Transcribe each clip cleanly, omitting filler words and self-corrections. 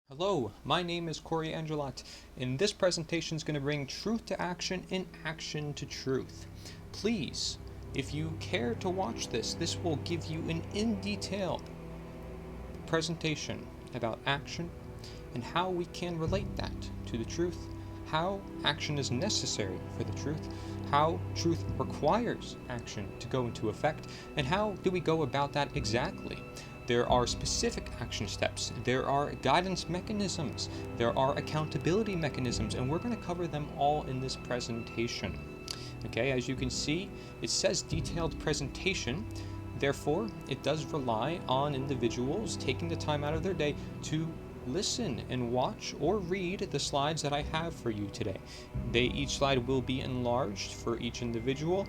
Hello, my name is Cory Edmund and this presentation is going to bring truth to action and action to truth. Please, if you care to watch this will give you an in-detail presentation about action and how we can relate that to the truth, how action is necessary for the truth, how truth requires action to go into effect, and how do we go about that exactly. There are specific action steps, there are guidance mechanisms, there are accountability mechanisms, and we're going to cover them all in this presentation. Okay, as you can see, it says detailed presentation. Therefore, it does rely on individuals taking the time out of their day to listen and watch or read the slides that I have for you today. Each slide will be enlarged for each individual,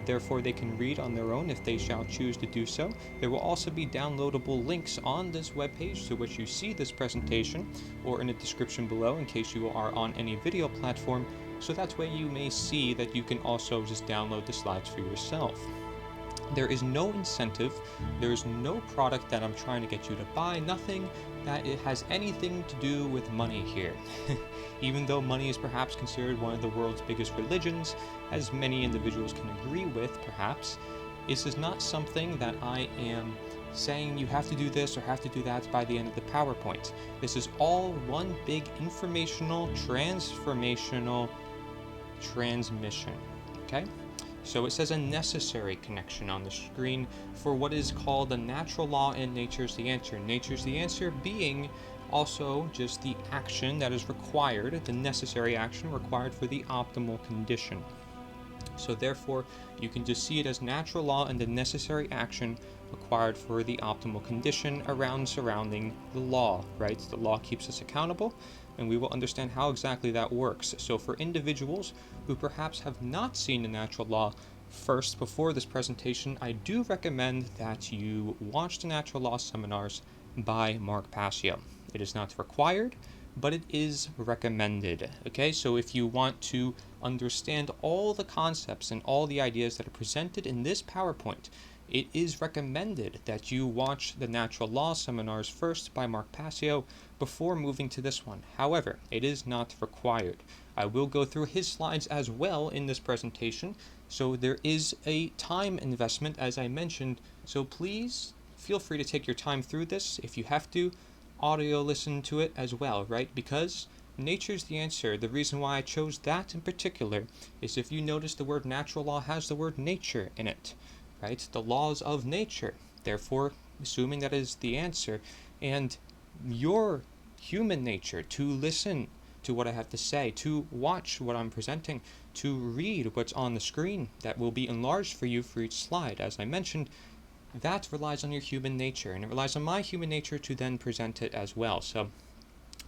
therefore they can read on their own if they shall choose to do so. There will also be downloadable links on this webpage to which you see this presentation, or in the description below in case you are on any video platform, so that way you may see that you can also just download the slides for yourself. There is no incentive, there is no product that I'm trying to get you to buy, nothing that it has anything to do with money here. Even though money is perhaps considered one of the world's biggest religions, as many individuals can agree with perhaps, this is not something that I am saying you have to do this or have to do that by the end of the PowerPoint. This is all one big informational, transformational transmission, okay? So it says a necessary connection on the screen for what is called the natural law and nature's the answer. Nature's the answer being also just the action that is required, the necessary action required for the optimal condition. So therefore, you can just see it as natural law and the necessary action required for the optimal condition surrounding the law, right? The law keeps us accountable, and we will understand how exactly that works. So for individuals who perhaps have not seen the natural law first before this presentation, I do recommend that you watch the natural law seminars by Mark Passio. It is not required, but it is recommended. Okay, so if you want to understand all the concepts and all the ideas that are presented in this PowerPoint, it is recommended that you watch the natural law seminars first by Mark Passio before moving to this one. However, it is not required. I will go through his slides as well in this presentation, so there is a time investment as I mentioned, so please feel free to take your time through this. If you have to, audio listen to it as well, right? Because nature's the answer. The reason why I chose that in particular is if you notice the word natural law has the word nature in it, right? The laws of nature. Therefore, assuming that is the answer, and your human nature to listen to what I have to say, to watch what I'm presenting, to read what's on the screen that will be enlarged for you for each slide, as I mentioned, that relies on your human nature, and it relies on my human nature to then present it as well. So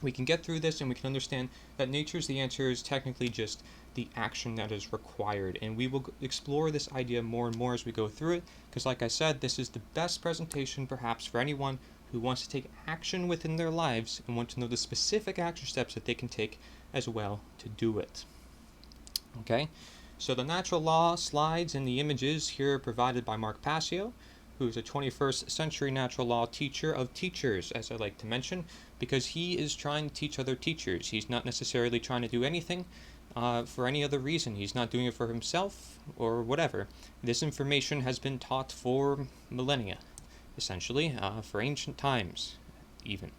we can get through this and we can understand that nature's the answer is technically just the action that is required, and we will explore this idea more and more as we go through it, because like I said, this is the best presentation perhaps for anyone who wants to take action within their lives and want to know the specific action steps that they can take as well to do it. Okay, so the natural law slides and the images here are provided by Mark Passio, who is a 21st century natural law teacher of teachers, as I like to mention, because he is trying to teach other teachers. He's not necessarily trying to do anything for any other reason. He's not doing it for himself or whatever. This information has been taught for millennia, essentially, for ancient times even.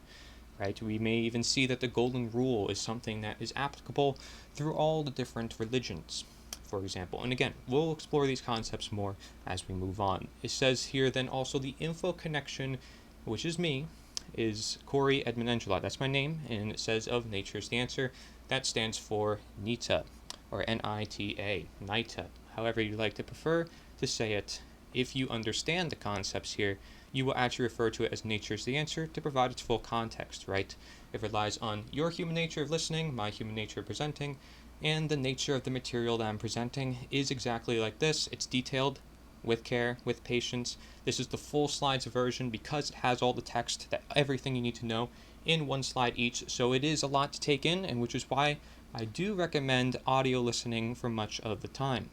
Right? We may even see that the golden rule is something that is applicable through all the different religions, for example. And again, we'll explore these concepts more as we move on. It says here then also the info connection, which is me, is Cory Edmund Endrulat. That's my name, and it says of nature's the answer. That stands for nita, or N-I-T-A, nita, however you like to prefer to say it. If you understand the concepts here, you will actually refer to it as nature's the answer to provide its full context, right? It relies on your human nature of listening, my human nature of presenting, and the nature of the material that I'm presenting is exactly like this. It's detailed, with care, with patience. This is the full slides version because it has all the text, everything you need to know in one slide each, so it is a lot to take in, and which is why I do recommend audio listening for much of the time.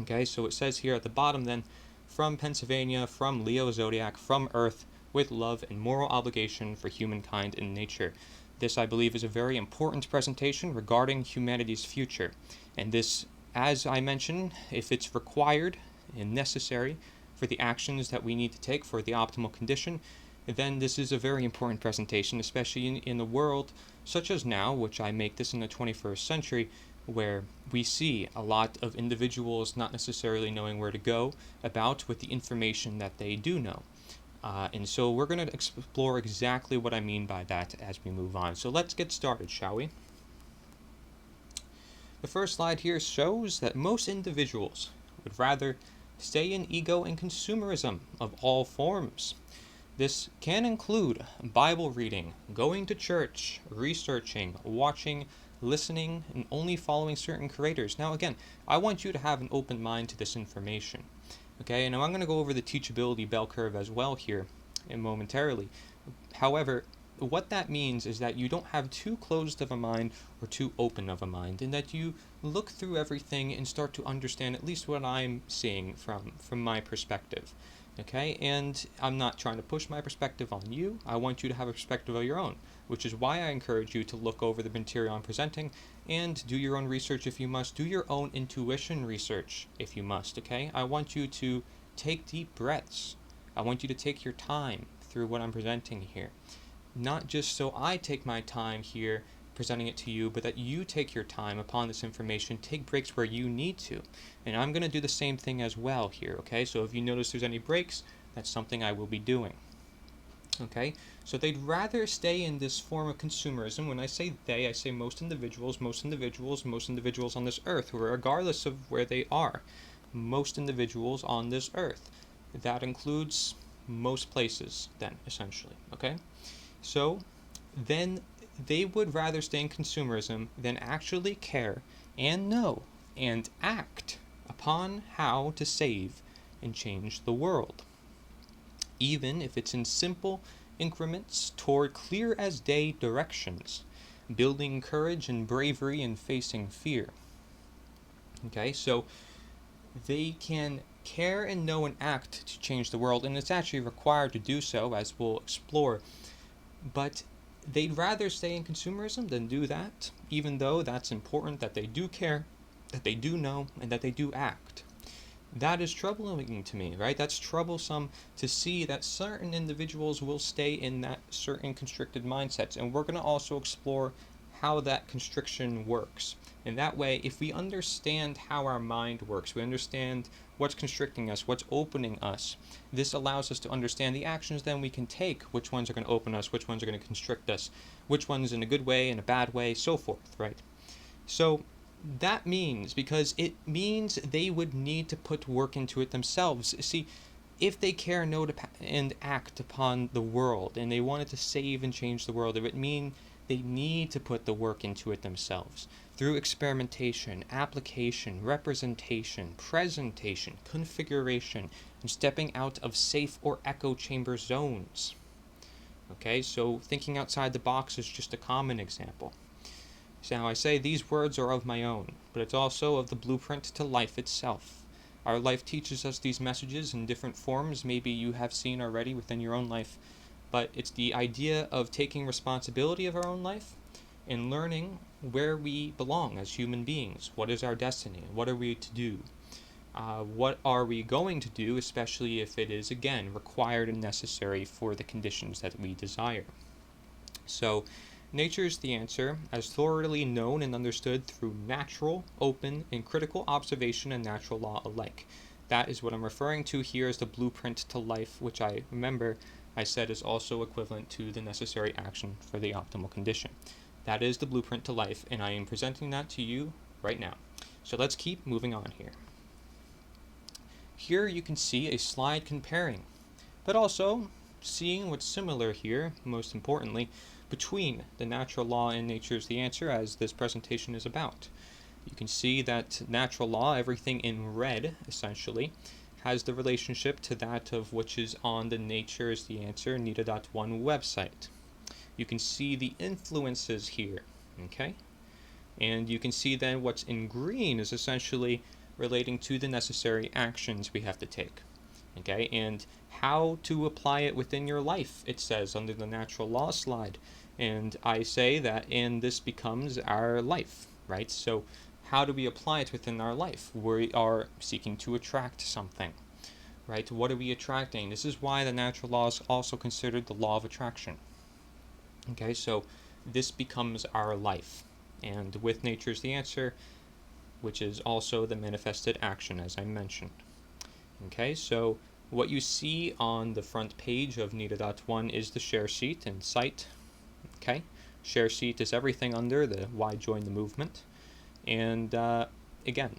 Okay, so it says here at the bottom then, from Pennsylvania, from Leo Zodiac, from Earth, with love and moral obligation for humankind and nature. This, I believe, is a very important presentation regarding humanity's future. And this, as I mentioned, if it's required and necessary for the actions that we need to take for the optimal condition, then this is a very important presentation, especially in the world such as now, which I make this in the 21st century, where we see a lot of individuals not necessarily knowing where to go about with the information that they do know. And so we're going to explore exactly what I mean by that as we move on. So let's get started, shall we? The first slide here shows that most individuals would rather stay in ego and consumerism of all forms. This can include Bible reading, going to church, researching, watching, listening, and only following certain creators. Now again, I want you to have an open mind to this information. Okay, and I'm going to go over the teachability bell curve as well here momentarily. However, what that means is that you don't have too closed of a mind or too open of a mind, and that you look through everything and start to understand at least what I'm seeing from my perspective. Okay, and I'm not trying to push my perspective on you. I want you to have a perspective of your own, which is why I encourage you to look over the material I'm presenting and do your own research if you must. Do your own intuition research if you must, okay? I want you to take deep breaths. I want you to take your time through what I'm presenting here. Not just so I take my time here presenting it to you, but that you take your time upon this information, take breaks where you need to. And I'm going to do the same thing as well here, okay? So if you notice there's any breaks, that's something I will be doing. Okay, so they'd rather stay in this form of consumerism. When I say they, I say most individuals on this earth, regardless of where they are. Most individuals on this earth. That includes most places then, essentially, okay? So then they would rather stay in consumerism than actually care and know and act upon how to save and change the world, even if it's in simple increments toward clear as day directions, building courage and bravery in facing fear. Okay, so they can care and know and act to change the world, and it's actually required to do so, as we'll explore, but they'd rather stay in consumerism than do that, even though that's important that they do care, that they do know, and that they do act. That is troubling to me, right? That's troublesome to see that certain individuals will stay in that certain constricted mindsets. And we're going to also explore how that constriction works. And that way, if we understand how our mind works, we understand what's constricting us, what's opening us, this allows us to understand the actions then we can take, which ones are going to open us, which ones are going to constrict us, which ones in a good way, in a bad way, so forth, right? So that means, because it means they would need to put work into it themselves. See, if they care, know, and act upon the world, and they wanted to save and change the world, it would mean they need to put the work into it themselves through experimentation, application, representation, presentation, configuration, and stepping out of safe or echo chamber zones. Okay, so thinking outside the box is just a common example. So now I say these words are of my own, but it's also of the blueprint to life itself. Our life teaches us these messages in different forms, maybe you have seen already within your own life, but it's the idea of taking responsibility of our own life and learning where we belong as human beings. What is our destiny? What are we to do? What are we going to do, especially if it is, again, required and necessary for the conditions that we desire? So, nature is the answer, as thoroughly known and understood through natural, open, and critical observation and natural law alike. That is what I'm referring to here as the blueprint to life, which I said is also equivalent to the necessary action for the optimal condition. That is the blueprint to life, and I am presenting that to you right now. So let's keep moving on here. Here you can see a slide comparing, but also seeing what's similar here, most importantly, between the natural law and nature is the answer, as this presentation is about. You can see that natural law, everything in red, essentially, has the relationship to that of which is on the nature is the answer nita.1 website. You can see the influences here, okay? And you can see then what's in green is essentially relating to the necessary actions we have to take. Okay, and how to apply it within your life, it says under the natural law slide. And I say that, and this becomes our life, right? So how do we apply it within our life? We are seeking to attract something, right? What are we attracting? This is why the natural law is also considered the law of attraction. Okay, so this becomes our life. And with nature's the answer, which is also the manifested action, as I mentioned. Okay, so what you see on the front page of nita.1 is the share sheet and site. Okay, share sheet is everything under the why join the movement. And again,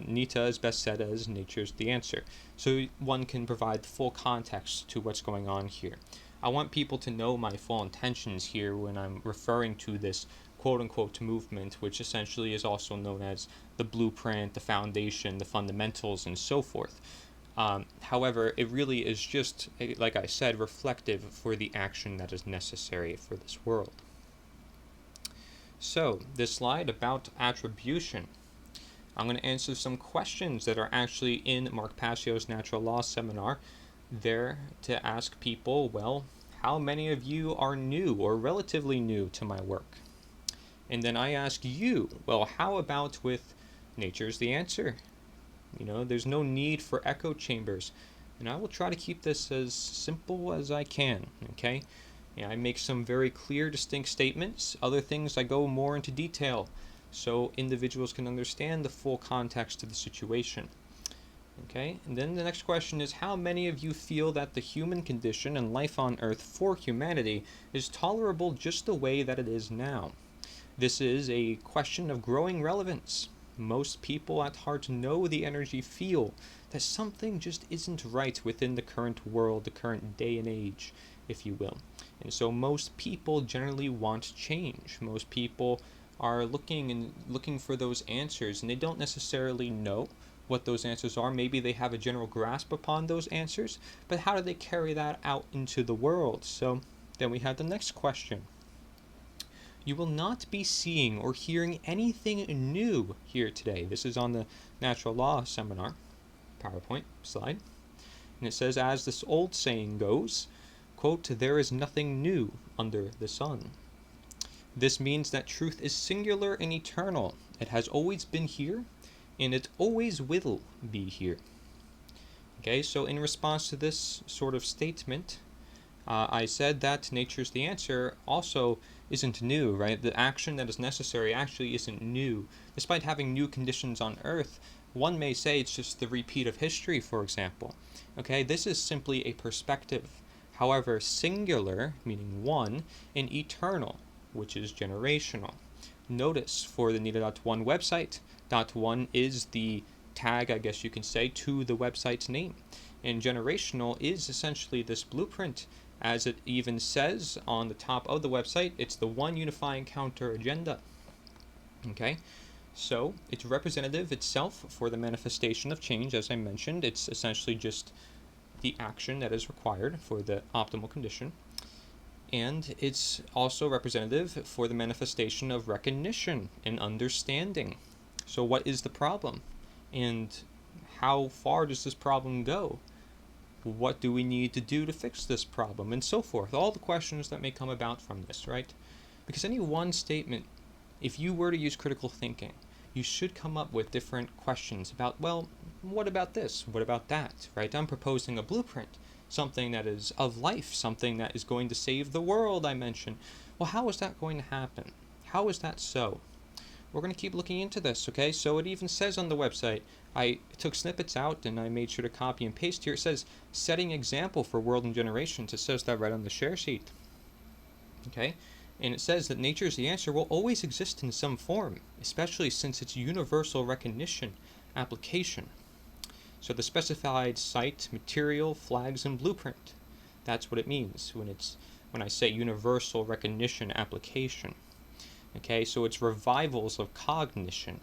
nita is best said as nature's the answer. So one can provide full context to what's going on here. I want people to know my full intentions here when I'm referring to this quote-unquote movement, which essentially is also known as the blueprint, the foundation, the fundamentals, and so forth. However, it really is just, like I said, reflective for the action that is necessary for this world. So, this slide about attribution. I'm going to answer some questions that are actually in Mark Passio's Natural Law Seminar there to ask people, well, how many of you are new or relatively new to my work? And then I ask you, well, how about with nature's the answer? You know, there's no need for echo chambers. And I will try to keep this as simple as I can, okay? I make some very clear, distinct statements. Other things I go more into detail so individuals can understand the full context of the situation. Okay, and then the next question is, how many of you feel that the human condition and life on Earth for humanity is tolerable just the way that it is now? This is a question of growing relevance. Most people at heart know the energy feel that something just isn't right within the current world, the current day and age, if you will. And so most people generally want change. Most people are looking for those answers, and they don't necessarily know what those answers are. Maybe they have a general grasp upon those answers, but how do they carry that out into the world? So then we have the next question. You will not be seeing or hearing anything new here today. This is on the Natural Law Seminar PowerPoint slide. And it says, as this old saying goes, quote, there is nothing new under the sun. This means that truth is singular and eternal. It has always been here, and it always will be here. Okay, so in response to this sort of statement, I said that nature's the answer also isn't new, right? The action that is necessary actually isn't new. Despite having new conditions on Earth, one may say it's just the repeat of history, for example. Okay, this is simply a perspective. However, singular, meaning one, and eternal, which is generational. Notice for the nita.1 website, .1 is the tag, I guess you can say, to the website's name. And generational is essentially this blueprint. As it even says on the top of the website, it's the one unifying counter agenda. Okay, so it's representative itself for the manifestation of change, as I mentioned. It's essentially just the action that is required for the optimal condition. And it's also representative for the manifestation of recognition and understanding. So what is the problem? And how far does this problem go? What do we need to do to fix this problem? And so forth. All the questions that may come about from this, right? Because any one statement, if you were to use critical thinking, you should come up with different questions about, well, what about this? What about that, right? I'm proposing a blueprint, something that is of life, something that is going to save the world, I mentioned. Well, how is that going to happen? How is that so? We're going to keep looking into this, okay? So it even says on the website, I took snippets out and I made sure to copy and paste here. It says, setting example for world and generations. It says that right on the share sheet, okay? And it says that nature's the answer will always exist in some form, especially since it's universal recognition application. So the specified site, material, flags, and blueprint. That's what it means when I say universal recognition application. Okay, so it's revivals of cognition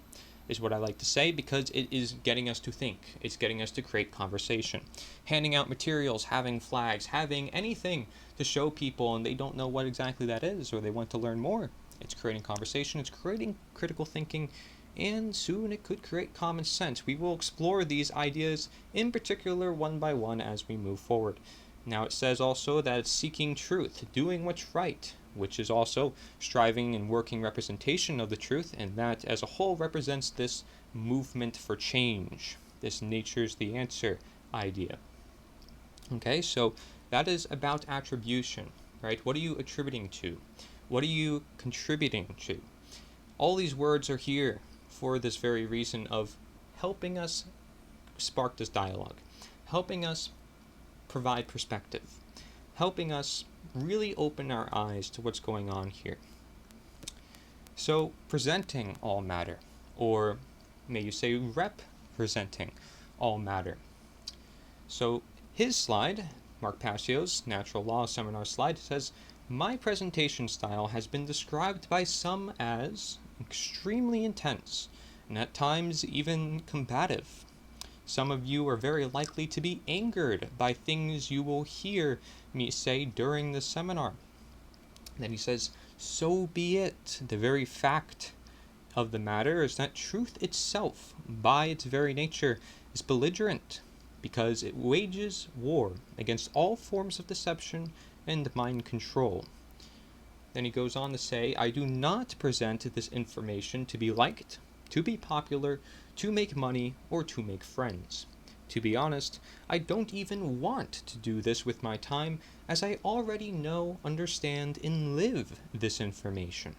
is what I like to say, because it is getting us to think. It's getting us to create conversation. Handing out materials, having flags, having anything to show people and they don't know what exactly that is or they want to learn more. It's creating conversation. It's creating critical thinking and soon it could create common sense. We will explore these ideas in particular one by one as we move forward. Now it says also that it's seeking truth, doing what's right, which is also striving and working representation of the truth, and that as a whole represents this movement for change, this nature's the answer idea. Okay, so that is about attribution, right? What are you attributing to? What are you contributing to? All these words are here for this very reason of helping us spark this dialogue, helping us provide perspective, helping us really open our eyes to what's going on here. So, presenting all matter, or may you say representing all matter. So, his slide, Mark Passio's Natural Law Seminar slide, says, "My presentation style has been described by some as extremely intense, and at times even combative. Some of you are very likely to be angered by things you will hear me say during the seminar." Then he says, "So be it. The very fact of the matter is that truth itself, by its very nature, is belligerent, because it wages war against all forms of deception and mind control." Then he goes on to say, "I do not present this information to be liked, to be popular, to make money, or to make friends. To be honest, I don't even want to do this with my time, as I already know, understand, and live this information."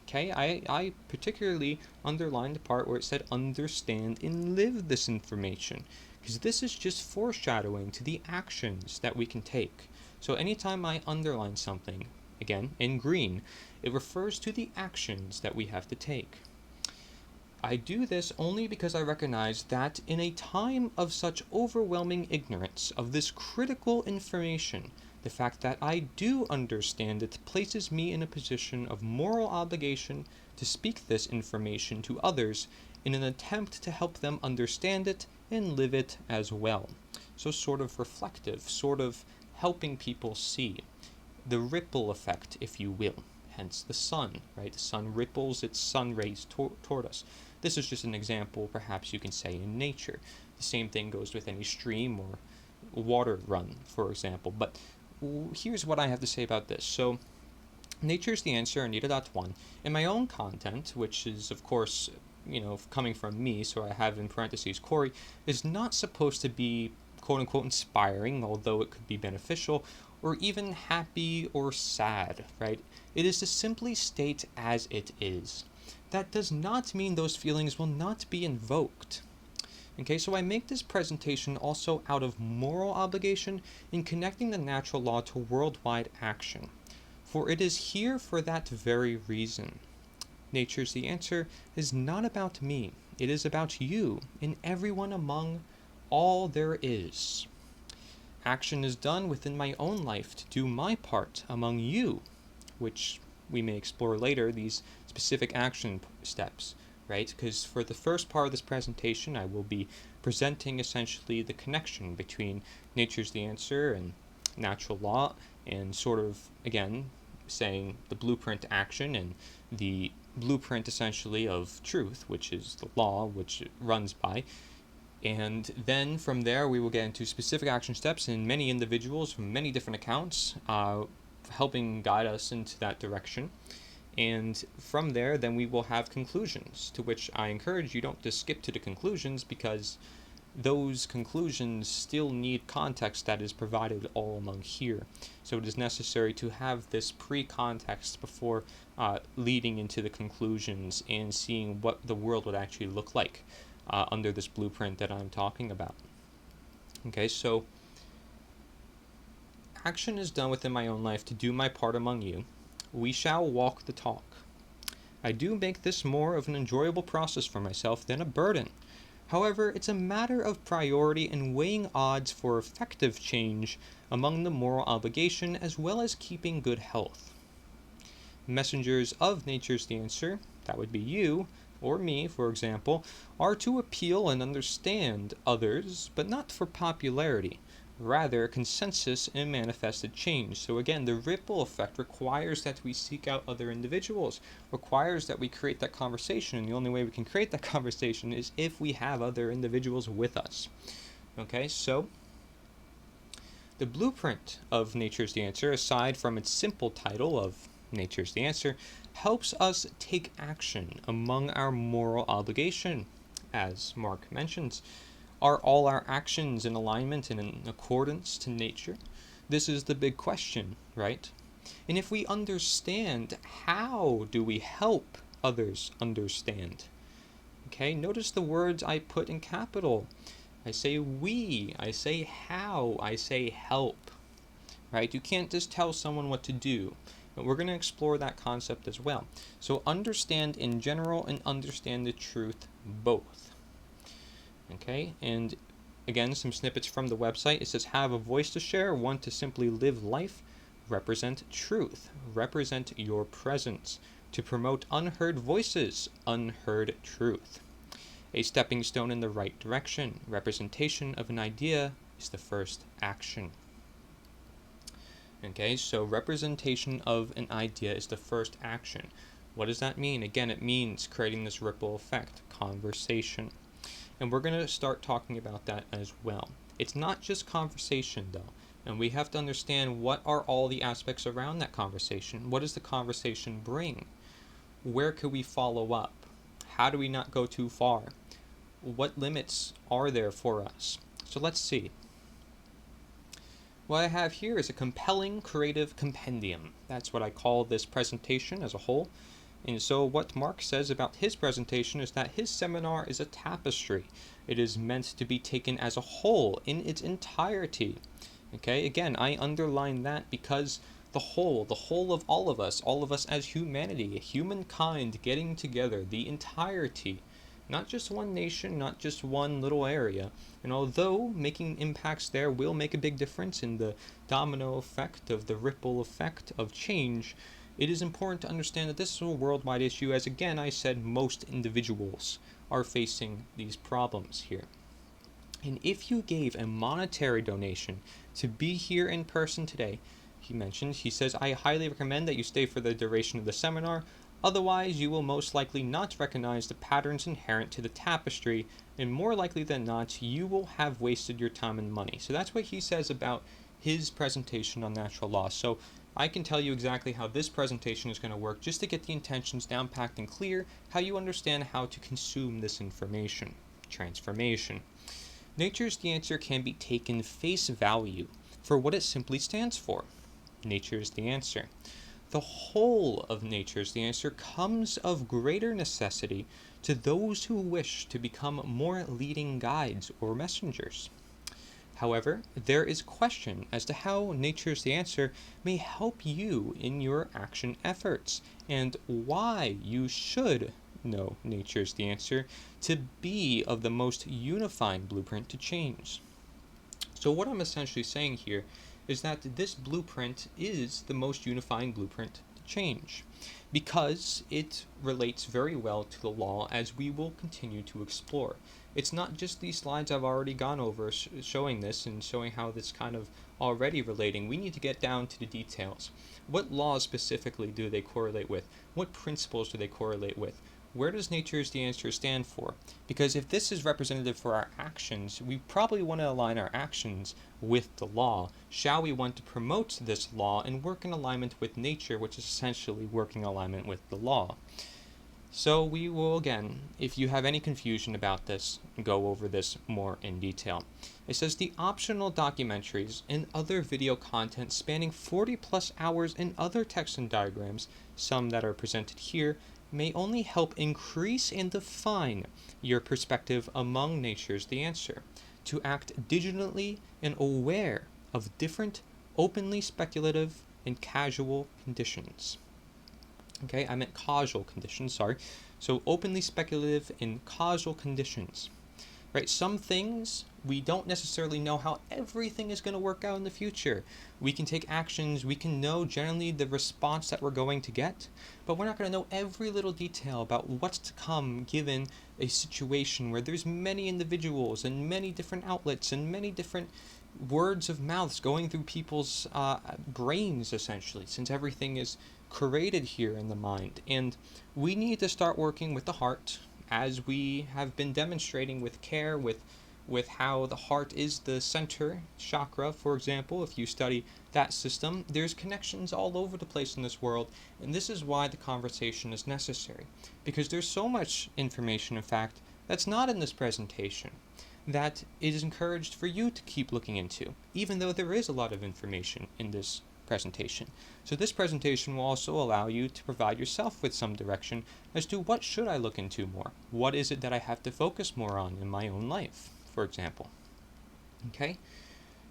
Okay, I particularly underlined the part where it said understand and live this information, because this is just foreshadowing to the actions that we can take. So anytime I underline something, again, in green, it refers to the actions that we have to take. I do this only because I recognize that in a time of such overwhelming ignorance of this critical information, the fact that I do understand it places me in a position of moral obligation to speak this information to others in an attempt to help them understand it and live it as well. So sort of reflective, sort of helping people see the ripple effect, if you will. Hence the sun, right? The sun ripples its sun rays toward us. This is just an example, perhaps you can say, in nature. The same thing goes with any stream or water run, for example. But here's what I have to say about this. So, nature's the answer, nita.1. In my own content, which is, of course, coming from me, so I have in parentheses Cory, is not supposed to be quote-unquote inspiring, although it could be beneficial, or even happy or sad, right? It is to simply state as it is. That does not mean those feelings will not be invoked. Okay, so I make this presentation also out of moral obligation in connecting the natural law to worldwide action, for it is here for that very reason. Nature's the answer is not about me, it is about you and everyone among all there is. Action is done within my own life to do my part among you, which we may explore later, these specific action steps, right? Because for the first part of this presentation, I will be presenting essentially the connection between nature's the answer and natural law, and sort of, again, saying the blueprint action and the blueprint essentially of truth, which is the law which it runs by. And then from there, we will get into specific action steps in many individuals from many different accounts, helping guide us into that direction. And from there, then we will have conclusions, to which I encourage you don't just skip to the conclusions, because those conclusions still need context that is provided all among here. So it is necessary to have this pre-context before leading into the conclusions and seeing what the world would actually look like under this blueprint that I'm talking about. Okay, so action is done within my own life to do my part among you. We shall walk the talk. I do make this more of an enjoyable process for myself than a burden. However, it's a matter of priority and weighing odds for effective change among the moral obligation as well as keeping good health. Messengers of nature's the answer, that would be you, or me, for example, are to appeal and understand others, but not for popularity, rather consensus and manifested change. So again, the ripple effect requires that we seek out other individuals, requires that we create that conversation, and the only way we can create that conversation is if we have other individuals with us. Okay, so the blueprint of Nature's the Answer, aside from its simple title of Nature's the Answer, helps us take action among our moral obligation. As Mark mentions, are all our actions in alignment and in accordance to nature? This is the big question, right? And if we understand, how do we help others understand? Okay, notice the words I put in capital. I say we, I say how, I say help, right? You can't just tell someone what to do. But we're going to explore that concept as well. So understand in general and understand the truth both. Okay, and again, some snippets from the website. It says, have a voice to share, want to simply live life, represent truth, represent your presence, to promote unheard voices, unheard truth. A stepping stone in the right direction. Representation of an idea is the first action. Okay, so representation of an idea is the first action. What does that mean? Again, it means creating this ripple effect, conversation. And we're going to start talking about that as well. It's not just conversation, though. And we have to understand, what are all the aspects around that conversation? What does the conversation bring? Where could we follow up? How do we not go too far? What limits are there for us? So let's see. What I have here is a compelling creative compendium. That's what I call this presentation as a whole. And so what Mark says about his presentation is that his seminar is a tapestry. It is meant to be taken as a whole in its entirety. Okay, again, I underline that because the whole of all of us as humanity, humankind getting together, the entirety, not just one nation, not just one little area. And although making impacts there will make a big difference in the domino effect of the ripple effect of change, it is important to understand that this is a worldwide issue, as again I said, most individuals are facing these problems here. And if you gave a monetary donation to be here in person today, he says, I highly recommend that you stay for the duration of the seminar. Otherwise, you will most likely not recognize the patterns inherent to the tapestry, and more likely than not, you will have wasted your time and money. So that's what he says about his presentation on natural law. So I can tell you exactly how this presentation is going to work, just to get the intentions down packed and clear, how you understand how to consume this information. Transformation. Nature's the Answer can be taken face value for what it simply stands for. Nature's the Answer. The whole of Nature's the Answer comes of greater necessity to those who wish to become more leading guides or messengers. However, there is question as to how Nature's the Answer may help you in your action efforts, and why you should know Nature's the Answer to be of the most unifying blueprint to change. So what I'm essentially saying here is that this blueprint is the most unifying blueprint to change, because it relates very well to the law, as we will continue to explore. It's not just these slides I've already gone over showing this and showing how this kind of already relating. We need to get down to the details. What laws specifically do they correlate with? What principles do they correlate with? Where does Nature's the Answer stand for? Because if this is representative for our actions, we probably want to align our actions with the law. Shall we want to promote this law and work in alignment with nature, which is essentially working in alignment with the law? So we will, again, if you have any confusion about this, go over this more in detail. It says the optional documentaries and other video content spanning 40 plus hours and other text and diagrams, some that are presented here, may only help increase and define your perspective among Nature's the Answer, to act digitally and aware of different, openly speculative and casual conditions. Okay, I meant causal conditions, sorry. So openly speculative and causal conditions. Right, some things we don't necessarily know how everything is going to work out in the future. We can take actions, we can know generally the response that we're going to get, but we're not going to know every little detail about what's to come given a situation where there's many individuals and many different outlets and many different words of mouths going through people's brains, essentially, since everything is created here in the mind. And we need to start working with the heart, as we have been demonstrating with care, with how the heart is the center chakra, for example. If you study that system, there's connections all over the place in this world, and this is why the conversation is necessary, because there's so much information, in fact, that's not in this presentation, that it is encouraged for you to keep looking into, even though there is a lot of information in this presentation. So this presentation will also allow you to provide yourself with some direction as to what should I look into more? What is it that I have to focus more on in my own life, for example? Okay?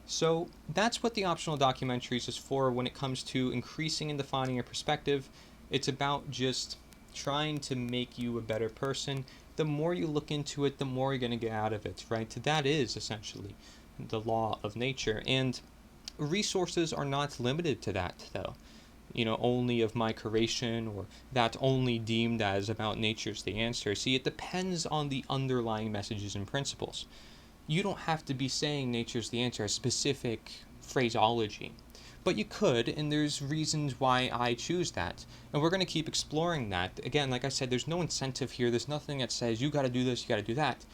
So that's what the optional documentaries is for when it comes to increasing and defining your perspective. It's about just trying to make you a better person. The more you look into it, the more you're going to get out of it, right? That is essentially the law of nature. And resources are not limited to that, though. Only of my creation, or that only deemed as about nature's the answer. See, it depends on the underlying messages and principles. You don't have to be saying nature's the answer, a specific phraseology. But you could, and there's reasons why I choose that. And we're going to keep exploring that. Again, like I said, there's no incentive here. There's nothing that says you got to do this, you got to do that.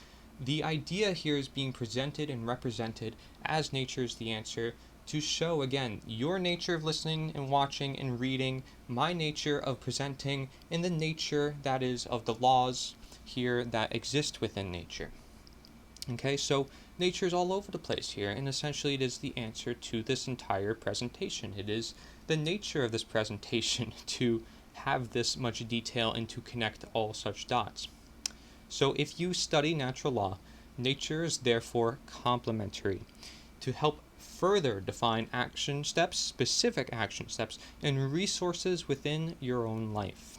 The idea here is being presented and represented as nature's the answer to show, again, your nature of listening and watching and reading, my nature of presenting, and the nature, that is, of the laws here that exist within nature. Okay, so nature is all over the place here, and essentially it is the answer to this entire presentation. It is the nature of this presentation to have this much detail and to connect all such dots. So if you study natural law, nature is therefore complementary to help further define action steps, specific action steps, and resources within your own life.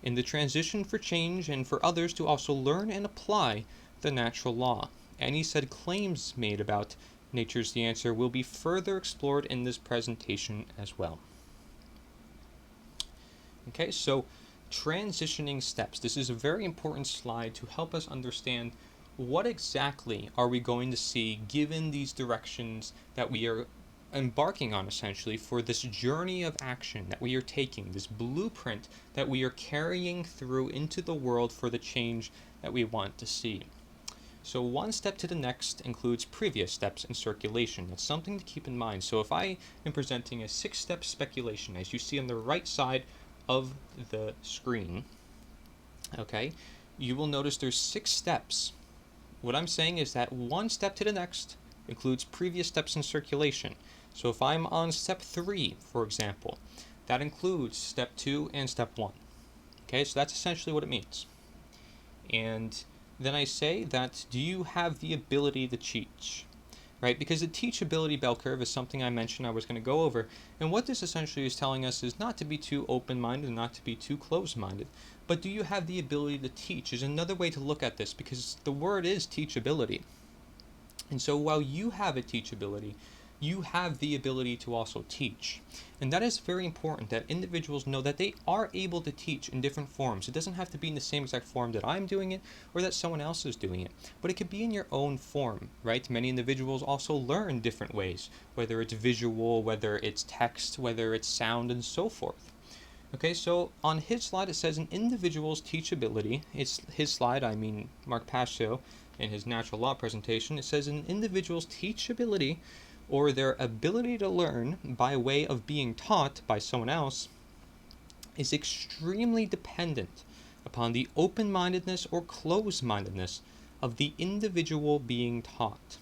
In the transition for change and for others to also learn and apply the natural law. Any said claims made about nature's the answer will be further explored in this presentation as well. Okay, so transitioning steps. This is a very important slide to help us understand what exactly are we going to see given these directions that we are embarking on, essentially, for this journey of action that we are taking, this blueprint that we are carrying through into the world for the change that we want to see. So one step to the next includes previous steps in circulation. That's something to keep in mind. So if I am presenting a 6-step speculation, as you see on the right side of the screen, okay, you will notice there's 6 steps. What I'm saying is that one step to the next includes previous steps in circulation. So if I'm on step 3, for example, that includes step 2 and step 1. Okay, so that's essentially what it means. And then I say that, do you have the ability to teach? Right? Because the teachability bell curve is something I mentioned I was going to go over. And what this essentially is telling us is not to be too open-minded, not to be too closed-minded. But do you have the ability to teach is another way to look at this, because the word is teachability. And so while you have a teachability, you have the ability to also teach. And that is very important, that individuals know that they are able to teach in different forms. It doesn't have to be in the same exact form that I'm doing it or that someone else is doing it, but it could be in your own form, right? Many individuals also learn different ways, whether it's visual, whether it's text, whether it's sound, and so forth. Okay, so on his slide it says an individual's teachability. It's his slide, I mean Mark Passio, in his natural law presentation. It says an individual's teachability, or their ability to learn by way of being taught by someone else, is extremely dependent upon the open-mindedness or closed-mindedness of the individual being taught.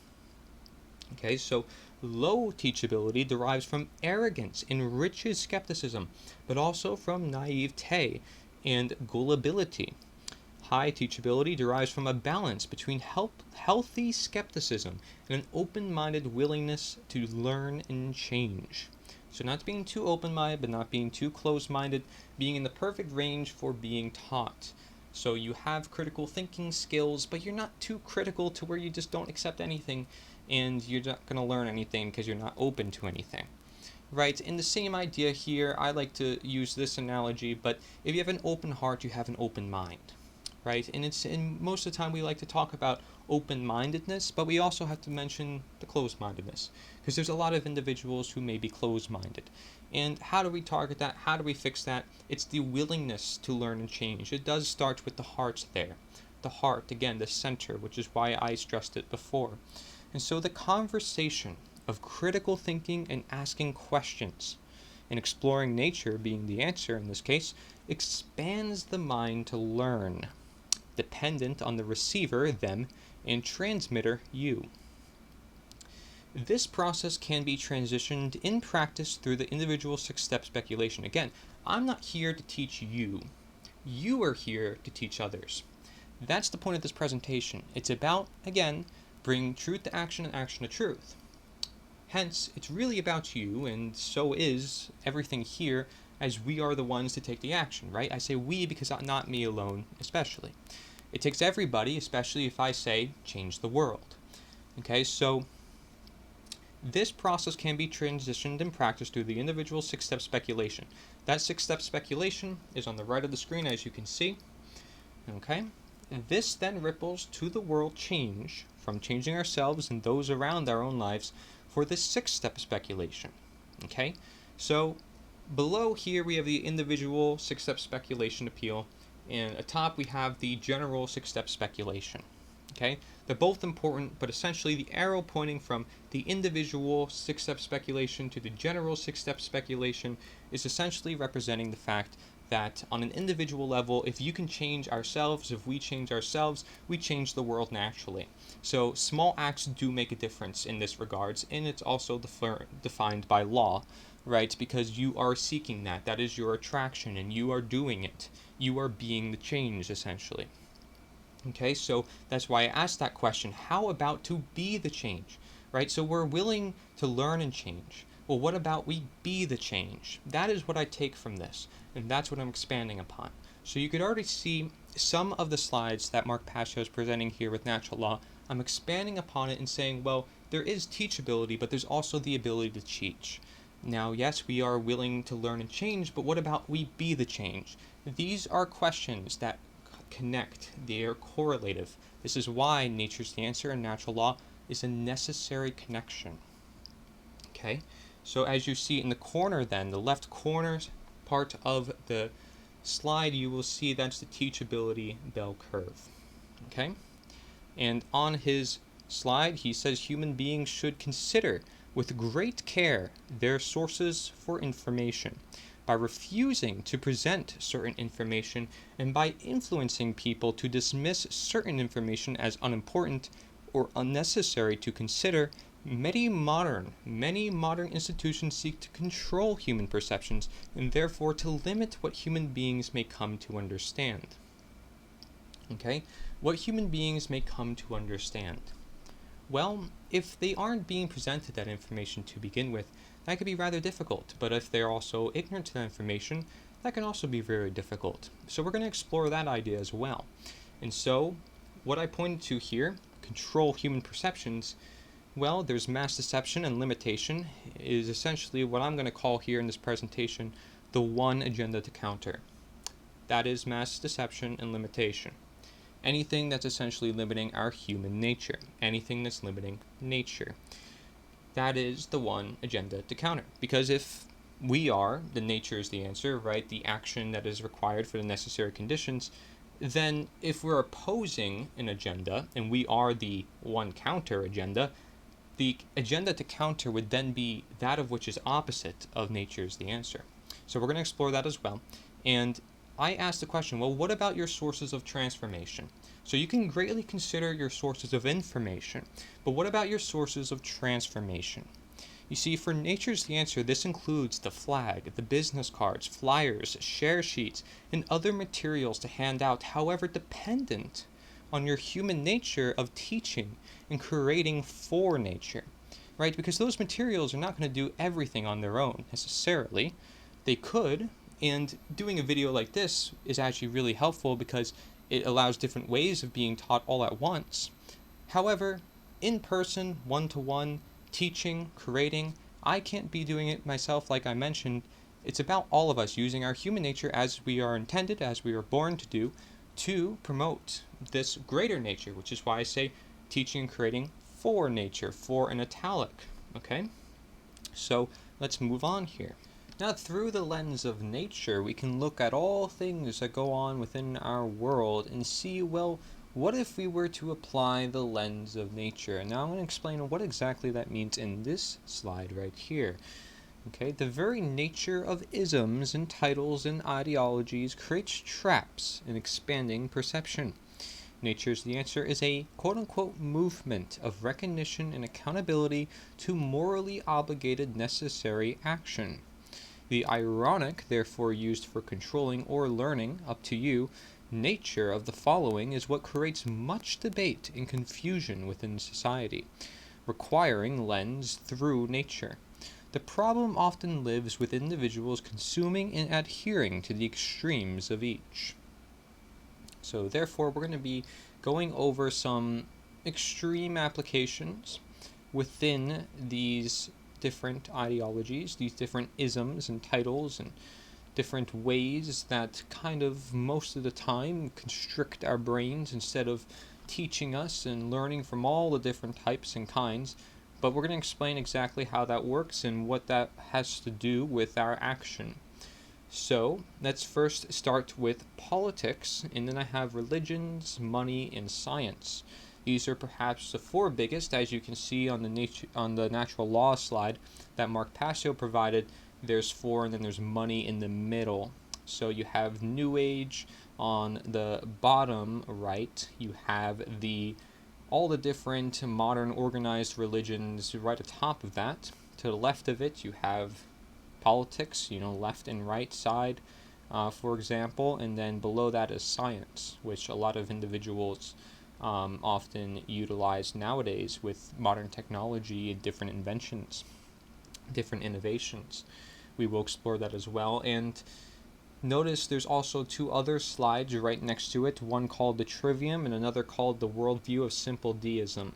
Okay, so low teachability derives from arrogance, enriches skepticism, but also from naivete and gullibility. High teachability derives from a balance between healthy skepticism and an open-minded willingness to learn and change. So not being too open-minded, but not being too closed-minded, being in the perfect range for being taught. So you have critical thinking skills, but you're not too critical to where you just don't accept anything and you're not going to learn anything because you're not open to anything. Right, in the same idea here, I like to use this analogy, but if you have an open heart, you have an open mind. right? And most of the time we like to talk about open-mindedness, but we also have to mention the closed-mindedness, because there's a lot of individuals who may be closed-minded. And how do we target that? How do we fix that? It's the willingness to learn and change. It does start with the heart there. The heart, again, the center, which is why I stressed it before. And so the conversation of critical thinking and asking questions, and exploring nature being the answer in this case, expands the mind to learn, dependent on the receiver, them, and transmitter, you. This process can be transitioned in practice through the individual 6-step speculation. Again, I'm not here to teach you. You are here to teach others. That's the point of this presentation. It's about, again, bringing truth to action and action to truth. Hence, it's really about you, and so is everything here, as we are the ones to take the action, right? I say we because not me alone, especially. It takes everybody, especially if I say, change the world. Okay, so this process can be transitioned in practice through the individual 6-step speculation. That 6-step speculation is on the right of the screen, as you can see. Okay, this then ripples to the world change, from changing ourselves and those around our own lives, for the 6-step speculation. Okay, so below here we have the individual 6-step speculation appeal, and atop we have the general 6-step speculation. Okay, they're both important, but essentially the arrow pointing from the individual 6-step speculation to the general 6-step speculation is essentially representing the fact that on an individual level, if you can change ourselves, if we change ourselves, we change the world naturally. So small acts do make a difference in this regards, and it's also defined by law, right? Because you are seeking that. That is your attraction, and you are doing it. You are being the change, essentially. Okay, so that's why I asked that question. How about to be the change, right? So we're willing to learn and change. Well, what about we be the change? That is what I take from this, and that's what I'm expanding upon. So you could already see some of the slides that Mark Passio is presenting here with natural law. I'm expanding upon it and saying, well, there is teachability, but there's also the ability to teach. Now, yes, we are willing to learn and change, but what about we be the change? These are questions that connect. They are correlative. This is why nature's the answer and natural law is a necessary connection. Okay, so as you see in the corner then, the left corner part of the slide, you will see that's the teachability bell curve. Okay, and on his slide he says human beings should consider with great care their sources for information, by refusing to present certain information and by influencing people to dismiss certain information as unimportant or unnecessary to consider. Many modern institutions seek to control human perceptions and therefore to limit what human beings may come to understand. Okay, what human beings may come to understand. Well, if they aren't being presented that information to begin with, that could be rather difficult, but if they're also ignorant to that information, that can also be very difficult. So we're going to explore that idea as well. And so, what I pointed to here, control human perceptions, well, there's mass deception and limitation, is essentially what I'm going to call here in this presentation the one agenda to counter. That is mass deception and limitation. Anything that's essentially limiting our human nature, anything that's limiting nature. That is the one agenda to counter. Because if we are, the nature is the answer, right? The action that is required for the necessary conditions, then if we're opposing an agenda and we are the one counter agenda, the agenda to counter would then be that of which is opposite of nature is the answer. So we're going to explore that as well. And I asked the question, well, what about your sources of transformation? So you can greatly consider your sources of information, but what about your sources of transformation? You see, for nature's the answer, this includes the flag, the business cards, flyers, share sheets, and other materials to hand out, however dependent on your human nature of teaching and creating for nature, right? Because those materials are not going to do everything on their own, necessarily. They could, and doing a video like this is actually really helpful because it allows different ways of being taught all at once. However, in person, one-to-one, teaching, creating, I can't be doing it myself like I mentioned. It's about all of us using our human nature as we are intended, as we are born to do, to promote this greater nature, which is why I say teaching and creating for nature, for an italic. Okay? So let's move on here. Now, through the lens of nature, we can look at all things that go on within our world and see, well, what if we were to apply the lens of nature? And now I'm going to explain what exactly that means in this slide right here. Okay, the very nature of isms and titles and ideologies creates traps in expanding perception. Nature's the answer is a quote-unquote movement of recognition and accountability to morally obligated necessary action. The ironic, therefore used for controlling or learning, up to you, nature of the following is what creates much debate and confusion within society, requiring lens through nature. The problem often lives with individuals consuming and adhering to the extremes of each. So therefore, we're going to be going over some extreme applications within these different ideologies, these different isms and titles and different ways that kind of most of the time constrict our brains instead of teaching us and learning from all the different types and kinds. But we're going to explain exactly how that works and what that has to do with our action. So let's first start with politics, and then I have religions, money, and science. These are perhaps the four biggest, as you can see on the natural law slide that Mark Passio provided. There's four, and then there's money in the middle. So you have New Age on the bottom right. You have all the different modern organized religions right atop of that. To the left of it, you have politics, left and right side, for example, and then below that is science, which a lot of individuals often utilize nowadays with modern technology and different inventions, different innovations. We will explore that as well. And notice there's also two other slides right next to it, one called the Trivium and another called the Worldview of Simple Deism.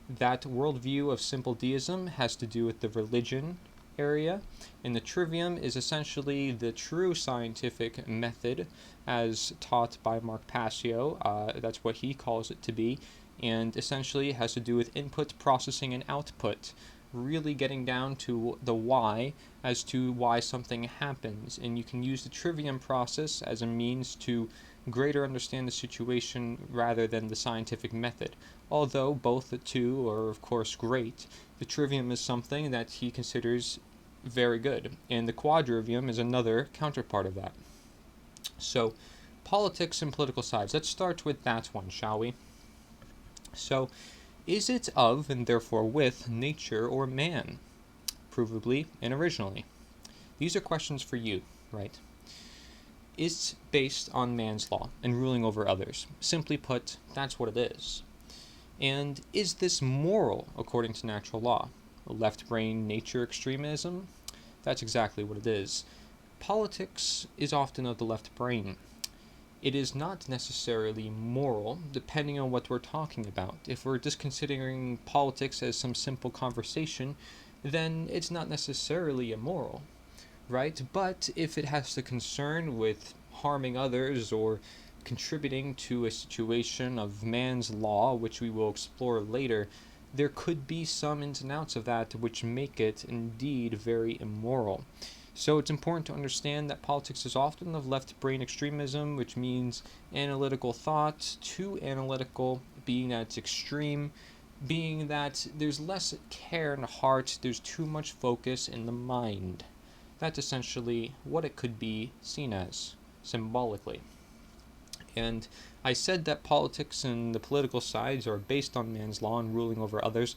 That worldview of simple deism has to do with the religion area, and the Trivium is essentially the true scientific method as taught by Mark Passio. That's what he calls it to be, and essentially has to do with input, processing, and output, really getting down to the why as to why something happens. And you can use the Trivium process as a means to greater understand the situation rather than the scientific method. Although both the two are of course great, the Trivium is something that he considers very good, and the Quadrivium is another counterpart of that. So, politics and political sides. Let's start with that one, shall we? So, is it of, and therefore with, nature or man? Provably and originally. These are questions for you, right? Is based on man's law and ruling over others. Simply put, that's what it is. And is this moral according to natural law? Left brain nature extremism? That's exactly what it is. Politics is often of the left brain. It is not necessarily moral, depending on what we're talking about. If we're just considering politics as some simple conversation, then it's not necessarily immoral, right? But if it has to concern with harming others or contributing to a situation of man's law, which we will explore later, there could be some ins and outs of that which make it indeed very immoral. So it's important to understand that politics is often of left brain extremism, which means analytical thought, too analytical, being that it's extreme, being that there's less care in the heart, there's too much focus in the mind. That's essentially what it could be seen as, symbolically. And I said that politics and the political sides are based on man's law and ruling over others,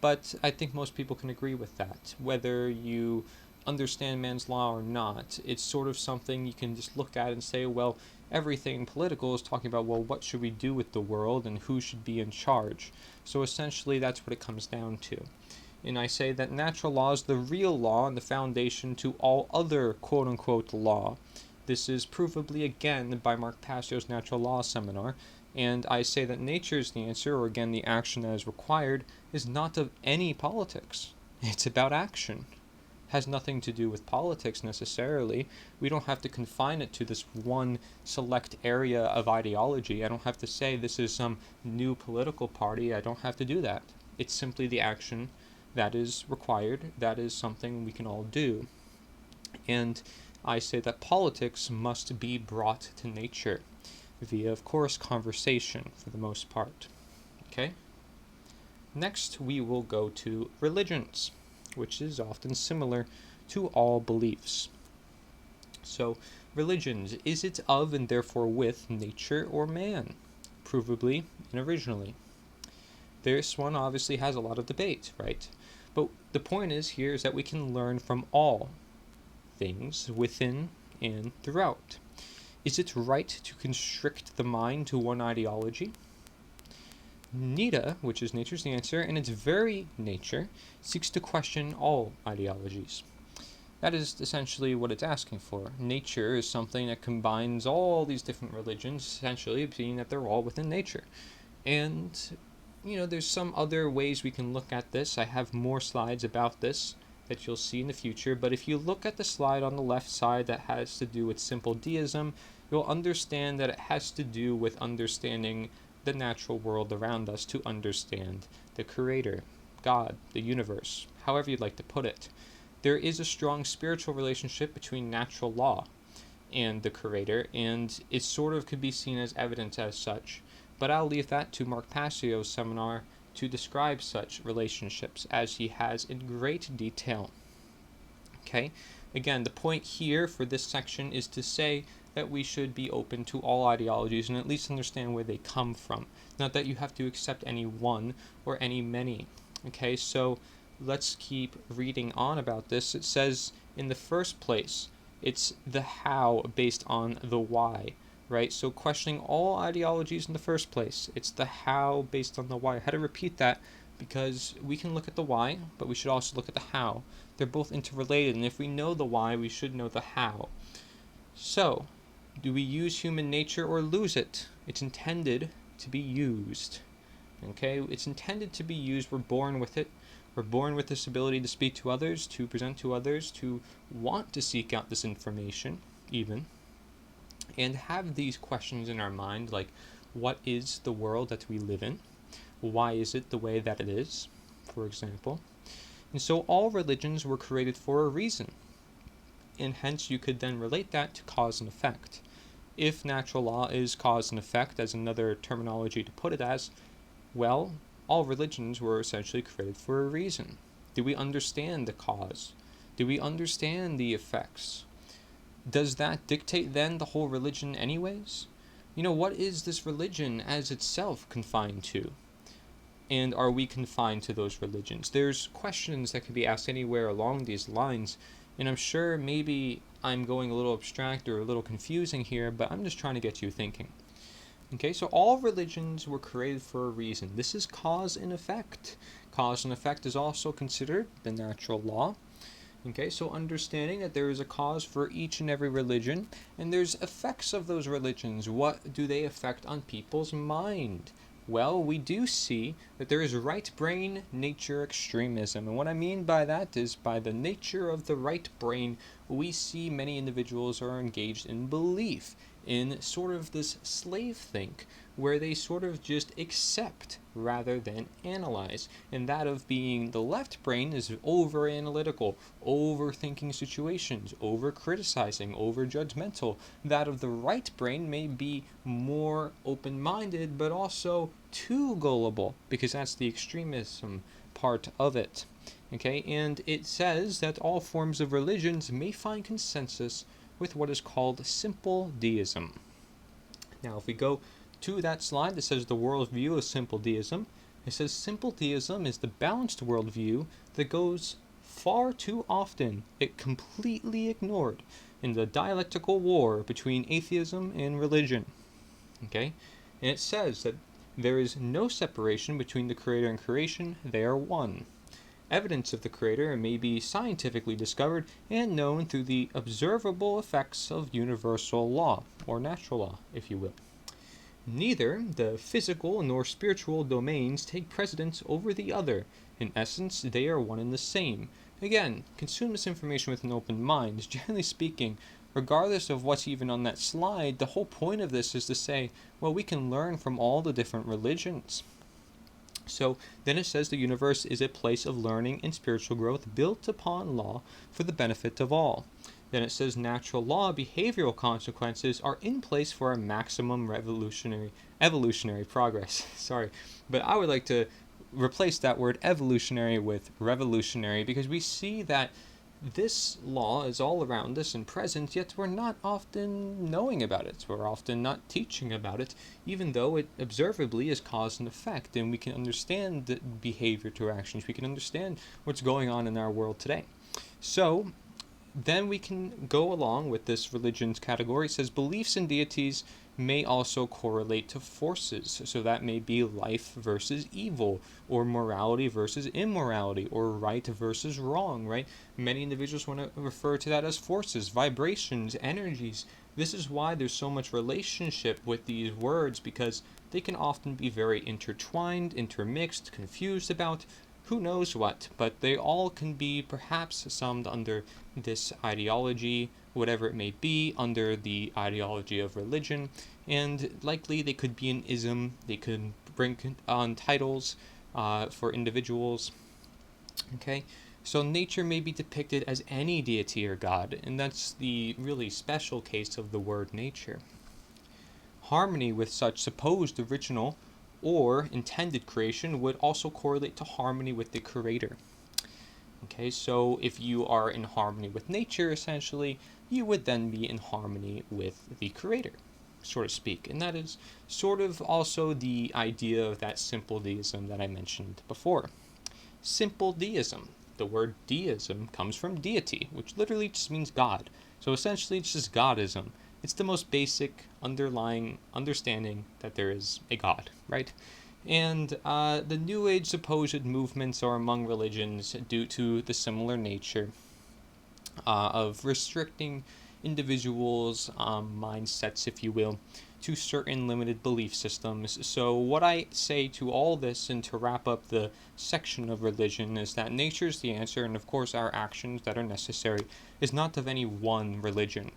but I think most people can agree with that. Whether you understand man's law or not, it's sort of something you can just look at and say, well, everything political is talking about, well, what should we do with the world and who should be in charge? So essentially that's what it comes down to. And I say that natural law is the real law and the foundation to all other quote-unquote law. This is provably again by Mark Passio's Natural Law Seminar, and I say that nature is the answer, or again the action that is required, is not of any politics. It's about action. has nothing to do with politics necessarily. We don't have to confine it to this one select area of ideology. I don't have to say this is some new political party. I don't have to do that. It's simply the action that is required. That is something we can all do. And I say that politics must be brought to nature via, of course, conversation for the most part. Okay? Next, we will go to religions, which is often similar to all beliefs. So, religions, is it of and therefore with nature or man? Provably and originally. This one obviously has a lot of debate, right? But the point is here is that we can learn from all things within and throughout. Is it right to constrict the mind to one ideology? Nita, which is nature's answer, in its very nature, seeks to question all ideologies. That is essentially what it's asking for. Nature is something that combines all these different religions, essentially being that they're all within nature. And, there's some other ways we can look at this. I have more slides about this that you'll see in the future, but if you look at the slide on the left side that has to do with simple deism, you'll understand that it has to do with understanding the natural world around us to understand the Creator, God, the universe, however you'd like to put it. There is a strong spiritual relationship between natural law and the Creator, and it sort of could be seen as evidence as such, but I'll leave that to Mark Passio's seminar to describe such relationships, as he has in great detail. Okay? Again, the point here for this section is to say that we should be open to all ideologies and at least understand where they come from. Not that you have to accept any one or any many. Okay, so let's keep reading on about this. It says, in the first place, it's the how based on the why, right? So questioning all ideologies in the first place. It's the how based on the why. I had to repeat that because we can look at the why, but we should also look at the how. They're both interrelated, and if we know the why, we should know the how. So, do we use human nature or lose it? It's intended to be used. Okay, it's intended to be used. We're born with it. We're born with this ability to speak to others, to present to others, to want to seek out this information, even, and have these questions in our mind, like, what is the world that we live in? Why is it the way that it is, for example? And so all religions were created for a reason, and hence you could then relate that to cause and effect. If natural law is cause and effect, as another terminology to put it as, well, all religions were essentially created for a reason. Do we understand the cause? Do we understand the effects? Does that dictate then the whole religion anyways? What is this religion as itself confined to? And are we confined to those religions? There's questions that could be asked anywhere along these lines, and I'm sure maybe I'm going a little abstract or a little confusing here, but I'm just trying to get you thinking. Okay, so all religions were created for a reason. This is cause and effect. Cause and effect is also considered the natural law. Okay, so understanding that there is a cause for each and every religion, and there's effects of those religions. What do they affect on people's mind? Well, we do see that there is right brain nature extremism. And what I mean by that is by the nature of the right brain, we see many individuals are engaged in belief, in sort of this slave think, where they sort of just accept rather than analyze. And that of being the left brain is over analytical, overthinking situations, over criticizing, over judgmental. That of the right brain may be more open-minded, but also too gullible, because that's the extremism part of it. Okay, and it says that all forms of religions may find consensus with what is called simple deism. Now, if we go to that slide that says the worldview of simple deism, it says simple deism is the balanced worldview that goes far too often it completely ignored in the dialectical war between atheism and religion. Okay, and it says that there is no separation between the Creator and creation, they are one. Evidence of the Creator may be scientifically discovered and known through the observable effects of universal law, or natural law, if you will. Neither the physical nor spiritual domains take precedence over the other. In essence, they are one and the same. Again, consume this information with an open mind. Generally speaking, regardless of what's even on that slide, the whole point of this is to say, well, we can learn from all the different religions. So then it says the universe is a place of learning and spiritual growth built upon law for the benefit of all. Then it says natural law behavioral consequences are in place for a maximum evolutionary progress. Sorry, but I would like to replace that word evolutionary with revolutionary, because we see that this law is all around us and present, yet we're not often knowing about it. We're often not teaching about it, even though it observably is cause and effect, and we can understand the behavior to actions. We can understand what's going on in our world today. So then we can go along with this religions category. It says beliefs in deities may also correlate to forces. So that may be life versus evil, or morality versus immorality, or right versus wrong, right? Many individuals want to refer to that as forces, vibrations, energies. This is why there's so much relationship with these words, because they can often be very intertwined, intermixed, confused about who knows what, but they all can be perhaps summed under this ideology, whatever it may be, under the ideology of religion, and likely they could be an ism. They could bring on titles for individuals. Okay, so nature may be depicted as any deity or god, and that's the really special case of the word nature. Harmony with such supposed original or intended creation would also correlate to harmony with the creator. Okay, so if you are in harmony with nature, essentially, you would then be in harmony with the creator, so to speak. And that is sort of also the idea of that simple deism that I mentioned before. Simple deism. The word deism comes from deity, which literally just means God. So essentially, it's just Godism. It's the most basic underlying understanding that there is a God, right? And the New Age supposed movements are among religions due to the similar nature of restricting individuals' mindsets, if you will, to certain limited belief systems. So what I say to all this, and to wrap up the section of religion, is that nature is the answer, and of course our actions that are necessary is not of any one religion,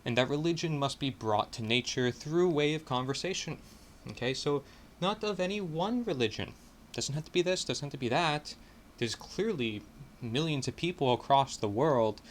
and that religion must be brought to nature through way of conversation. Okay, so not of any one religion. Doesn't have to be this, doesn't have to be that. There's clearly millions of people across the world,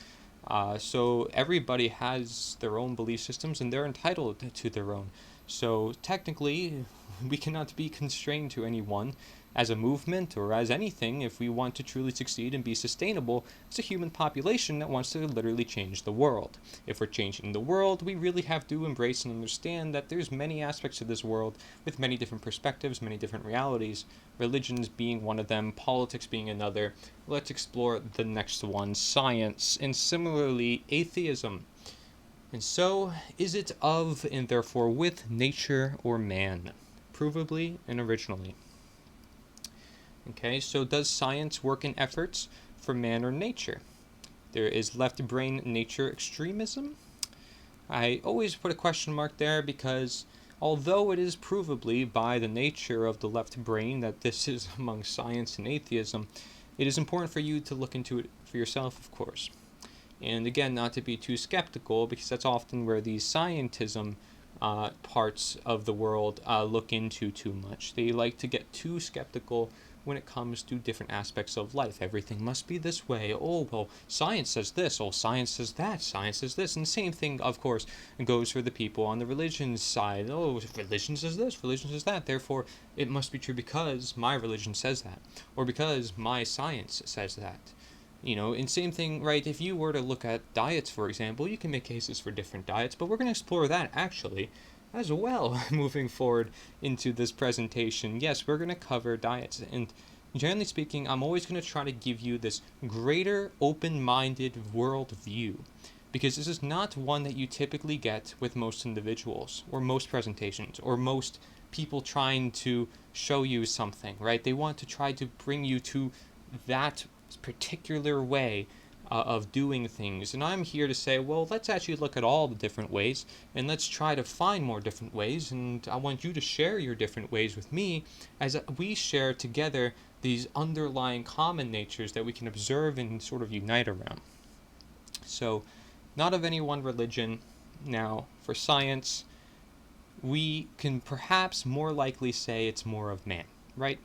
so everybody has their own belief systems and they're entitled to their own. So technically, we cannot be constrained to any one as a movement or as anything if we want to truly succeed and be sustainable as a human population that wants to literally change the world. If we're changing the world, we really have to embrace and understand that there's many aspects of this world with many different perspectives, many different realities, religions being one of them, politics being another. Let's explore the next one, science, and similarly atheism. And so, is it of and therefore with nature or man? Provably and originally. Okay, so does science work in efforts for man or nature? There is left brain nature extremism. I always put a question mark there because although it is provably by the nature of the left brain that this is among science and atheism, it is important for you to look into it for yourself, of course. And again, not to be too skeptical, because that's often where these scientism parts of the world look into too much. They like to get too skeptical when it comes to different aspects of life. Everything must be this way. Oh, well, science says this. Oh, science says that. Science says this. And the same thing, of course, goes for the people on the religion side. Oh, religion says this. Religion says that. Therefore, it must be true because my religion says that. Or because my science says that. You know, and same thing, right? If you were to look at diets, for example, you can make cases for different diets, but we're going to explore that actually as well moving forward into this presentation. Yes, we're going to cover diets, and generally speaking, I'm always going to try to give you this greater open-minded world view, because this is not one that you typically get with most individuals or most presentations or most people trying to show you something, right? They want to try to bring you to that particular way of doing things. And I'm here to say, well, let's actually look at all the different ways, and let's try to find more different ways. And I want you to share your different ways with me as we share together these underlying common natures that we can observe and sort of unite around. So, not of any one religion. Now, for science, we can perhaps more likely say it's more of man, right?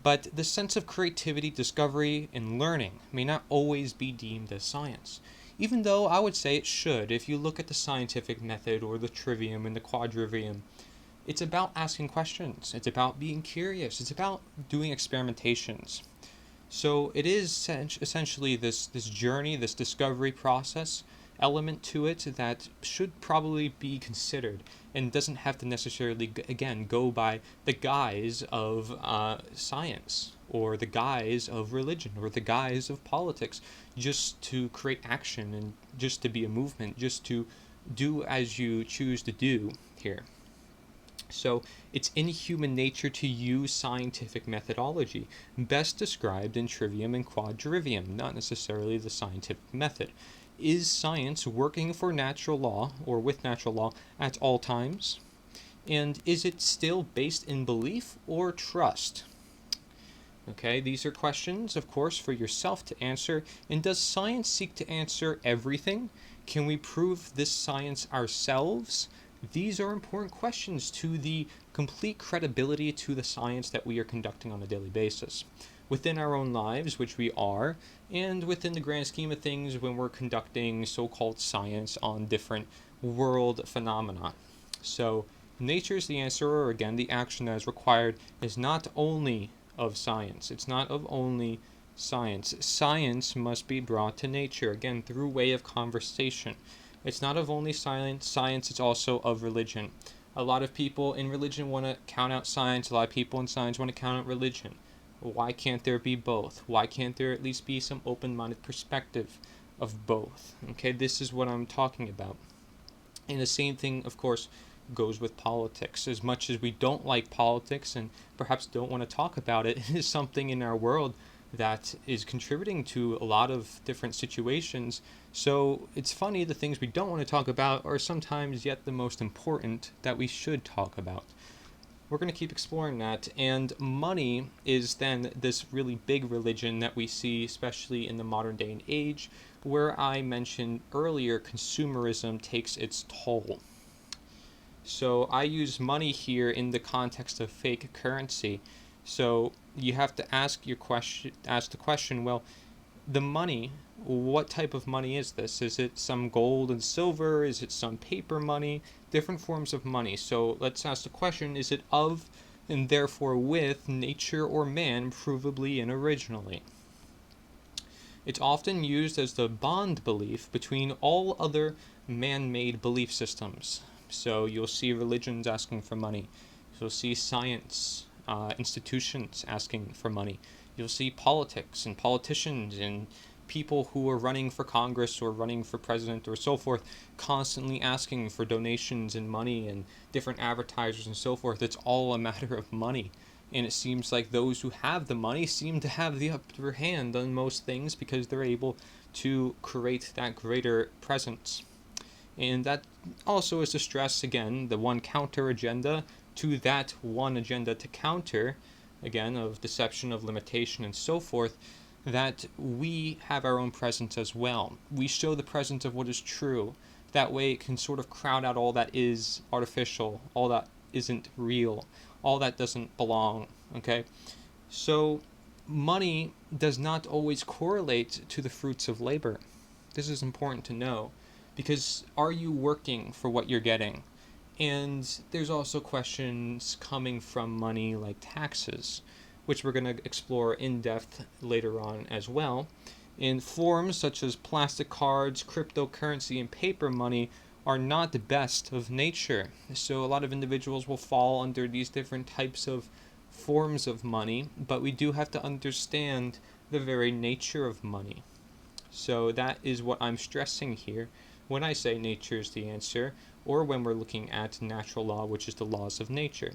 But the sense of creativity, discovery, and learning may not always be deemed as science, even though I would say it should. If you look at the scientific method or the trivium and the quadrivium, it's about asking questions. It's about being curious. It's about doing experimentations. So it is essentially this journey, this discovery process element to it that should probably be considered and doesn't have to necessarily, again, go by the guise of science or the guise of religion or the guise of politics, just to create action and just to be a movement, just to do as you choose to do here. So it's in human nature to use scientific methodology, best described in trivium and quadrivium, not necessarily the scientific method. Is science working for natural law or with natural law at all times? And is it still based in belief or trust? Okay, these are questions, of course, for yourself to answer. And does science seek to answer everything? Can we prove this science ourselves? These are important questions to the complete credibility to the science that we are conducting on a daily basis. Within our own lives, which we are, and within the grand scheme of things when we're conducting so-called science on different world phenomena. So, nature is the answer, or again, the action that is required is not only of science. It's not of only science. Science must be brought to nature, again, through way of conversation. It's not of only science, it's also of religion. A lot of people in religion want to count out science. A lot of people in science want to count out religion. Why can't there be both? Why can't there at least be some open-minded perspective of both? Okay, this is what I'm talking about. And the same thing, of course, goes with politics. As much as we don't like politics and perhaps don't want to talk about it, it is something in our world that is contributing to a lot of different situations. So it's funny, the things we don't want to talk about are sometimes yet the most important that we should talk about. We're going to keep exploring that, and money is then this really big religion that we see, especially in the modern day and age, where I mentioned earlier consumerism takes its toll. So I use money here in the context of fake currency. So you have to ask the question, well, the money, what type of money is this? Is it some gold and silver? Is it some paper money? Different forms of money. So let's ask the question, is it of and therefore with nature or man, provably and originally? It's often used as the bond belief between all other man-made belief systems. So you'll see religions asking for money. You'll see science institutions asking for money. You'll see politics and politicians and people who are running for Congress or running for president or so forth constantly asking for donations and money, and different advertisers and so forth. It's all a matter of money. And it seems like those who have the money seem to have the upper hand on most things because they're able to create that greater presence. And that also is to stress, again, the one counter agenda to that one agenda to counter, again, of deception, of limitation, and so forth, that we have our own presence as well. We show the presence of what is true. That way it can sort of crowd out all that is artificial, all that isn't real, all that doesn't belong, okay? So money does not always correlate to the fruits of labor. This is important to know, because are you working for what you're getting? And there's also questions coming from money like taxes, which we're going to explore in depth later on as well. In forms such as plastic cards, cryptocurrency, and paper money are not the best of nature. So a lot of individuals will fall under these different types of forms of money, but we do have to understand the very nature of money. So that is what I'm stressing here when I say nature is the answer, or when we're looking at natural law, which is the laws of nature.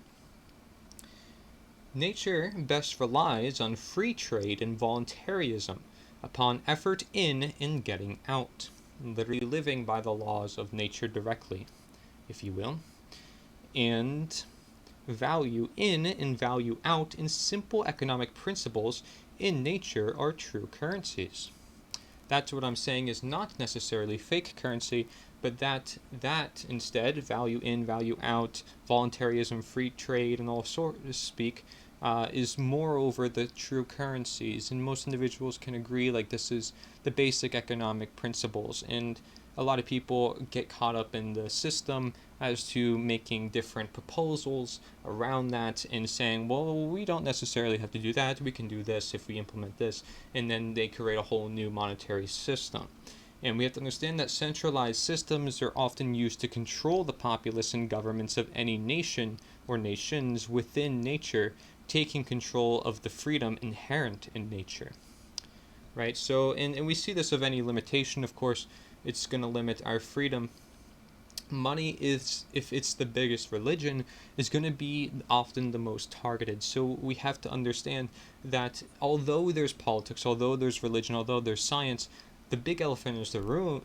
Nature best relies on free trade and voluntarism, upon effort in and getting out, literally living by the laws of nature directly, if you will, and value in and value out in simple economic principles in nature are true currencies. That's what I'm saying is not necessarily fake currency, but that instead, value in, value out, voluntarism, free trade, and all sorts to speak, is moreover the true currencies. And most individuals can agree like this is the basic economic principles. And a lot of people get caught up in the system as to making different proposals around that and saying, well, we don't necessarily have to do that, we can do this if we implement this, and then they create a whole new monetary system. And we have to understand that centralized systems are often used to control the populace and governments of any nation or nations within nature, taking control of the freedom inherent in nature. Right? So, and we see this of any limitation, of course, it's going to limit our freedom. Money is, if it's the biggest religion, is going to be often the most targeted. So we have to understand that although there's politics, although there's religion, although there's science, the big elephant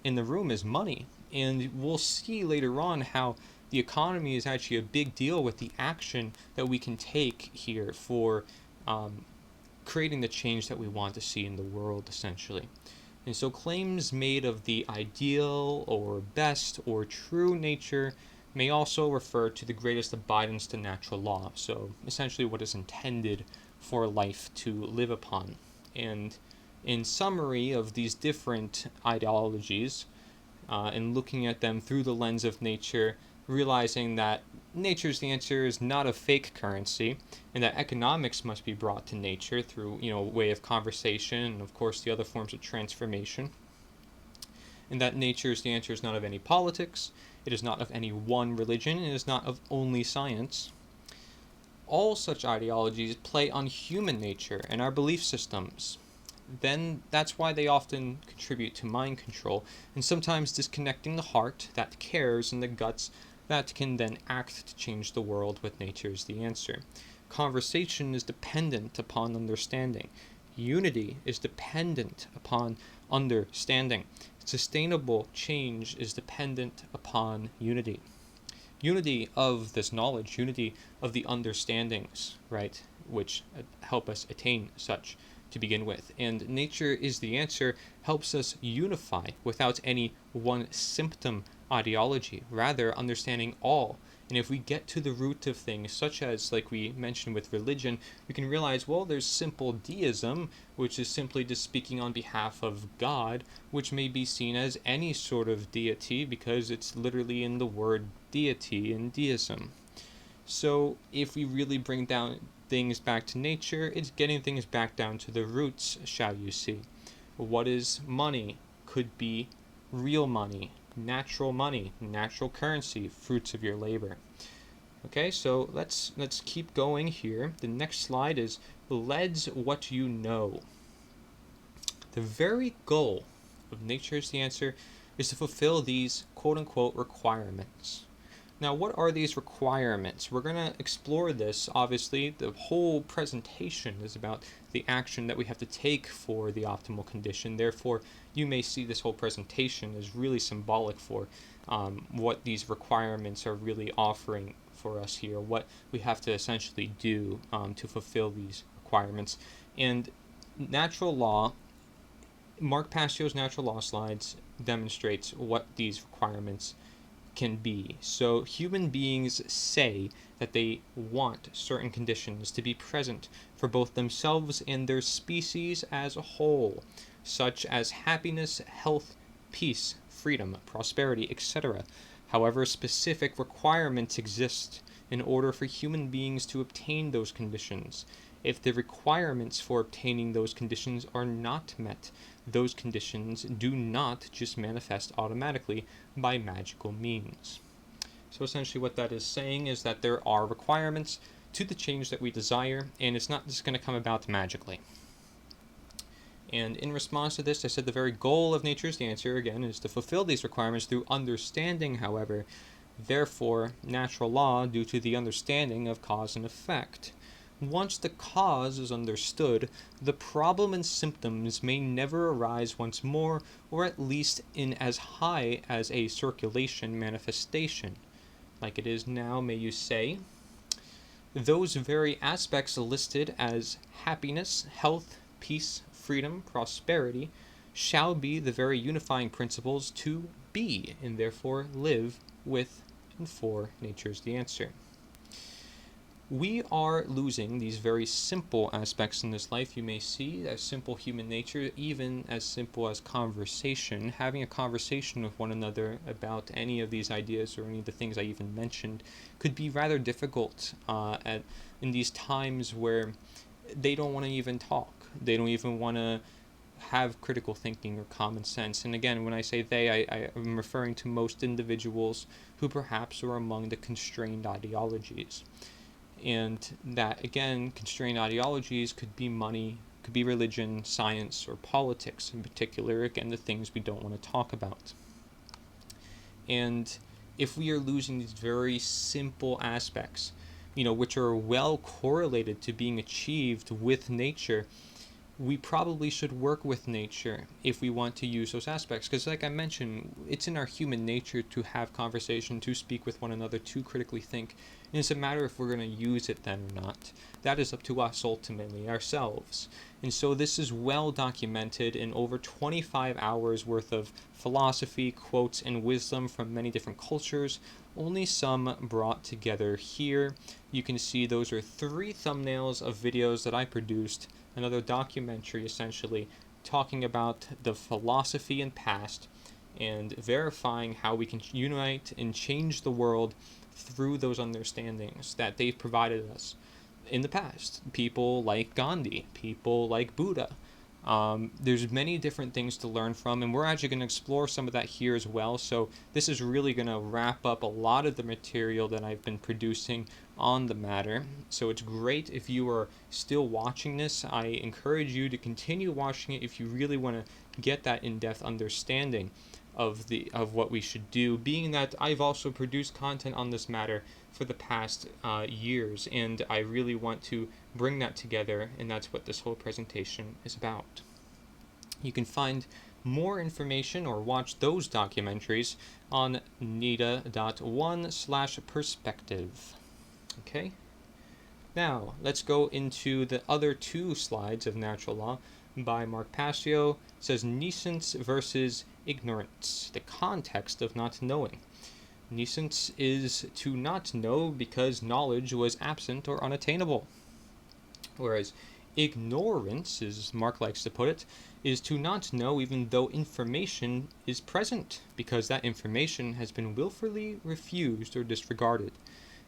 in the room is money. And we'll see later on how the economy is actually a big deal with the action that we can take here for creating the change that we want to see in the world, essentially. And so claims made of the ideal or best or true nature may also refer to the greatest abidance to natural law. So essentially what is intended for life to live upon. And in summary of these different ideologies, and looking at them through the lens of nature, realizing that nature's the answer is not a fake currency, and that economics must be brought to nature through, a way of conversation and of course the other forms of transformation, and that nature's the answer is not of any politics, it is not of any one religion, it is not of only science. All such ideologies play on human nature and our belief systems. Then that's why they often contribute to mind control, and sometimes disconnecting the heart that cares and the guts that can then act to change the world with nature's the answer. Conversation is dependent upon understanding. Unity is dependent upon understanding. Sustainable change is dependent upon unity. Unity of this knowledge, unity of the understandings, right, which help us attain such to begin with. And nature is the answer helps us unify without any one symptom ideology, rather understanding all. And if we get to the root of things, such as like we mentioned with religion, we can realize, well, there's simple deism, which is simply just speaking on behalf of God, which may be seen as any sort of deity because it's literally in the word deity in deism. So if we really bring down things back to nature, it's getting things back down to the roots, shall you see. What is money? Could be real money, natural currency, fruits of your labor. Okay, so let's keep going here. The next slide is leads what you know. The very goal of nature's the answer is to fulfill these quote-unquote requirements. Now, what are these requirements? We're going to explore this. Obviously, the whole presentation is about the action that we have to take for the optimal condition. Therefore, you may see this whole presentation as really symbolic for what these requirements are really offering for us here, what we have to essentially do to fulfill these requirements. And natural law, Mark Passio's natural law slides demonstrates what these requirements can be. So human beings say that they want certain conditions to be present for both themselves and their species as a whole, such as happiness, health, peace, freedom, prosperity, etc. However, specific requirements exist in order for human beings to obtain those conditions. If the requirements for obtaining those conditions are not met, those conditions do not just manifest automatically by magical means. So essentially what that is saying is that there are requirements to the change that we desire, and it's not just going to come about magically. And in response to this, I said the very goal of nature's the answer, again, is to fulfill these requirements through understanding, however. Therefore, natural law, due to the understanding of cause and effect. Once the cause is understood, the problem and symptoms may never arise once more, or at least in as high as a circulation manifestation. Like it is now, may you say, those very aspects listed as happiness, health, peace, freedom, prosperity, shall be the very unifying principles to be, and therefore live with and for nature's the answer. We are losing these very simple aspects in this life. You may see as simple human nature, even as simple as conversation. Having a conversation with one another about any of these ideas or any of the things I even mentioned could be rather difficult in these times where they don't want to even talk. They don't even want to have critical thinking or common sense. And again, when I say they, I am referring to most individuals who perhaps are among the constrained ideologies. And that, again, constrained ideologies could be money, could be religion, science, or politics in particular, again, the things we don't want to talk about. And if we are losing these very simple aspects, which are well correlated to being achieved with nature, we probably should work with nature if we want to use those aspects. Because like I mentioned, it's in our human nature to have conversation, to speak with one another, to critically think. And it's a matter if we're going to use it then or not. That is up to us ultimately, ourselves. And so this is well documented in over 25 hours worth of philosophy, quotes, and wisdom from many different cultures, only some brought together here. You can see those are 3 thumbnails of videos that I produced, another documentary essentially talking about the philosophy and past and verifying how we can unite and change the world through those understandings that they've provided us in the past. People like Gandhi, people like Buddha. There's many different things to learn from, and we're actually going to explore some of that here as well. So this is really going to wrap up a lot of the material that I've been producing on the matter. So it's great if you are still watching this. I encourage you to continue watching it if you really want to get that in-depth understanding of what we should do, being that I've also produced content on this matter for the past years, and I really want to bring that together, and that's what this whole presentation is about. You can find more information or watch those documentaries on nita.one/perspective. Okay? Now, let's go into the other 2 slides of natural law by Mark Passio. It says nescience versus ignorance, the context of not knowing. Nescience is to not know because knowledge was absent or unattainable. Whereas ignorance, as Mark likes to put it, is to not know even though information is present, because that information has been willfully refused or disregarded.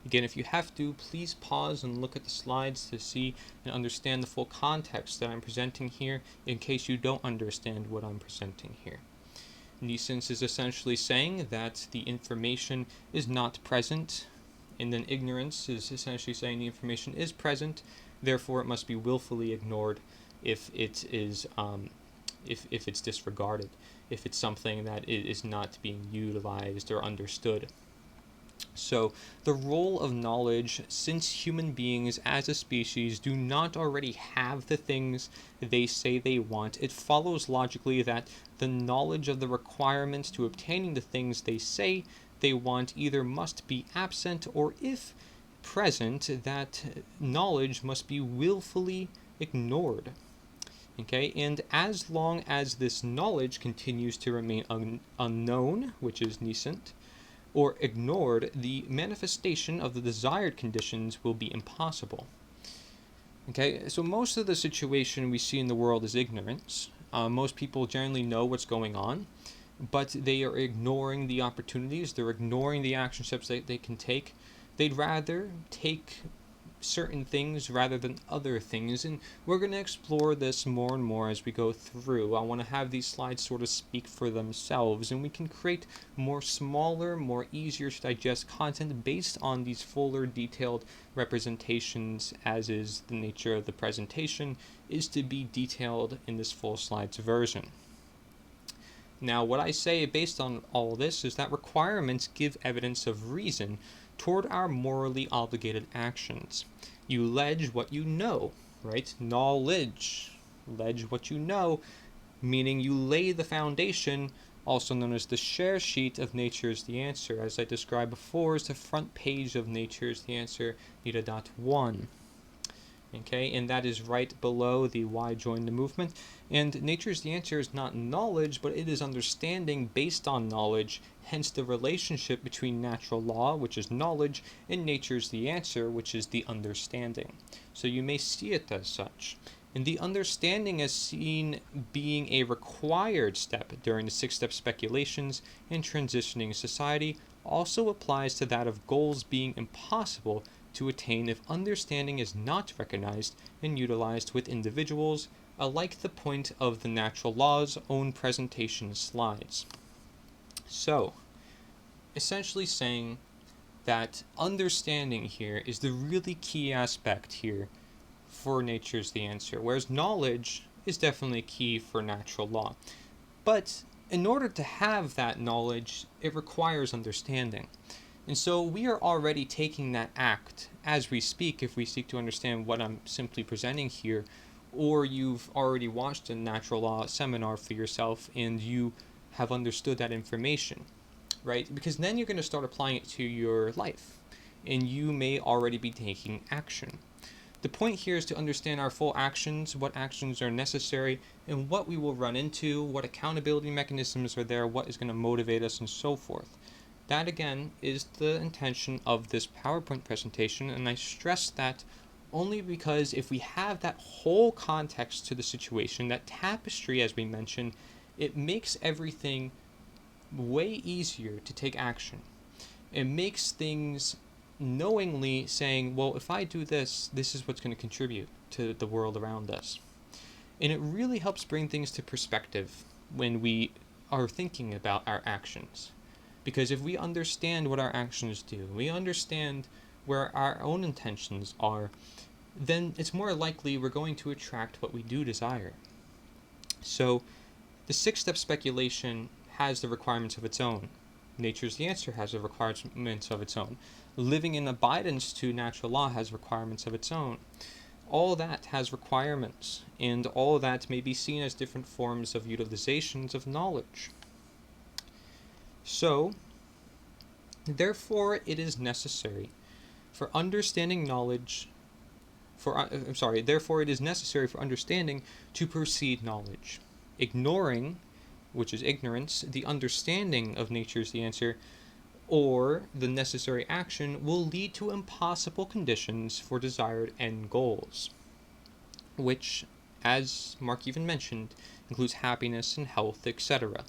Again, if you have to, please pause and look at the slides to see and understand the full context that I'm presenting here in case you don't understand what I'm presenting here. Nescience is essentially saying that the information is not present, and then ignorance is essentially saying the information is present, therefore it must be willfully ignored if it is if it's disregarded, if it's something that is not being utilized or understood. So, the role of knowledge, since human beings as a species do not already have the things they say they want, it follows logically that the knowledge of the requirements to obtaining the things they say they want either must be absent, or if present, that knowledge must be willfully ignored. Okay, and as long as this knowledge continues to remain unknown, which is nescient, or ignored, the manifestation of the desired conditions will be impossible. Okay, so most of the situation we see in the world is ignorance. Most people generally know what's going on, but they are ignoring the opportunities, they're ignoring the action steps that they can take. They'd rather take certain things rather than other things, and we're going to explore this more and more as we go through. I want to have these slides sort of speak for themselves, and we can create more smaller, more easier to digest content based on these fuller detailed representations, as is the nature of the presentation, is to be detailed in this full slides version. Now, what I say based on all this is that requirements give evidence of reason, toward our morally obligated actions. You ledge what you know, right? Knowledge. Ledge what you know, meaning you lay the foundation, also known as the share sheet of Nature's the Answer. As I described before, is the front page of Nature's the Answer, nita.1. Okay, and that is right below the why join the movement. And Nature's the Answer is not knowledge, but it is understanding based on knowledge, hence the relationship between natural law, which is knowledge, and Nature's the Answer, which is the understanding. So you may see it as such. And the understanding is seen being a required step during the 6-step speculations and transitioning society also applies to that of goals being impossible to attain if understanding is not recognized and utilized with individuals, alike the point of the natural law's own presentation slides. So, essentially saying that understanding here is the really key aspect here for Nature's the Answer, whereas knowledge is definitely key for natural law. But in order to have that knowledge, it requires understanding. And so we are already taking that act as we speak if we seek to understand what I'm simply presenting here, or you've already watched a natural law seminar for yourself and you have understood that information, right? Because then you're going to start applying it to your life and you may already be taking action. The point here is to understand our full actions, what actions are necessary, and what we will run into, what accountability mechanisms are there, what is going to motivate us, and so forth. That, again, is the intention of this PowerPoint presentation, and I stress that only because if we have that whole context to the situation, that tapestry, as we mentioned, it makes everything way easier to take action. It makes things knowingly saying, well, if I do this, this is what's going to contribute to the world around us. And it really helps bring things to perspective when we are thinking about our actions. Because if we understand what our actions do, we understand where our own intentions are, then it's more likely we're going to attract what we do desire. So the 6-step speculation has the requirements of its own. Nature's the Answer has the requirements of its own. Living in abidance to natural law has requirements of its own. All that has requirements, and all that may be seen as different forms of utilizations of knowledge. So, therefore, it is necessary for understanding knowledge. Therefore, it is necessary for understanding to precede knowledge. Ignoring, which is ignorance, the understanding of Nature's the Answer, or the necessary action will lead to impossible conditions for desired end goals, which, as Mark even mentioned, includes happiness and health, etc.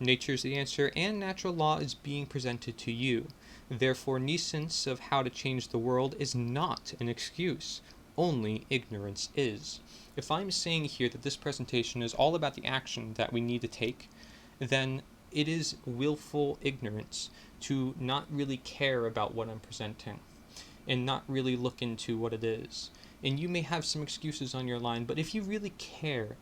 Nature's the Answer and natural law is being presented to you. Therefore, nescience of how to change the world is not an excuse. Only ignorance is. If I'm saying here that this presentation is all about the action that we need to take, then it is willful ignorance to not really care about what I'm presenting and not really look into what it is. And you may have some excuses on your line, but if you really care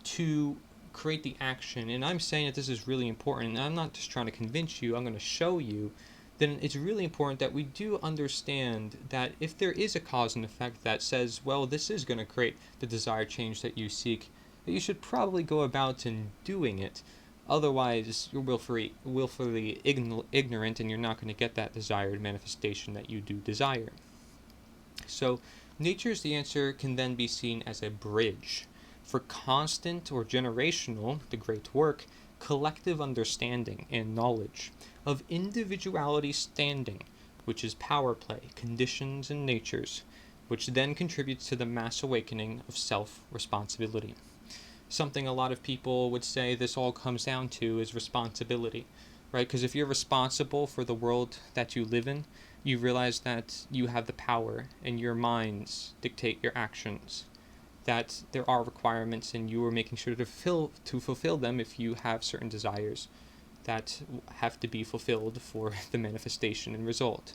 to create the action, and I'm saying that this is really important, and I'm not just trying to convince you, I'm going to show you, then it's really important that we do understand that if there is a cause and effect that says, well, this is going to create the desired change that you seek, that you should probably go about in doing it. Otherwise, you're willfully ignorant, and you're not going to get that desired manifestation that you do desire. So, Nature's the Answer can then be seen as a bridge for constant or generational, the great work, collective understanding and knowledge of individuality standing, which is power play, conditions, and natures, which then contributes to the mass awakening of self-responsibility. Something a lot of people would say this all comes down to is responsibility, right? Because if you're responsible for the world that you live in, you realize that you have the power and your minds dictate your actions, that there are requirements and you are making sure to fulfill them if you have certain desires that have to be fulfilled for the manifestation and result.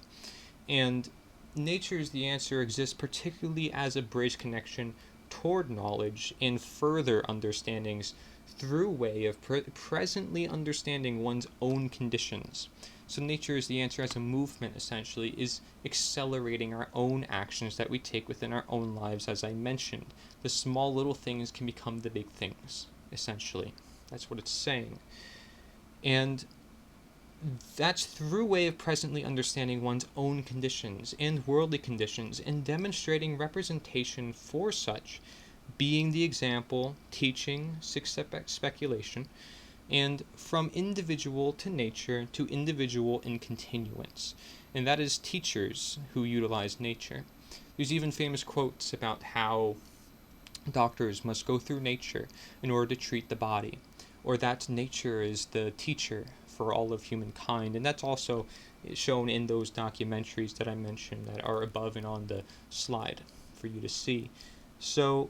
And Nature's the Answer exists particularly as a bridge connection toward knowledge and further understandings through way of presently understanding one's own conditions. So nature is the answer as a movement, essentially, is accelerating our own actions that we take within our own lives, as I mentioned. The small little things can become the big things, essentially. That's what it's saying. And that's through way of presently understanding one's own conditions and worldly conditions and demonstrating representation for such, being the example, teaching, speculation, and from individual to nature to individual in continuance. And that is teachers who utilize nature. There's even famous quotes about how doctors must go through nature in order to treat the body, or that nature is the teacher for all of humankind. And that's also shown in those documentaries that I mentioned that are above and on the slide for you to see. So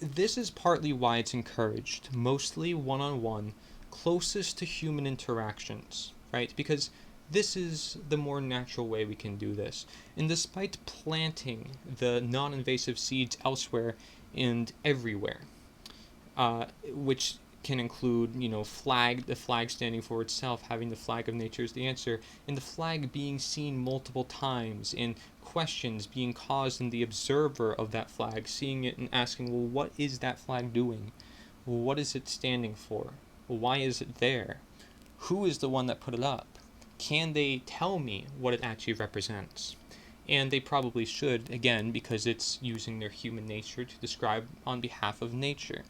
this is partly why it's encouraged, mostly one-on-one, closest to human interactions, right? Because this is the more natural way we can do this. And despite planting the non-invasive seeds elsewhere and everywhere, which can include, the flag standing for itself, having the flag of nature is the answer, and the flag being seen multiple times, and questions being caused in the observer of that flag, seeing it and asking, well, what is that flag doing? What is it standing for? Why is it there? Who is the one that put it up? Can they tell me what it actually represents? And they probably should, again, because it's using their human nature to describe on behalf of nature.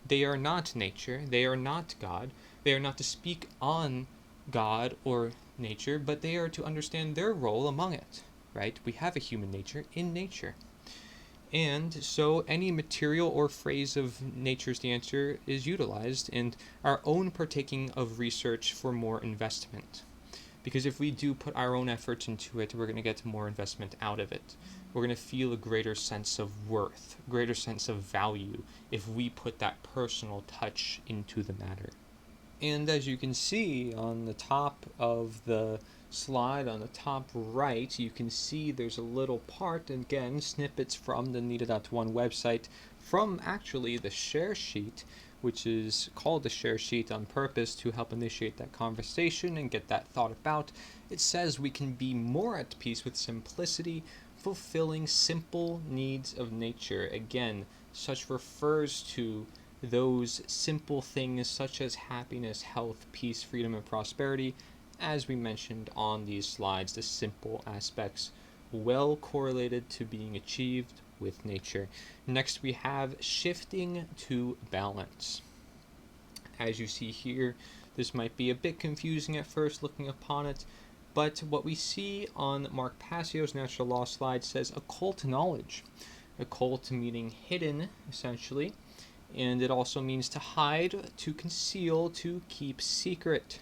They are not nature, they are not God, they are not to speak on God or nature, but they are to understand their role among it, right? We have a human nature in nature. And so any material or phrase of nature's the answer is utilized, and our own partaking of research for more investment. Because if we do put our own efforts into it, we're going to get more investment out of it. We're going to feel a greater sense of worth, greater sense of value, if we put that personal touch into the matter. And as you can see on the top of the slide, on the top right, you can see there's a little part, again, snippets from the nita.one website, from actually the share sheet, which is called the share sheet on purpose to help initiate that conversation and get that thought about. It says we can be more at peace with simplicity, fulfilling simple needs of nature. Again, such refers to those simple things such as happiness, health, peace, freedom, and prosperity, as we mentioned on these slides, the simple aspects well correlated to being achieved with nature. Next, we have shifting to balance. As you see here, this might be a bit confusing at first looking upon it, but what we see on Mark Passio's natural law slide says occult knowledge. Occult meaning hidden, essentially, and it also means to hide, to conceal, to keep secret.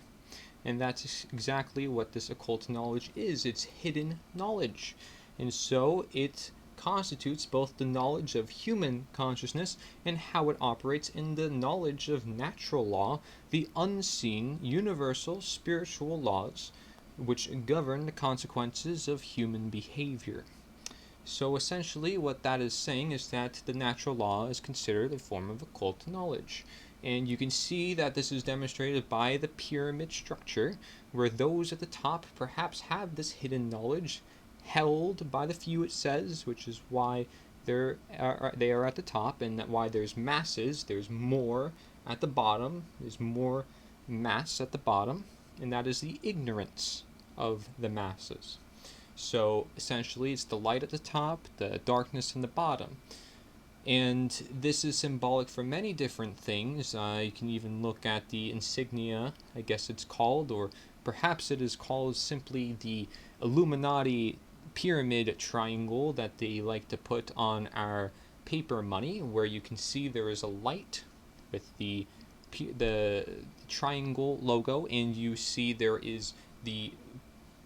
And that's exactly what this occult knowledge is. It's hidden knowledge. And so it constitutes both the knowledge of human consciousness and how it operates in the knowledge of natural law, the unseen, universal, spiritual laws which govern the consequences of human behavior. So essentially what that is saying is that the natural law is considered a form of occult knowledge. And you can see that this is demonstrated by the pyramid structure, where those at the top perhaps have this hidden knowledge held by the few, it says, which is why they are at the top, and that why there's masses, there's more at the bottom, there's more mass at the bottom, and that is the ignorance of the masses. So essentially it's the light at the top, the darkness in the bottom. And this is symbolic for many different things. You can even look at the insignia, I guess it's called, or perhaps it is called simply the Illuminati pyramid triangle that they like to put on our paper money, where you can see there is a light with the triangle logo, and you see there is the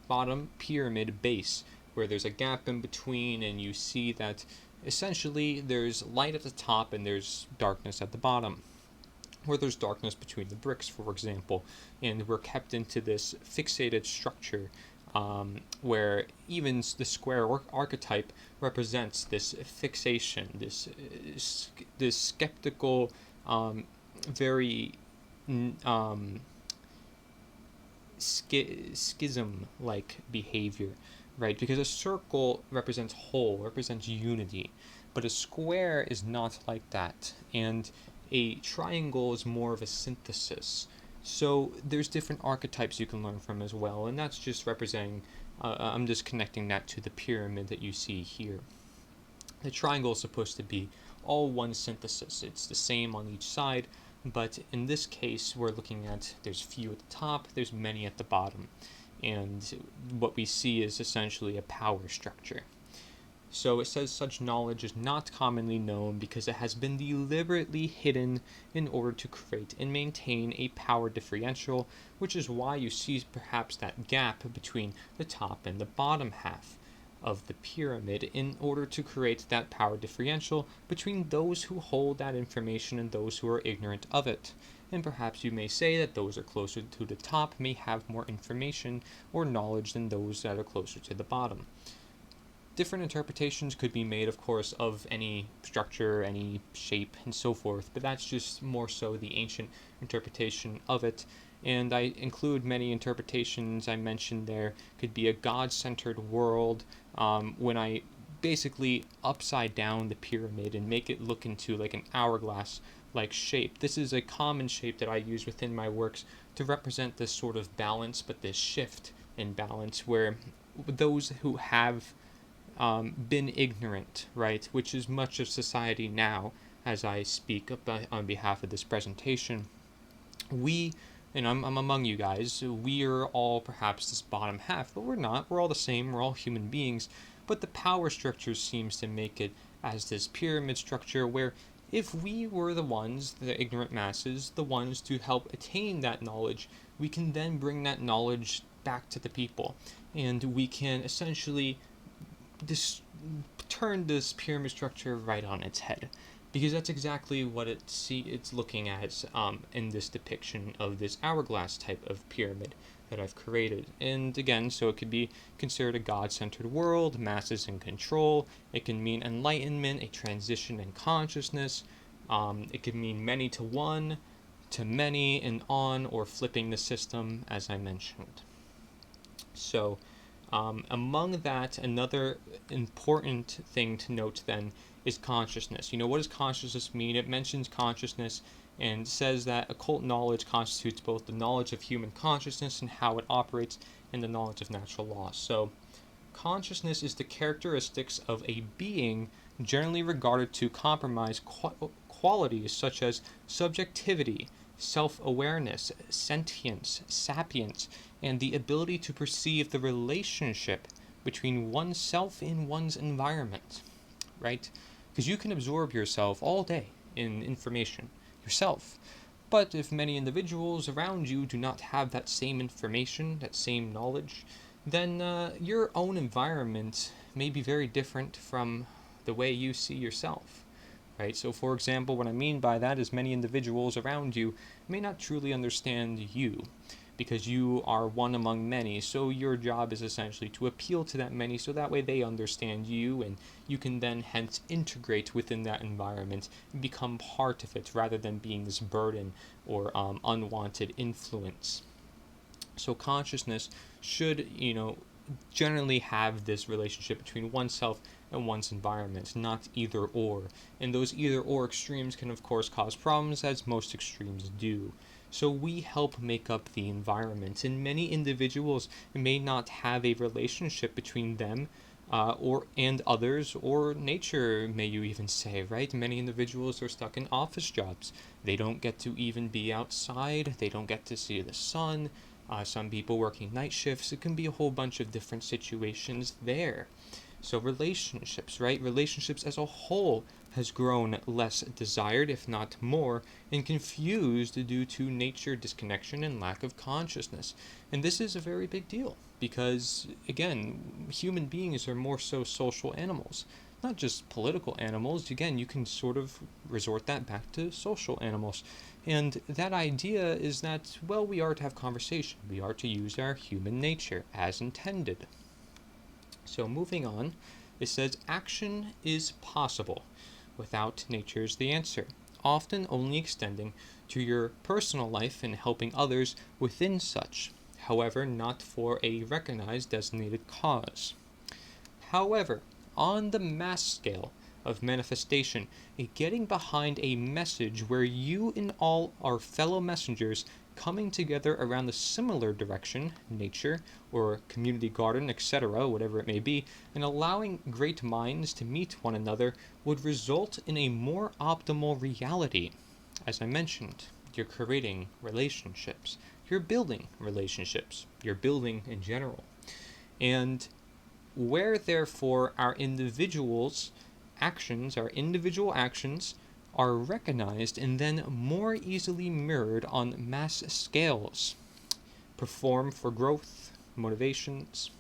bottom pyramid base where there's a gap in between, and you see that essentially there's light at the top and there's darkness at the bottom, where there's darkness between the bricks, for example, and we're kept into this fixated structure where even the square archetype represents this fixation, this skeptical, very schism-like behavior, right? Because a circle represents whole, represents unity, but a square is not like that, and a triangle is more of a synthesis. So there's different archetypes you can learn from as well, and that's just representing, I'm just connecting that to the pyramid that you see here. The triangle is supposed to be all one synthesis. It's the same on each side, but in this case we're looking at there's few at the top, there's many at the bottom, and what we see is essentially a power structure. So it says such knowledge is not commonly known because it has been deliberately hidden in order to create and maintain a power differential, which is why you see perhaps that gap between the top and the bottom half of the pyramid in order to create that power differential between those who hold that information and those who are ignorant of it. And perhaps you may say that those are closer to the top may have more information or knowledge than those that are closer to the bottom. Different interpretations could be made, of course, of any structure, any shape, and so forth, but that's just more so the ancient interpretation of it. And I include many interpretations I mentioned there. Could be a God-centered world, when I basically upside down the pyramid and make it look into like an hourglass-like shape. This is a common shape that I use within my works to represent this sort of balance, but this shift in balance where those who have been ignorant, right, which is much of society now as I speak on behalf of this presentation, and I'm among you guys, we are all perhaps this bottom half, but we're not. We're all the same. We're all human beings. But the power structure seems to make it as this pyramid structure where if we were the ones, the ignorant masses, the ones to help attain that knowledge, we can then bring that knowledge back to the people. And we can essentially turn this pyramid structure right on its head, because that's exactly what it's looking at in this depiction of this hourglass type of pyramid that I've created. And again, so it could be considered a God-centered world, masses in control. It can mean enlightenment, a transition in consciousness. It could mean many to one, to many, and on, or flipping the system, as I mentioned. So among that, another important thing to note then is consciousness. What does consciousness mean? It mentions consciousness and says that occult knowledge constitutes both the knowledge of human consciousness and how it operates and the knowledge of natural laws. So consciousness is the characteristics of a being generally regarded to comprise qualities such as subjectivity, self-awareness, sentience, sapience, and the ability to perceive the relationship between oneself and one's environment, right? Because you can absorb yourself all day in information yourself, but if many individuals around you do not have that same information, that same knowledge, then your own environment may be very different from the way you see yourself. Right? So for example, what I mean by that is many individuals around you may not truly understand you because you are one among many. So your job is essentially to appeal to that many so that way they understand you and you can then hence integrate within that environment and become part of it rather than being this burden or unwanted influence. So consciousness should, generally have this relationship between oneself and one's environment, not either or. And those either or extremes can of course cause problems, as most extremes do. So we help make up the environment, and many individuals may not have a relationship between them and others, or nature, may you even say, right? Many individuals are stuck in office jobs. They don't get to even be outside. They don't get to see the sun. Some people working night shifts. It can be a whole bunch of different situations there. So relationships, right? Relationships as a whole has grown less desired, if not more, and confused due to nature disconnection and lack of consciousness. And this is a very big deal because, again, human beings are more so social animals, not just political animals. Again, you can sort of resort that back to social animals. And that idea is that, well, we are to have conversation. We are to use our human nature as intended. So moving on, it says action is possible without nature's the answer, often only extending to your personal life and helping others within such. however, not for a recognized designated cause. However, on the mass scale of manifestation, getting behind a message where you and all are fellow messengers coming together around the similar direction, nature, or community garden, etc., whatever it may be, and allowing great minds to meet one another would result in a more optimal reality. As I mentioned, you're creating relationships, you're building relationships, you're building in general. And where therefore our individual actions are recognized and then more easily mirrored on mass scales, perform for growth, motivations.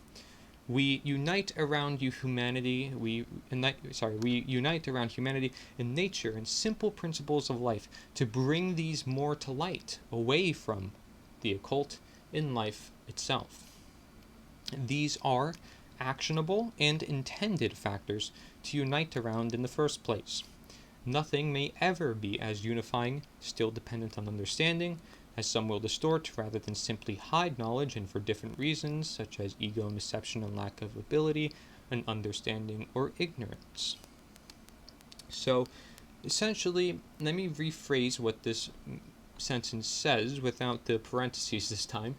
We unite around humanity. We unite around humanity and nature and simple principles of life to bring these more to light, away from the occult in life itself. These are actionable and intended factors to unite around in the first place. Nothing may ever be as unifying, still dependent on understanding, as some will distort rather than simply hide knowledge, and for different reasons, such as ego, deception, and lack of ability, and understanding or ignorance. So, essentially, let me rephrase what this sentence says without the parentheses this time.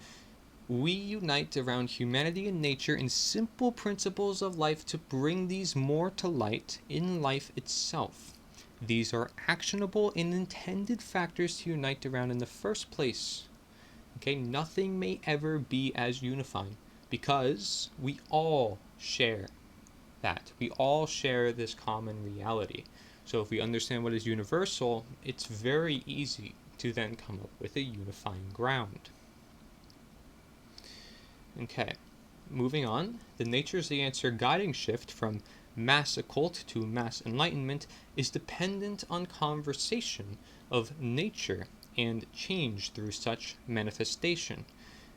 We unite around humanity and nature in simple principles of life to bring these more to light in life itself. These are actionable and intended factors to unite around in the first place. Okay, nothing may ever be as unifying because we all share that. We all share this common reality. So if we understand what is universal, it's very easy to then come up with a unifying ground. Okay, moving on. The Nature's the Answer guiding shift from mass occult to mass enlightenment is dependent on conversation of nature and change through such manifestation,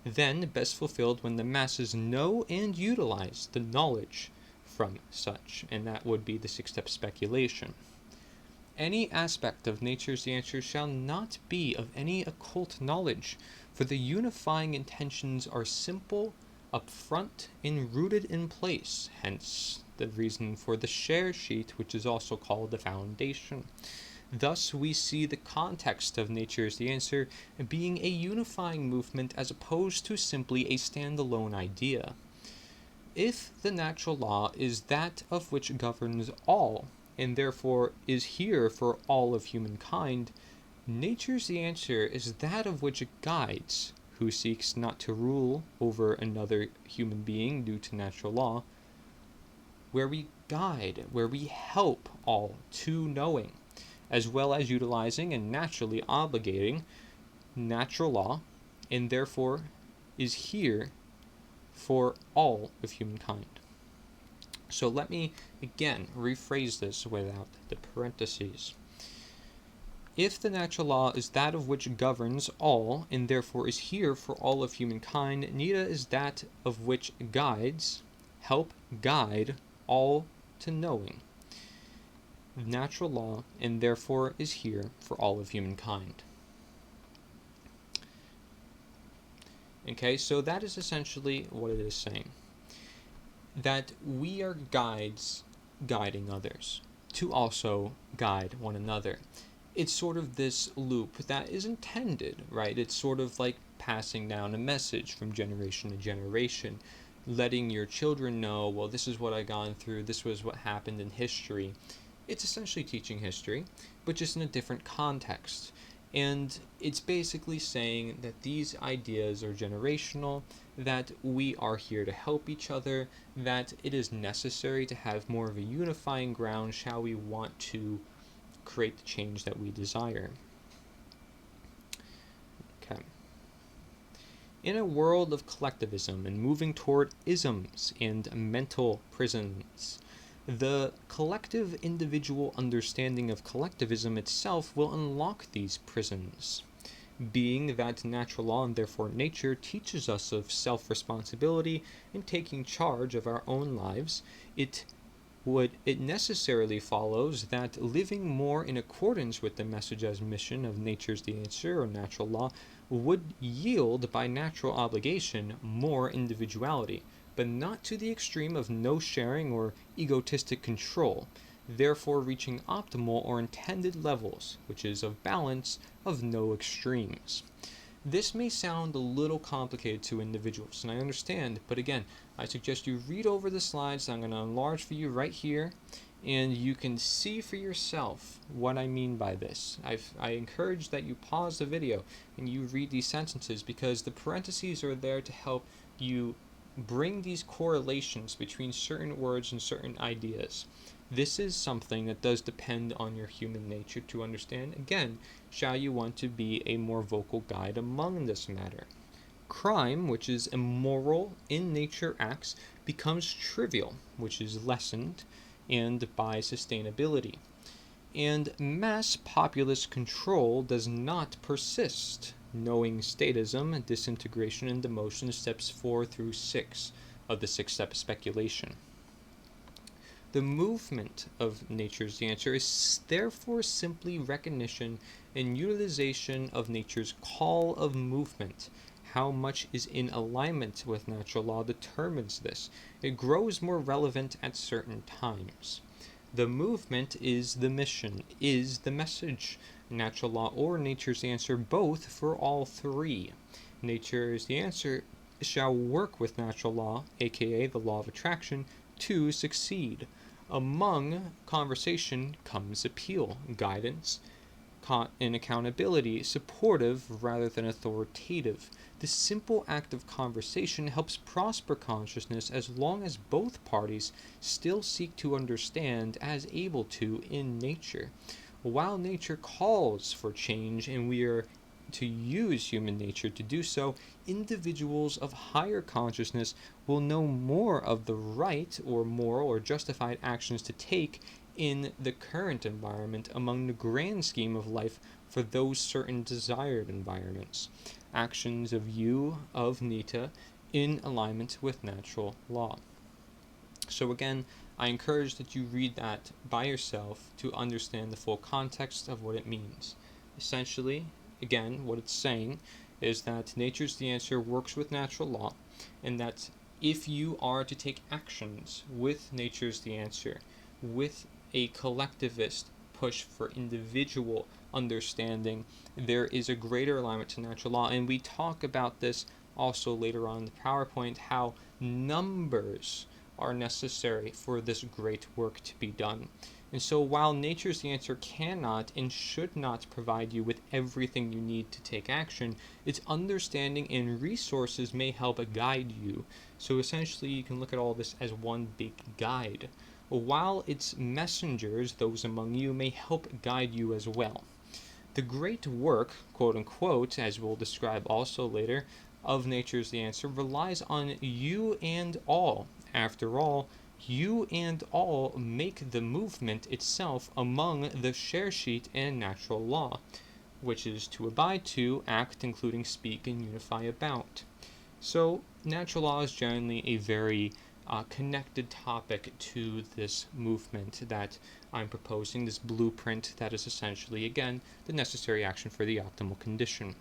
then best fulfilled when the masses know and utilize the knowledge from such, and that would be the six-step speculation. Any aspect of Nature's the Answer shall not be of any occult knowledge, for the unifying intentions are simple, upfront, and rooted in place, hence the reason for the share sheet, which is also called the foundation. Thus, we see the context of Nature's the Answer being a unifying movement as opposed to simply a standalone idea. If the natural law is that of which governs all, and therefore is here for all of humankind, Nature's the Answer is that of which it guides, who seeks not to rule over another human being due to natural law, where we guide, where we help all to knowing, as well as utilizing and naturally obligating natural law, and therefore is here for all of humankind. So let me again rephrase this without the parentheses. If the natural law is that of which governs all, and therefore is here for all of humankind, nita is that of which guides, help guide all to knowing. Natural law, and therefore is here for all of humankind. Okay, so that is essentially what it is saying. That we are guides guiding others to also guide one another. It's sort of this loop that is intended, right? It's sort of like passing down a message from generation to generation, letting your children know, well, this is what I've gone through, this was what happened in history. It's essentially teaching history, but just in a different context. And it's basically saying that these ideas are generational, that we are here to help each other, that it is necessary to have more of a unifying ground, shall we want to create the change that we desire. Okay. In a world of collectivism and moving toward isms and mental prisons, the collective individual understanding of collectivism itself will unlock these prisons. Being that natural law and therefore nature teaches us of self-responsibility in taking charge of our own lives, it it necessarily follows that living more in accordance with the message as mission of nature's the answer or natural law would yield by natural obligation more individuality, but not to the extreme of no sharing or egotistic control, therefore reaching optimal or intended levels, which is of balance of no extremes. This may sound a little complicated to individuals, and I understand, but again, I suggest you read over the slides that I'm going to enlarge for you right here, and you can see for yourself what I mean by this. I encourage that you pause the video and you read these sentences, because the parentheses are there to help you bring these correlations between certain words and certain ideas. This is something that does depend on your human nature to understand. Again, shall you want to be a more vocal guide among this matter? Crime, which is immoral in nature acts, becomes trivial, which is lessened, and by sustainability. And mass populace control does not persist, knowing statism, disintegration, and demotion steps 4 through 6 of the 6-step speculation. The movement of nature's the answer is therefore simply recognition and utilization of nature's call of movement. How much is in alignment with natural law determines this. It grows more relevant at certain times. The movement is the mission, is the message. Natural law or nature's answer, both for all three. Nature's the answer shall work with natural law, aka the law of attraction, to succeed. Among conversation comes appeal, guidance, and accountability, supportive rather than authoritative. The simple act of conversation helps prosper consciousness as long as both parties still seek to understand as able to in nature. While nature calls for change and we are to use human nature to do so, individuals of higher consciousness will know more of the right or moral or justified actions to take in the current environment among the grand scheme of life for those certain desired environments. Actions of you, of nita, in alignment with natural law. So again, I encourage that you read that by yourself to understand the full context of what it means. Essentially, again, what it's saying is that nature's the answer works with natural law, and that if you are to take actions with nature's the answer, with a collectivist push for individual understanding, there is a greater alignment to natural law. And we talk about this also later on in the PowerPoint, how numbers are necessary for this great work to be done. And so while nature's the answer cannot and should not provide you with everything you need to take action, its understanding and resources may help guide you. So essentially you can look at all this as one big guide, while its messengers, those among you, may help guide you as well. The great work, quote unquote, as we'll describe also later, of nature's the answer relies on you and all. After all, you and all make the movement itself among the share sheet and natural law, which is to abide to, act, including speak, and unify about. So natural law is generally a very connected topic to this movement that I'm proposing, this blueprint that is essentially, again, the necessary action for the optimal condition.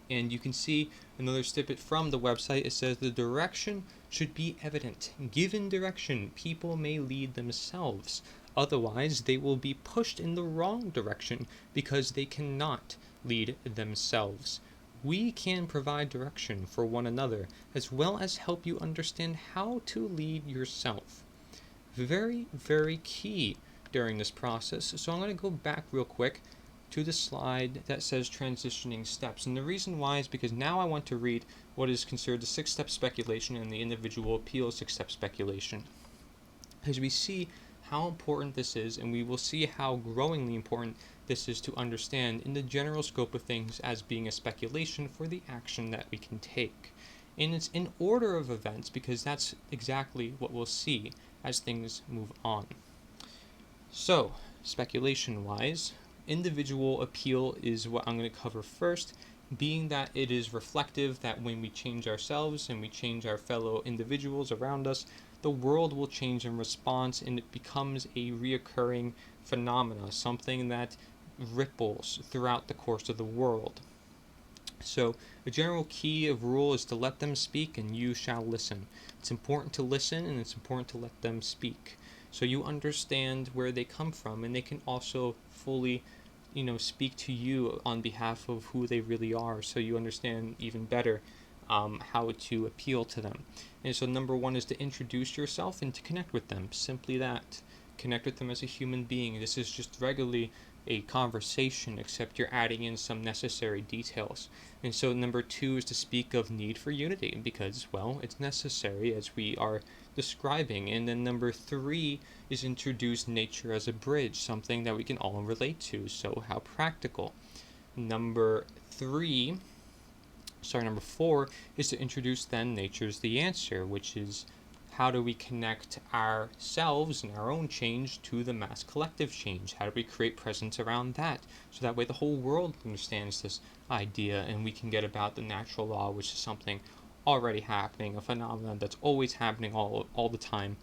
And you can see another snippet from the website. It says the direction should be evident. Given direction, people may lead themselves. Otherwise, they will be pushed in the wrong direction because they cannot lead themselves. We can provide direction for one another as well as help you understand how to lead yourself. Very, very key during this process. So I'm going to go back real quick to the slide that says transitioning steps. And the reason why is because now I want to read what is considered the 6-step speculation and the individual appeal 6-step speculation. As we see how important this is, and we will see how growingly important this is to understand in the general scope of things as being a speculation for the action that we can take. And it's in order of events because that's exactly what we'll see as things move on. So, speculation-wise, individual appeal is what I'm going to cover first, being that it is reflective that when we change ourselves and we change our fellow individuals around us, the world will change in response, and it becomes a reoccurring phenomena, something that ripples throughout the course of the world. So a general key of rule is to let them speak and you shall listen. It's important to listen and it's important to let them speak, so you understand where they come from, and they can also fully speak to you on behalf of who they really are, so you understand even better how to appeal to them. And so number one is to introduce yourself and to connect with them. Simply that. Connect with them as a human being. This is just regularly a conversation, except you're adding in some necessary details. And so number two is to speak of need for unity, because, well, it's necessary as we are describing. And then number three is introduce nature as a bridge, something that we can all relate to. So how practical. Number four is to introduce then nature's the answer, which is how do we connect ourselves and our own change to the mass collective change? How do we create presence around that? So that way the whole world understands this idea, and we can get about the natural law, which is something already happening, a phenomenon that's always happening all the time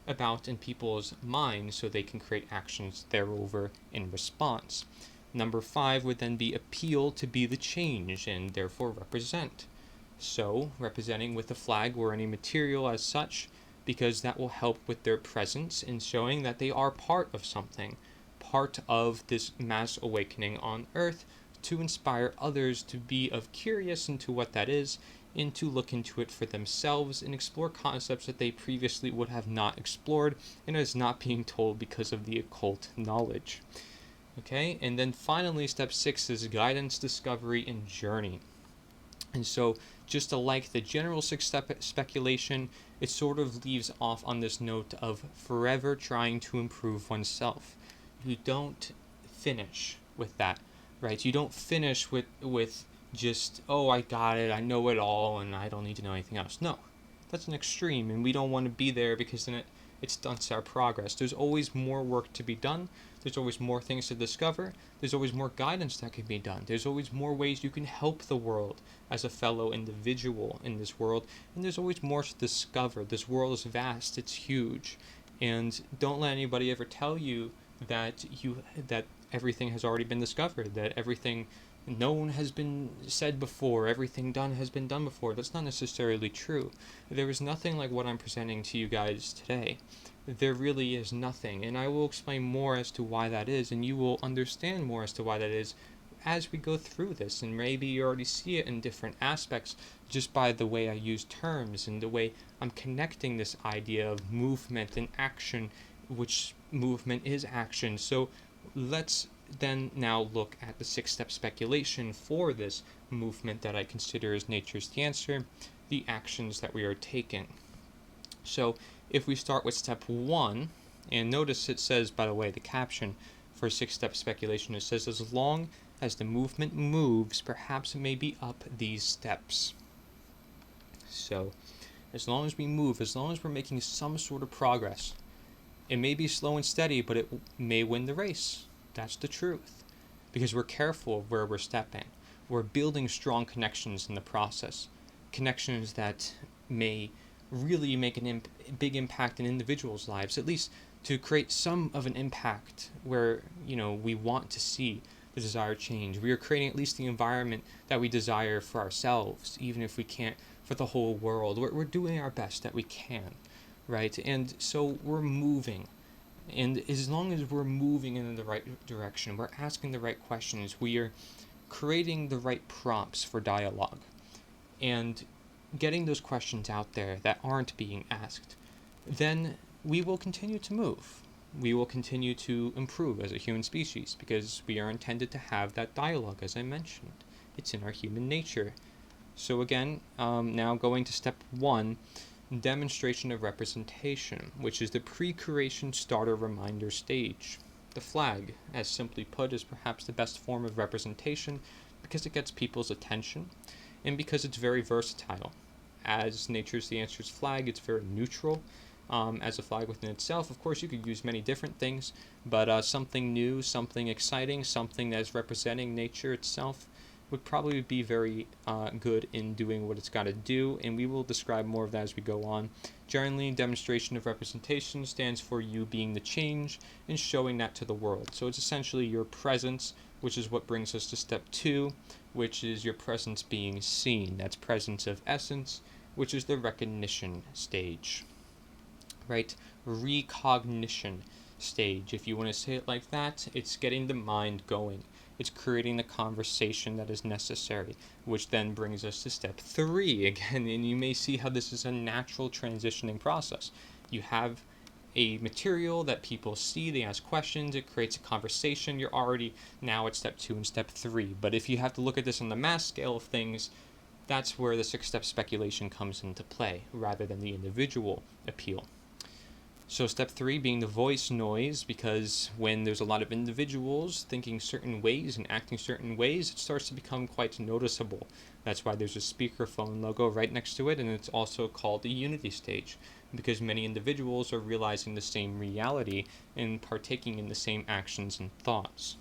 about in people's minds, so they can create actions thereover in response. Number five would then be appeal to be the change and therefore represent. So representing with a flag or any material as such, because that will help with their presence in showing that they are part of something, part of this mass awakening on Earth, to inspire others to be curious into what that is, and to look into it for themselves and explore concepts that they previously would have not explored and is not being told because of the occult knowledge. Okay, and then finally step 6 is guidance, discovery, and journey. And so just like the general 6-step speculation, it sort of leaves off on this note of forever trying to improve oneself. You don't finish with that, right? You don't finish with just, oh, I got it, I know it all, and I don't need to know anything else. No, that's an extreme, and we don't want to be there, because then it stunts our progress. There's always more work to be done. There's always more things to discover. There's always more guidance that can be done. There's always more ways you can help the world as a fellow individual in this world. And there's always more to discover. This world is vast. It's huge. And don't let anybody ever tell you that everything has already been discovered, that everything known has been said before, everything done has been done before. That's not necessarily true. There is nothing like what I'm presenting to you guys today. There really is nothing, and I will explain more as to why that is, and you will understand more as to why that is as we go through this, and maybe you already see it in different aspects just by the way I use terms and the way I'm connecting this idea of movement and action, which movement is action. So let's then now look at the 6-step speculation for this movement that I consider as nature's the answer, the actions that we are taking. So if we start with step 1, and notice it says, by the way, the caption for 6-step speculation, it says, as long as the movement moves, perhaps it may be up these steps. So as long as we move, as long as we're making some sort of progress, it may be slow and steady, but it may win the race. That's the truth, because we're careful of where we're stepping. We're building strong connections in the process, connections that may really make a big impact in individuals' lives, at least to create some of an impact where we want to see the desired change. We are creating at least the environment that we desire for ourselves, even if we can't for the whole world. We're doing our best that we can, right? And so we're moving. And as long as we're moving in the right direction, we're asking the right questions, we are creating the right prompts for dialogue, and getting those questions out there that aren't being asked, then we will continue to move. We will continue to improve as a human species, because we are intended to have that dialogue, as I mentioned. It's in our human nature. So again, now going to step 1, demonstration of representation, which is the pre-creation starter reminder stage. The flag, as simply put, is perhaps the best form of representation because it gets people's attention and because it's very versatile. As Nature's the Answer's flag, it's very neutral. As a flag within itself, of course, you could use many different things, but something new, something exciting, something that is representing nature itself would probably be very good in doing what it's got to do, and we will describe more of that as we go on. Generally, demonstration of representation stands for you being the change and showing that to the world. So it's essentially your presence, which is what brings us to step 2, which is your presence being seen. That's presence of essence, which is the recognition stage, right? Recognition stage, if you want to say it like that, it's getting the mind going. It's creating the conversation that is necessary, which then brings us to step 3 again, and you may see how this is a natural transitioning process. You have a material that people see, they ask questions, it creates a conversation, you're already now at step 2 and step 3. But if you have to look at this on the mass scale of things, that's where the 6-step speculation comes into play, rather than the individual appeal. So step 3 being the voice noise, because when there's a lot of individuals thinking certain ways and acting certain ways, it starts to become quite noticeable. That's why there's a speakerphone logo right next to it, and it's also called the unity stage, because many individuals are realizing the same reality and partaking in the same actions and thoughts.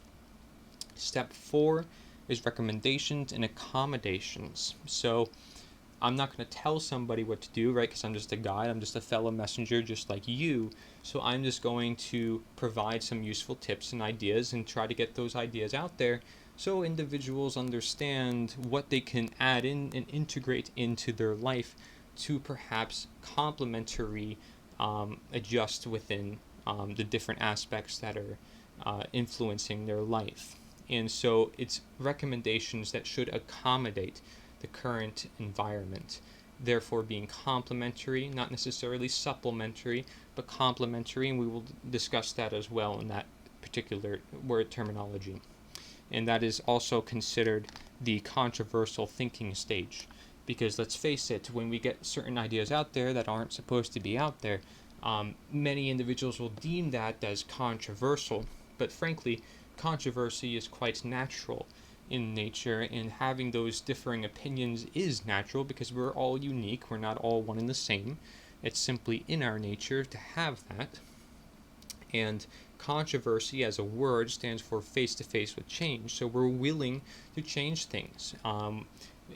Step 4 is recommendations and accommodations. So I'm not going to tell somebody what to do, right? Because I'm just a guide. I'm just a fellow messenger just like you. So I'm just going to provide some useful tips and ideas and try to get those ideas out there so individuals understand what they can add in and integrate into their life to perhaps complementary adjust within the different aspects that are influencing their life. And so it's recommendations that should accommodate the current environment, therefore being complementary, not necessarily supplementary, but complementary, and we will discuss that as well in that particular word terminology. And that is also considered the controversial thinking stage, because let's face it, when we get certain ideas out there that aren't supposed to be out there, many individuals will deem that as controversial, but frankly, controversy is quite natural in nature, and having those differing opinions is natural because we're all unique, we're not all one and the same. It's simply in our nature to have that. And controversy as a word stands for face to face with change, so we're willing to change things.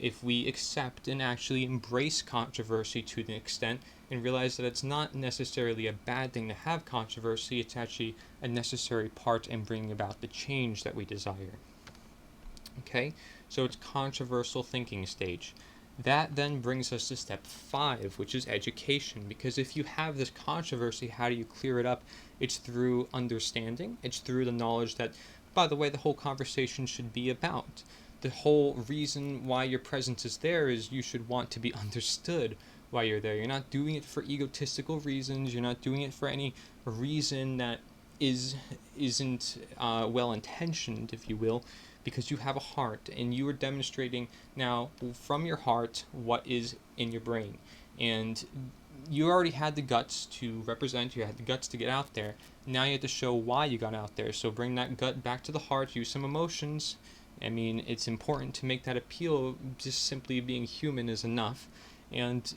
If we accept and actually embrace controversy to the extent and realize that it's not necessarily a bad thing to have controversy, it's actually a necessary part in bringing about the change that we desire. Okay, so it's controversial thinking stage. That then brings us to step 5, which is education, because if you have this controversy, how do you clear it up? It's through understanding, it's through the knowledge that, by the way, the whole conversation should be about. The whole reason why your presence is there is you should want to be understood while you're there. You're not doing it for egotistical reasons, you're not doing it for any reason that isn't well-intentioned, if you will, because you have a heart and you are demonstrating now from your heart what is in your brain. And you already had the guts to represent, you had the guts to get out there. Now you have to show why you got out there. So bring that gut back to the heart, use some emotions. I mean, it's important to make that appeal. Just simply being human is enough. And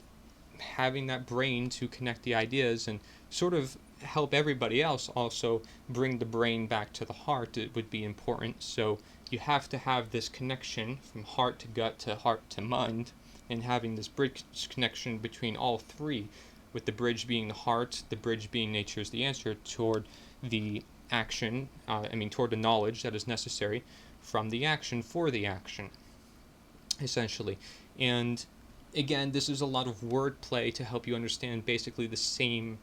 having that brain to connect the ideas and sort of help everybody else also bring the brain back to the heart, it would be important. So you have to have this connection from heart to gut to heart to mind, and having this bridge connection between all three, with the bridge being the heart, the bridge being nature is the answer toward the action, toward the knowledge that is necessary from the action for the action, essentially. And again, this is a lot of wordplay to help you understand basically the same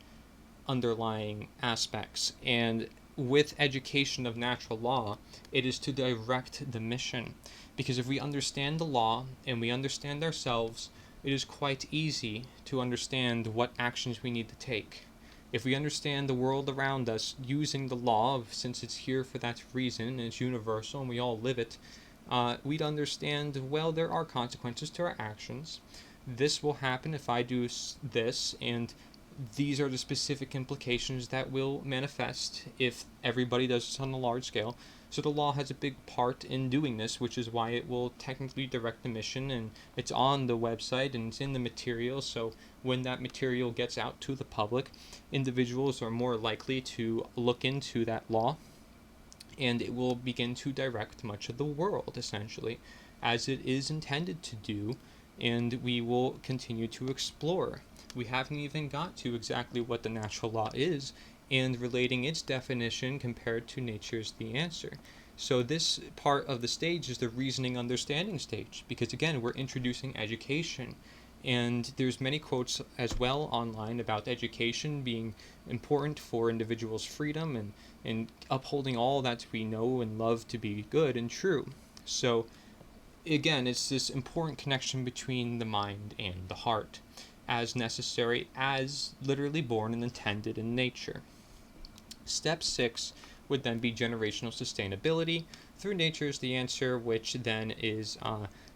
underlying aspects. And with education of natural law, it is to direct the mission. Because if we understand the law and we understand ourselves, it is quite easy to understand what actions we need to take. If we understand the world around us using the law, since it's here for that reason and it's universal and we all live it, we'd understand, well, there are consequences to our actions. This will happen if I do this, and these are the specific implications that will manifest if everybody does this on a large scale. So the law has a big part in doing this, which is why it will technically direct the mission, and it's on the website and it's in the material. So when that material gets out to the public, individuals are more likely to look into that law, and it will begin to direct much of the world, essentially. as it is intended to do, and we will continue to explore. We haven't even got to exactly what the natural law is and relating its definition compared to nature's the answer. So this part of the stage is the reasoning understanding stage, because again, we're introducing education. And there's many quotes as well online about education being important for individuals' freedom and upholding all that we know and love to be good and true. So again, it's this important connection between the mind and the heart, as necessary, as literally born and intended in nature. Step 6 would then be generational sustainability through nature's the answer, which then is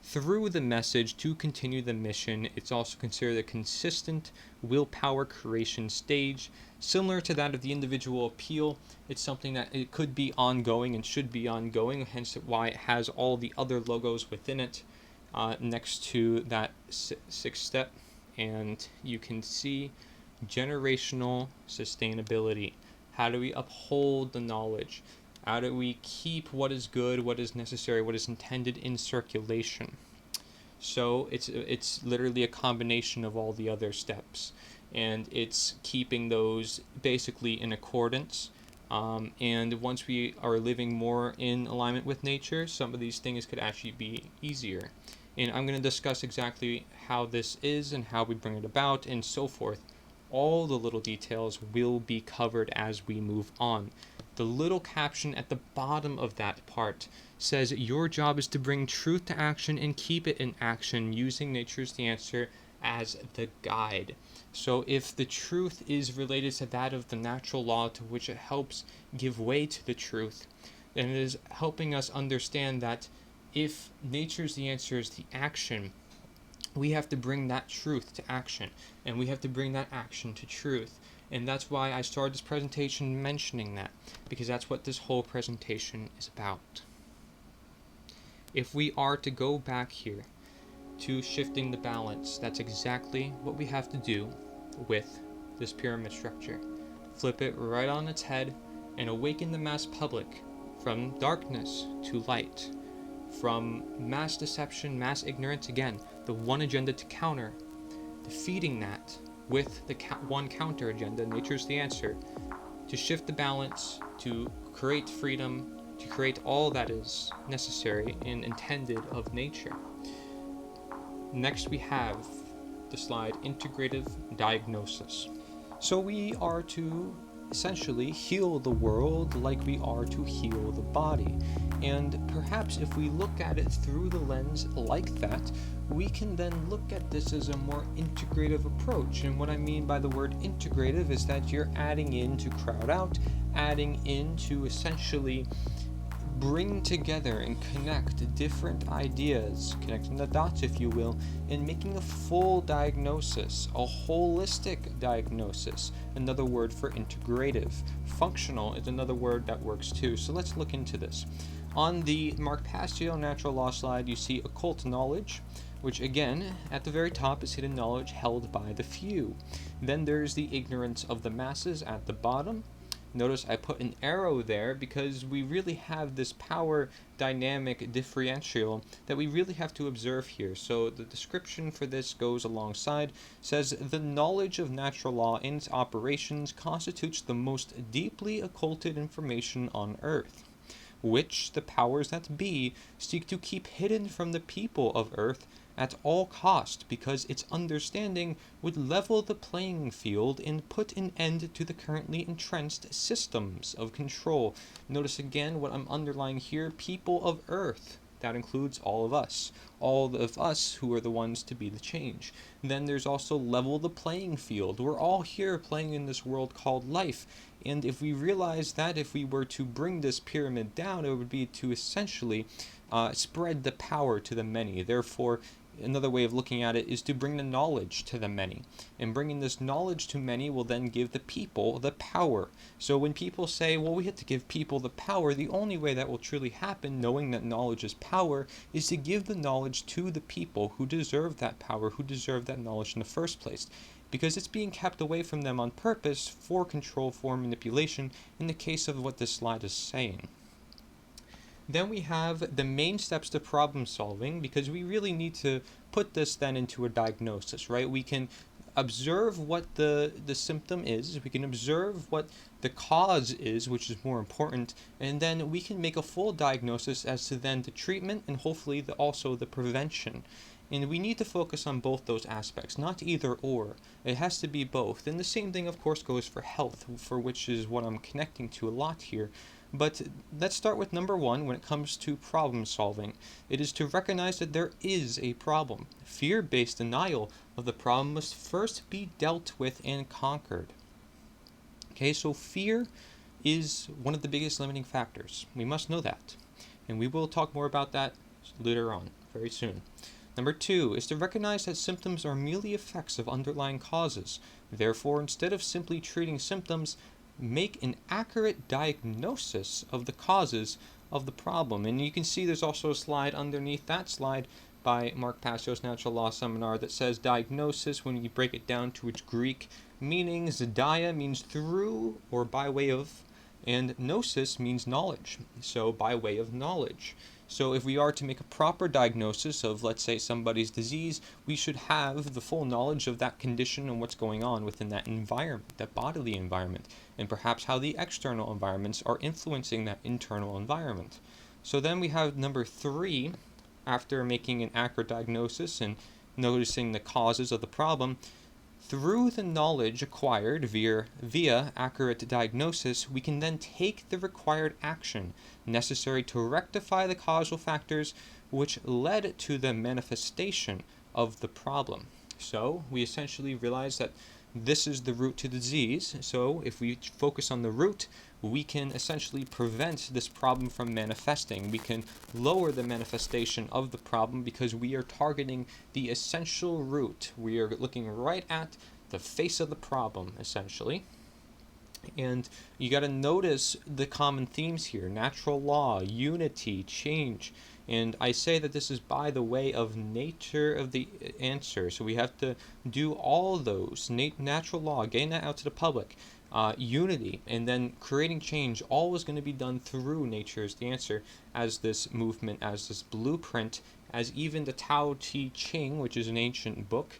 through the message to continue the mission. It's also considered a consistent willpower creation stage, similar to that of the individual appeal. It's something that it could be ongoing and should be ongoing, hence why it has all the other logos within it next to that sixth step. And you can see generational sustainability. How do we uphold the knowledge? How do we keep what is good, what is necessary, what is intended in circulation? So it's literally a combination of all the other steps, and it's keeping those basically in accordance. And once we are living more in alignment with nature, some of these things could actually be easier. And I'm going to discuss exactly how this is and how we bring it about and so forth. All the little details will be covered as we move on. The little caption at the bottom of that part says your job is to bring truth to action and keep it in action using nature's the answer as the guide. So if the truth is related to that of the natural law to which it helps give way to the truth, then it is helping us understand that if nature's the answer is the action, we have to bring that truth to action, and we have to bring that action to truth. And that's why I started this presentation mentioning that, because that's what this whole presentation is about. If we are to go back here to shifting the balance, that's exactly what we have to do with this pyramid structure. Flip it right on its head and awaken the mass public from darkness to light, from mass deception, mass ignorance, again, the one agenda to counter, defeating that with the one counter agenda, nature's the answer, to shift the balance, to create freedom, to create all that is necessary and intended of nature. Next we have the slide, integrative diagnosis. So we are to essentially heal the world like we are to heal the body. And perhaps if we look at it through the lens like that, we can then look at this as a more integrative approach. And what I mean by the word integrative is that you're adding in to crowd out, adding in to essentially bring together and connect different ideas, connecting the dots, if you will, and making a full diagnosis, a holistic diagnosis. Another word for integrative. Functional is another word that works too. So let's look into this. On the Mark Passio natural law slide, you see occult knowledge, which again, at the very top is hidden knowledge held by the few. Then there's the ignorance of the masses at the bottom. Notice I put an arrow there because we really have this power dynamic differential that we really have to observe here. So the description for this goes alongside, says the knowledge of natural law and its operations constitutes the most deeply occulted information on earth, which the powers that be seek to keep hidden from the people of earth at all cost, because its understanding would level the playing field and put an end to the currently entrenched systems of control. Notice again what I'm underlining here, people of earth. That includes all of us who are the ones to be the change. Then there's also level the playing field. We're all here playing in this world called life. And if we realize that if we were to bring this pyramid down, it would be to essentially spread the power to the many. Therefore, another way of looking at it is to bring the knowledge to the many. And bringing this knowledge to many will then give the people the power. So when people say, well, we have to give people the power, the only way that will truly happen, knowing that knowledge is power, is to give the knowledge to the people who deserve that power, who deserve that knowledge in the first place. Because it's being kept away from them on purpose for control, for manipulation, in the case of what this slide is saying. Then we have the main steps to problem solving, because we really need to put this then into a diagnosis, right? We can observe what the symptom is, we can observe what the cause is, which is more important, and then we can make a full diagnosis as to then the treatment and hopefully also the prevention. And we need to focus on both those aspects, not either or. It has to be both. And the same thing, of course, goes for health, for which is what I'm connecting to a lot here. But let's start with number one when it comes to problem solving. It is to recognize that there is a problem. Fear-based denial of the problem must first be dealt with and conquered. Okay, so fear is one of the biggest limiting factors. We must know that. And we will talk more about that later on, very soon. Number two is to recognize that symptoms are merely effects of underlying causes. Therefore, instead of simply treating symptoms, make an accurate diagnosis of the causes of the problem. And you can see there's also a slide underneath that slide by Mark Passio's Natural Law Seminar that says diagnosis, when you break it down to its Greek meanings, dia means through or by way of, and gnosis means knowledge, so by way of knowledge. So if we are to make a proper diagnosis of, let's say, somebody's disease, we should have the full knowledge of that condition and what's going on within that environment, that bodily environment, and perhaps how the external environments are influencing that internal environment. So then we have number three, after making an accurate diagnosis and noticing the causes of the problem. Through the knowledge acquired via accurate diagnosis, we can then take the required action necessary to rectify the causal factors which led to the manifestation of the problem. So we essentially realize that this is the root to the disease. So if we focus on the root, we can essentially prevent this problem from manifesting. We can lower the manifestation of the problem because we are targeting the essential root. We are looking right at the face of the problem, essentially. And you got to notice the common themes here: natural law, unity, change. And I say that this is by the way of nature of the answer. So we have to do all those. Natural law, getting that out to the public. Unity, and then creating change, all is going to be done through nature is the answer, as this movement, as this blueprint, as even the Tao Te Ching, which is an ancient book,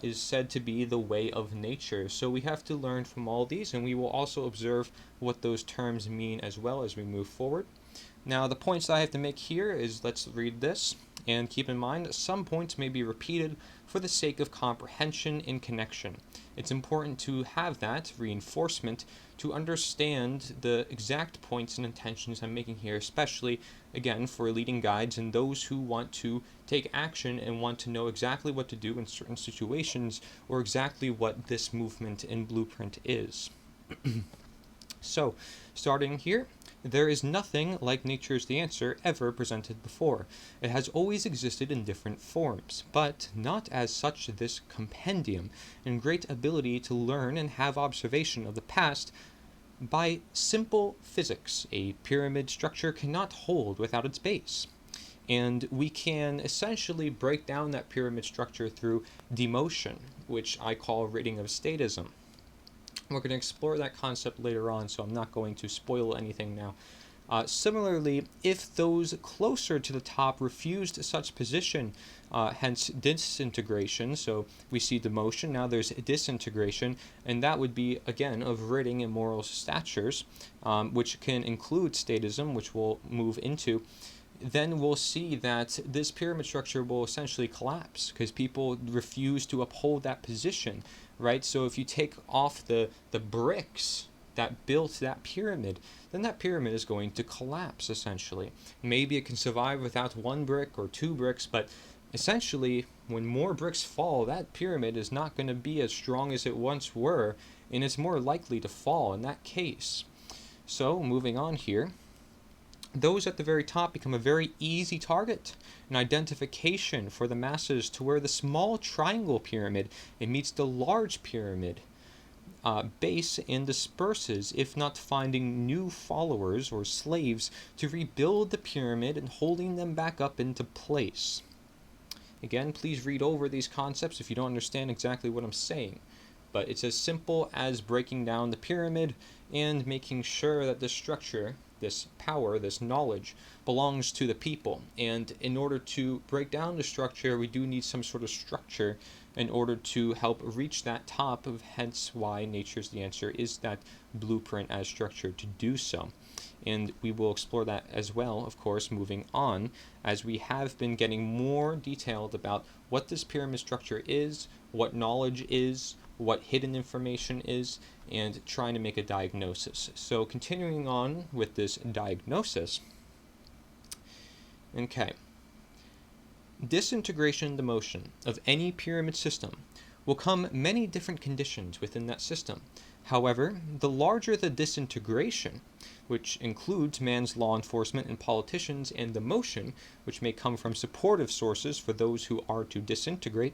is said to be the way of nature. So we have to learn from all these, and we will also observe what those terms mean as well as we move forward. Now, the points I have to make here is, let's read this, and keep in mind that some points may be repeated for the sake of comprehension and connection. It's important to have that reinforcement to understand the exact points and intentions I'm making here, especially, again, for leading guides and those who want to take action and want to know exactly what to do in certain situations, or exactly what this movement and blueprint is. So, starting here, there is nothing like nature's the answer ever presented before. It has always existed in different forms, but not as such this compendium and great ability to learn and have observation of the past. By simple physics, a pyramid structure cannot hold without its base. And we can essentially break down that pyramid structure through demotion, which I call ridding of statism. We're going to explore that concept later on, so I'm not going to spoil anything now. Similarly, if those closer to the top refused such position, hence disintegration, so we see demotion, now there's disintegration, and that would be, again, of ridding immoral statures, which can include statism, which we'll move into. Then we'll see that this pyramid structure will essentially collapse because people refuse to uphold that position, right? So if you take off the bricks that built that pyramid, then that pyramid is going to collapse, essentially. Maybe it can survive without one brick or two bricks, but essentially, when more bricks fall, that pyramid is not going to be as strong as it once were, and it's more likely to fall in that case. So, moving on here, those at the very top become a very easy target, an identification for the masses, to where the small triangle pyramid, it meets the large pyramid base and disperses, if not finding new followers or slaves to rebuild the pyramid and holding them back up into place. Again, please read over these concepts if you don't understand exactly what I'm saying. But it's as simple as breaking down the pyramid and making sure that the structure this power, this knowledge, belongs to the people. And in order to break down the structure, we do need some sort of structure in order to help reach that top of, hence why Nature's the Answer is that blueprint as structure to do so. And we will explore that as well, of course, moving on, as we have been getting more detailed about what this pyramid structure is, what knowledge is, what hidden information is, and trying to make a diagnosis. So continuing on with this diagnosis, okay. Disintegration and demotion of any pyramid system will come many different conditions within that system. However, the larger the disintegration, which includes man's law enforcement and politicians, and demotion, which may come from supportive sources for those who are to disintegrate,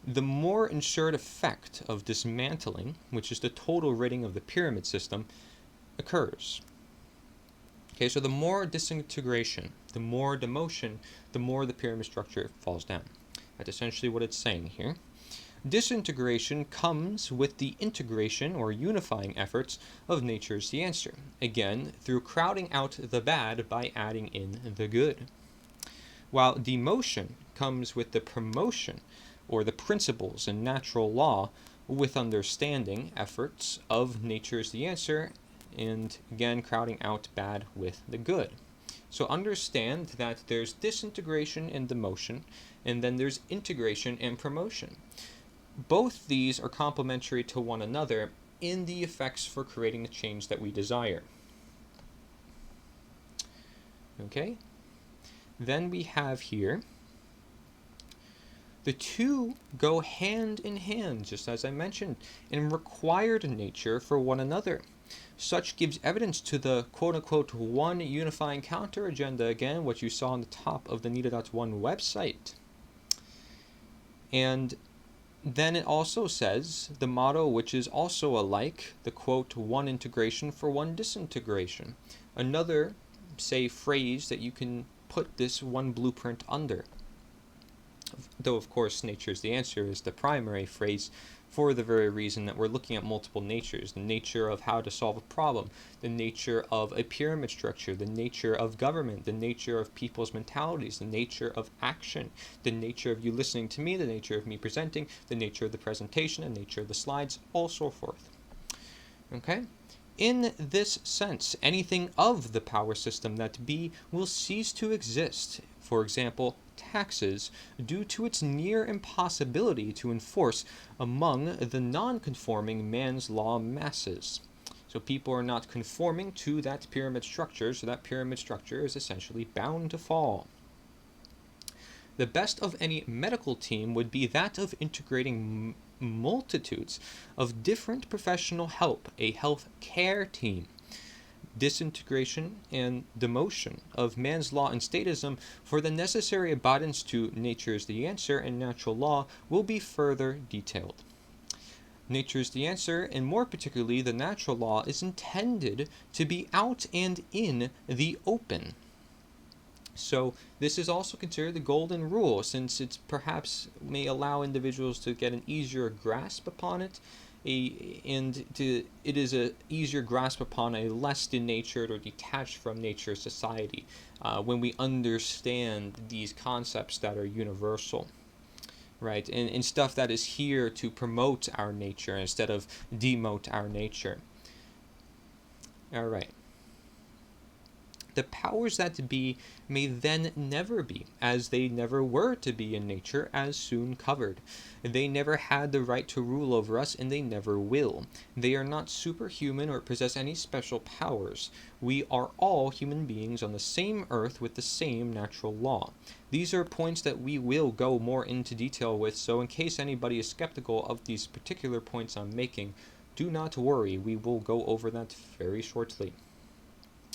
the more ensured effect of dismantling, which is the total ridding of the pyramid system, occurs. Okay, so the more disintegration, the more demotion, the more the pyramid structure falls down. That's essentially what it's saying here. Disintegration comes with the integration or unifying efforts of Nature's the Answer, again, through crowding out the bad by adding in the good. While demotion comes with the promotion or the principles and natural law with understanding efforts of Nature's the Answer, and again crowding out bad with the good. So understand that there's disintegration and demotion, and then there's integration and promotion. Both these are complementary to one another in the effects for creating the change that we desire. Okay? Then we have here, the two go hand in hand, just as I mentioned, in required nature for one another. Such gives evidence to the quote-unquote one unifying counter agenda, again, what you saw on the top of the nita.1 website. And then it also says the motto, which is also alike, the quote, one integration for one disintegration. Another, say, phrase that you can put this one blueprint under. Though, of course, Nature's the Answer is the primary phrase for the very reason that we're looking at multiple natures. The nature of how to solve a problem, the nature of a pyramid structure, the nature of government, the nature of people's mentalities, the nature of action, the nature of you listening to me, the nature of me presenting, the nature of the presentation, the nature of the slides, all so forth. Okay? In this sense, anything of the power system that be will cease to exist. For example, taxes, due to its near impossibility to enforce among the non-conforming man's law masses. So people are not conforming to that pyramid structure, so that pyramid structure is essentially bound to fall. The best of any medical team would be that of integrating multitudes of different professional help, a health care team. Disintegration and demotion of man's law and statism for the necessary abidance to Nature's the Answer and natural law will be further detailed. Nature's the Answer, and more particularly the natural law, is intended to be out and in the open. So this is also considered the golden rule, since it perhaps may allow individuals to get an easier grasp upon it, it is an easier grasp upon a less denatured or detached from nature society when we understand these concepts that are universal, right? And stuff that is here to promote our nature instead of demote our nature. All right. The powers that be may then never be, as they never were to be in nature, as soon covered. They never had the right to rule over us, and they never will. They are not superhuman or possess any special powers. We are all human beings on the same earth with the same natural law. These are points that we will go more into detail with, so in case anybody is skeptical of these particular points I'm making, do not worry, we will go over that very shortly.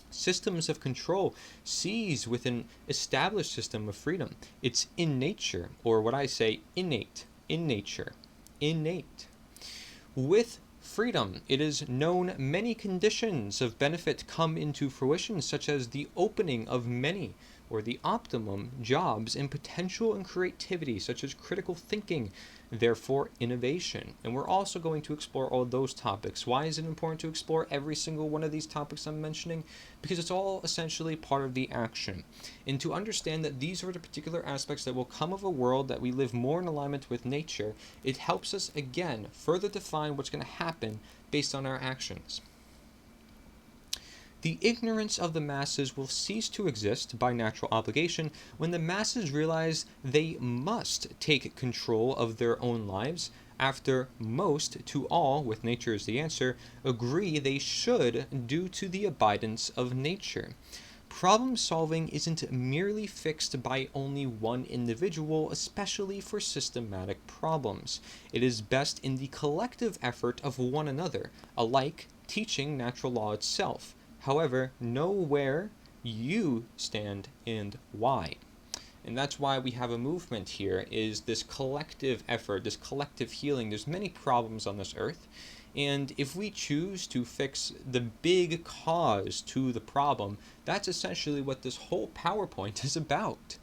Systems of control seize with an established system of freedom. It's in nature, or what I say, innate, in nature, innate. With freedom, it is known many conditions of benefit come into fruition, such as the opening of many or the optimum jobs in potential and creativity, such as critical thinking, therefore innovation. And we're also going to explore all those topics. Why is it important to explore every single one of these topics I'm mentioning? Because it's all essentially part of the action. And to understand that these are the particular aspects that will come of a world that we live more in alignment with nature, it helps us again further define what's going to happen based on our actions. The ignorance of the masses will cease to exist by natural obligation when the masses realize they must take control of their own lives, after most, to all, with nature as the answer, agree they should due to the abidance of nature. Problem solving isn't merely fixed by only one individual, especially for systematic problems. It is best in the collective effort of one another, alike teaching natural law itself. However, know where you stand and why. And that's why we have a movement here, is this collective effort, this collective healing. There's many problems on this earth, and if we choose to fix the big cause to the problem, that's essentially what this whole PowerPoint is about.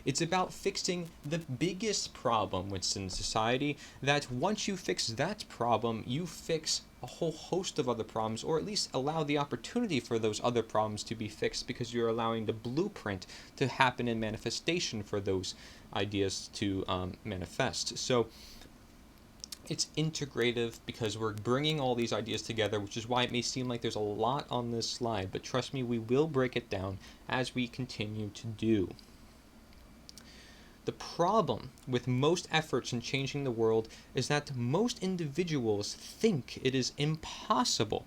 It's about fixing the biggest problem within society, that once you fix that problem, you fix a whole host of other problems, or at least allow the opportunity for those other problems to be fixed, because you're allowing the blueprint to happen in manifestation for those ideas to manifest. So it's integrative because we're bringing all these ideas together, which is why it may seem like there's a lot on this slide, but trust me, we will break it down as we continue to do. The problem with most efforts in changing the world is that most individuals think it is impossible,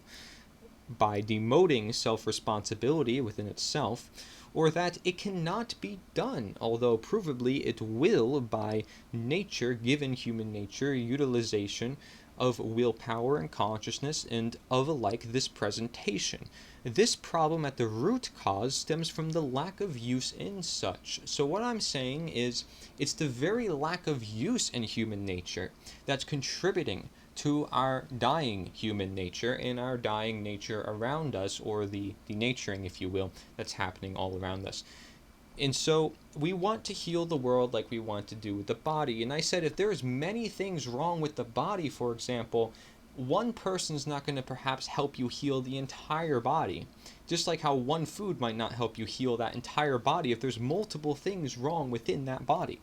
by demoting self-responsibility within itself, or that it cannot be done, although provably it will by nature, given human nature, utilization of willpower and consciousness, and of alike this presentation. This problem at the root cause stems from the lack of use in such. So what I'm saying is, it's the very lack of use in human nature that's contributing to our dying human nature and our dying nature around us, or the denaturing, if you will, that's happening all around us. And so we want to heal the world like we want to do with the body. And I said, if there's many things wrong with the body, for example, one person's not going to perhaps help you heal the entire body. Just like how one food might not help you heal that entire body if there's multiple things wrong within that body.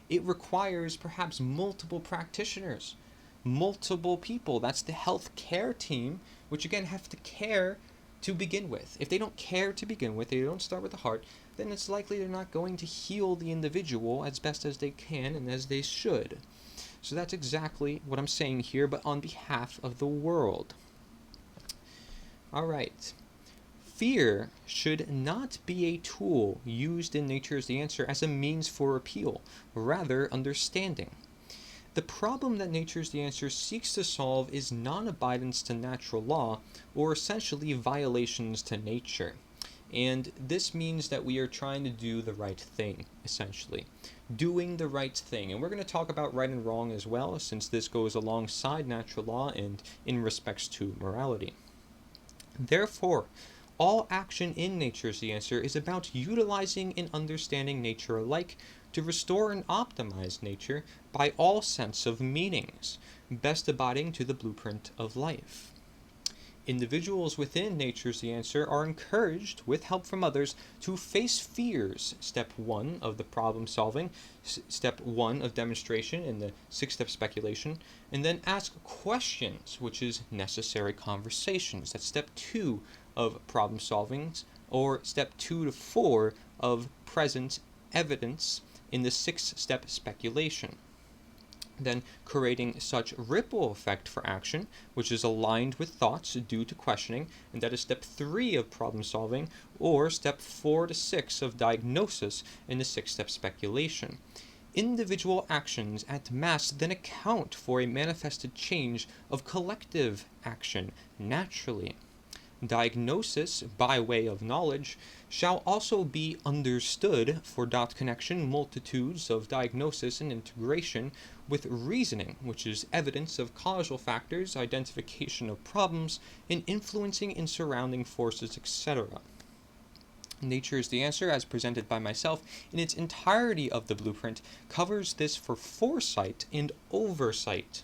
It requires perhaps multiple practitioners, multiple people. That's the health care team, which again have to care to begin with. If they don't care to begin with, they don't start with the heart, then it's likely they're not going to heal the individual as best as they can and as they should. So that's exactly what I'm saying here, but on behalf of the world. All right. Fear should not be a tool used in Nature as the Answer as a means for appeal, rather understanding. The problem that Nature as the Answer seeks to solve is non-abidance to natural law, or essentially violations to nature. And this means that we are trying to do the right thing, essentially. Doing the right thing. And we're going to talk about right and wrong as well, since this goes alongside natural law and in respects to morality. Therefore, all action in Nature as the Answer is about utilizing and understanding nature alike to restore and optimize nature by all sense of meanings, best abiding to the blueprint of life. Individuals within Nature as the Answer are encouraged, with help from others, to face fears, step 1 of the problem solving, step 1 of demonstration in the 6-step speculation, and then ask questions, which is necessary conversations. That's step 2 of problem solving, or step 2 to 4 of present evidence in the 6-step speculation. Then creating such ripple effect for action, which is aligned with thoughts due to questioning, and that is step 3 of problem solving, or step 4 to 6 of diagnosis in the 6-step speculation. Individual actions at mass then account for a manifested change of collective action naturally. Diagnosis, by way of knowledge, shall also be understood for dot connection multitudes of diagnosis and integration with reasoning, which is evidence of causal factors, identification of problems, and influencing in surrounding forces, etc. Nature is the answer, as presented by myself, in its entirety of the blueprint, covers this for foresight and oversight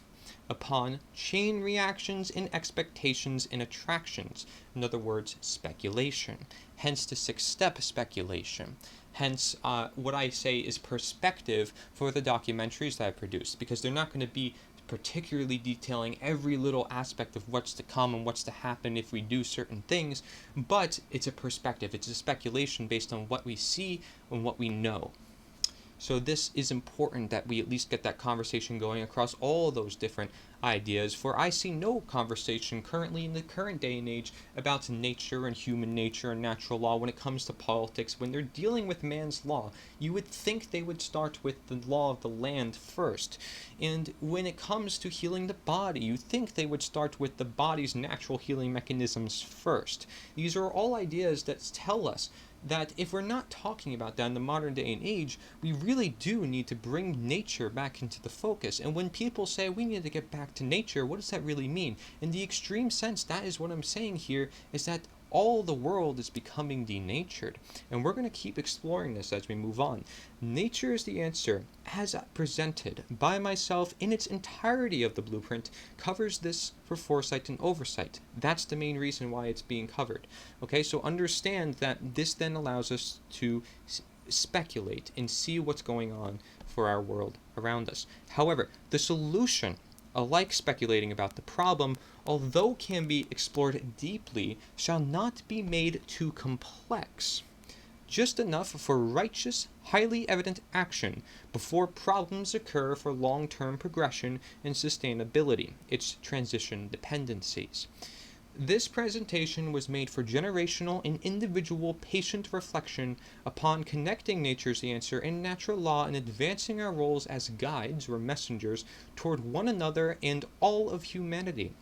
upon chain reactions and expectations and attractions. In other words, speculation. Hence the 6-step speculation. Hence, what I say is perspective for the documentaries that I produce, because they're not going to be particularly detailing every little aspect of what's to come and what's to happen if we do certain things, but it's a perspective. It's a speculation based on what we see and what we know. So this is important that we at least get that conversation going across all those different ideas, for I see no conversation currently in the current day and age about nature and human nature and natural law when it comes to politics. When they're dealing with man's law, you would think they would start with the law of the land first. And when it comes to healing the body, you think they would start with the body's natural healing mechanisms first. These are all ideas that tell us that if we're not talking about that in the modern day and age, we really do need to bring nature back into the focus. And when people say we need to get back to nature, what does that really mean? In the extreme sense, that is what I'm saying here, is that all the world is becoming denatured. And we're going to keep exploring this as we move on. Nature is the answer, as presented by myself in its entirety of the blueprint, covers this for foresight and oversight. That's the main reason why it's being covered. Okay, so understand that this then allows us to speculate and see what's going on for our world around us. However, the solution, alike speculating about the problem, although can be explored deeply, shall not be made too complex. Just enough for righteous, highly evident action before problems occur for long-term progression and sustainability, its transition dependencies. This presentation was made for generational and individual patient reflection upon connecting nature's answer and natural law and advancing our roles as guides or messengers toward one another and all of humanity.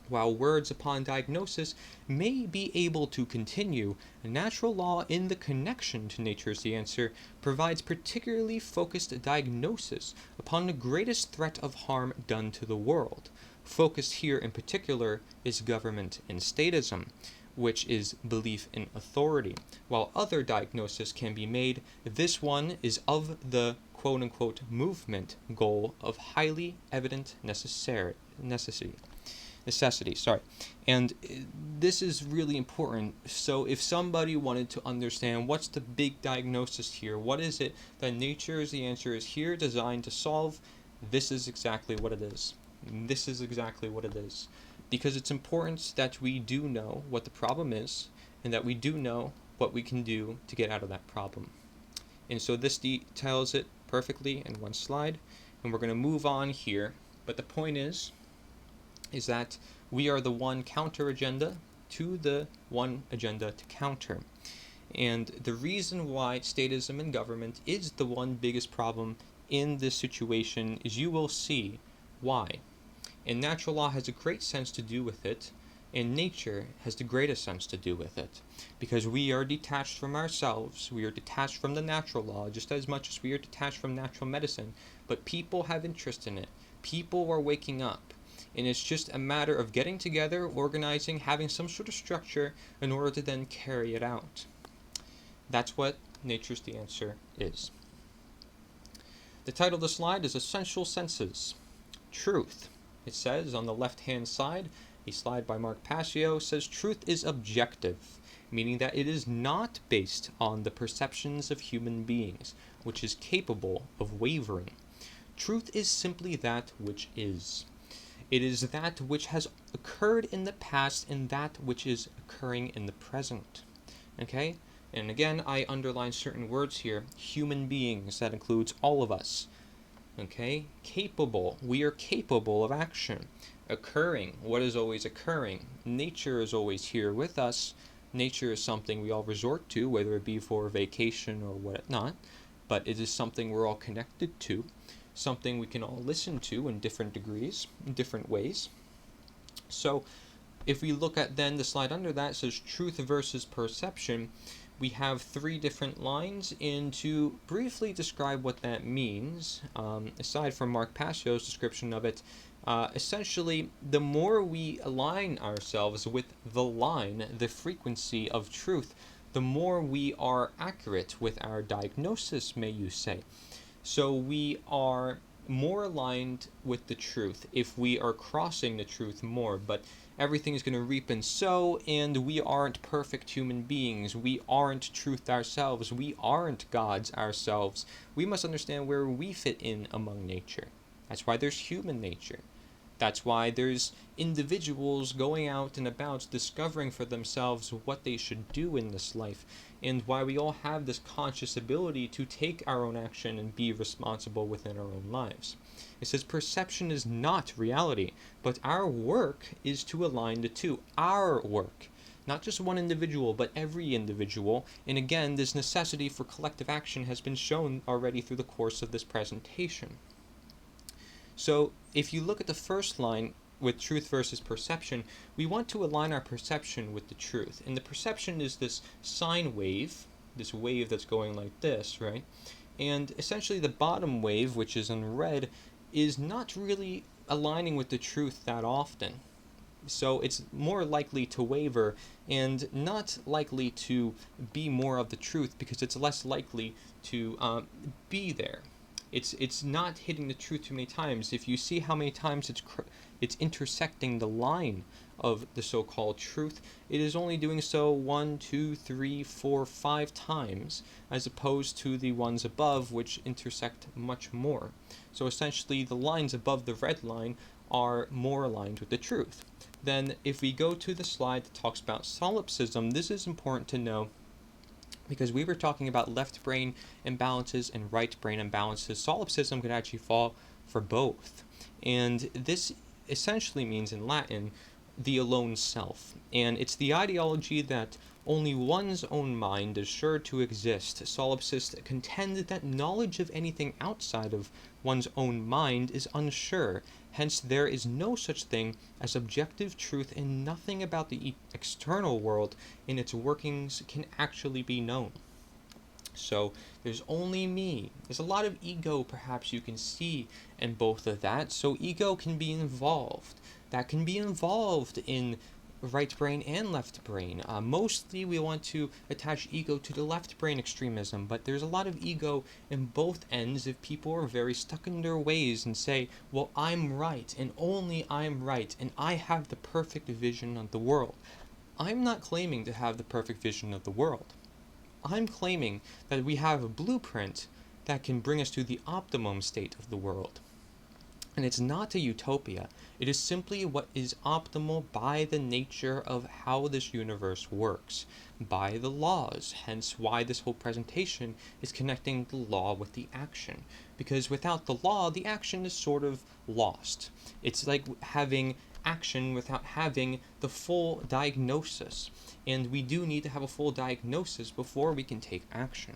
While words upon diagnosis may be able to continue, natural law in the connection to nature's the answer provides particularly focused diagnosis upon the greatest threat of harm done to the world. Focused here in particular is government and statism, which is belief in authority. While other diagnosis can be made, this one is of the quote-unquote movement goal of highly evident necessity. And this is really important. So if somebody wanted to understand what's the big diagnosis here, what is it that nature is the answer is here designed to solve, this is exactly what it is. This is exactly what it is. Because it's important that we do know what the problem is, and that we do know what we can do to get out of that problem. And so this details it perfectly in one slide, and we're going to move on here. But the point is that we are the one counter agenda to the one agenda to counter. And the reason why statism and government is the one biggest problem in this situation is you will see why. And natural law has a great sense to do with it, and nature has the greatest sense to do with it. Because we are detached from ourselves, we are detached from the natural law just as much as we are detached from natural medicine, but people have interest in it. People are waking up. And it's just a matter of getting together, organizing, having some sort of structure in order to then carry it out. That's what Nature's the Answer is. The title of the slide is Essential Senses. Truth. It says on the left-hand side, a slide by Mark Passio says truth is objective, meaning that it is not based on the perceptions of human beings, which is capable of wavering. Truth is simply that which is. It is that which has occurred in the past and that which is occurring in the present. Okay? And again, I underline certain words here. Human beings, that includes all of us. Okay? Capable. We are capable of action. Occurring. What is always occurring? Nature is always here with us. Nature is something we all resort to, whether it be for vacation or whatnot. But it is something we're all connected to. Something we can all listen to in different degrees, in different ways. So if we look at then the slide under that, it says truth versus perception. We have 3 different lines, and to briefly describe what that means, aside from Mark Passio's description of it, essentially the more we align ourselves with the line, the frequency of truth, the more we are accurate with our diagnosis, may you say. So we are more aligned with the truth if we are crossing the truth more, but everything is going to reap and sow, and we aren't perfect human beings. We aren't truth ourselves. We aren't gods ourselves. We must understand where we fit in among nature. That's why there's human nature. That's why there's individuals going out and about discovering for themselves what they should do in this life, and why we all have this conscious ability to take our own action and be responsible within our own lives. It says perception is not reality, but our work is to align the two. Our work. Not just one individual, but every individual. And again, this necessity for collective action has been shown already through the course of this presentation. So if you look at the first line with truth versus perception, we want to align our perception with the truth. And the perception is this sine wave, this wave that's going like this, right? And essentially the bottom wave, which is in red, is not really aligning with the truth that often. So it's more likely to waver and not likely to be more of the truth because it's less likely to be there. It's not hitting the truth too many times. If you see how many times it's intersecting the line of the so-called truth, it is only doing so 1, 2, 3, 4, 5 times, as opposed to the ones above, which intersect much more. So essentially, the lines above the red line are more aligned with the truth. Then, if we go to the slide that talks about solipsism, this is important to know, because we were talking about left brain imbalances and right brain imbalances. Solipsism could actually fall for both. And this essentially means in Latin, the alone self. And it's the ideology that only one's own mind is sure to exist. Solipsists contend that knowledge of anything outside of one's own mind is unsure. Hence, there is no such thing as objective truth, and nothing about the external world and its workings can actually be known. So there's only me. There's a lot of ego perhaps you can see in both of that. So ego can be involved. That can be involved in right brain and left brain. Mostly we want to attach ego to the left brain extremism, but there's a lot of ego in both ends if people are very stuck in their ways and say, well, I'm right, and only I'm right, and I have the perfect vision of the world. I'm not claiming to have the perfect vision of the world. I'm claiming that we have a blueprint that can bring us to the optimum state of the world. And it's not a utopia. It is simply what is optimal by the nature of how this universe works, by the laws, hence why this whole presentation is connecting the law with the action. Because without the law, the action is sort of lost. It's like having action without having the full diagnosis. And we do need to have a full diagnosis before we can take action.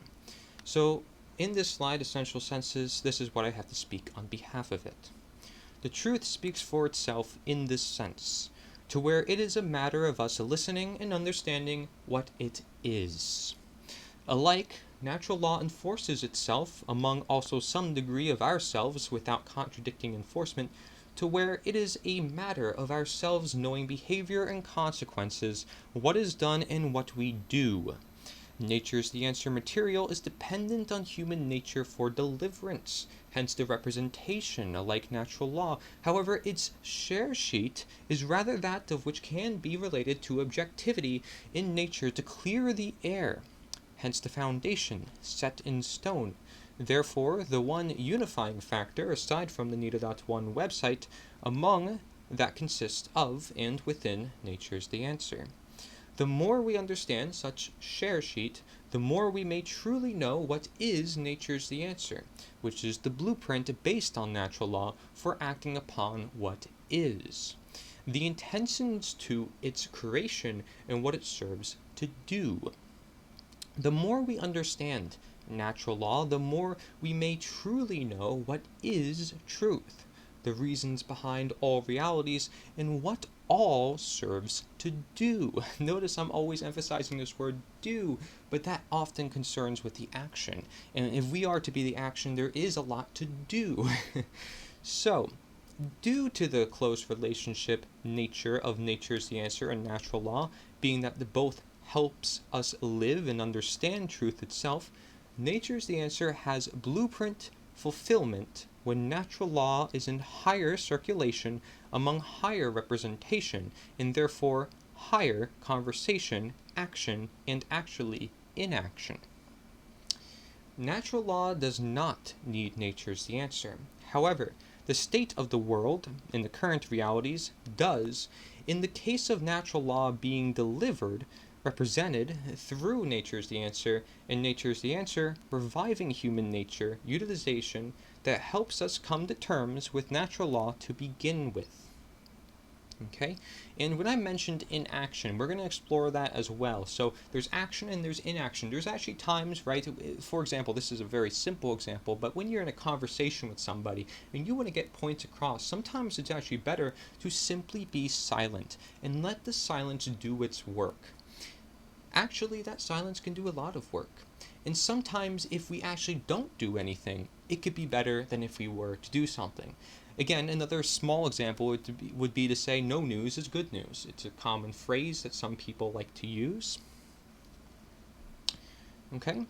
So in this slide, Essential Senses, this is what I have to speak on behalf of it. The truth speaks for itself in this sense, to where it is a matter of us listening and understanding what it is. Alike, natural law enforces itself among also some degree of ourselves without contradicting enforcement, to where it is a matter of ourselves knowing behavior and consequences, what is done and what we do. Nature's the answer material is dependent on human nature for deliverance, hence the representation, like natural law. However, its share sheet is rather that of which can be related to objectivity in nature to clear the air, hence the foundation set in stone. Therefore, the one unifying factor, aside from the nita.1 website, among that consists of and within Nature's the Answer. The more we understand such share sheet, the more we may truly know what is Nature's the Answer, which is the blueprint based on natural law for acting upon what is. The intentions to its creation and what it serves to do. The more we understand natural law, the more we may truly know what is truth, the reasons behind all realities, and what all serves to do. Notice I'm always emphasizing this word do, but that often concerns with the action. And if we are to be the action, there is a lot to do. So, due to the close relationship nature of Nature's the Answer and natural law, being that they both helps us live and understand truth itself, Nature's the Answer has blueprint fulfillment when natural law is in higher circulation among higher representation, and therefore higher conversation, action, and actually inaction. Natural law does not need Nature's the Answer. However, the state of the world, in the current realities, does, in the case of natural law being delivered, represented through Nature's the Answer, and Nature's the Answer reviving human nature utilization that helps us come to terms with natural law to begin with. Okay, and when I mentioned inaction, we're going to explore that as well. So there's action and there's inaction. There's actually times, right? For example, this is a very simple example, but when you're in a conversation with somebody and you want to get points across, sometimes it's actually better to simply be silent and let the silence do its work. Actually, that silence can do a lot of work. And sometimes if we actually don't do anything, it could be better than if we were to do something. Again, another small example would be to say no news is good news. It's a common phrase that some people like to use. Okay?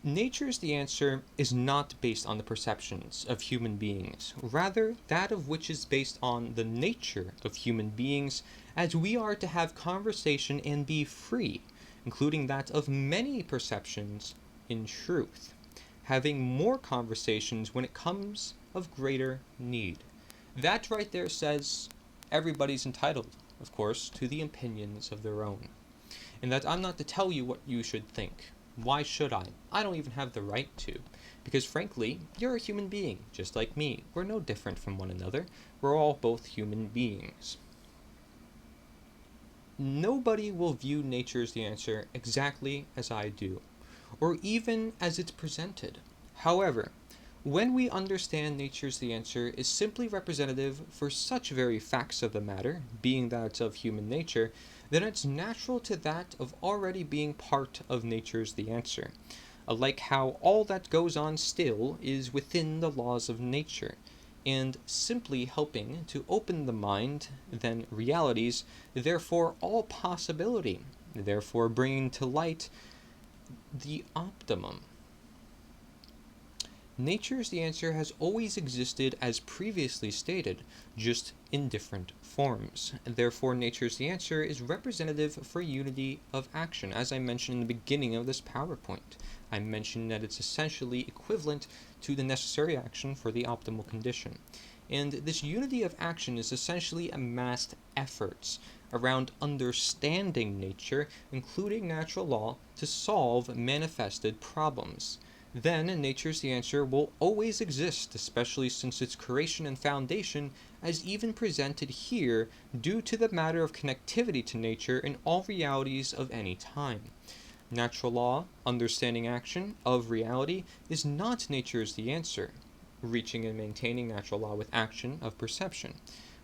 Nature's the Answer is not based on the perceptions of human beings, rather that of which is based on the nature of human beings, as we are to have conversation and be free, including that of many perceptions in truth, having more conversations when it comes of greater need. That right there says everybody's entitled, of course, to the opinions of their own. And that I'm not to tell you what you should think. Why should I? I don't even have the right to. Because frankly, you're a human being, just like me. We're no different from one another. We're all both human beings. Nobody will view Nature's the Answer exactly as I do, or even as it's presented. However, when we understand Nature's the Answer is simply representative for such very facts of the matter, being that of human nature, then it's natural to that of already being part of Nature's the Answer, like how all that goes on still is within the laws of nature, and simply helping to open the mind, then realities, therefore all possibility, therefore bringing to light the optimum. Nature's the Answer has always existed as previously stated, just in different forms. Therefore, Nature's the Answer is representative for unity of action, as I mentioned in the beginning of this PowerPoint. I mentioned that it's essentially equivalent to the necessary action for the optimal condition. And this unity of action is essentially amassed efforts around understanding nature, including natural law, to solve manifested problems. Then Nature's the Answer will always exist, especially since its creation and foundation, as even presented here, due to the matter of connectivity to nature in all realities of any time. Natural law, understanding action, of reality, is not Nature's the Answer, reaching and maintaining natural law with action of perception.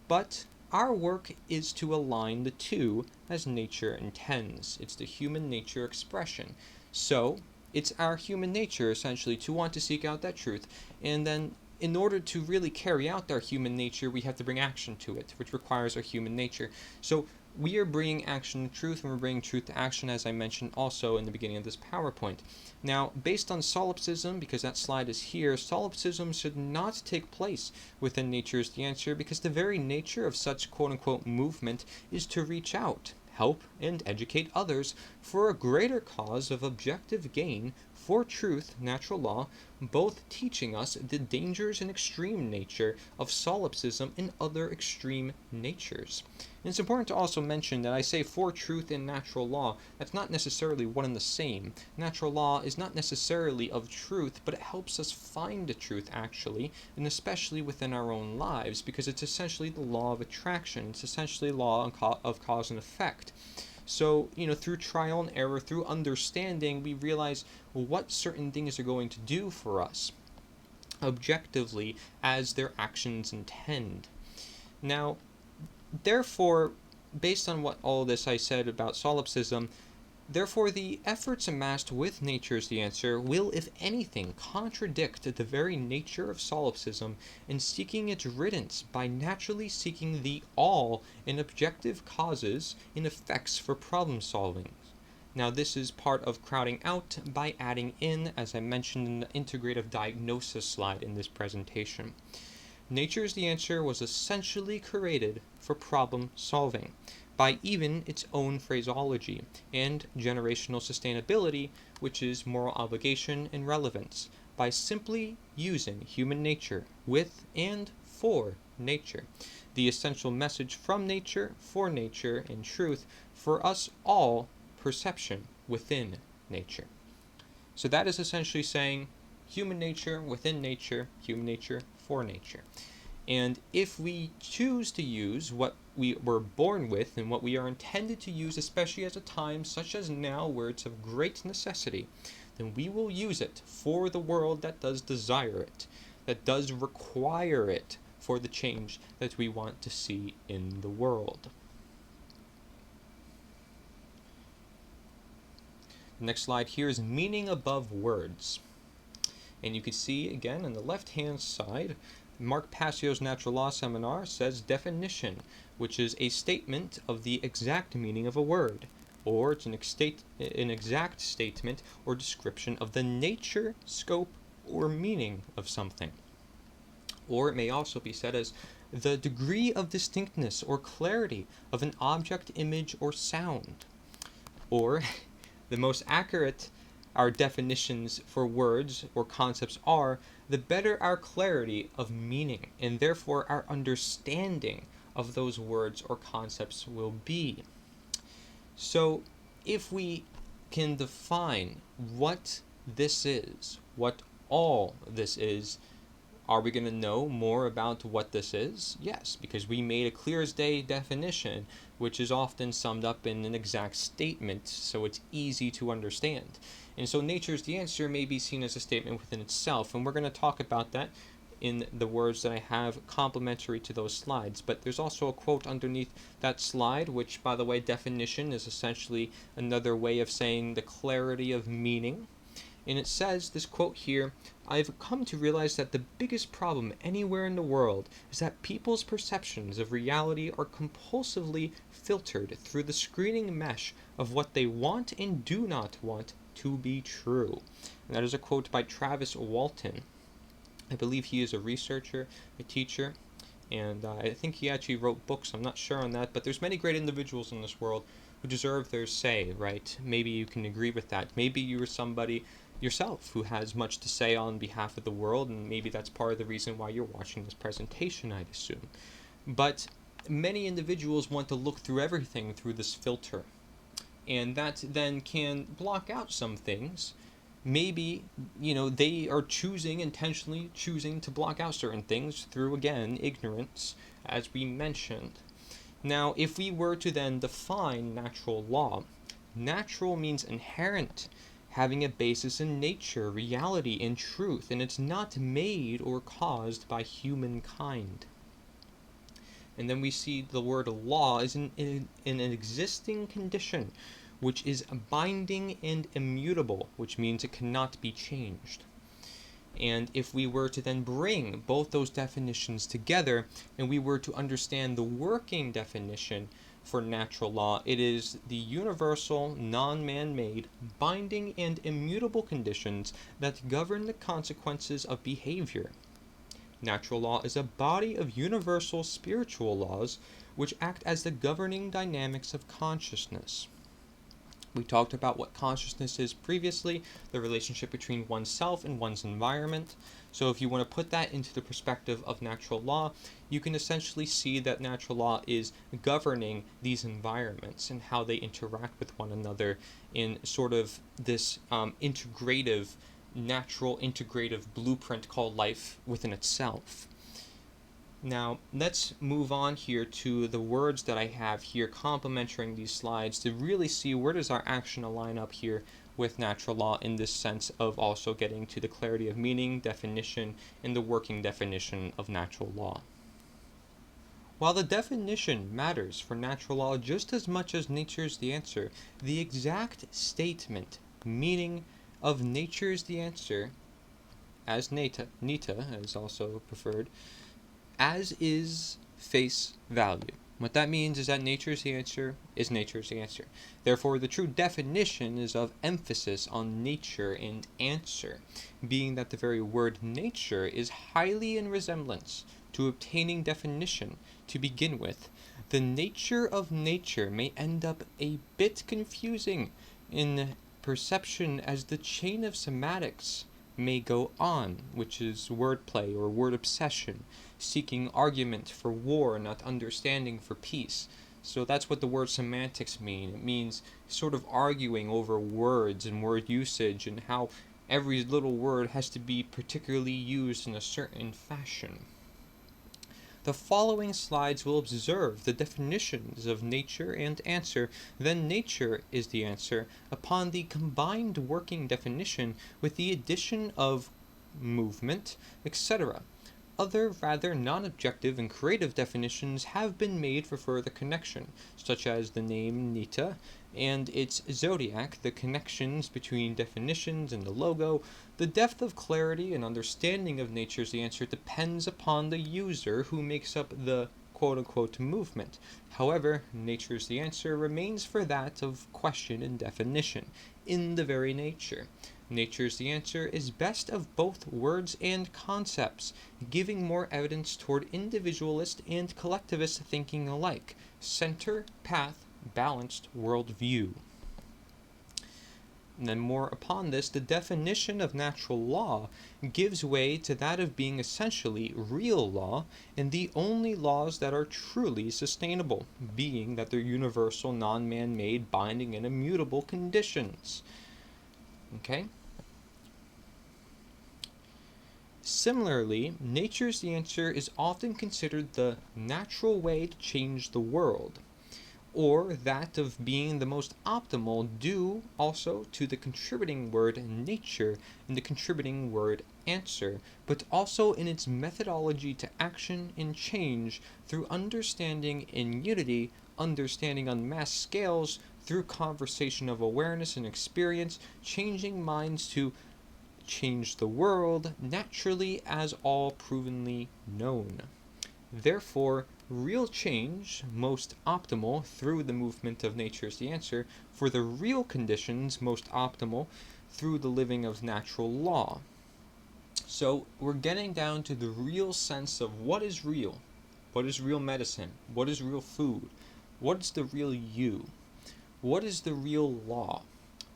But our work is to align the two as nature intends. It's the human nature expression. So, it's our human nature, essentially, to want to seek out that truth. And then, in order to really carry out our human nature, we have to bring action to it, which requires our human nature. So, we are bringing action to truth, and we're bringing truth to action, as I mentioned also in the beginning of this PowerPoint. Now, based on solipsism, because that slide is here, solipsism should not take place within Nature's the Answer, because the very nature of such quote-unquote movement is to reach out, help, and educate others for a greater cause of objective gain for truth, natural law, both teaching us the dangers and extreme nature of solipsism and other extreme natures. And it's important to also mention that I say for truth and natural law, that's not necessarily one and the same. Natural law is not necessarily of truth, but it helps us find the truth actually, and especially within our own lives, because it's essentially the law of attraction. It's essentially law of cause and effect. So, through trial and error, through understanding, we realize what certain things are going to do for us, objectively, as their actions intend. Now, therefore, based on what all this I said about solipsism, Therefore, the efforts amassed with nature is the answer will, if anything, contradict the very nature of solipsism in seeking its riddance by naturally seeking the all in objective causes and effects for problem solving. Now, this is part of crowding out by adding in, as I mentioned in the integrative diagnosis slide in this presentation. Nature is the answer was essentially created for problem solving by even its own phraseology and generational sustainability, which is moral obligation and relevance, by simply using human nature with and for nature, the essential message from nature, for nature, and truth, for us all, perception within nature. So that is essentially saying human nature within nature, human nature for nature. And if we choose to use what we were born with and what we are intended to use, especially at a time such as now where it's of great necessity, then we will use it for the world that does desire it, that does require it for the change that we want to see in the world. The next slide here is meaning above words. And you can see again on the left-hand side, Mark Passio's Natural Law Seminar says definition, which is a statement of the exact meaning of a word, or it's an exact statement or description of the nature, scope, or meaning of something. Or it may also be said as the degree of distinctness or clarity of an object, image, or sound. Or the most accurate our definitions for words or concepts are, the better our clarity of meaning, and therefore our understanding of those words or concepts will be. So if we can define what this is, what all this is, are we going to know more about what this is? Yes, because we made a clear as day definition, which is often summed up in an exact statement, so it's easy to understand. And so nature's the answer may be seen as a statement within itself, and we're going to talk about that in the words that I have complementary to those slides. But there's also a quote underneath that slide, which, by the way, definition is essentially another way of saying the clarity of meaning. And it says, this quote here, I've come to realize that the biggest problem anywhere in the world is that people's perceptions of reality are compulsively filtered through the screening mesh of what they want and do not want to be true. And that is a quote by Travis Walton. I believe he is a researcher, a teacher, and I think he actually wrote books. I'm not sure on that, but there's many great individuals in this world who deserve their say, right? Maybe you can agree with that. Maybe you are somebody yourself who has much to say on behalf of the world, and maybe that's part of the reason why you're watching this presentation, I'd assume. But many individuals want to look through everything through this filter, and that then can block out some things. Maybe, they are intentionally choosing to block out certain things through, again, ignorance, as we mentioned. Now, if we were to then define natural law, natural means inherent, having a basis in nature, reality, and truth, and it's not made or caused by humankind. And then we see the word law is an existing condition, which is binding and immutable, which means it cannot be changed. And if we were to then bring both those definitions together, and we were to understand the working definition for natural law, it is the universal, non-man-made, binding and immutable conditions that govern the consequences of behavior. Natural law is a body of universal spiritual laws which act as the governing dynamics of consciousness. We talked about what consciousness is previously, the relationship between oneself and one's environment. So if you want to put that into the perspective of natural law, you can essentially see that natural law is governing these environments and how they interact with one another in sort of this natural integrative blueprint called life within itself. Now, let's move on here to the words that I have here complementing these slides to really see where does our action align up here with natural law in this sense of also getting to the clarity of meaning, definition, and the working definition of natural law. While the definition matters for natural law just as much as nature's the answer, the exact statement, meaning of nature's the answer, as nita is also preferred, as is face value. What that means is that nature's the answer is nature's the answer. Therefore, the true definition is of emphasis on nature and answer, being that the very word nature is highly in resemblance to obtaining definition to begin with. The nature of nature may end up a bit confusing in perception as the chain of semantics may go on, which is wordplay or word obsession, seeking argument for war, not understanding for peace. So that's what the word semantics mean. It means sort of arguing over words and word usage and how every little word has to be particularly used in a certain fashion. The following slides will observe the definitions of nature and answer, then nature is the answer, upon the combined working definition with the addition of movement, etc. Other rather non-objective and creative definitions have been made for further connection, such as the name nita and its zodiac, the connections between definitions and the logo. The depth of clarity and understanding of nature's the answer depends upon the user who makes up the quote-unquote movement. However, nature's the answer remains for that of question and definition, in the very nature. Nature's the answer is best of both words and concepts, giving more evidence toward individualist and collectivist thinking alike. Center, path, balanced worldview. And then more upon this, the definition of natural law gives way to that of being essentially real law, and the only laws that are truly sustainable, being that they're universal, non-man-made, binding, and immutable conditions. Okay? Similarly, nature's the answer is often considered the natural way to change the world, or that of being the most optimal, due also to the contributing word nature and the contributing word answer, but also in its methodology to action and change through understanding in unity, understanding on mass scales, through conversation of awareness and experience, changing minds to change the world naturally as all provenly known. Therefore, real change, most optimal through the movement of nature's the answer, for the real conditions most optimal through the living of natural law. So we're getting down to the real sense of what is real medicine, what is real food, what is the real you, what is the real law.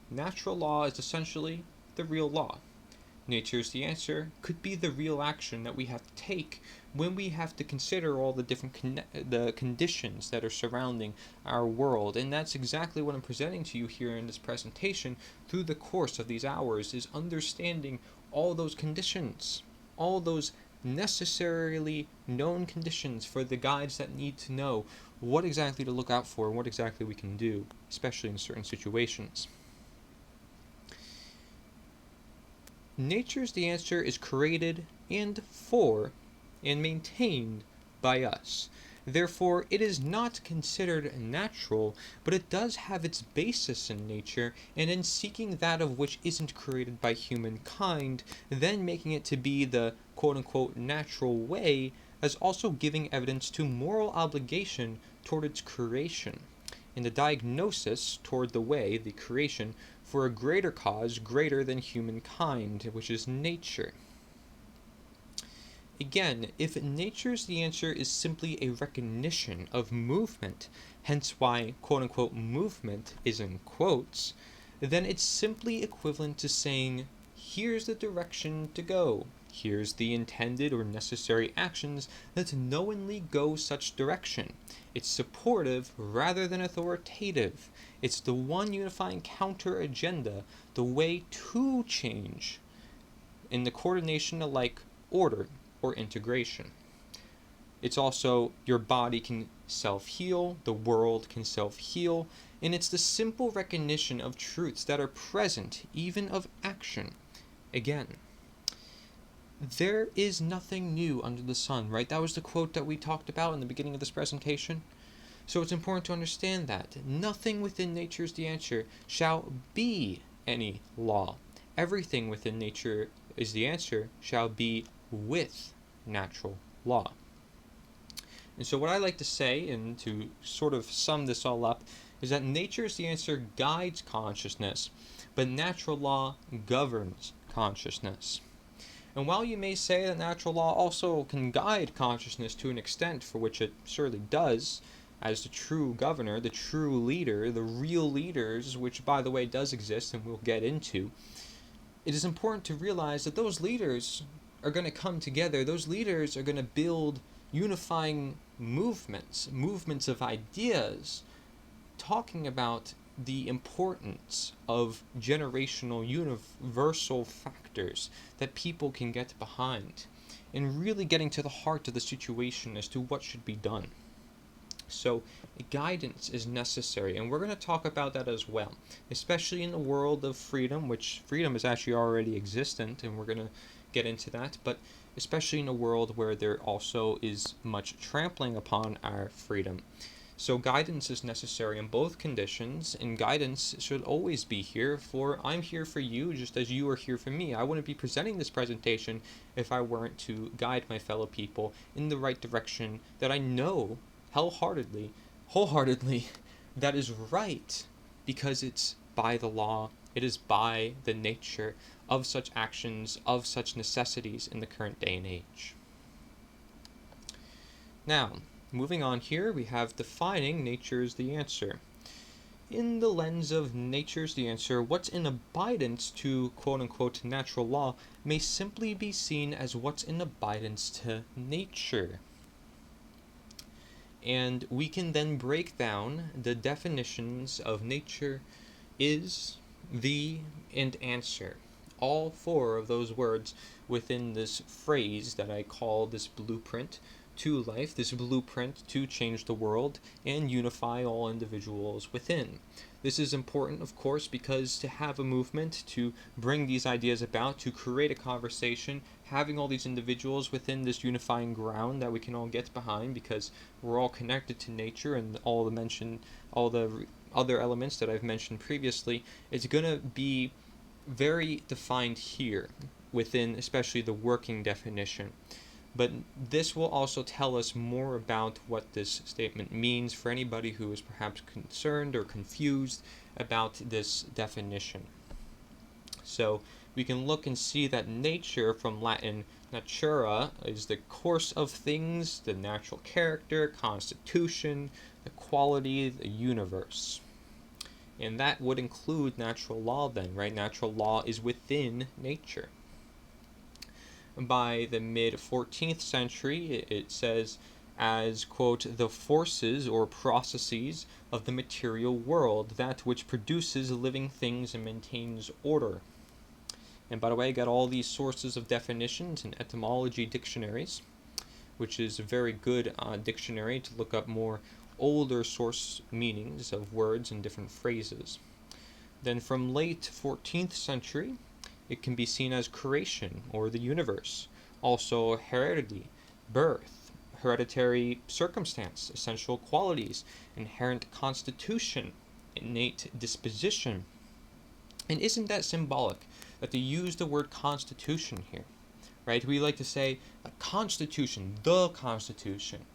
Natural law is essentially the real law. Nature's the answer could be the real action that we have to take when we have to consider all the different the conditions that are surrounding our world. And that's exactly what I'm presenting to you here in this presentation through the course of these hours, is understanding all those conditions, all those necessarily known conditions for the guides that need to know what exactly to look out for and what exactly we can do, especially in certain situations. Nature's the answer is created and for and maintained by us. Therefore, it is not considered natural, but it does have its basis in nature, and in seeking that of which isn't created by humankind, then making it to be the quote-unquote natural way, as also giving evidence to moral obligation toward its creation, and the diagnosis toward the way, the creation, for a greater cause greater than humankind, which is nature. Again, if nature's the answer is simply a recognition of movement, hence why quote-unquote movement is in quotes, then it's simply equivalent to saying, here's the direction to go, here's the intended or necessary actions that knowingly go such direction. It's supportive rather than authoritative. It's the one unifying counter-agenda, the way to change, in the coordination alike order or integration. It's also your body can self-heal, the world can self-heal, and it's the simple recognition of truths that are present, even of action. Again, there is nothing new under the sun, right? That was the quote that we talked about in the beginning of this presentation. So it's important to understand that nothing within nature is the answer shall be any law. Everything within nature is the answer shall be with natural law. And so what I like to say, and to sort of sum this all up, is that nature is the answer guides consciousness, but natural law governs consciousness. And while you may say that natural law also can guide consciousness to an extent, for which it surely does, as the true governor, the true leader, the real leaders, which by the way does exist and we'll get into, it is important to realize that those leaders are going to come together. Those leaders are going to build unifying movements of ideas, talking about the importance of generational universal factors that people can get behind, and really getting to the heart of the situation as to what should be done. So guidance is necessary, and we're going to talk about that as well, especially in the world of freedom, which freedom is actually already existent, and we're going to get into that, but especially in a world where there also is much trampling upon our freedom. So guidance is necessary in both conditions, and guidance should always be here, for I'm here for you just as you are here for me. I wouldn't be presenting this presentation if I weren't to guide my fellow people in the right direction that I know wholeheartedly, that is right, because it's by the law, it is by the nature of such actions, of such necessities in the current day and age. Now, moving on here, we have defining nature's the answer. In the lens of nature's the answer, what's in abidance to quote-unquote natural law may simply be seen as what's in abidance to nature. And we can then break down the definitions of nature, is, the, and answer. All four of those words within this phrase that I call this blueprint to life, this blueprint to change the world and unify all individuals within. This is important, of course, because to have a movement, to bring these ideas about, to create a conversation, having all these individuals within this unifying ground that we can all get behind, because we're all connected to nature and all the other elements that I've mentioned previously, it's going to be very defined here within especially the working definition. But this will also tell us more about what this statement means for anybody who is perhaps concerned or confused about this definition. So we can look and see that nature, from Latin natura, is the course of things, the natural character, constitution, the quality, the universe. And that would include natural law then, right? Natural law is within nature. By the mid-14th century, it says as, quote, the forces or processes of the material world, that which produces living things and maintains order. And by the way, I got all these sources of definitions in etymology dictionaries, which is a very good dictionary to look up more older source meanings of words and different phrases. Then from late 14th century, it can be seen as creation or the universe, also heredity, birth, hereditary circumstance, essential qualities, inherent constitution, innate disposition. And isn't that symbolic that they use the word constitution here, right? We like to say a constitution, the constitution,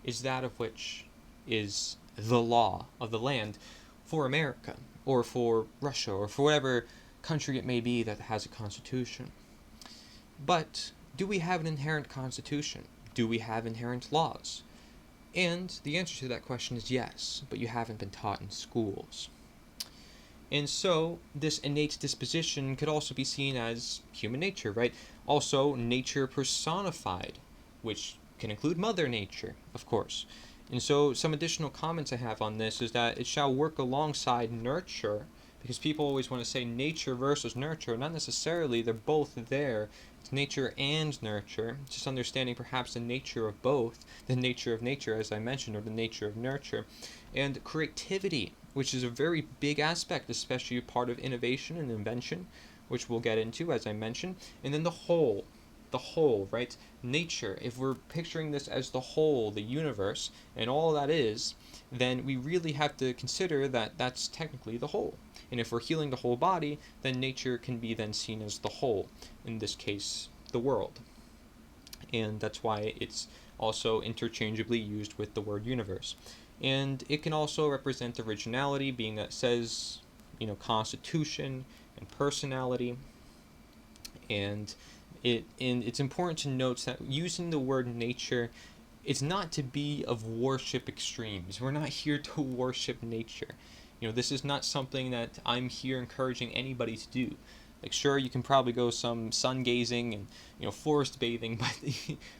is that of which is the law of the land for America or for Russia or for whatever country it may be that has a constitution. But do we have an inherent constitution? Do we have inherent laws? And the answer to that question is yes, but you haven't been taught in schools. And so this innate disposition could also be seen as human nature, right? Also nature personified, which can include Mother Nature, of course. And so some additional comments I have on this is that it shall work alongside nurture, because people always want to say nature versus nurture. Not necessarily, they're both there. It's nature and nurture, just understanding perhaps the nature of both, the nature of nature, as I mentioned, or the nature of nurture. And creativity, which is a very big aspect, especially part of innovation and invention, which we'll get into, as I mentioned. And then the whole, the whole, right? Nature, if we're picturing this as the whole, the universe, and all that is, then we really have to consider that that's technically the whole. And if we're healing the whole body, then nature can be then seen as the whole, in this case, the world. And that's why it's also interchangeably used with the word universe. And it can also represent originality, being that it says, constitution and personality. And it's important to note that using the word nature, it's not to be of worship extremes. We're not here to worship nature. This is not something that I'm here encouraging anybody to do. Like, sure, you can probably go some sun gazing and forest bathing, but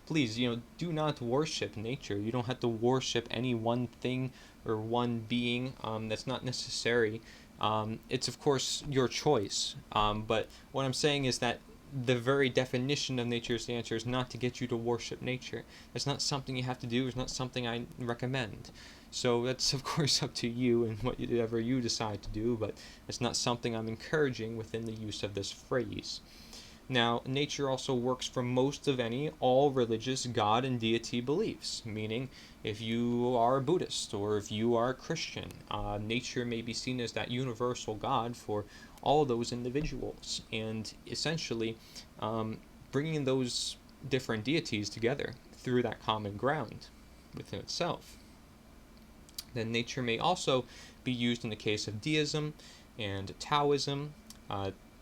please, do not worship nature. You don't have to worship any one thing or one being. That's not necessary. It's of course your choice. But what I'm saying is that the very definition of nature's answer is not to get you to worship nature. It's not something you have to do. It's not something I recommend. So that's of course up to you and whatever you decide to do, but it's not something I'm encouraging within the use of this phrase. Now, nature also works for most of all religious God and deity beliefs, meaning if you are a Buddhist or if you are a Christian, nature may be seen as that universal God for all those individuals, and essentially bringing those different deities together through that common ground within itself. Then nature may also be used in the case of deism and Taoism.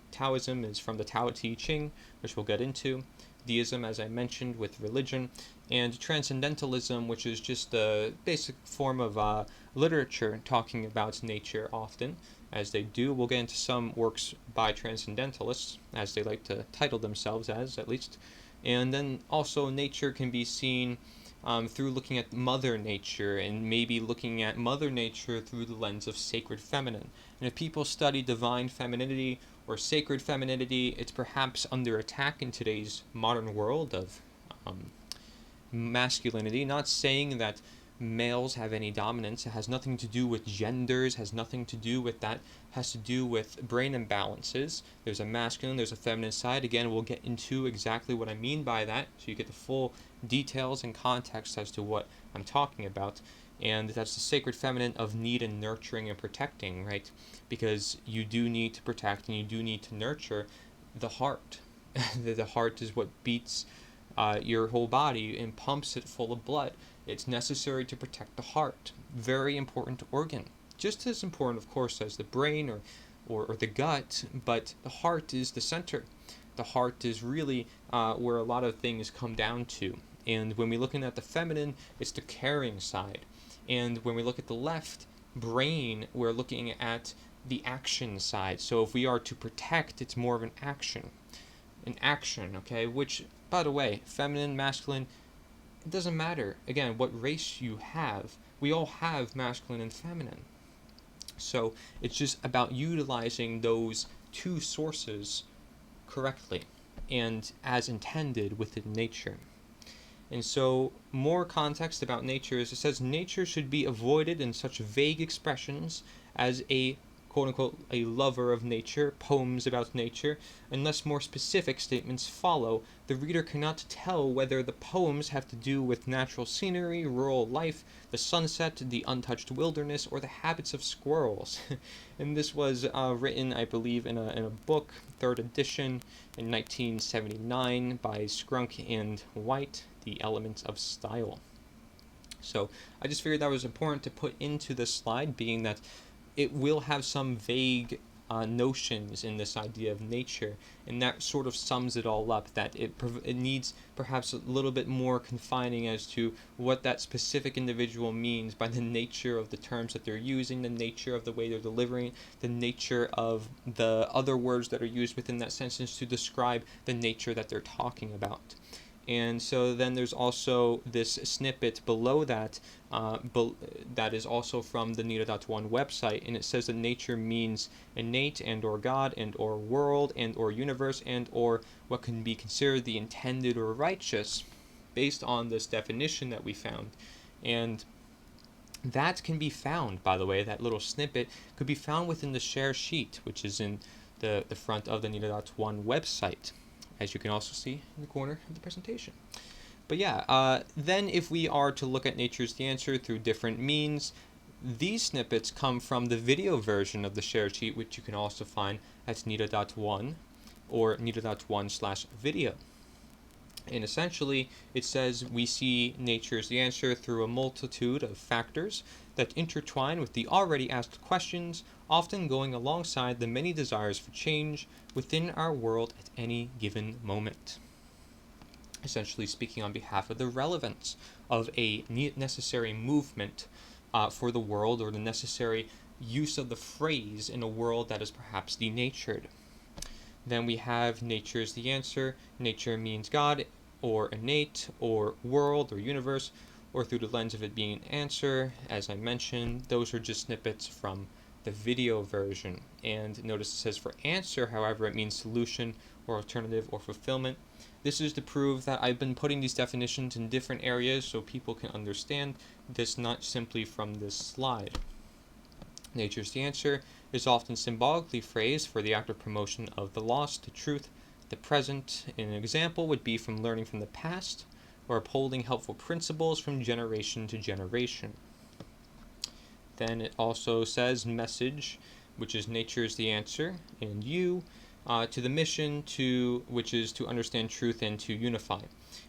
Taoism is from the Tao Te Ching, which we'll get into. Deism, as I mentioned, with religion. And transcendentalism, which is just a basic form of literature talking about nature often, as they do. We'll get into some works by transcendentalists, as they like to title themselves as, at least. And then also nature can be seen through looking at Mother Nature, and maybe looking at Mother Nature through the lens of sacred feminine. And if people study divine femininity or sacred femininity, it's perhaps under attack in today's modern world of masculinity. Not saying that males have any dominance. It has nothing to do with genders, has nothing to do with that. It has to do with brain imbalances. There's a masculine, there's a feminine side. Again, we'll get into exactly what I mean by that, so you get the full details and context as to what I'm talking about. And that's the sacred feminine of need and nurturing and protecting, right? Because you do need to protect and you do need to nurture the heart. The heart is what beats your whole body and pumps it full of blood. It's necessary to protect the heart. Very important organ. Just as important, of course, as the brain or the gut, but the heart is the center. The heart is really where a lot of things come down to. And when we're looking at the feminine, it's the caring side. And when we look at the left brain, we're looking at the action side. So if we are to protect, it's more of an action. An action, okay? Which, by the way, feminine, masculine, it doesn't matter. Again, what race you have, we all have masculine and feminine. So it's just about utilizing those two sources correctly and as intended within nature. And so more context about nature is, it says nature should be avoided in such vague expressions as a quote-unquote a lover of nature, poems about nature, unless more specific statements follow. The reader cannot tell whether the poems have to do with natural scenery, rural life, the sunset, the untouched wilderness, or the habits of squirrels. And this was written, I believe, in a book, 3rd edition, in 1979 by Scrunk and White, The Elements of Style. So I just figured that was important to put into this slide, being that it will have some vague notions in this idea of nature, and that sort of sums it all up, that it needs perhaps a little bit more confining as to what that specific individual means by the nature of the terms that they're using, the nature of the way they're delivering, the nature of the other words that are used within that sentence to describe the nature that they're talking about. And so then there's also this snippet below that that is also from the nita.one website, and it says that nature means innate and or God and or world and or universe and or what can be considered the intended or righteous, based on this definition that we found. And that can be found, by the way, that little snippet could be found within the share sheet, which is in the front of the nita.one website. as you can also see in the corner of the presentation. But yeah, then if we are to look at Nature's the Answer through different means, these snippets come from the video version of the share sheet, which you can also find at nita.1 or nita.1/video. And essentially, it says we see Nature's the Answer through a multitude of factors that intertwine with the already asked questions, often going alongside the many desires for change within our world at any given moment. Essentially speaking on behalf of the relevance of a necessary movement for the world, or the necessary use of the phrase in a world that is perhaps denatured. Then we have Nature's the Answer. Nature means God, or innate, or world, or universe, or through the lens of it being an answer. As I mentioned, those are just snippets from the video version. And notice it says for answer, however, it means solution, or alternative, or fulfillment. This is to prove that I've been putting these definitions in different areas so people can understand this, not simply from this slide. Nature's the Answer is often symbolically phrased for the active promotion of the lost to truth, the present. An example would be from learning from the past, or upholding helpful principles from generation to generation. Then it also says message, which is Nature's the Answer, and you, to the mission, which is to understand truth and to unify.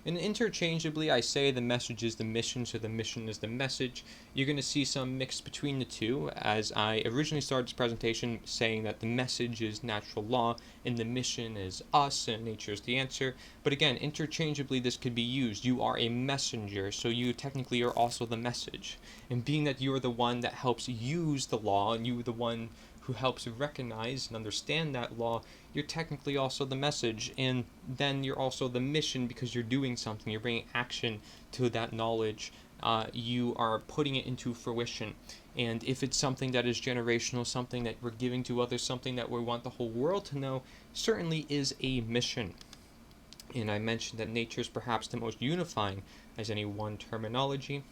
And interchangeably, I say the message is the mission, so the mission is the message. You're going to see some mix between the two, as I originally started this presentation saying that the message is natural law, and the mission is us, and Nature's the Answer. But again, interchangeably, this could be used. You are a messenger, so you technically are also the message. And being that you are the one that helps use the law, and you are the one who helps recognize and understand that law, you're technically also the message, and then you're also the mission because you're doing something, you're bringing action to that knowledge, you are putting it into fruition. And if it's something that is generational, something that we're giving to others, something that we want the whole world to know, certainly is a mission. And I mentioned that nature is perhaps the most unifying as any one terminology.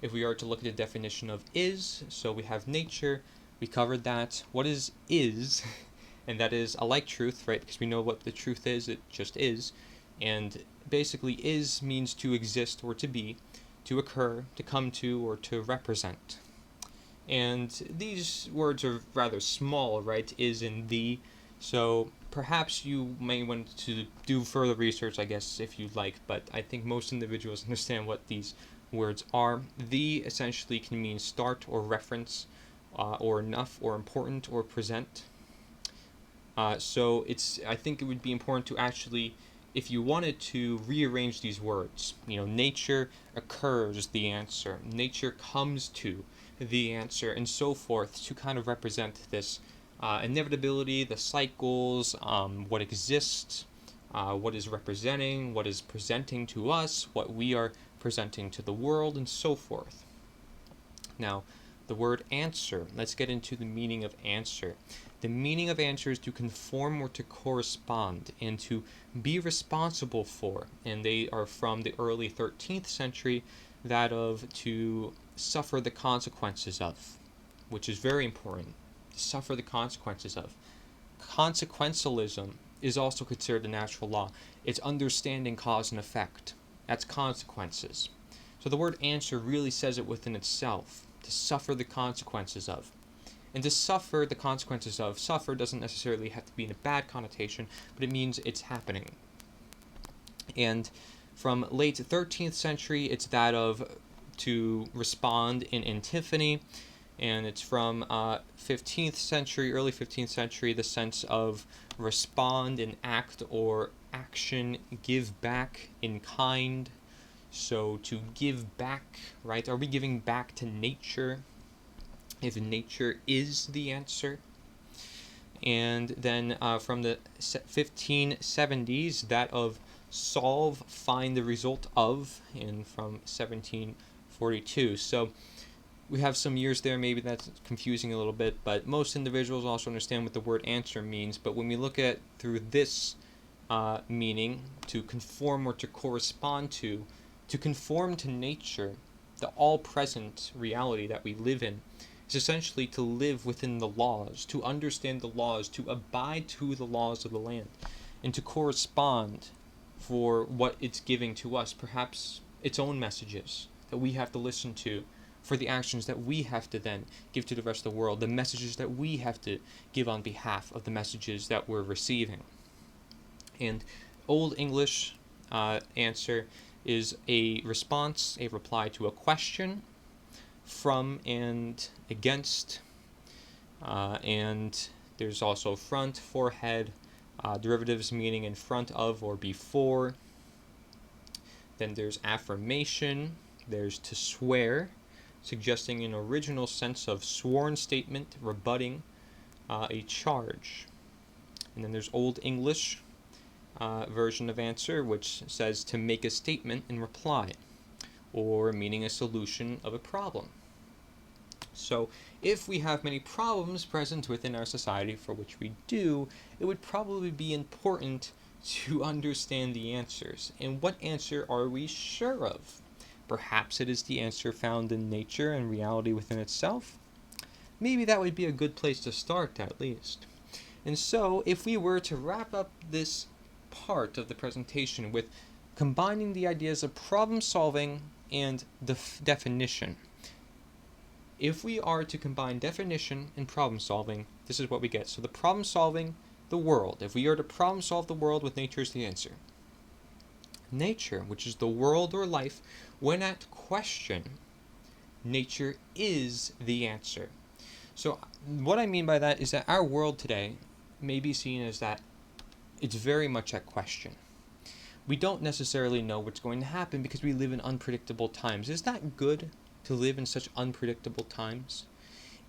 If we are to look at the definition of is, so we have nature, we covered that. What is? And that is a like truth, right? Because we know what the truth is, it just is. And basically is means to exist or to be, to occur, to come to, or to represent. And these words are rather small, right? Is and the. So perhaps you may want to do further research, I guess, if you'd like, but I think most individuals understand what these words are. The essentially can mean start or reference, or enough, or important, or present. So I think it would be important to actually, if you wanted to rearrange these words, nature occurs the answer, nature comes to the answer, and so forth, to kind of represent this inevitability, the cycles, what exists, what is representing, what is presenting to us, what we are presenting to the world, and so forth. Now, the word answer, let's get into the meaning of answer. The meaning of answer is to conform or to correspond, and to be responsible for. And they are from the early 13th century, that of to suffer the consequences of, which is very important. To suffer the consequences of. Consequentialism is also considered a natural law. It's understanding cause and effect. That's consequences. So the word answer really says it within itself. To suffer the consequences of. And to suffer the consequences of, suffer doesn't necessarily have to be in a bad connotation, but it means it's happening. And from late 13th century, it's that of to respond in antiphony, and it's from 15th century, early 15th century, the sense of respond in act or action, give back in kind. So to give back, right? Are we giving back to nature? If nature is the answer. And then from the 1570s, that of solve, find the result of, and from 1742. So we have some years there, maybe that's confusing a little bit, but most individuals also understand what the word answer means. But when we look at through this meaning, to conform or to correspond to conform to nature, the all-present reality that we live in, is essentially to live within the laws, to understand the laws, to abide to the laws of the land. and to correspond for what it's giving to us, perhaps its own messages that we have to listen to, for the actions that we have to then give to the rest of the world, the messages that we have to give on behalf of the messages that we're receiving. And Old English answer is a response, a reply to a question, from and against, and there's also front, forehead, derivatives meaning in front of or before. Then there's affirmation, there's to swear, suggesting an original sense of sworn statement, rebutting a charge. And then there's Old English version of answer, which says to make a statement in reply, or meaning a solution of a problem. So if we have many problems present within our society, for which we do, it would probably be important to understand the answers. And what answer are we sure of? Perhaps it is the answer found in nature and reality within itself. Maybe that would be a good place to start, at least. And so, if we were to wrap up this part of the presentation with combining the ideas of problem solving and definition. If we are to combine definition and problem solving, this is what we get. So the problem solving, the world. If we are to problem solve the world with nature as the answer. Nature, which is the world or life, when at question, nature is the answer. So what I mean by that is that our world today may be seen as that it's very much at question. We don't necessarily know what's going to happen because we live in unpredictable times. Is that good to live in such unpredictable times?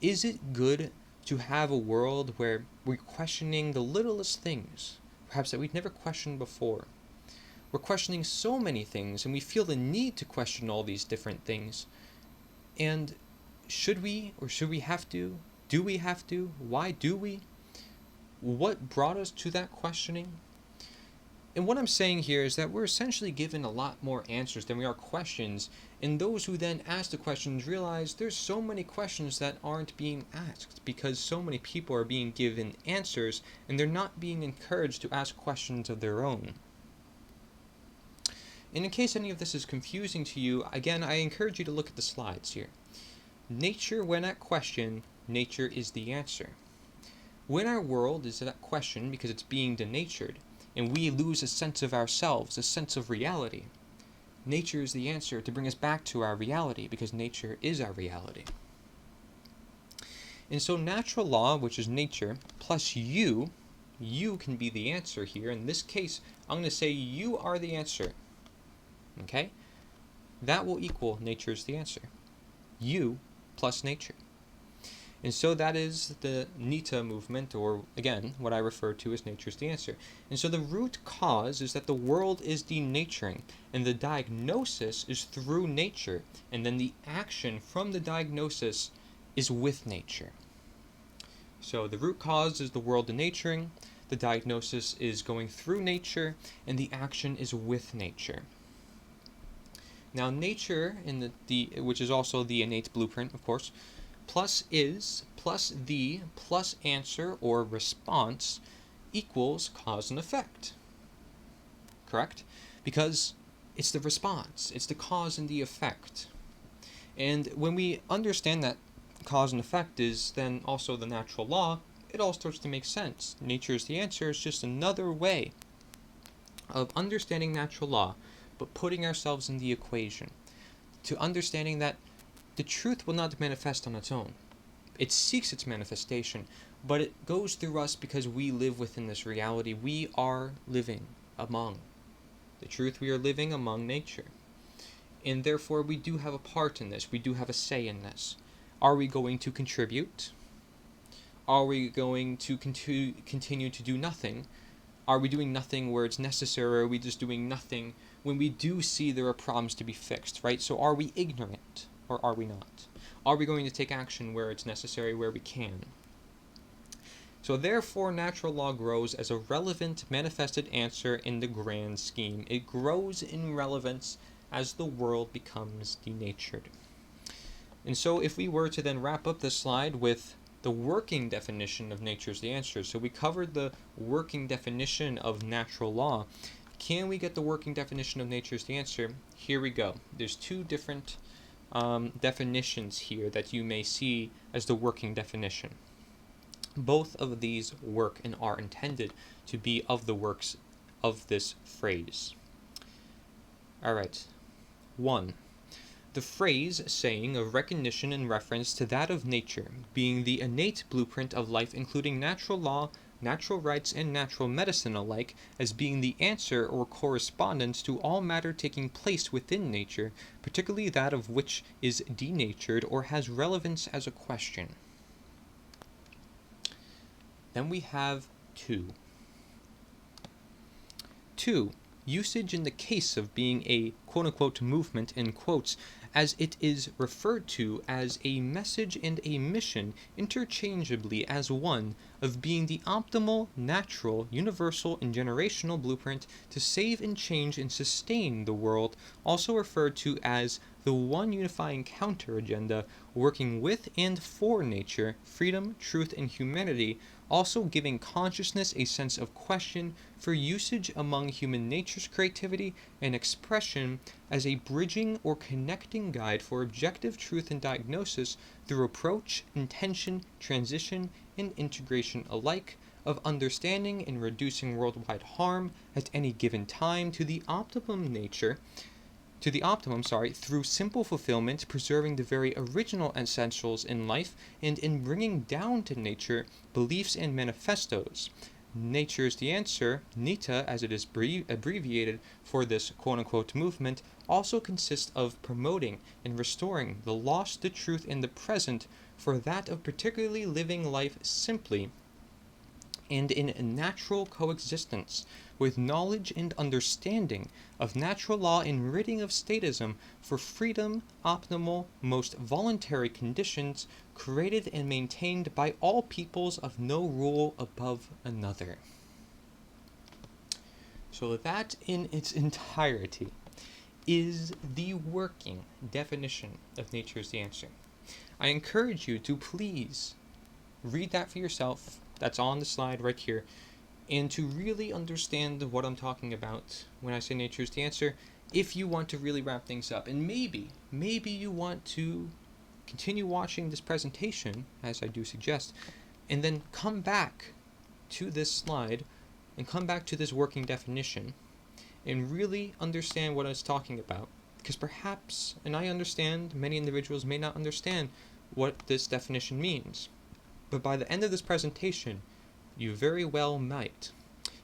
Is it good to have a world where we're questioning the littlest things, perhaps that we've never questioned before? We're questioning so many things, and we feel the need to question all these different things. And should we, or should we have to? Do we have to? Why do we? What brought us to that questioning? And what I'm saying here is that we're essentially given a lot more answers than we are questions, and those who then ask the questions realize there's so many questions that aren't being asked because so many people are being given answers and they're not being encouraged to ask questions of their own. And in case any of this is confusing to you, again, I encourage you to look at the slides here. Nature, when at question, nature is the answer. When our world is at question because it's being denatured, and we lose a sense of ourselves, a sense of reality, nature is the answer to bring us back to our reality, because nature is our reality. And so natural law, which is nature, plus you can be the answer here. In this case, I'm going to say you are the answer. Okay? That will equal nature is the answer. You plus nature. And so that is the nita movement, or again, what I refer to as nature is the answer. And so the root cause is that the world is denaturing, and the diagnosis is through nature, and then the action from the diagnosis is with nature. So the root cause is the world denaturing, the diagnosis is going through nature, and the action is with nature. Now nature, in the which is also the innate blueprint, of course, plus is, plus the, plus answer or response equals cause and effect. Correct? Because it's the response, it's the cause and the effect. And when we understand that cause and effect is then also the natural law, it all starts to make sense. Nature is the answer is just another way of understanding natural law, but putting ourselves in the equation, to understanding that the truth will not manifest on its own. It seeks its manifestation, but it goes through us because we live within this reality. We are living among the truth. We are living among nature. And therefore, we do have a part in this. We do have a say in this. Are we going to contribute? Are we going to continue to do nothing? Are we doing nothing where it's necessary, or are we just doing nothing when we do see there are problems to be fixed, right? So are we ignorant, or are we not? Are we going to take action where it's necessary, where we can? So therefore, natural law grows as a relevant, manifested answer in the grand scheme. It grows in relevance as the world becomes denatured. And so if we were to then wrap up this slide with the working definition of nature is the answer. So we covered the working definition of natural law. Can we get the working definition of nature is the answer? Here we go. There's two different definitions here that you may see as the working definition. Both of these work and are intended to be of the works of this phrase. Alright. 1. The phrase, saying of recognition in reference to that of nature, being the innate blueprint of life, including natural law, natural rights, and natural medicine alike, as being the answer or correspondence to all matter taking place within nature, particularly that of which is denatured or has relevance as a question. Then we have 2. 2. Usage in the case of being a quote-unquote movement, in quotes, as it is referred to as a message and a mission interchangeably as one, of being the optimal, natural, universal, and generational blueprint to save and change and sustain the world, also referred to as the one unifying counter-agenda, working with and for nature, freedom, truth, and humanity, also giving consciousness a sense of question for usage among human nature's creativity and expression as a bridging or connecting guide for objective truth and diagnosis through approach, intention, transition, and integration alike of understanding and reducing worldwide harm at any given time to the optimum through simple fulfillment, preserving the very original essentials in life, and in bringing down to nature beliefs and manifestos. Nature is the answer, nita, as it is abbreviated for this quote-unquote movement, also consists of promoting and restoring the lost, the truth, and the present for that of particularly living life simply and in natural coexistence with knowledge and understanding of natural law and ridding of statism for freedom, optimal, most voluntary conditions created and maintained by all peoples of no rule above another. So that in its entirety is the working definition of nature is the answer. I encourage you to please read that for yourself. That's on the slide right here. And to really understand what I'm talking about when I say nature is the answer, if you want to really wrap things up. And maybe you want to continue watching this presentation, as I do suggest, and then come back to this slide and come back to this working definition and really understand what I was talking about. Because perhaps, and I understand, many individuals may not understand what this definition means. But by the end of this presentation, you very well might.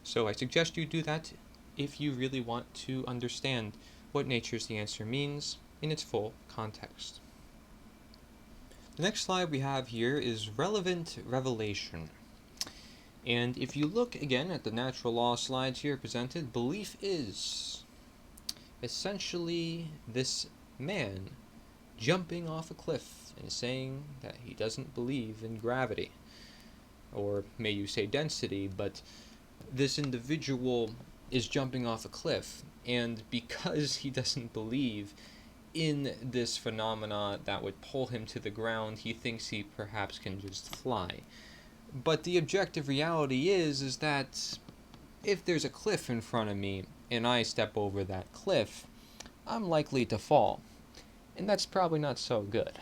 So I suggest you do that if you really want to understand what nature is the answer means in its full context. The next slide we have here is relevant revelation. And if you look again at the natural law slides here presented, belief is essentially this man jumping off a cliff and saying that he doesn't believe in gravity, or may you say density, but this individual is jumping off a cliff, and because he doesn't believe in this phenomena that would pull him to the ground, he thinks he perhaps can just fly. But the objective reality is that if there's a cliff in front of me and I step over that cliff, I'm likely to fall. And that's probably not so good.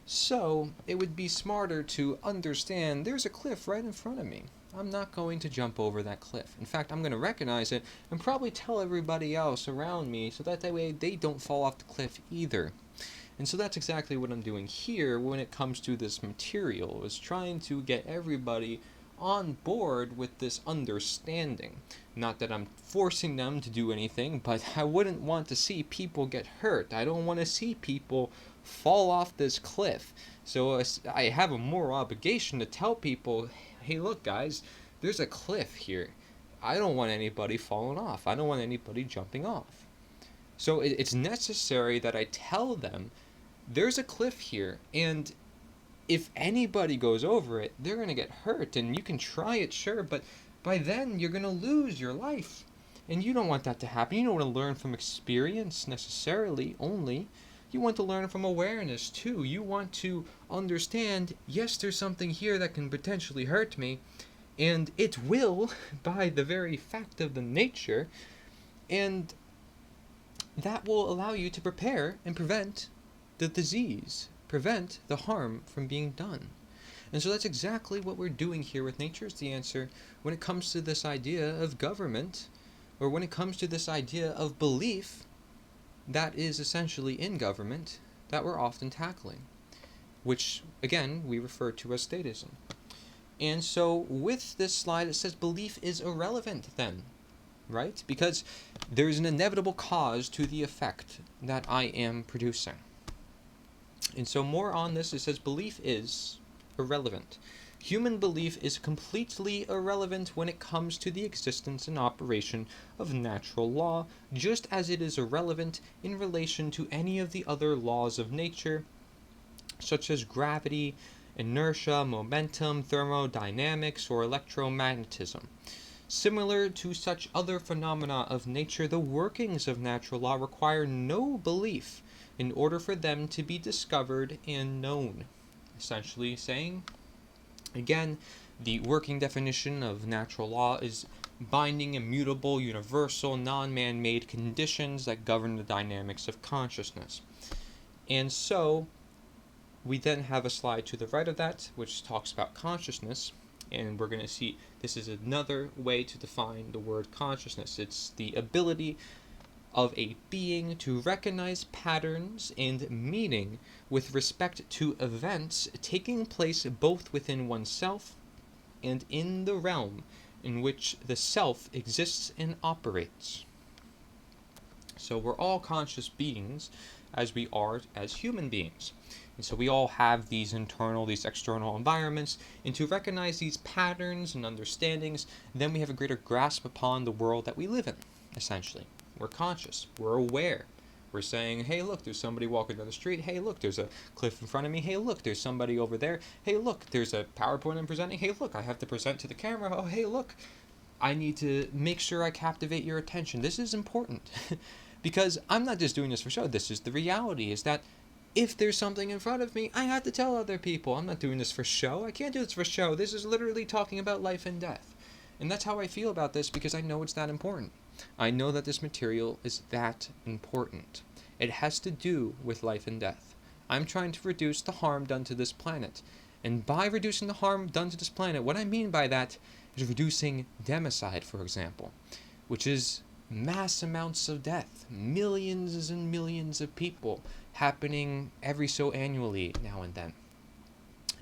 So it would be smarter to understand there's a cliff right in front of me. I'm not going to jump over that cliff. In fact, I'm going to recognize it and probably tell everybody else around me so that way they don't fall off the cliff either. And so that's exactly what I'm doing here when it comes to this material, is trying to get everybody on board with this understanding. Not that I'm forcing them to do anything, but I wouldn't want to see people get hurt. I don't want to see people fall off this cliff. So I have a moral obligation to tell people, hey, look, guys, there's a cliff here. I don't want anybody falling off. I don't want anybody jumping off. So it's necessary that I tell them there's a cliff here, and if anybody goes over it, they're going to get hurt. And you can try it, sure, but by then you're going to lose your life. And you don't want that to happen. You don't want to learn from experience necessarily only. You want to learn from awareness too. You want to understand, yes, there's something here that can potentially hurt me, and it will by the very fact of the nature, and that will allow you to prepare and prevent the disease, prevent the harm from being done. And so that's exactly what we're doing here with nature, is the answer when it comes to this idea of government, or when it comes to this idea of belief that is essentially in government that we're often tackling, which again we refer to as statism. And so with this slide it says belief is irrelevant then, right? Because there is an inevitable cause to the effect that I am producing. And so more on this, it says belief is irrelevant. Human belief is completely irrelevant when it comes to the existence and operation of natural law, just as it is irrelevant in relation to any of the other laws of nature, such as gravity, inertia, momentum, thermodynamics, or electromagnetism. Similar to such other phenomena of nature, the workings of natural law require no belief in order for them to be discovered and known. Essentially saying, again, the working definition of natural law is binding, immutable, universal, non-man-made conditions that govern the dynamics of consciousness. And so we then have a slide to the right of that, which talks about consciousness, and we're going to see this is another way to define the word consciousness. It's the ability of a being to recognize patterns and meaning with respect to events taking place both within oneself and in the realm in which the self exists and operates. So we're all conscious beings as we are as human beings. And so we all have these internal, these external environments, and to recognize these patterns and understandings, then we have a greater grasp upon the world that we live in, essentially. We're conscious, we're aware. We're saying, hey look, there's somebody walking down the street, hey look, there's a cliff in front of me, hey look, there's somebody over there, hey look, there's a PowerPoint I'm presenting, hey look, I have to present to the camera, oh hey look, I need to make sure I captivate your attention. This is important, because I'm not just doing this for show, this is the reality, is that if there's something in front of me, I have to tell other people. I'm not doing this for show, I can't do this for show, this is literally talking about life and death. And that's how I feel about this, because I know it's that important. I know that this material is that important. It has to do with life and death. I'm trying to reduce the harm done to this planet. And by reducing the harm done to this planet, what I mean by that is reducing democide, for example, which is mass amounts of death, millions and millions of people happening every so annually now and then.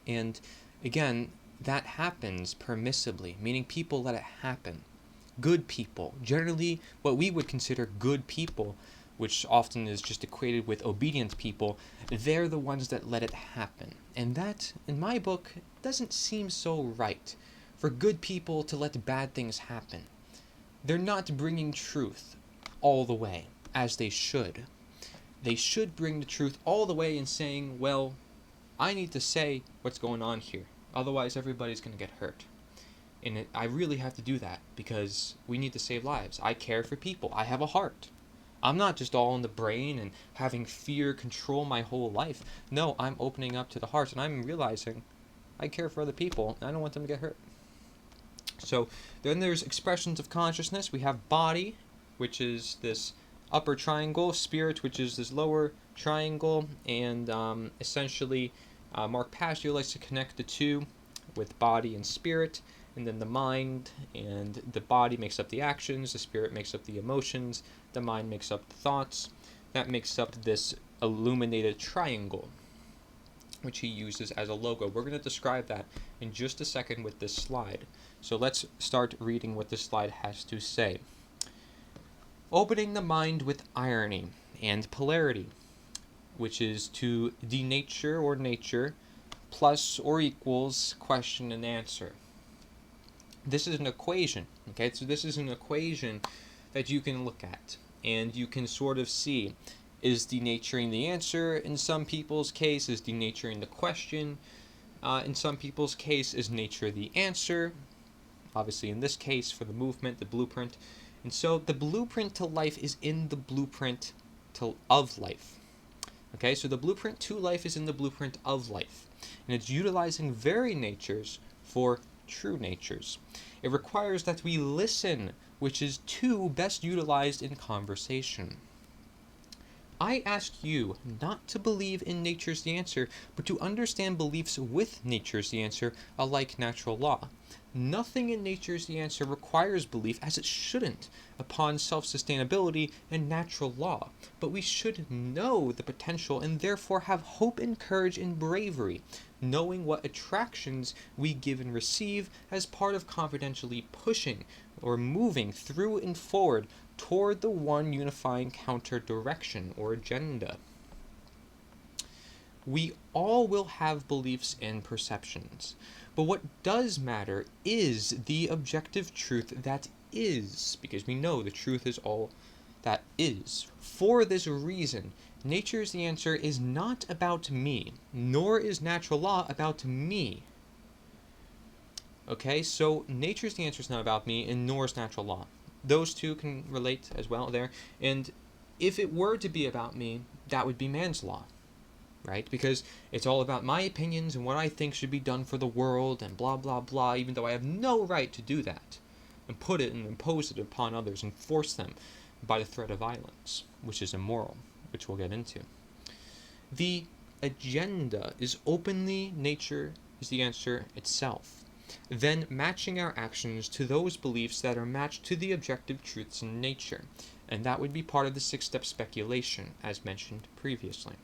And again, that happens permissibly, meaning people let it happen. Good people, generally what we would consider good people, which often is just equated with obedient people, they're the ones that let it happen. And that, in my book, doesn't seem so right, for good people to let bad things happen. They're not bringing truth all the way, as they should. They should bring the truth all the way in saying, well, I need to say what's going on here, otherwise everybody's going to get hurt. And I really have to do that because we need to save lives. I care for people. I have a heart. I'm not just all in the brain and having fear control my whole life. No, I'm opening up to the heart and I'm realizing I care for other people and I don't want them to get hurt. So then there's expressions of consciousness. We have body, which is this upper triangle, spirit, which is this lower triangle, and essentially Mark Passio likes to connect the two with body and spirit. And then the mind and the body makes up the actions, the spirit makes up the emotions, the mind makes up the thoughts. That makes up this illuminated triangle, which he uses as a logo. We're going to describe that in just a second with this slide. So let's start reading what this slide has to say. Opening the mind with irony and polarity, which is to denature or nature, plus or equals question and answer. This is an equation, okay? So this is an equation that you can look at, and you can sort of see, is denaturing the answer in some people's case, is denaturing the question in some people's case, is nature the answer, obviously in this case for the movement, the blueprint. And so the blueprint to life is in the blueprint of life. Okay, so the blueprint to life is in the blueprint of life, and it's utilizing very natures for true natures. It requires that we listen, which is too best utilized in conversation. I ask you not to believe in nature's the answer, but to understand beliefs with nature's the answer, alike natural law. Nothing in nature's the answer requires belief, as it shouldn't, upon self-sustainability and natural law. But we should know the potential and therefore have hope and courage and bravery, knowing what attractions we give and receive as part of confidentially pushing or moving through and forward toward the one unifying counter direction or agenda. We all will have beliefs and perceptions, but what does matter is the objective truth that is, because we know the truth is all that is. For this reason, nature's the answer is not about me, nor is natural law about me. Okay, so nature's the answer is not about me, and nor is natural law. Those two can relate as well there. And if it were to be about me, that would be man's law, right? Because it's all about my opinions and what I think should be done for the world and blah, blah, blah, even though I have no right to do that and put it and impose it upon others and force them by the threat of violence, which is immoral, which we'll get into. The agenda is openly nature is the answer itself. Then matching our actions to those beliefs that are matched to the objective truths in nature, and that would be part of the 6-step speculation, as mentioned previously.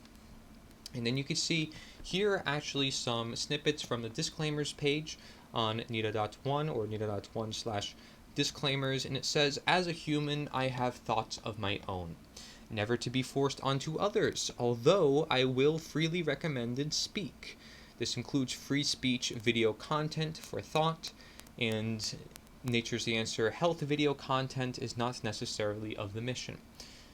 And then you can see here are actually some snippets from the disclaimers page on nita.1 or nita.1/disclaimers, and it says, as a human, I have thoughts of my own, never to be forced onto others, although I will freely recommend and speak. This includes free speech video content for thought, and nature's the answer, health video content is not necessarily of the mission.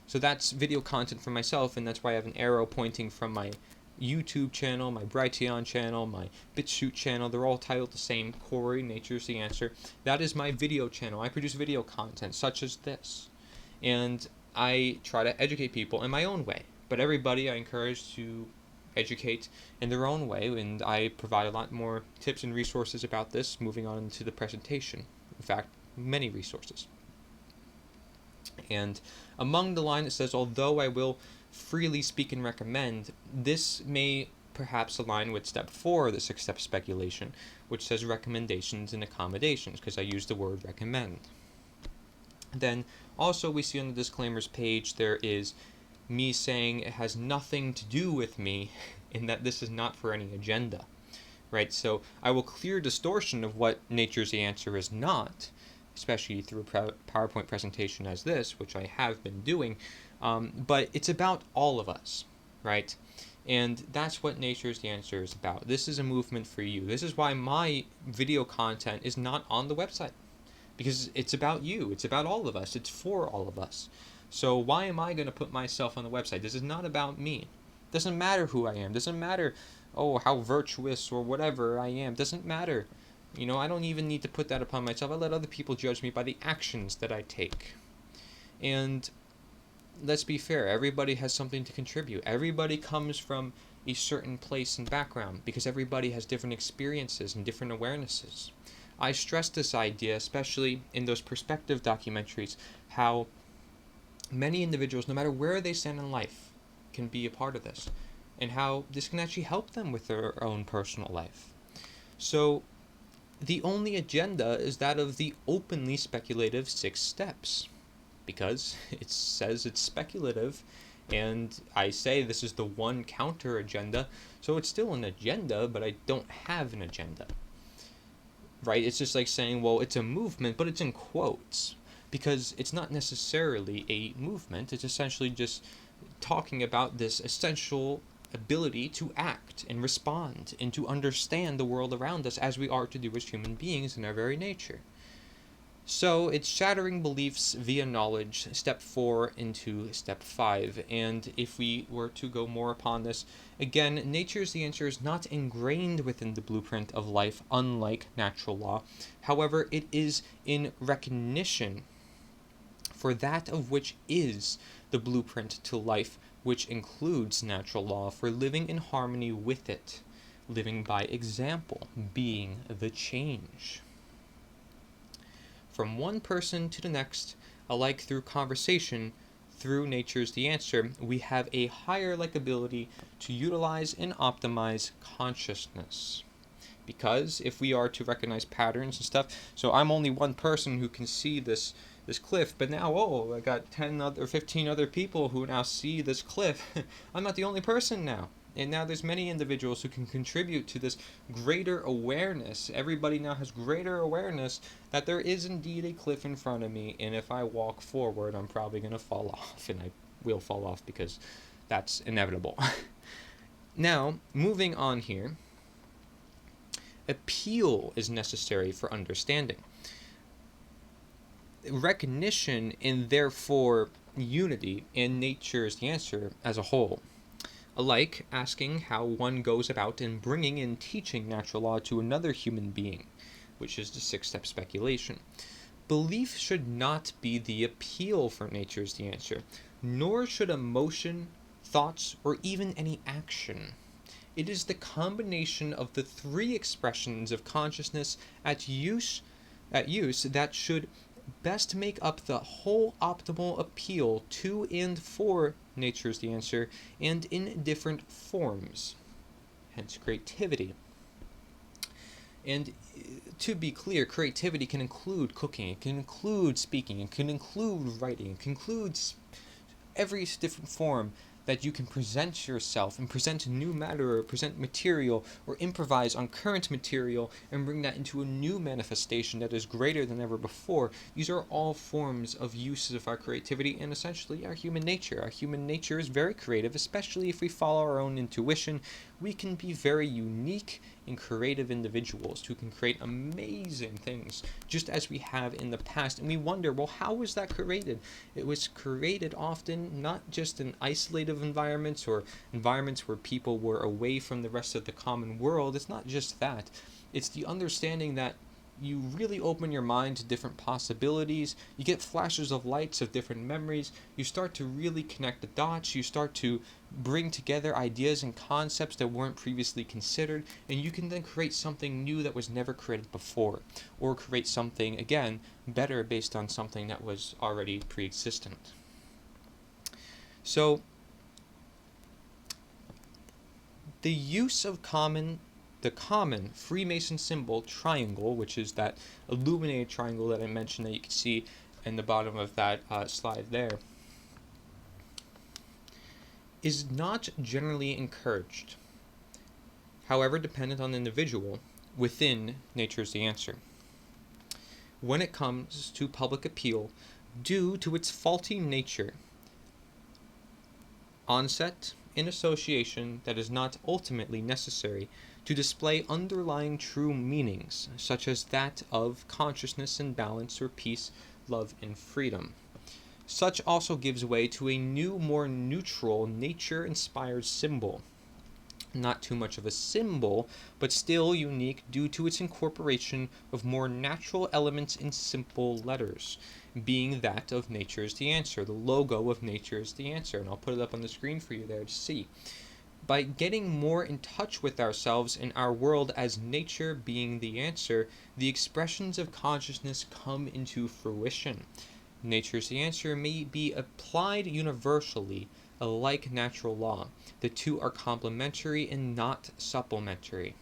So that's video content for myself, and that's why I have an arrow pointing from my YouTube channel, my Brighteon channel, my BitChute channel. They're all titled the same, Cory, Nature's the Answer. That is my video channel. I produce video content such as this, and I try to educate people in my own way. But everybody I encourage to educate in their own way, and I provide a lot more tips and resources about this moving on to the presentation. In fact, many resources. And among the line that says, although I will freely speak and recommend, this may perhaps align with step 4 of the 6-step speculation, which says recommendations and accommodations, because I use the word recommend. Then also we see on the disclaimers page there is me saying it has nothing to do with me, in that this is not for any agenda, right? So I will clear distortion of what nature's the answer is not, especially through a PowerPoint presentation as this, which I have been doing, but it's about all of us, right? And that's what nature's the answer is about. This is a movement for you. This is why my video content is not on the website, because it's about you. It's about all of us. It's for all of us. So why am I going to put myself on the website? This is not about me. It doesn't matter who I am. It doesn't matter, how virtuous or whatever I am. It doesn't matter. I don't even need to put that upon myself. I let other people judge me by the actions that I take. And let's be fair, everybody has something to contribute. Everybody comes from a certain place and background, because everybody has different experiences and different awarenesses. I stress this idea, especially in those perspective documentaries, how many individuals, no matter where they stand in life, can be a part of this, and how this can actually help them with their own personal life. So the only agenda is that of the openly speculative 6 steps, because it says it's speculative, and I say this is the one counter agenda, so it's still an agenda, but I don't have an agenda, right? It's just like saying, well, it's a movement, but it's in quotes, because it's not necessarily a movement. It's essentially just talking about this essential ability to act and respond and to understand the world around us as we are to do as human beings in our very nature. So it's shattering beliefs via knowledge, step 4 into step 5. And if we were to go more upon this, again, nature's the answer is not ingrained within the blueprint of life, unlike natural law. However, it is in recognition for that of which is the blueprint to life which includes natural law, for living in harmony with it, living by example, being the change. From one person to the next, alike through conversation, through nature's the answer, we have a higher ability to utilize and optimize consciousness. Because if we are to recognize patterns and stuff, so I'm only one person who can see this cliff, but now, I got 10 or 15 other people who now see this cliff. I'm not the only person now. And now there's many individuals who can contribute to this greater awareness. Everybody now has greater awareness that there is indeed a cliff in front of me, and if I walk forward, I'm probably going to fall off, and I will fall off because that's inevitable. Now, moving on here, appeal is necessary for understanding. Recognition and therefore unity in nature is the answer as a whole. Alike, asking how one goes about in bringing and teaching natural law to another human being, which is the 6-step speculation. Belief should not be the appeal for nature is the answer, nor should emotion, thoughts, or even any action. It is the combination of the 3 expressions of consciousness at use that should best make up the whole optimal appeal to and for nature is the answer, and in different forms, hence creativity. And to be clear, creativity can include cooking, it can include speaking, it can include writing, it can include every different form that you can present yourself and present new matter or present material or improvise on current material and bring that into a new manifestation that is greater than ever before. These are all forms of uses of our creativity and essentially our human nature. Our human nature is very creative, especially if we follow our own intuition. We can be very unique and creative individuals who can create amazing things, just as we have in the past. And we wonder, well, how was that created? It was created often not just in isolated environments or environments where people were away from the rest of the common world. It's not just that. It's the understanding that you really open your mind to different possibilities. You get flashes of lights of different memories. You start to really connect the dots. You start to bring together ideas and concepts that weren't previously considered, and you can then create something new that was never created before, or create something, again, better based on something that was already pre-existent. So, the use of the common Freemason symbol triangle, which is that illuminated triangle that I mentioned that you can see in the bottom of that slide there, is not generally encouraged, however dependent on the individual within Nature's the Answer. When it comes to public appeal, due to its faulty nature, onset in association that is not ultimately necessary to display underlying true meanings, such as that of consciousness and balance or peace, love, and freedom. Such also gives way to a new, more neutral, nature-inspired symbol. Not too much of a symbol, but still unique due to its incorporation of more natural elements in simple letters, being that of Nature's the Answer, the logo of Nature's the Answer, and I'll put it up on the screen for you there to see. By getting more in touch with ourselves and our world as nature being the answer, the expressions of consciousness come into fruition. Nature's the Answer may be applied universally, like natural law. The two are complementary and not supplementary.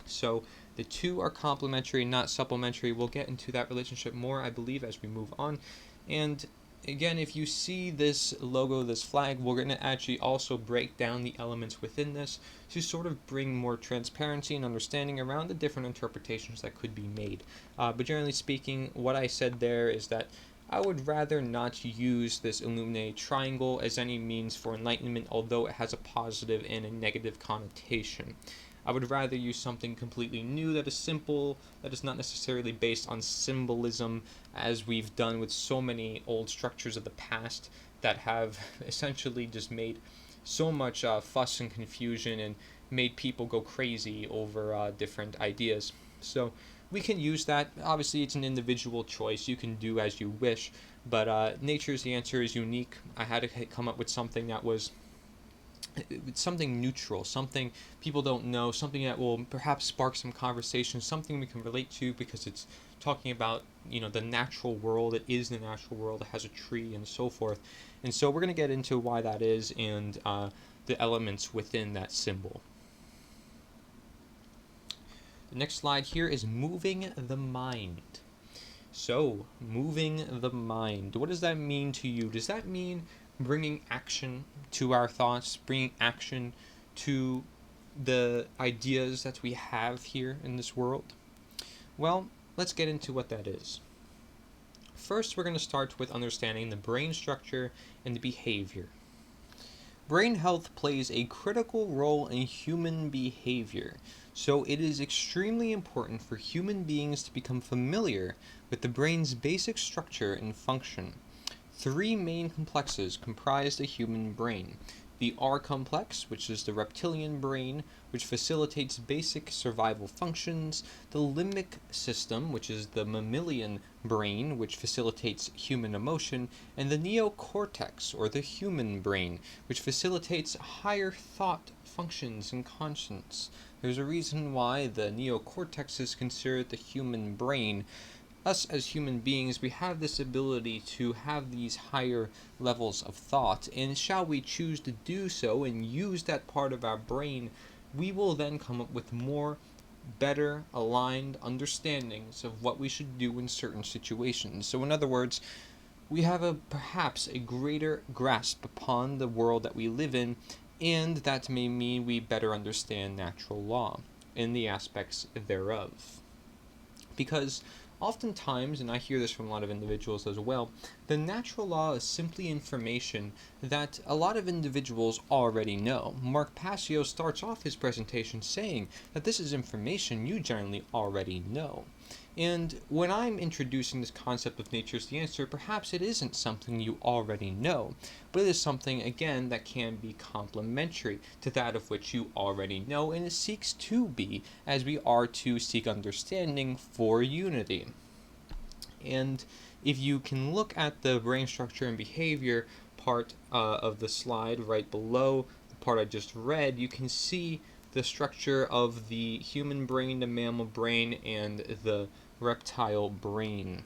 So the two are complementary, not supplementary. We'll get into that relationship more, I believe, as we move on. And again, if you see this logo, this flag, we're going to actually also break down the elements within this to sort of bring more transparency and understanding around the different interpretations that could be made. But generally speaking, what I said there is that I would rather not use this illuminated triangle as any means for enlightenment, although it has a positive and a negative connotation. I would rather use something completely new that is simple, that is not necessarily based on symbolism, as we've done with so many old structures of the past that have essentially just made so much fuss and confusion and made people go crazy over different ideas. So we can use that. Obviously, it's an individual choice. You can do as you wish, but nature's the answer is unique. I had to come up with something that was something neutral, something people don't know, something that will perhaps spark some conversation, something we can relate to because it's talking about, the natural world. It is the natural world. It has a tree and so forth. And so we're going to get into why that is and the elements within that symbol. The next slide here is moving the mind. So, moving the mind. What does that mean to you? Does that mean bringing action to our thoughts, bringing action to the ideas that we have here in this world? Well, let's get into what that is. First, we're going to start with understanding the brain structure and the behavior. Brain health plays a critical role in human behavior, so it is extremely important for human beings to become familiar with the brain's basic structure and function. 3 main complexes comprise the human brain. The R complex, which is the reptilian brain, which facilitates basic survival functions, the limbic system, which is the mammalian brain, which facilitates human emotion, and the neocortex, or the human brain, which facilitates higher thought functions and conscience. There's a reason why the neocortex is considered the human brain. Us as human beings, we have this ability to have these higher levels of thought, and shall we choose to do so and use that part of our brain, we will then come up with more better aligned understandings of what we should do in certain situations. So in other words, we have perhaps a greater grasp upon the world that we live in, and that may mean we better understand natural law and the aspects thereof. Because oftentimes, and I hear this from a lot of individuals as well, the natural law is simply information that a lot of individuals already know. Mark Passio starts off his presentation saying that this is information you generally already know. And when I'm introducing this concept of nature's the answer, perhaps it isn't something you already know, but it is something, again, that can be complementary to that of which you already know, and it seeks to be, as we are to seek understanding for unity. And if you can look at the brain structure and behavior part of the slide right below the part I just read, you can see the structure of the human brain, the mammal brain, and the reptile brain.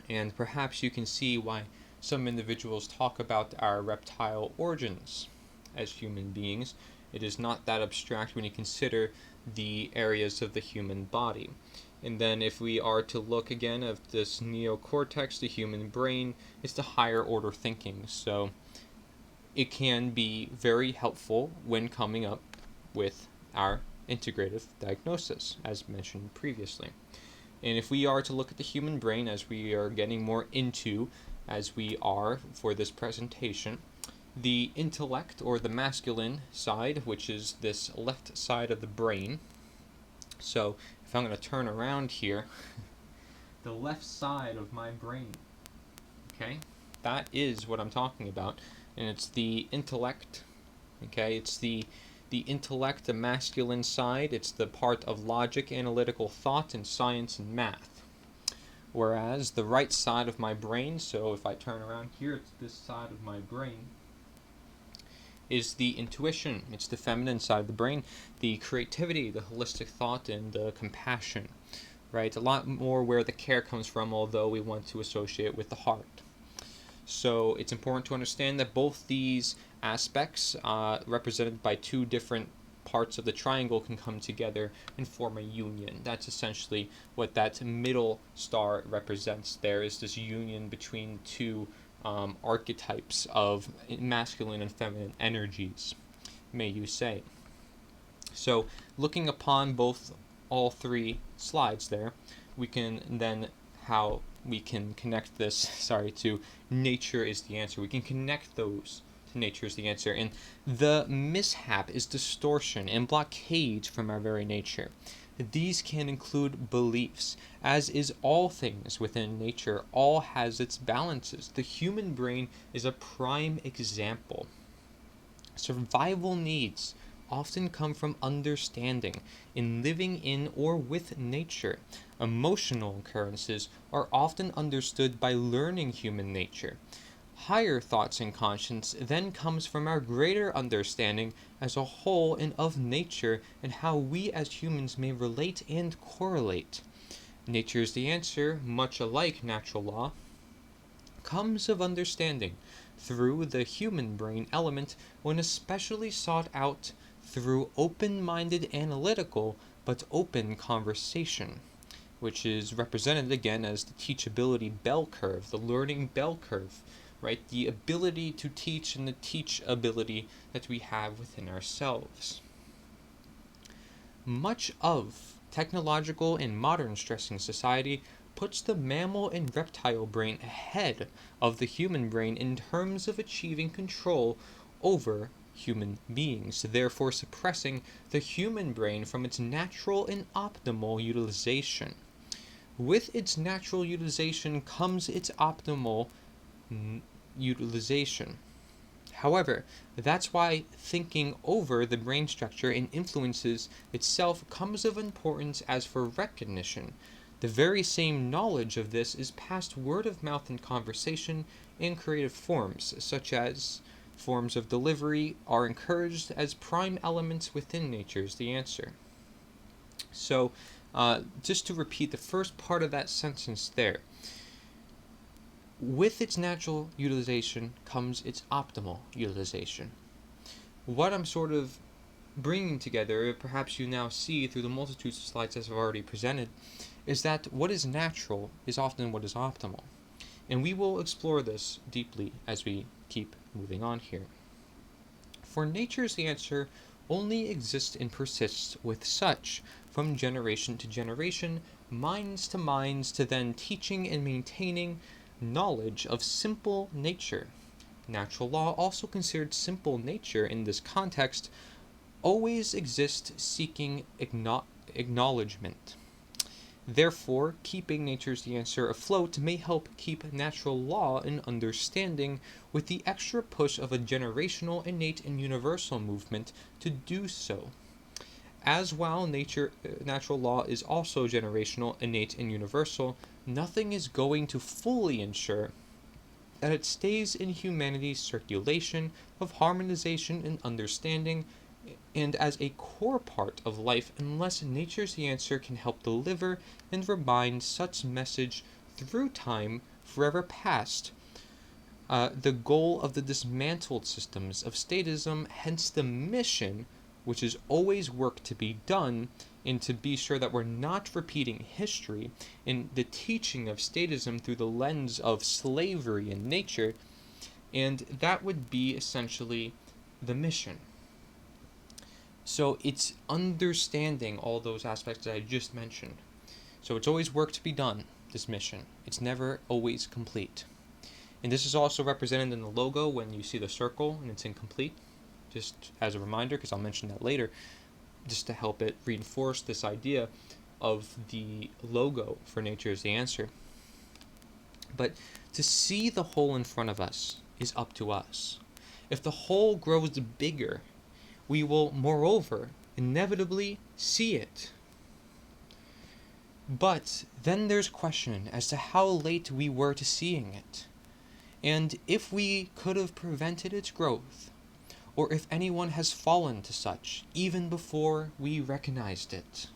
And perhaps you can see why some individuals talk about our reptile origins as human beings. It is not that abstract when you consider the areas of the human body. And then if we are to look again at this neocortex, the human brain, it's the higher order thinking. So it can be very helpful when coming up with our integrative diagnosis, as mentioned previously. And if we are to look at the human brain, as we are getting more into, as we are for this presentation, the intellect, or the masculine side, which is this left side of the brain. So if I'm going to turn around here, the left side of my brain, okay, that is what I'm talking about. And it's the intellect, okay, it's the intellect, the masculine side. It's the part of logic, analytical thought, and science and math. Whereas the right side of my brain, so if I turn around here, it's this side of my brain, is the intuition. It's the feminine side of the brain, the creativity, the holistic thought, and the compassion, right? A lot more where the care comes from, although we want to associate it with the heart. So it's important to understand that both these aspects, represented by 2 different parts of the triangle, can come together and form a union. That's essentially what that middle star represents. There is this union between 2 archetypes of masculine and feminine energies, may you say. So looking upon all 3 slides there, we can then how we can connect this, to nature is the answer. We can connect those to nature is the answer. And the mishap is distortion and blockage from our very nature. These can include beliefs. As is all things within nature, all has its balances. The human brain is a prime example. Survival needs often come from understanding in living in or with nature. Emotional occurrences are often understood by learning human nature. Higher thoughts and conscience then comes from our greater understanding as a whole and of nature and how we as humans may relate and correlate. Nature is the answer, much alike natural law, comes of understanding through the human brain element when especially sought out through open-minded analytical but open conversation, which is represented again as the teachability bell curve, the learning bell curve, right? The ability to teach and the teachability that we have within ourselves. Much of technological and modern stressing society puts the mammal and reptile brain ahead of the human brain in terms of achieving control over human beings, therefore suppressing the human brain from its natural and optimal utilization. With its natural utilization comes its optimal utilization. However, that's why thinking over the brain structure and influences itself comes of importance as for recognition. The very same knowledge of this is passed word of mouth in conversation in creative forms, such as forms of delivery are encouraged as prime elements within Nature's the Answer. So, just to repeat the first part of that sentence there, with its natural utilization comes its optimal utilization. What I'm sort of bringing together, perhaps you now see through the multitudes of slides as I've already presented, is that what is natural is often what is optimal. And we will explore this deeply as we keep moving on here. For Nature's the Answer only exists and persists with such, from generation to generation, minds to then teaching and maintaining knowledge of simple nature. Natural law, also considered simple nature in this context, always exists seeking acknowledgement. Therefore, keeping Nature's the Answer afloat may help keep natural law in understanding with the extra push of a generational, innate, and universal movement to do so. As while natural law is also generational, innate, and universal, nothing is going to fully ensure that it stays in humanity's circulation of harmonization and understanding and as a core part of life unless Nature's the Answer can help deliver and remind such message through time forever past. The goal of the dismantled systems of statism, hence the mission, which is always work to be done, and to be sure that we're not repeating history in the teaching of statism through the lens of slavery and nature, and that would be essentially the mission. So it's understanding all those aspects that I just mentioned. So it's always work to be done, this mission. It's never always complete. And this is also represented in the logo when you see the circle and it's incomplete, just as a reminder, because I'll mention that later, just to help it reinforce this idea of the logo for Nature's the Answer. But to see the whole in front of us is up to us. If the whole grows bigger, we will, moreover, inevitably see it. But then there's question as to how late we were to seeing it, and if we could have prevented its growth, or if anyone has fallen to such even before we recognized it.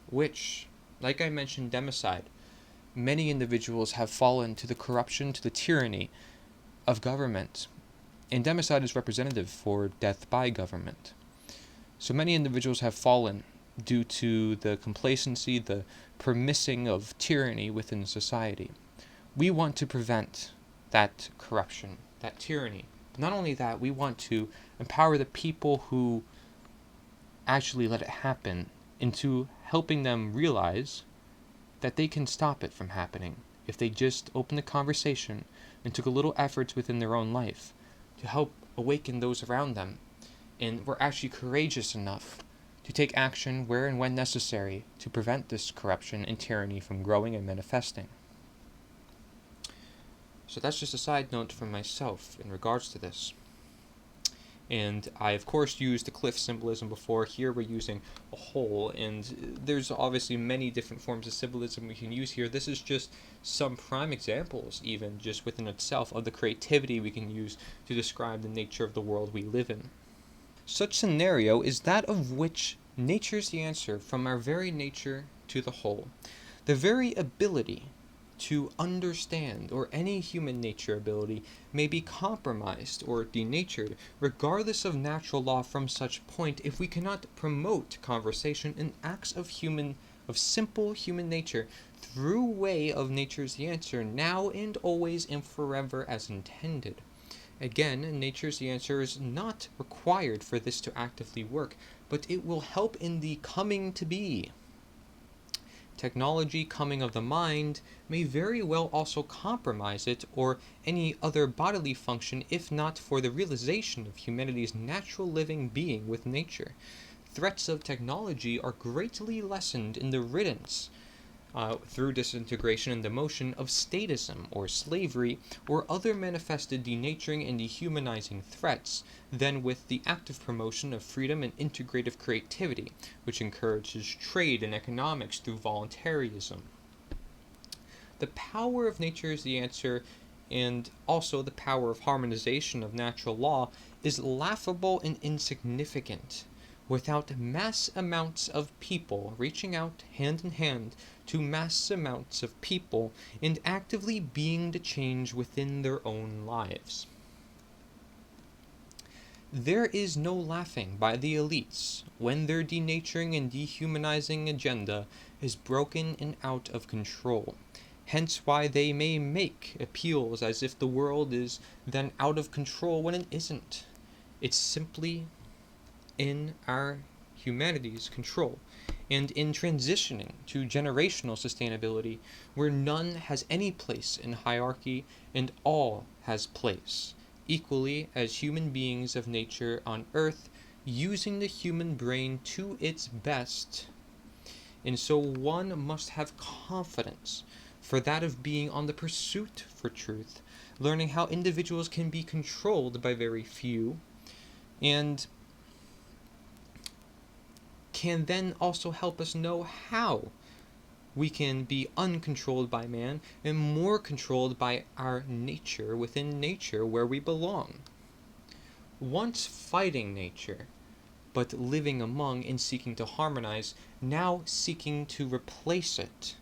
Which, like I mentioned, democide, many individuals have fallen to the corruption, to the tyranny of government, and democide is representative for death by government. So many individuals have fallen due to the complacency, the permissing of tyranny within society. We want to prevent that corruption, that tyranny. But not only that, we want to empower the people who actually let it happen into helping them realize that they can stop it from happening if they just open the conversation and took a little efforts within their own life to help awaken those around them, and were actually courageous enough to take action where and when necessary to prevent this corruption and tyranny from growing and manifesting. So that's just a side note from myself in regards to this. And I, of course, used the cliff symbolism before. Here we're using a hole, and there's obviously many different forms of symbolism we can use here. This is just some prime examples, even just within itself, of the creativity we can use to describe the nature of the world we live in. Such scenario is that of which nature's the answer from our very nature to the whole. The very ability to understand, or any human nature ability, may be compromised or denatured, regardless of natural law from such point, if we cannot promote conversation and acts of simple human nature through way of nature's the answer, now and always and forever as intended. Again, nature's the answer is not required for this to actively work, but it will help in the coming to be. Technology coming of the mind may very well also compromise it or any other bodily function, if not for the realization of humanity's natural living being with nature. Threats of technology are greatly lessened in the riddance through disintegration and demotion of statism or slavery or other manifested denaturing and dehumanizing threats than with the active promotion of freedom and integrative creativity, which encourages trade and economics through voluntarism. The power of nature is the answer, and also the power of harmonization of natural law is laughable and insignificant. Without mass amounts of people reaching out hand in hand to mass amounts of people and actively being the change within their own lives. There is no laughing by the elites when their denaturing and dehumanizing agenda is broken and out of control. Hence why they may make appeals as if the world is then out of control when it isn't. It's simply in our humanity's control, and in transitioning to generational sustainability, where none has any place in hierarchy and all has place, equally as human beings of nature on earth, using the human brain to its best. And so one must have confidence for that of being on the pursuit for truth, learning how individuals can be controlled by very few, and can then also help us know how we can be uncontrolled by man and more controlled by our nature within nature where we belong. Once fighting nature, but living among and seeking to harmonize, now seeking to replace it.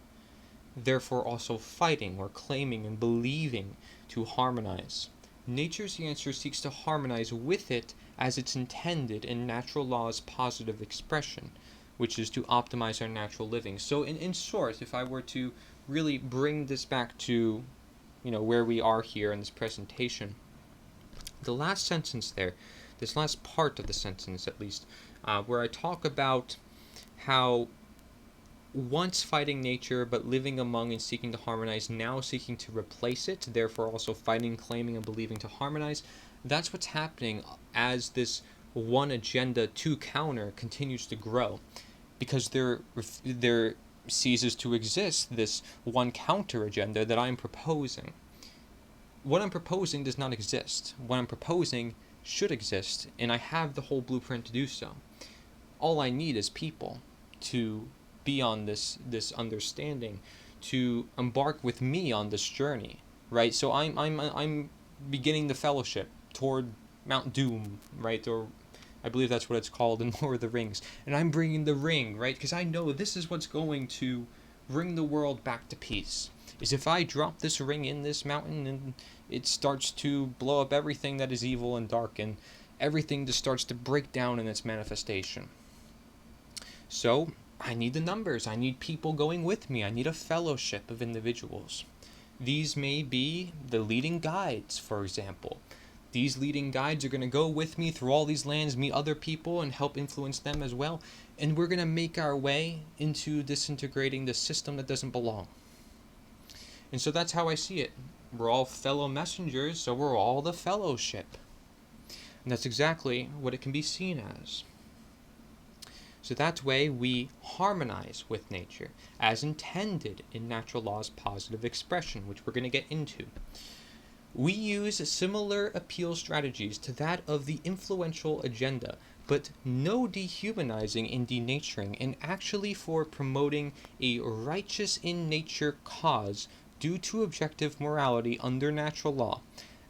Therefore also fighting or claiming and believing to harmonize. Nature's the answer seeks to harmonize with it as it's intended in natural law's positive expression, which is to optimize our natural living. So in short, if I were to really bring this back to where we are here in this presentation, the last sentence there, this last part of the sentence at least, where I talk about how once fighting nature, but living among and seeking to harmonize, now seeking to replace it, therefore also fighting, claiming, and believing to harmonize. That's what's happening as this one agenda to counter continues to grow, because there ceases to exist this one counter agenda that I'm proposing. What I'm proposing does not exist. What I'm proposing should exist, and I have the whole blueprint to do so. All I need is people to be on this understanding, to embark with me on this journey, right? So I'm beginning the fellowship toward Mount Doom, right? Or I believe that's what it's called in Lord of the Rings. And I'm bringing the ring, right? Because I know this is what's going to bring the world back to peace. Is if I drop this ring in this mountain and it starts to blow up everything that is evil and dark, and everything just starts to break down in its manifestation. So I need the numbers. I need people going with me. I need a fellowship of individuals. These may be the leading guides, for example. These leading guides are going to go with me through all these lands, meet other people, and help influence them as well. And we're going to make our way into disintegrating the system that doesn't belong. And so that's how I see it. We're all fellow messengers, so we're all the fellowship. And that's exactly what it can be seen as. So that way we harmonize with nature as intended in natural law's positive expression, which we're going to get into. We use similar appeal strategies to that of the influential agenda, but no dehumanizing and denaturing, and actually for promoting a righteous in nature cause due to objective morality under natural law.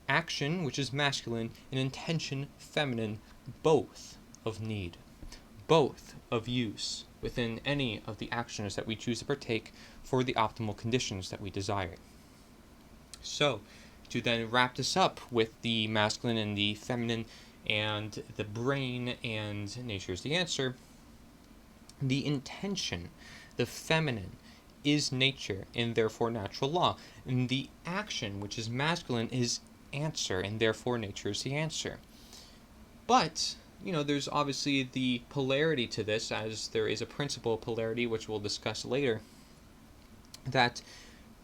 Action, which is masculine, and intention, feminine, both of need, both of use within any of the actions that we choose to partake for the optimal conditions that we desire. So, to then wrap this up with the masculine and the feminine and the brain and nature is the answer, the intention, the feminine, is nature and therefore natural law. And the action, which is masculine, is answer and therefore nature is the answer. But, there's obviously the polarity to this, as there is a principle of polarity, which we'll discuss later, that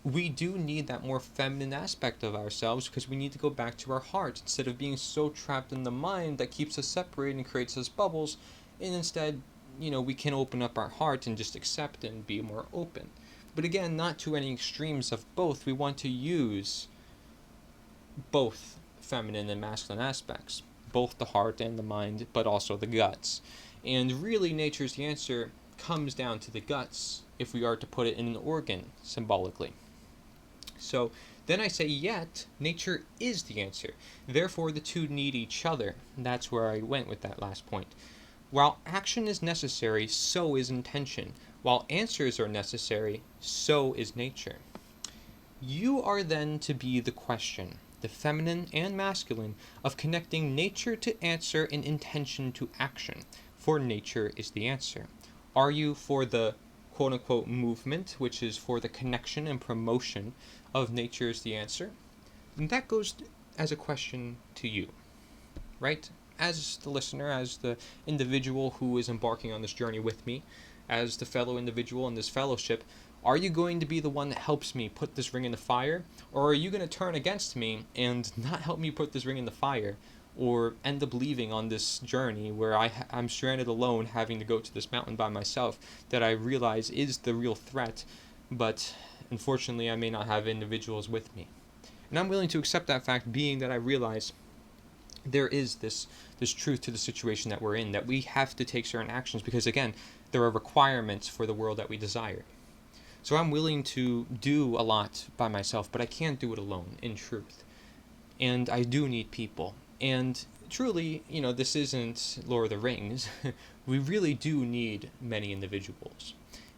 we do need that more feminine aspect of ourselves because we need to go back to our heart instead of being so trapped in the mind that keeps us separated and creates us bubbles. And instead, we can open up our heart and just accept and be more open. But again, not to any extremes of both. We want to use both feminine and masculine aspects, both the heart and the mind, but also the guts. And really, nature's the answer comes down to the guts if we are to put it in an organ symbolically. So then I say, yet nature is the answer. Therefore, the two need each other. That's where I went with that last point. While action is necessary, so is intention. While answers are necessary, so is nature. You are then to be the question, the feminine and masculine, of connecting nature to answer and intention to action, for nature is the answer. Are you for the quote-unquote movement, which is for the connection and promotion of nature is the answer? And that goes as a question to you, right? As the listener, as the individual who is embarking on this journey with me, as the fellow individual in this fellowship, are you going to be the one that helps me put this ring in the fire? Or are you going to turn against me and not help me put this ring in the fire? Or end up leaving on this journey where I'm stranded alone having to go to this mountain by myself that I realize is the real threat, but unfortunately I may not have individuals with me. And I'm willing to accept that fact, being that I realize there is this truth to the situation that we're in, that we have to take certain actions because, again, there are requirements for the world that we desire. So I'm willing to do a lot by myself, but I can't do it alone, in truth. And I do need people. And truly, this isn't Lord of the Rings. We really do need many individuals.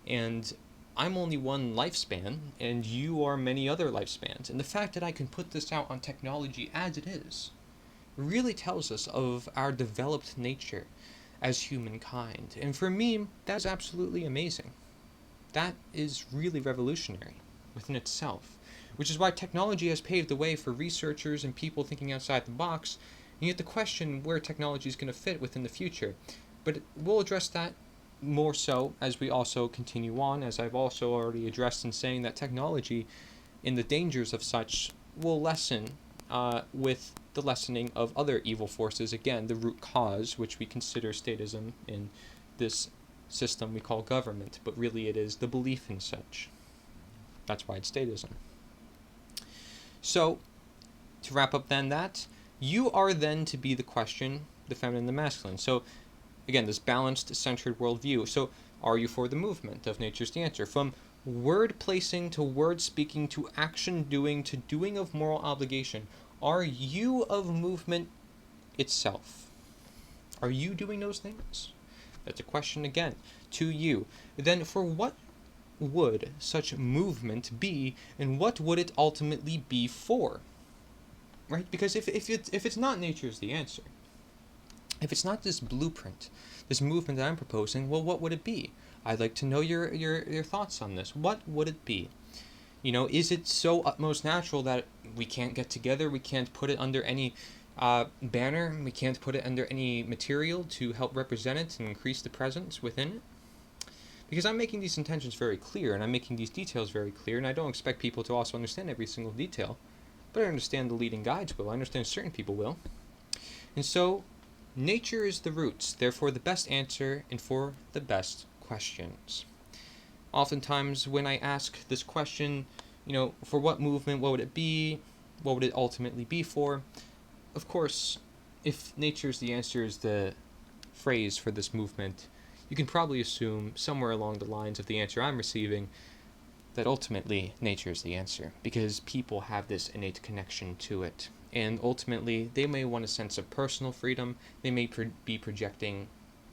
And I'm only one lifespan, and you are many other lifespans. And the fact that I can put this out on technology as it is really tells us of our developed nature as humankind. And for me, that's absolutely amazing. That is really revolutionary within itself, which is why technology has paved the way for researchers and people thinking outside the box, and you have to question where technology is going to fit within the future. But we'll address that more so as we also continue on, as I've also already addressed in saying that technology and the dangers of such will lessen with the lessening of other evil forces. Again, the root cause, which we consider statism in this system we call government, but really it is the belief in such. That's why it's statism. So, to wrap up then that, you are then to be the question, the feminine and the masculine. So, again, this balanced, centered worldview. So, are you for the movement of nature's the answer? From word placing to word speaking to action doing to doing of moral obligation, are you of movement itself? Are you doing those things? That's a question again to you. Then for what would such movement be, and what would it ultimately be for? Right? Because if it's not nature is the answer, if it's not this blueprint, this movement that I'm proposing, well, what would it be? I'd like to know your thoughts on this. What would it be? Is it so utmost natural that we can't get together? We can't put it under any banner? We can't put it under any material to help represent it and increase the presence within it? Because I'm making these intentions very clear, and I'm making these details very clear, and I don't expect people to also understand every single detail. But I understand the leading guides will. I understand certain people will. And so, nature is the roots, therefore the best answer, and for the best questions. Oftentimes when I ask this question, for what movement, what would it be? what would it ultimately be for? Of course, if nature is the answer is the phrase for this movement, you can probably assume somewhere along the lines of the answer I'm receiving that ultimately nature is the answer, because people have this innate connection to it. And ultimately, they may want a sense of personal freedom. They may be projecting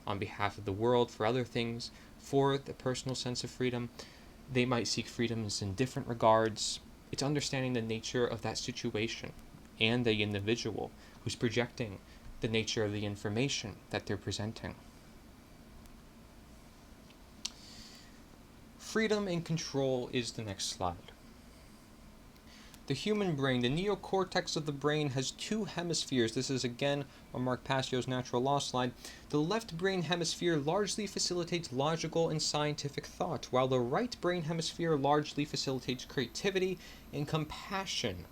on behalf of the world for other things, for the personal sense of freedom. They might seek freedoms in different regards. It's understanding the nature of that situation and the individual who's projecting the nature of the information that they're presenting. Freedom and control is the next slide. The human brain, the neocortex of the brain, has two hemispheres. This is again on Mark Passio's natural law slide. The left brain hemisphere largely facilitates logical and scientific thought, while the right brain hemisphere largely facilitates creativity and compassion.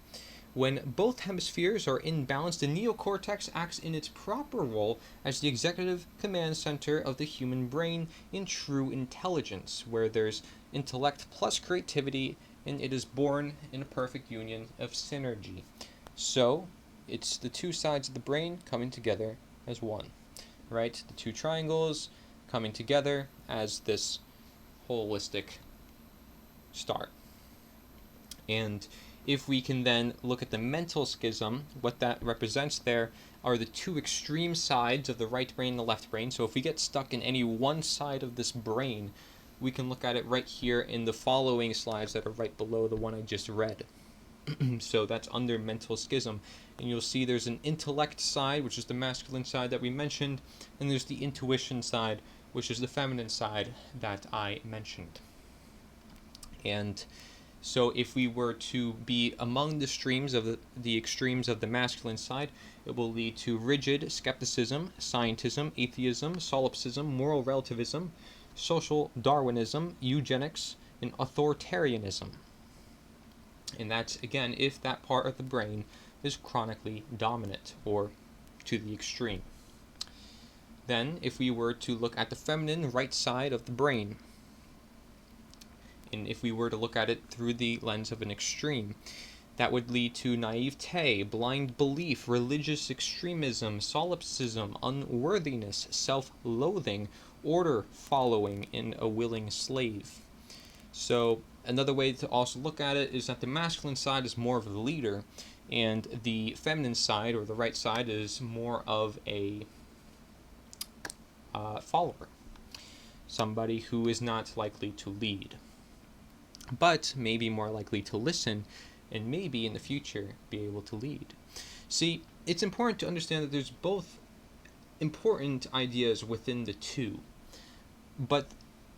When both hemispheres are in balance, the neocortex acts in its proper role as the executive command center of the human brain in true intelligence, where there's intellect plus creativity, and it is born in a perfect union of synergy. So, it's the two sides of the brain coming together as one, right? The two triangles coming together as this holistic start. And if we can then look at the mental schism, what that represents there are the two extreme sides of the right brain and the left brain. So if we get stuck in any one side of this brain, we can look at it right here in the following slides that are right below the one I just read. So that's under mental schism. And you'll see there's an intellect side, which is the masculine side that we mentioned, and there's the intuition side, which is the feminine side that I mentioned. And so if we were to be among the extremes of the masculine side, it will lead to rigid skepticism, scientism, atheism, solipsism, moral relativism, social Darwinism, eugenics, and authoritarianism. And that's, again, if that part of the brain is chronically dominant or to the extreme. Then, if we were to look at the feminine right side of the brain, and if we were to look at it through the lens of an extreme, that would lead to naivete, blind belief, religious extremism, solipsism, unworthiness, self-loathing, order following, and a willing slave. So another way to also look at it is that the masculine side is more of a leader, and the feminine side, or the right side, is more of a follower, somebody who is not likely to lead, but maybe more likely to listen, and maybe in the future be able to lead. See, it's important to understand that there's both important ideas within the two, but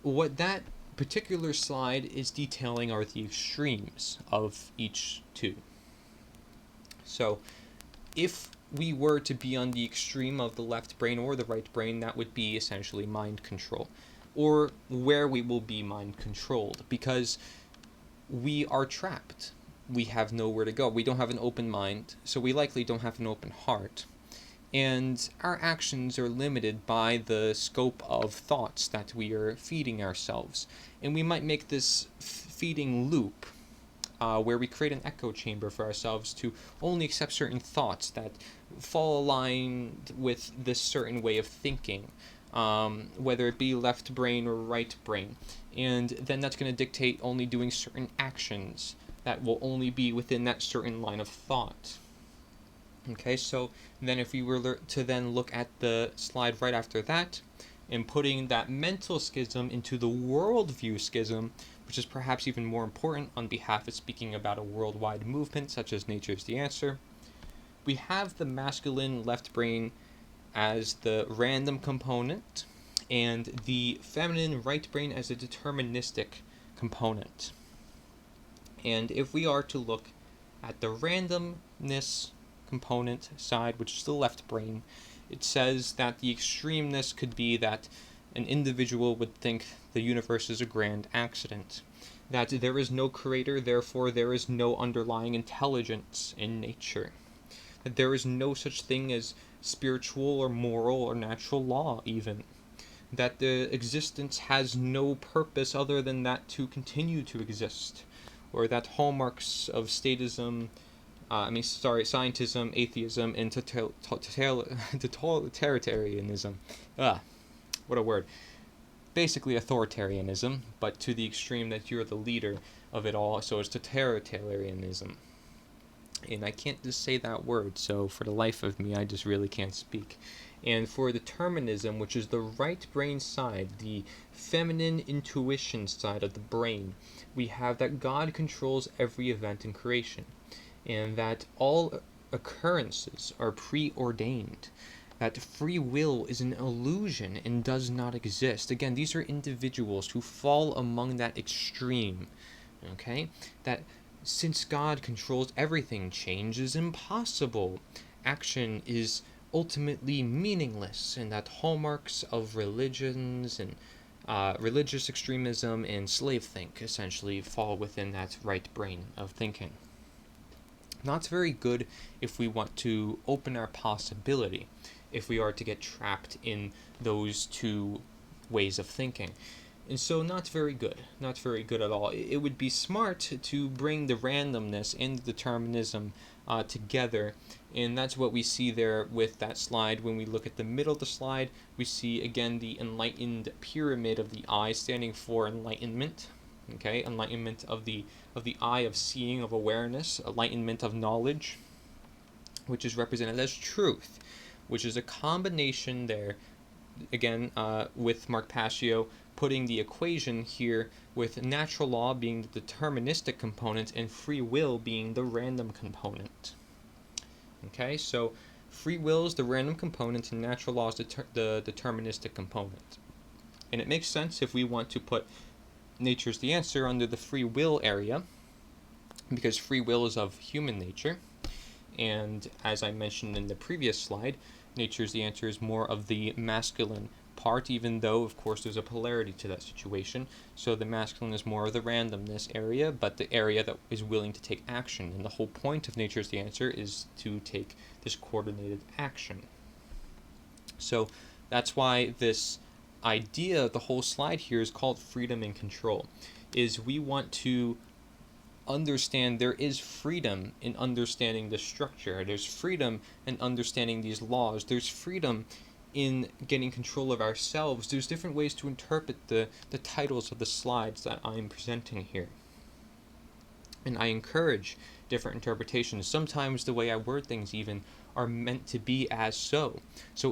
what that particular slide is detailing are the extremes of each two. So if we were to be on the extreme of the left brain or the right brain, that would be essentially mind control, or where we will be mind controlled, because we are trapped. We have nowhere to go. We don't have an open mind, so we likely don't have an open heart. And our actions are limited by the scope of thoughts that we are feeding ourselves. And we might make this feeding loop where we create an echo chamber for ourselves to only accept certain thoughts that fall aligned with this certain way of thinking, whether it be left brain or right brain. And then that's going to dictate only doing certain actions that will only be within that certain line of thought. Okay, so then if we were to then look at the slide right after that, and putting that mental schism into the worldview schism, which is perhaps even more important on behalf of speaking about a worldwide movement such as Nature's the Answer, we have the masculine left brain as the random component, and the feminine right brain as a deterministic component. And if we are to look at the randomness component side, which is the left brain, it says that the extremeness could be that an individual would think the universe is a grand accident, that there is no creator, therefore there is no underlying intelligence in nature, that there is no such thing as spiritual or moral or natural law even, that the existence has no purpose other than that to continue to exist, or that hallmarks of statism scientism, atheism, and totalitarianism. What a word. Basically authoritarianism, but to the extreme that you're the leader of it all, so it's totalitarianism. And I can't just say that word, so for the life of me, I just really can't speak. And for determinism, which is the right brain side, the feminine intuition side of the brain, we have that God controls every event in creation, and that all occurrences are preordained, that free will is an illusion and does not exist. Again, these are individuals who fall among that extreme, okay? That since God controls everything, change is impossible. Action is ultimately meaningless, and that hallmarks of religions and religious extremism and slave think essentially fall within that right brain of thinking. Not very good if we want to open our possibility, if we are to get trapped in those two ways of thinking. And so not very good at all. It would be smart to bring the randomness and the determinism together, and that's what we see there with that slide. When we look at the middle of the slide, we see again the enlightened pyramid of the eye standing for enlightenment. Okay, enlightenment of the eye of seeing, of awareness, enlightenment of knowledge, which is represented as truth, which is a combination there, again, with Mark Passio putting the equation here with natural law being the deterministic component and free will being the random component. Okay, so free will is the random component and natural law is the deterministic component. And it makes sense if we want to put nature's the answer under the free will area, because free will is of human nature, and as I mentioned in the previous slide, nature's the answer is more of the masculine part, even though of course there's a polarity to that situation. So the masculine is more of the randomness area, but the area that is willing to take action, and the whole point of nature's the answer is to take this coordinated action. So that's why this idea, the whole slide here is called freedom and control, is we want to understand there is freedom in understanding the structure, there's freedom in understanding these laws, there's freedom in getting control of ourselves. There's different ways to interpret the titles of the slides that I'm presenting here, and I encourage different interpretations. Sometimes the way I word things even are meant to be as so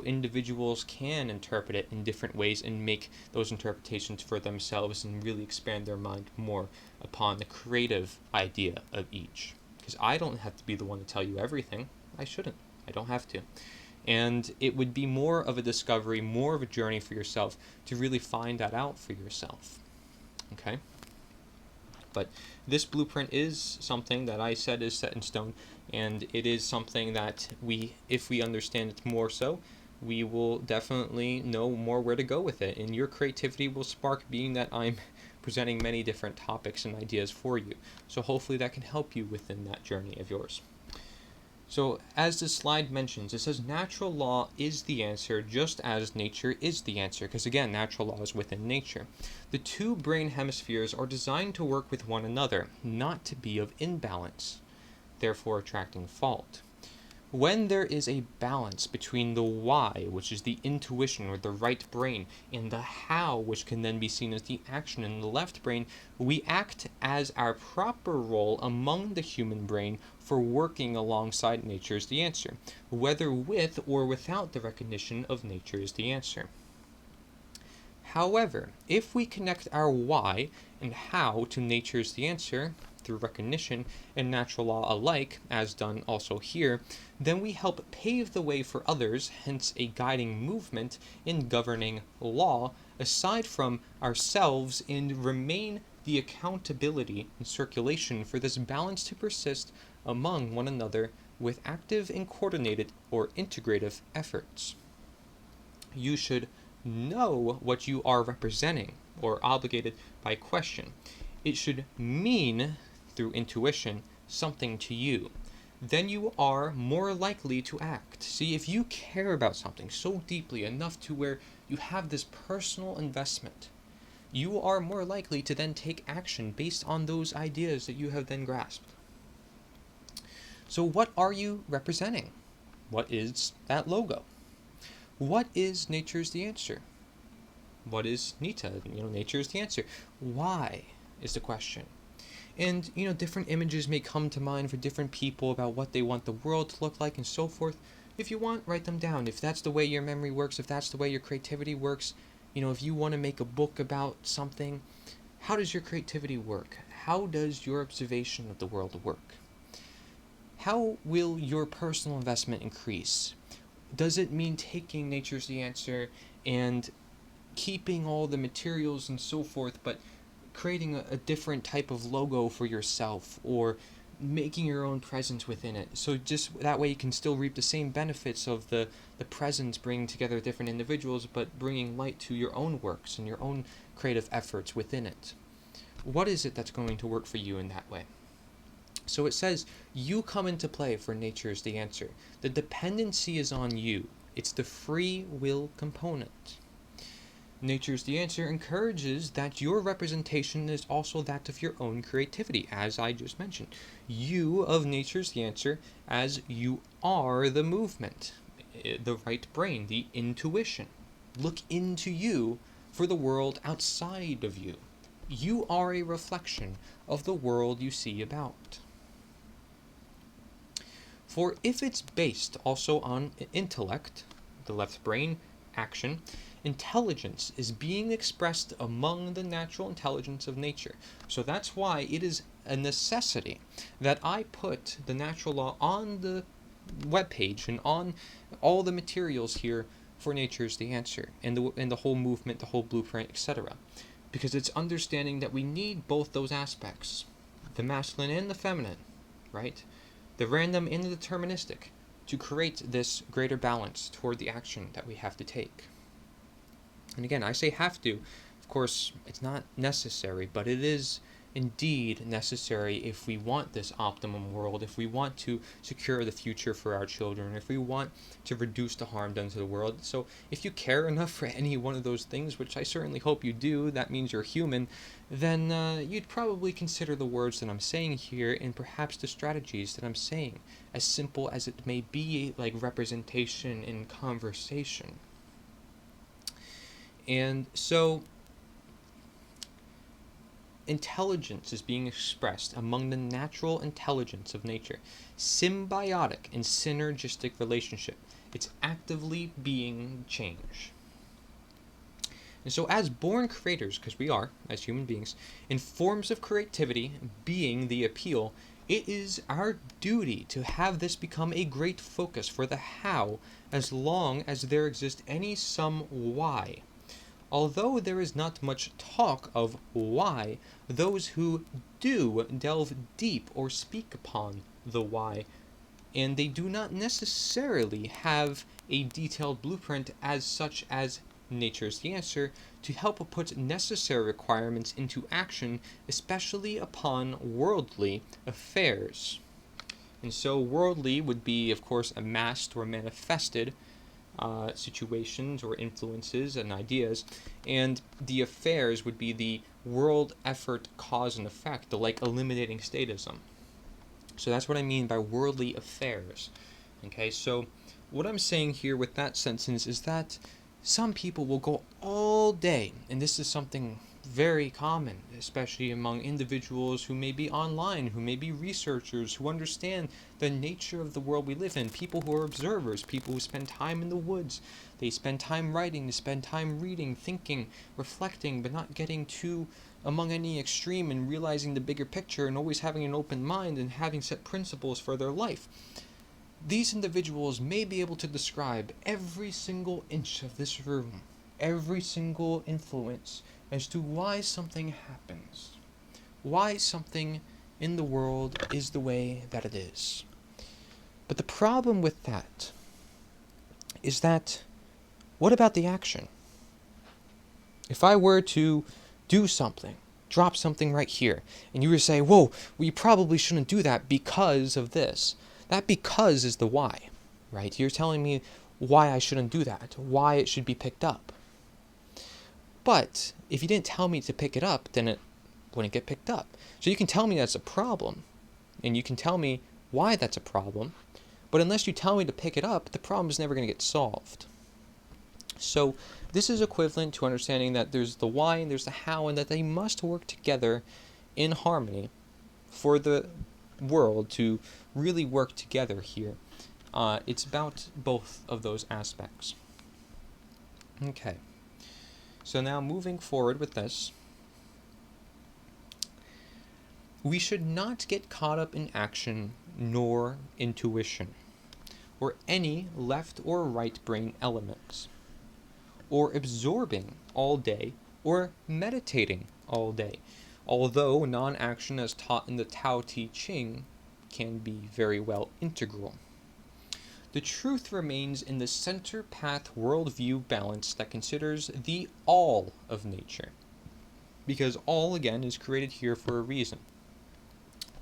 individuals can interpret it in different ways and make those interpretations for themselves and really expand their mind more upon the creative idea of each. Because I don't have to be the one to tell you everything. I shouldn't. I don't have to. And it would be more of a discovery, more of a journey for yourself to really find that out for yourself. Okay? But this blueprint is something that I said is set in stone, and it is something that if we understand it more so, we will definitely know more where to go with it, and your creativity will spark, being that I'm presenting many different topics and ideas for you. So hopefully that can help you within that journey of yours. So as this slide mentions, it says natural law is the answer just as nature is the answer, because again, natural law is within nature. The two brain hemispheres are designed to work with one another, not to be of imbalance, therefore attracting fault. When there is a balance between the why, which is the intuition or the right brain, and the how, which can then be seen as the action in the left brain, we act as our proper role among the human brain for working alongside nature is the answer, whether with or without the recognition of nature is the answer. However, if we connect our why and how to nature is the answer, through recognition and natural law alike, as done also here, then we help pave the way for others, hence a guiding movement in governing law, aside from ourselves, and remain the accountability and circulation for this balance to persist among one another with active and coordinated or integrative efforts. You should know what you are representing or obligated by question. It should mean, through intuition, something to you. Then you are more likely to act. See, if you care about something so deeply enough to where you have this personal investment, you are more likely to then take action based on those ideas that you have then grasped. So what are you representing? What is that logo? What is nature's the answer? What is nita? Nature is the answer. Why is the question? And, different images may come to mind for different people about what they want the world to look like and so forth. If you want, write them down. If that's the way your memory works, if that's the way your creativity works, if you want to make a book about something, how does your creativity work? How does your observation of the world work? How will your personal investment increase? Does it mean taking nature's the answer and keeping all the materials and so forth, but creating a different type of logo for yourself, or making your own presence within it? So just that way you can still reap the same benefits of the presence, bringing together different individuals, but bringing light to your own works and your own creative efforts within it. What is it that's going to work for you in that way? So it says, you come into play for nature's the answer. The dependency is on you. It's the free will component. Nature's the answer encourages that your representation is also that of your own creativity, as I just mentioned. You of nature's the answer, as you are the movement, the right brain, the intuition. Look into you for the world outside of you. You are a reflection of the world you see about. For if it's based also on intellect, the left brain, action, intelligence is being expressed among the natural intelligence of nature. So that's why it is a necessity that I put the natural law on the webpage and on all the materials here for nature's the answer, and the whole movement, the whole blueprint, etc. Because it's understanding that we need both those aspects, the masculine and the feminine, right? The random and the deterministic, to create this greater balance toward the action that we have to take. And again, I say have to. Of course, it's not necessary, but it is indeed necessary if we want this optimum world, if we want to secure the future for our children, if we want to reduce the harm done to the world. So if you care enough for any one of those things, which I certainly hope you do, that means you're human, then you'd probably consider the words that I'm saying here and perhaps the strategies that I'm saying, as simple as it may be, like representation in conversation. And so intelligence is being expressed among the natural intelligence of nature. Symbiotic and synergistic relationship. It's actively being changed. And so as born creators, because we are, as human beings, in forms of creativity being the appeal, it is our duty to have this become a great focus for the how, as long as there exists any some why. Although there is not much talk of why, those who do delve deep or speak upon the why, and they do not necessarily have a detailed blueprint as such as nature's the answer to help put necessary requirements into action, especially upon worldly affairs. And so worldly would be, of course, amassed or manifested situations or influences and ideas, and the affairs would be the world effort, cause and effect, the eliminating statism. So that's what I mean by worldly affairs. Okay, so what I'm saying here with that sentence is that some people will go all day, and this is something very common, especially among individuals who may be online, who may be researchers, who understand the nature of the world we live in, people who are observers, people who spend time in the woods. They spend time writing, they spend time reading, thinking, reflecting, but not getting too among any extreme, and realizing the bigger picture, and always having an open mind and having set principles for their life. These individuals may be able to describe every single inch of this room, every single influence as to why something happens, why something in the world is the way that it is. But the problem with that is that, what about the action? If I were to do something, drop something right here, and you were to say, whoa, well, you probably shouldn't do that because of this. That because is the why, right? You're telling me why I shouldn't do that, why it should be picked up. But if you didn't tell me to pick it up, then it wouldn't get picked up. So you can tell me that's a problem, and you can tell me why that's a problem, but unless you tell me to pick it up, the problem is never going to get solved. So this is equivalent to understanding that there's the why and there's the how, and that they must work together in harmony for the world to really work together here. It's about both of those aspects. Okay, so now moving forward with this, we should not get caught up in action nor intuition, or any left or right brain elements, or absorbing all day, or meditating all day, although non-action as taught in the Tao Te Ching can be very well integral. The truth remains in the center path worldview balance that considers the all of nature, because all, again, is created here for a reason.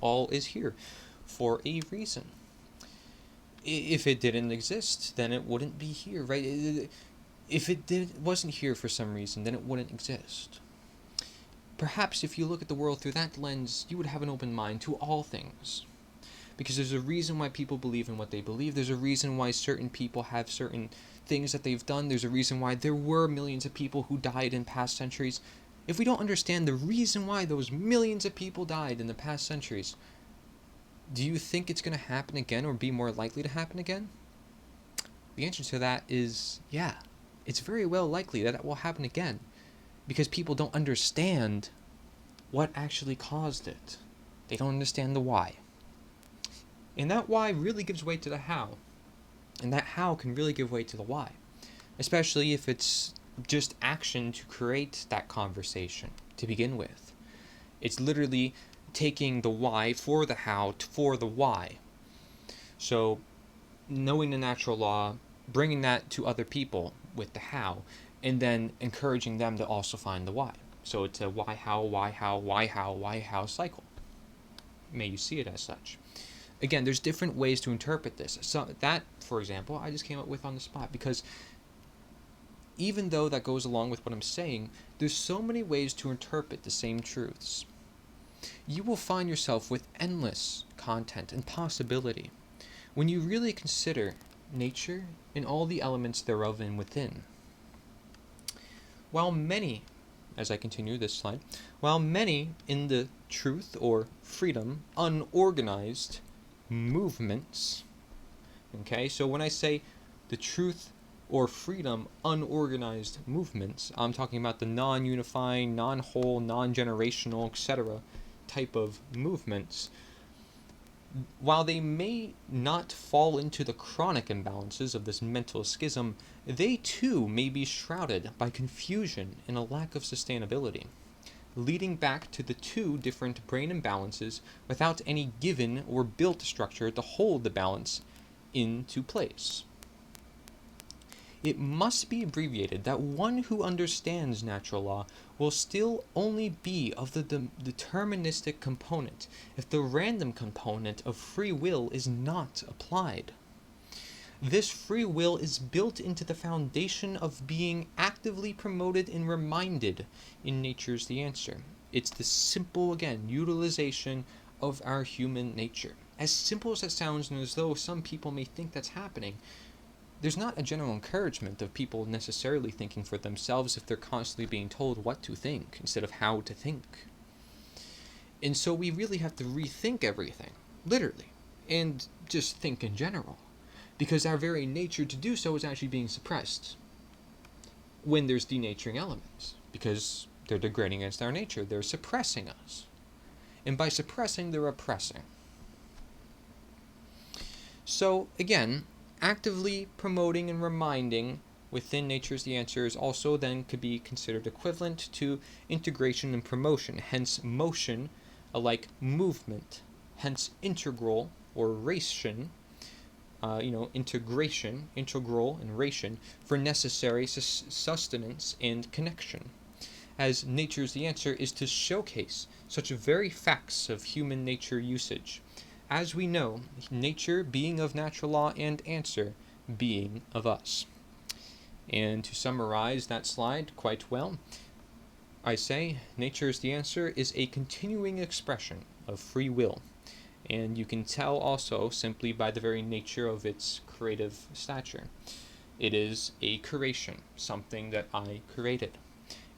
All is here for a reason. If it didn't exist, then it wouldn't be here, right? If it wasn't here for some reason, then it wouldn't exist. Perhaps if you look at the world through that lens, you would have an open mind to all things. Because there's a reason why people believe in what they believe. There's a reason why certain people have certain things that they've done. There's a reason why there were millions of people who died in past centuries. If we don't understand the reason why those millions of people died in the past centuries, do you think it's going to happen again, or be more likely to happen again? The answer to that is, yeah, it's very well likely that it will happen again, because people don't understand what actually caused it. They don't understand the why. And that why really gives way to the how. And that how can really give way to the why. Especially if it's just action to create that conversation to begin with. It's literally taking the why for the how for the why. So knowing the natural law, bringing that to other people with the how, and then encouraging them to also find the why. So it's a why, how cycle. May you see it as such. Again, there's different ways to interpret this. So that, for example, I just came up with on the spot, because even though that goes along with what I'm saying, there's so many ways to interpret the same truths. You will find yourself with endless content and possibility when you really consider nature and all the elements thereof and within. While many, as I continue this slide, while many in the truth or freedom unorganized movements, okay, so when I say the truth or freedom unorganized movements, I'm talking about the non-unifying, non-whole, non-generational, etc. type of movements. While they may not fall into the chronic imbalances of this mental schism, they too may be shrouded by confusion and a lack of sustainability, leading back to the two different brain imbalances without any given or built structure to hold the balance into place. It must be abbreviated that one who understands natural law will still only be of the deterministic component if the random component of free will is not applied. This free will is built into the foundation of being actively promoted and reminded in Nature's the Answer. It's the simple, again, utilization of our human nature. As simple as that sounds, and as though some people may think that's happening, there's not a general encouragement of people necessarily thinking for themselves if they're constantly being told what to think instead of how to think. And so we really have to rethink everything, literally, and just think in general, because our very nature to do so is actually being suppressed when there's denaturing elements, because they're degrading against our nature. They're suppressing us. And by suppressing, they're oppressing. So, again, actively promoting and reminding within Nature's the Answer is also then could be considered equivalent to integration and promotion, hence motion, like movement, hence integral or ration, integration, integral and ration for necessary sustenance and connection, as Nature's the Answer is to showcase such very facts of human nature usage. As we know, nature being of natural law and answer being of us. And to summarize that slide quite well, I say Nature's the Answer is a continuing expression of free will, And you can tell also simply by the very nature of its creative stature. It is a creation, something that I created.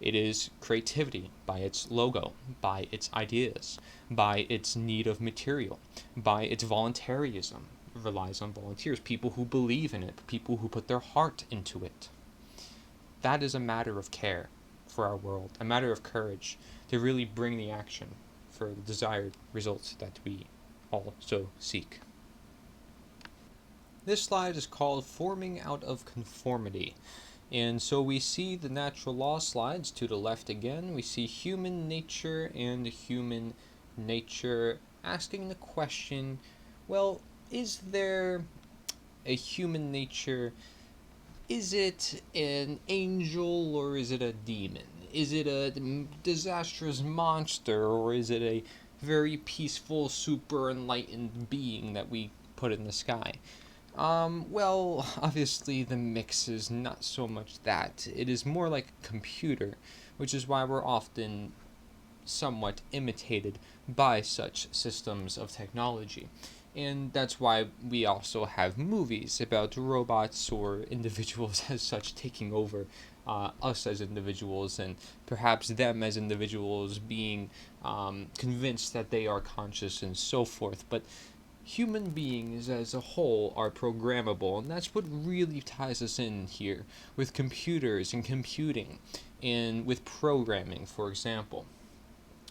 It is creativity by its logo, by its ideas, by its need of material, by its voluntarism. It relies on volunteers, people who believe in it, people who put their heart into it. That is a matter of care for our world, a matter of courage to really bring the action for the desired results that we all so seek. This slide is called Forming Out of Conformity. And so we see the natural law slides to the left again. We see human nature and human nature asking the question, well, is there a human nature? Is it an angel or is it a demon? Is it a disastrous monster or is it a very peaceful, super enlightened being that we put in the sky? Well, obviously the mix is not so much that. It is more like a computer, which is why we're often somewhat imitated by such systems of technology. And that's why we also have movies about robots or individuals as such taking over us as individuals, and perhaps them as individuals being convinced that they are conscious and so forth. But human beings as a whole are programmable, and that's what really ties us in here with computers and computing and with programming, for example.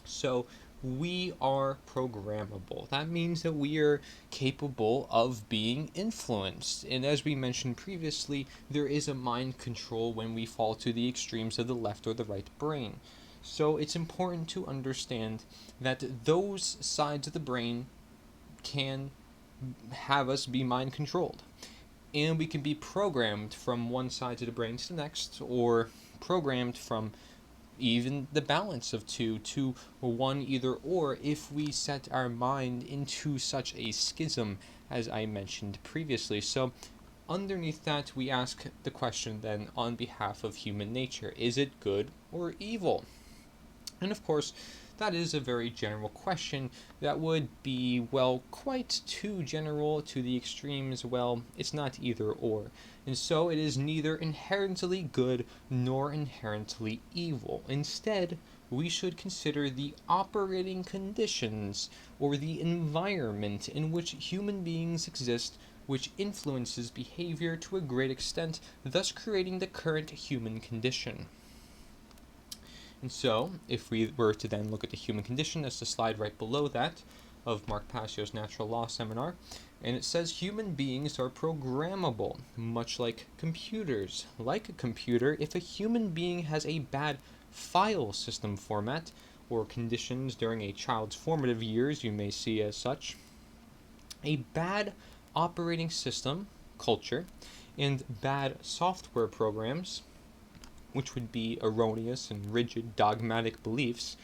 So we are programmable. That means that we are capable of being influenced. And as we mentioned previously, there is a mind control when we fall to the extremes of the left or the right brain. So it's important to understand that those sides of the brain can have us be mind controlled. And we can be programmed from one side of the brain to the next, or programmed from even the balance of two to one either or, if we set our mind into such a schism as I mentioned previously. So underneath that, we ask the question then on behalf of human nature: is it good or evil? And of course, that is a very general question that would be, well, quite too general to the extremes. Well, it's not either or. And so it is neither inherently good nor inherently evil. Instead, we should consider the operating conditions or the environment in which human beings exist, which influences behavior to a great extent, thus creating the current human condition. And so, if we were to then look at the human condition, that's the slide right below that of Mark Passio's Natural Law Seminar, and it says human beings are programmable, much like computers. Like a computer, if a human being has a bad file system format, or conditions during a child's formative years you may see as such, a bad operating system, culture, and bad software programs, which would be erroneous and rigid dogmatic beliefs,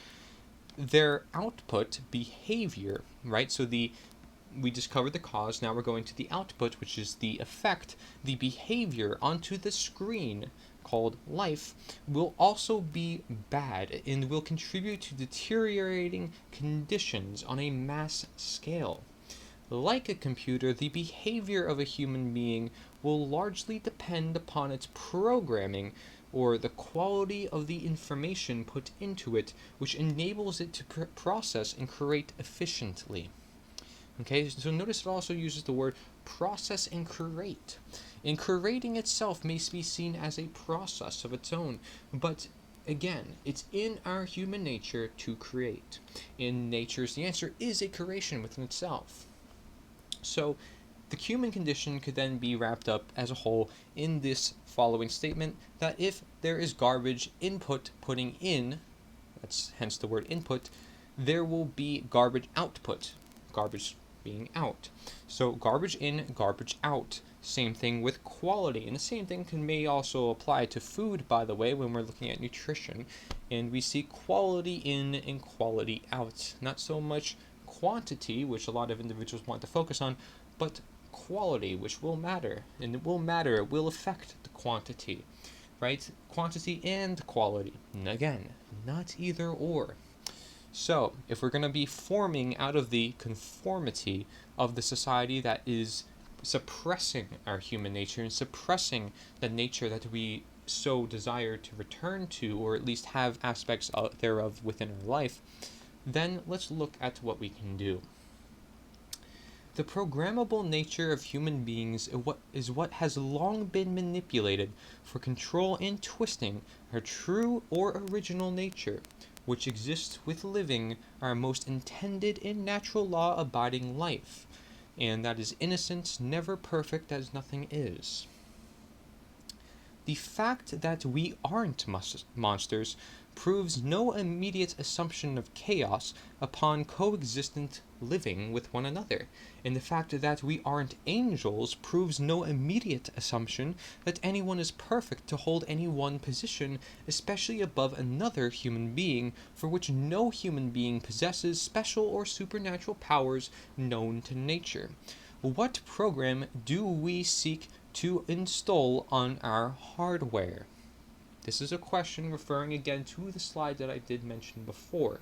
their output behavior, right? So we discovered the cause, now we're going to the output, which is the effect, the behavior onto the screen called life, will also be bad and will contribute to deteriorating conditions on a mass scale. Like a computer, the behavior of a human being will largely depend upon its programming, or the quality of the information put into it, which enables it to process and create efficiently. Okay, so notice it also uses the word process and create. And creating itself may be seen as a process of its own, but again, it's in our human nature to create. In nature's, the answer is a creation within itself. So the human condition could then be wrapped up as a whole in this following statement, that if there is garbage input putting in, that's hence the word input, there will be garbage output, garbage being out. So garbage in, garbage out. Same thing with quality, and the same thing may also apply to food, by the way, when we're looking at nutrition, and we see quality in and quality out. Not so much quantity, which a lot of individuals want to focus on, but quality, which will matter, and it will affect the quantity, right? Quantity and quality, and again, not either or. So, if we're going to be forming out of the conformity of the society that is suppressing our human nature and suppressing the nature that we so desire to return to, or at least have aspects thereof within our life, then let's look at what we can do. The programmable nature of human beings is what has long been manipulated for control and twisting our true or original nature, which exists with living our most intended and natural law abiding life, and that is innocence, never perfect as nothing is. The fact that we aren't monsters proves no immediate assumption of chaos upon coexistent living with one another, and the fact that we aren't angels proves no immediate assumption that anyone is perfect to hold any one position, especially above another human being, for which no human being possesses special or supernatural powers known to nature. What program do we seek to install on our hardware? This is a question referring again to the slide that I did mention before.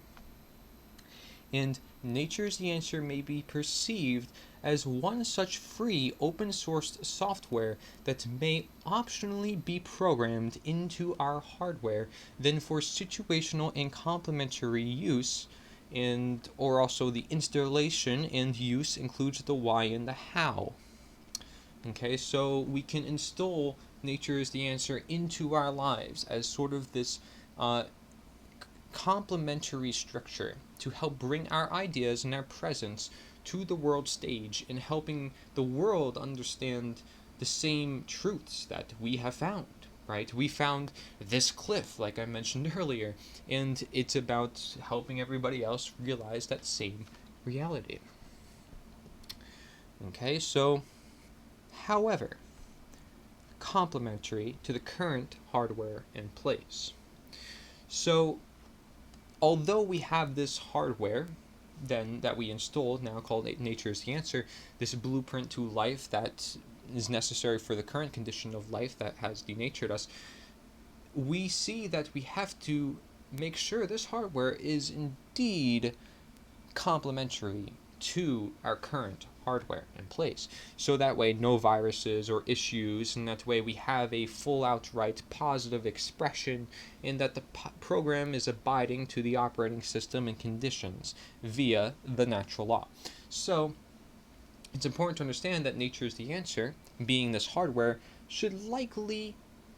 And Nature's the Answer may be perceived as one such free open-sourced software that may optionally be programmed into our hardware, then for situational and complementary use, and or also the installation and use includes the why and the how. Okay, so we can install Nature is the Answer into our lives as sort of this complementary structure to help bring our ideas and our presence to the world stage and helping the world understand the same truths that we have found, right? We found this cliff, like I mentioned earlier, and it's about helping everybody else realize that same reality. Okay, so, however, complementary to the current hardware in place. So, although we have this hardware then that we installed, now called Nature is the Answer, this blueprint to life that is necessary for the current condition of life that has denatured us, we see that we have to make sure this hardware is indeed complementary to our current hardware in place. So that way no viruses or issues, and that way we have a full outright positive expression in that the program is abiding to the operating system and conditions via the natural law. So it's important to understand that Nature is the Answer, being this hardware, should likely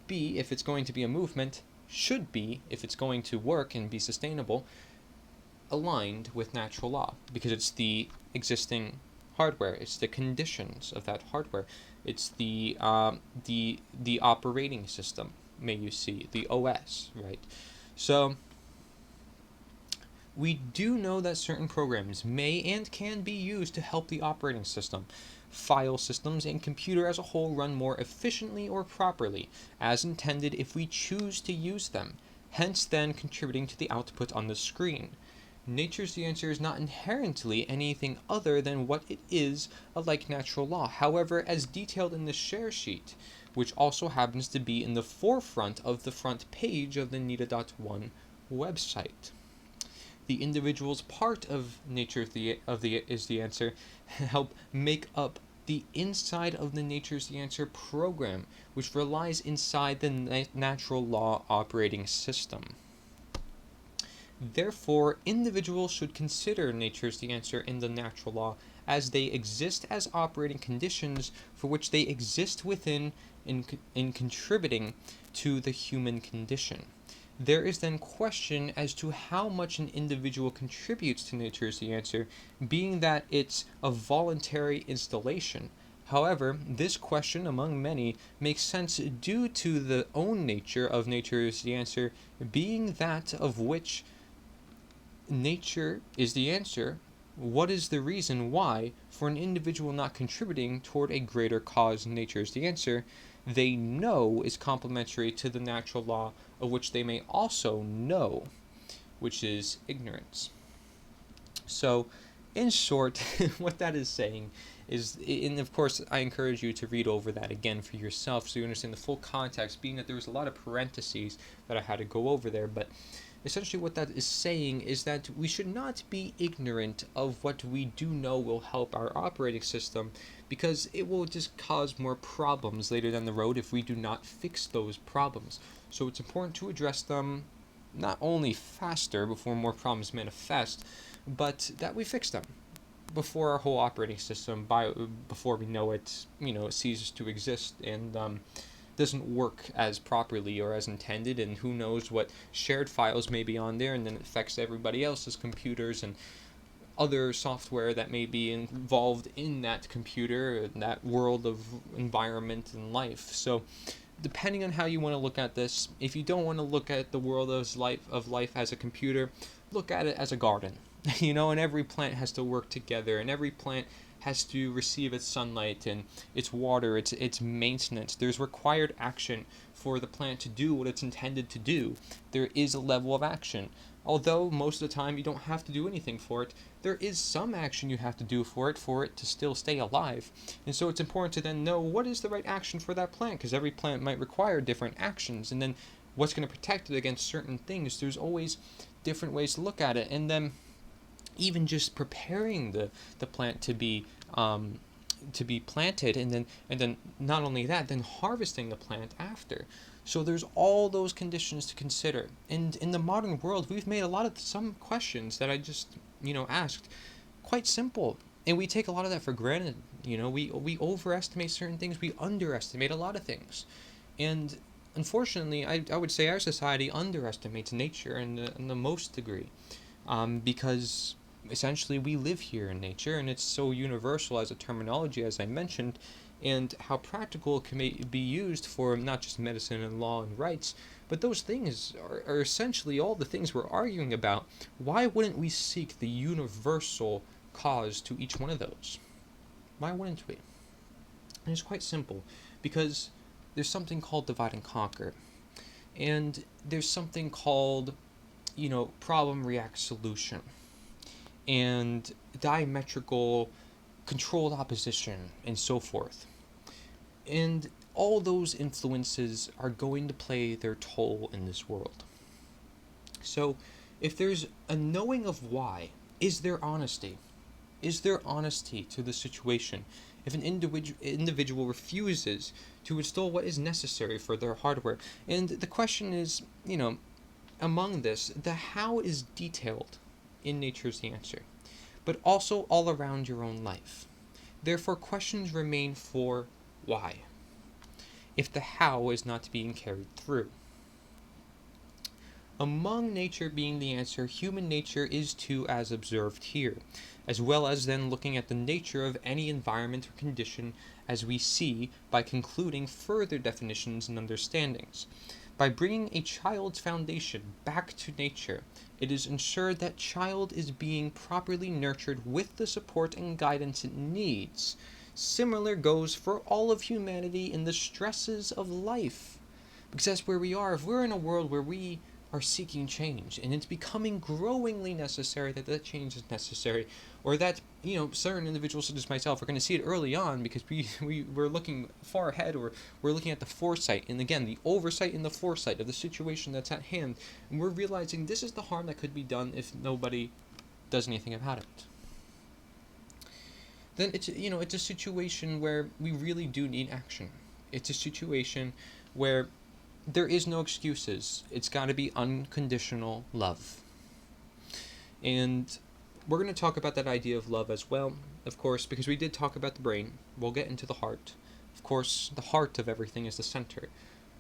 be, if it's going to be a movement, should be, if it's going to work and be sustainable, aligned with natural law, because it's the existing hardware, it's the conditions of that hardware, it's the operating system, may you see, the OS, right? So we do know that certain programs may and can be used to help the operating system, file systems, and computer as a whole run more efficiently or properly, as intended if we choose to use them, hence then contributing to the output on the screen. Nature's the Answer is not inherently anything other than what it is, like natural law. However, as detailed in the share sheet, which also happens to be in the forefront of the front page of the nita.1 website. The individuals part of Nature is the Answer help make up the inside of the Nature's the Answer program, which relies inside the natural law operating system. Therefore, individuals should consider Nature's the Answer in the natural law as they exist as operating conditions for which they exist within in contributing to the human condition. There is then question as to how much an individual contributes to Nature's the Answer, being that it's a voluntary installation. However, this question, among many, makes sense due to the own nature of Nature's the Answer being that of which Nature is the answer. What is the reason why, for an individual not contributing toward a greater cause, Nature is the Answer, they know is complementary to the natural law of which they may also know, which is ignorance. So, in short, what that is saying is, and of course I encourage you to read over that again for yourself so you understand the full context, being that there was a lot of parentheses that I had to go over there, but essentially what that is saying is that we should not be ignorant of what we do know will help our operating system, because it will just cause more problems later down the road if we do not fix those problems. So it's important to address them not only faster before more problems manifest, but that we fix them before our whole operating system, before we know it, it ceases to exist and doesn't work as properly or as intended, and who knows what shared files may be on there, and then it affects everybody else's computers and other software that may be involved in that computer, in that world of environment and life. So depending on how you want to look at this, if you don't want to look at the world of life as a computer, look at it as a garden. And every plant has to work together, and every plant has to receive its sunlight and its water, its maintenance. There's required action for the plant to do what it's intended to do. There is a level of action. Although most of the time you don't have to do anything for it, there is some action you have to do for it to still stay alive. And so it's important to then know what is the right action for that plant, because every plant might require different actions, and then what's going to protect it against certain things. There's always different ways to look at it, and then even just preparing the plant to be planted, and then not only that, then harvesting the plant after. So there's all those conditions to consider. And in the modern world, we've made some questions that I just asked quite simple, and we take a lot of that for granted. We overestimate certain things, we underestimate a lot of things, and unfortunately, I would say our society underestimates nature in the most degree, because essentially we live here in nature, and it's so universal as a terminology, as I mentioned, and how practical it can be used for not just medicine and law and rights, but those things are essentially all the things we're arguing about. Why wouldn't we seek the universal cause to each one of those? Why wouldn't we? And it's quite simple, because there's something called divide and conquer, and there's something called problem, react, solution, and diametrical controlled opposition, and so forth. And all those influences are going to play their toll in this world. So if there's a knowing of why, is there honesty? Is there honesty to the situation? If an individual refuses to install what is necessary for their hardware. And the question is, among this, the how is detailed in Nature's the Answer, but also all around your own life. Therefore, questions remain for why, if the how is not being carried through. Among nature being the answer, human nature is too, as observed here, as well as then looking at the nature of any environment or condition as we see by concluding further definitions and understandings. By bringing a child's foundation back to nature, it is ensured that child is being properly nurtured with the support and guidance it needs. Similar goes for all of humanity in the stresses of life. Because that's where we are. If we're in a world where we are seeking change, and it's becoming growingly necessary that change is necessary, or that certain individuals such as myself are going to see it early on, because we're looking far ahead, or we're looking at the foresight, and again the oversight and the foresight of the situation that's at hand, and we're realizing this is the harm that could be done if nobody does anything about it. Then it's a situation where we really do need action. It's a situation where there is no excuses. It's got to be unconditional love. And we're going to talk about that idea of love as well, of course, because we did talk about the brain. We'll get into the heart. Of course, the heart of everything is the center.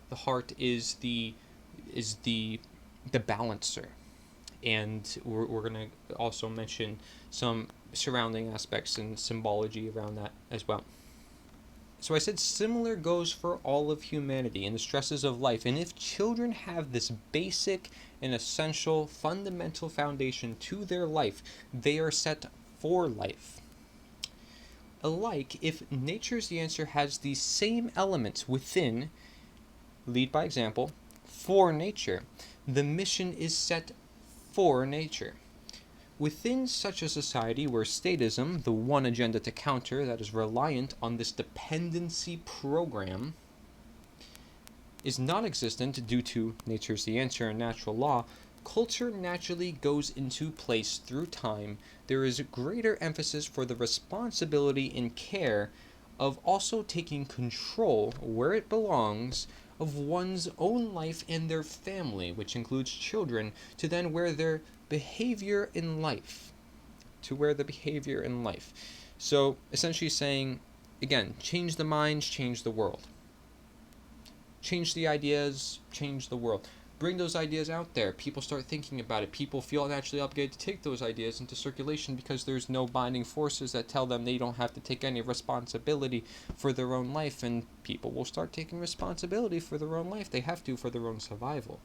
The heart is the balancer. And we're going to also mention some surrounding aspects and symbology around that as well. So I said similar goes for all of humanity and the stresses of life. And if children have this basic and essential fundamental foundation to their life, they are set for life. Alike, if Nature's the Answer has these same elements within, lead by example, for nature, the mission is set for nature. Within such a society where statism, the one agenda to counter that is reliant on this dependency program, is non-existent due to Nature's the Answer and natural law, culture naturally goes into place through time, there is a greater emphasis for the responsibility and care of also taking control where it belongs of one's own life and their family, which includes children, to then where their behavior in life. So essentially saying, again, change the minds, change the world. Change the ideas, change the world. Bring those ideas out there. People start thinking about it. People feel naturally obligated to take those ideas into circulation because there's no binding forces that tell them they don't have to take any responsibility for their own life. And people will start taking responsibility for their own life. They have to for their own survival.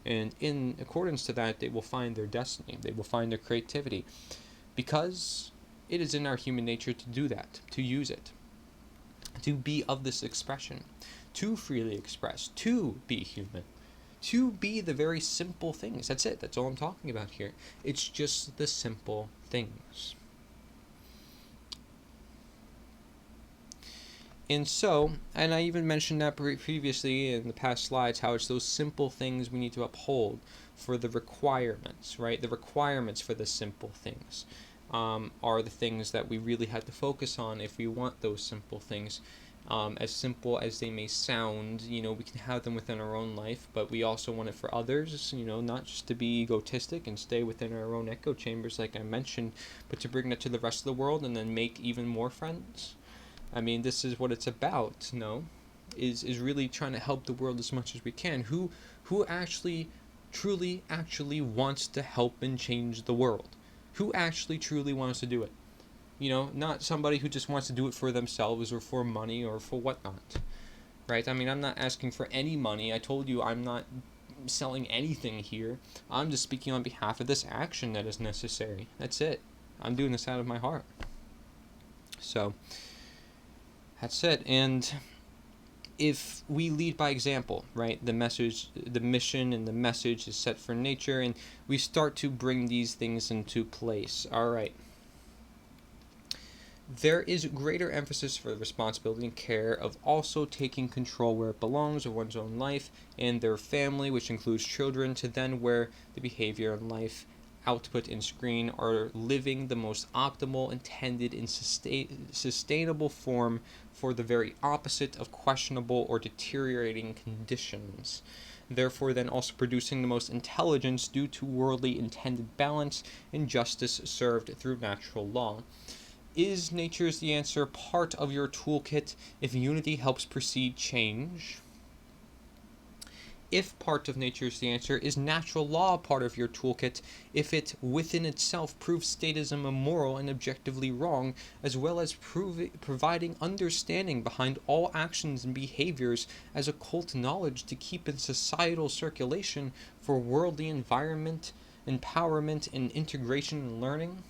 And in accordance to that, they will find their destiny. They will find their creativity. Because it is in our human nature to do that, to use it, to be of this expression, to freely express, to be human, to be the very simple things. That's it. That's all I'm talking about here. It's just the simple things. And so, and I even mentioned that previously in the past slides, how it's those simple things we need to uphold for the requirements, right? The requirements for the simple things are the things that we really have to focus on if we want those simple things. As simple as they may sound, we can have them within our own life, but we also want it for others, not just to be egotistic and stay within our own echo chambers like I mentioned, but to bring that to the rest of the world and then make even more friends. I mean, this is what it's about, is really trying to help the world as much as we can. Who actually, truly, actually wants to help and change the world? Who actually, truly wants to do it? Not somebody who just wants to do it for themselves or for money or for whatnot, right? I mean, I'm not asking for any money. I told you I'm not selling anything here. I'm just speaking on behalf of this action that is necessary. That's it. I'm doing this out of my heart. So, that's it. And if we lead by example, right, the mission and the message is set for nature, and we start to bring these things into place. All right. There is greater emphasis for the responsibility and care of also taking control where it belongs of one's own life and their family, which includes children, to then where the behavior and life output and screen are living the most optimal, intended, and sustainable form for the very opposite of questionable or deteriorating conditions. Therefore, then also producing the most intelligence due to worldly intended balance and justice served through natural law. Is Nature's the Answer part of your toolkit if unity helps precede change? If part of Nature's the Answer, is natural law part of your toolkit if it within itself proves statism immoral and objectively wrong, as well as providing understanding behind all actions and behaviors as occult knowledge to keep in societal circulation for worldly environment, empowerment, and integration and learning?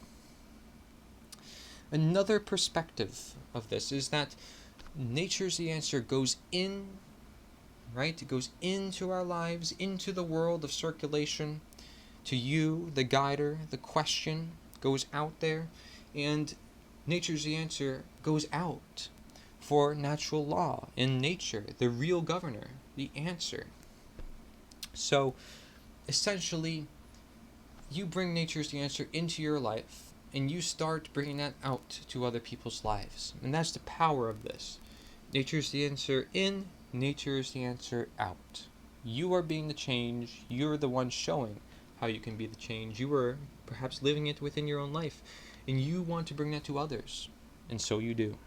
Another perspective of this is that Nature's the Answer goes in, right? It goes into our lives, into the world of circulation. To you, the guider, the question goes out there, and Nature's the Answer goes out for natural law and nature, the real governor, the answer. So, essentially, you bring Nature's the Answer into your life, and you start bringing that out to other people's lives. And that's the power of this. Nature's the Answer in, Nature's the Answer out. You are being the change. You're the one showing how you can be the change. You are perhaps living it within your own life, and you want to bring that to others. And so you do.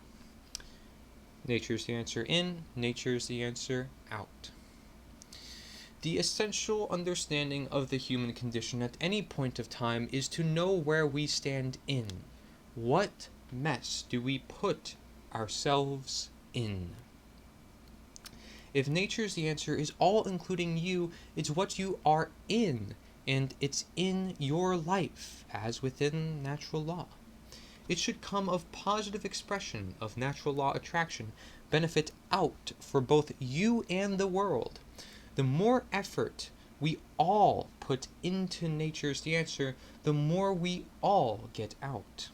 Nature's the Answer in, Nature's the Answer out. The essential understanding of the human condition at any point of time is to know where we stand in. What mess do we put ourselves in? If Nature's the Answer is all including you, it's what you are in, and it's in your life, as within natural law. It should come of positive expression of natural law attraction, benefit out for both you and the world. The more effort we all put into Nature's the Answer, the more we all get out.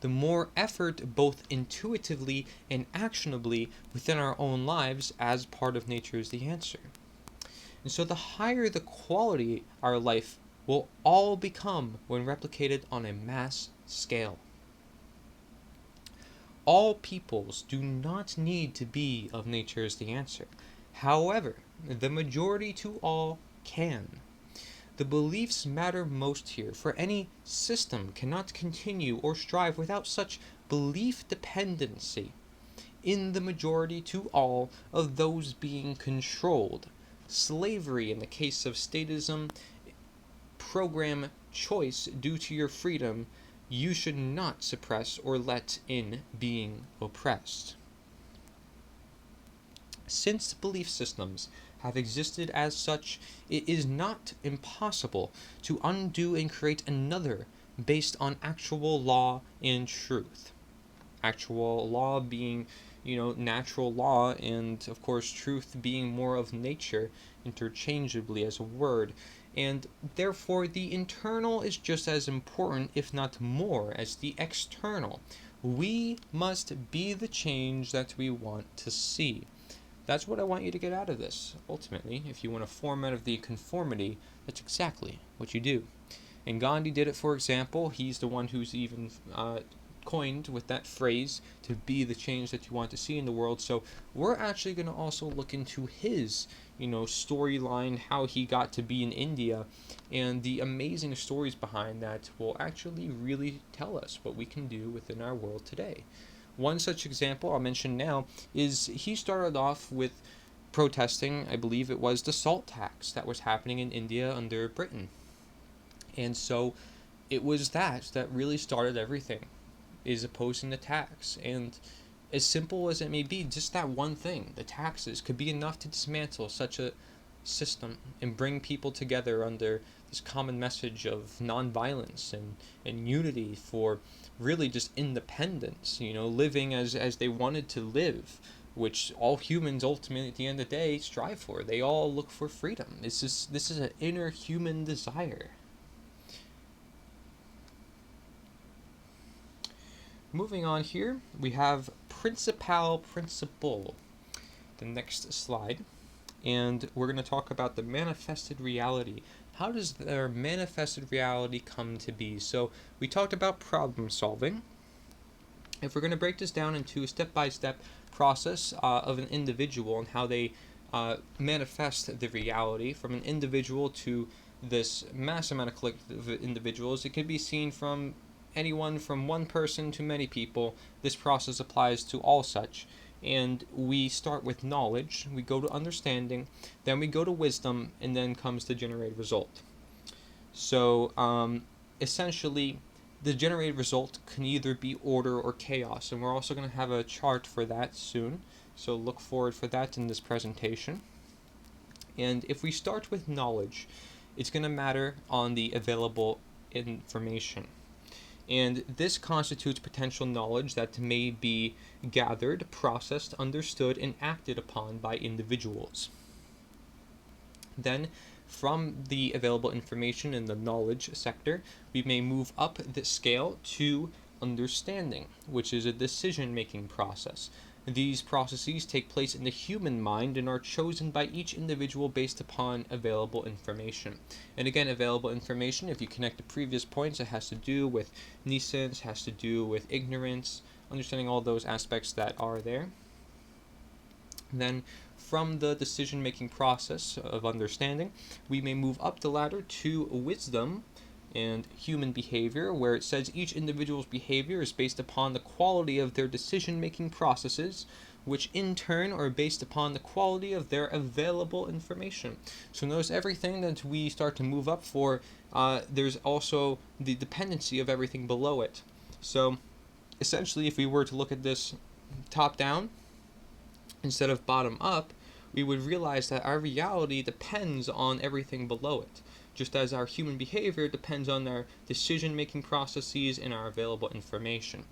The more effort, both intuitively and actionably within our own lives as part of Nature's the Answer. And so the higher the quality our life will all become when replicated on a mass scale. All peoples do not need to be of nature is the answer. However, the majority to all can. The beliefs matter most here, for any system cannot continue or strive without such belief dependency in the majority to all of those being controlled. Slavery in the case of statism, program choice due to your freedom, you should not suppress or let in being oppressed. Since belief systems have existed as such, it is not impossible to undo and create another based on actual law and truth. Actual law being, natural law, and of course truth being more of nature, interchangeably as a word. And therefore the internal is just as important, if not more, as the external. We must be the change that we want to see. That's what I want you to get out of this. Ultimately, if you want to form out of the conformity, that's exactly what you do. And Gandhi did it, for example. He's the one who's even coined with that phrase, to be the change that you want to see in the world. So we're actually going to also look into his storyline, how he got to be in India, and the amazing stories behind that will actually really tell us what we can do within our world today. One such example I'll mention now is he started off with protesting, I believe it was the salt tax that was happening in India under Britain. And so it was that really started everything, is opposing the tax. And as simple as it may be, just that one thing, the taxes, could be enough to dismantle such a system and bring people together under this common message of nonviolence and unity for really just independence, living as they wanted to live, which all humans ultimately at the end of the day strive for. They all look for freedom. This is an inner human desire. Moving on here, we have principle, the next slide. And we're going to talk about the manifested reality. How does their manifested reality come to be? So we talked about problem solving. If we're going to break this down into a step-by-step process of an individual and how they manifest the reality from an individual to this mass amount of collective individuals, it can be seen from anyone from one person to many people. This process applies to all such. And we start with knowledge, we go to understanding, then we go to wisdom, and then comes the generated result. So essentially, the generated result can either be order or chaos, and we're also going to have a chart for that soon, so look forward for that in this presentation. And if we start with knowledge, it's going to matter on the available information. And this constitutes potential knowledge that may be gathered, processed, understood, and acted upon by individuals. Then, from the available information in the knowledge sector, we may move up the scale to understanding, which is a decision-making process. These processes take place in the human mind and are chosen by each individual based upon available information. And again, available information, if you connect the previous points, it has to do with nescience, has to do with ignorance, understanding all those aspects that are there. Then, from the decision-making process of understanding, we may move up the ladder to wisdom and human behavior, where it says each individual's behavior is based upon the quality of their decision-making processes, which in turn are based upon the quality of their available information. So notice everything that we start to move up for, there's also the dependency of everything below it. So essentially, if we were to look at this top down instead of bottom up, we would realize that our reality depends on everything below it, just as our human behavior depends on our decision-making processes and our available information.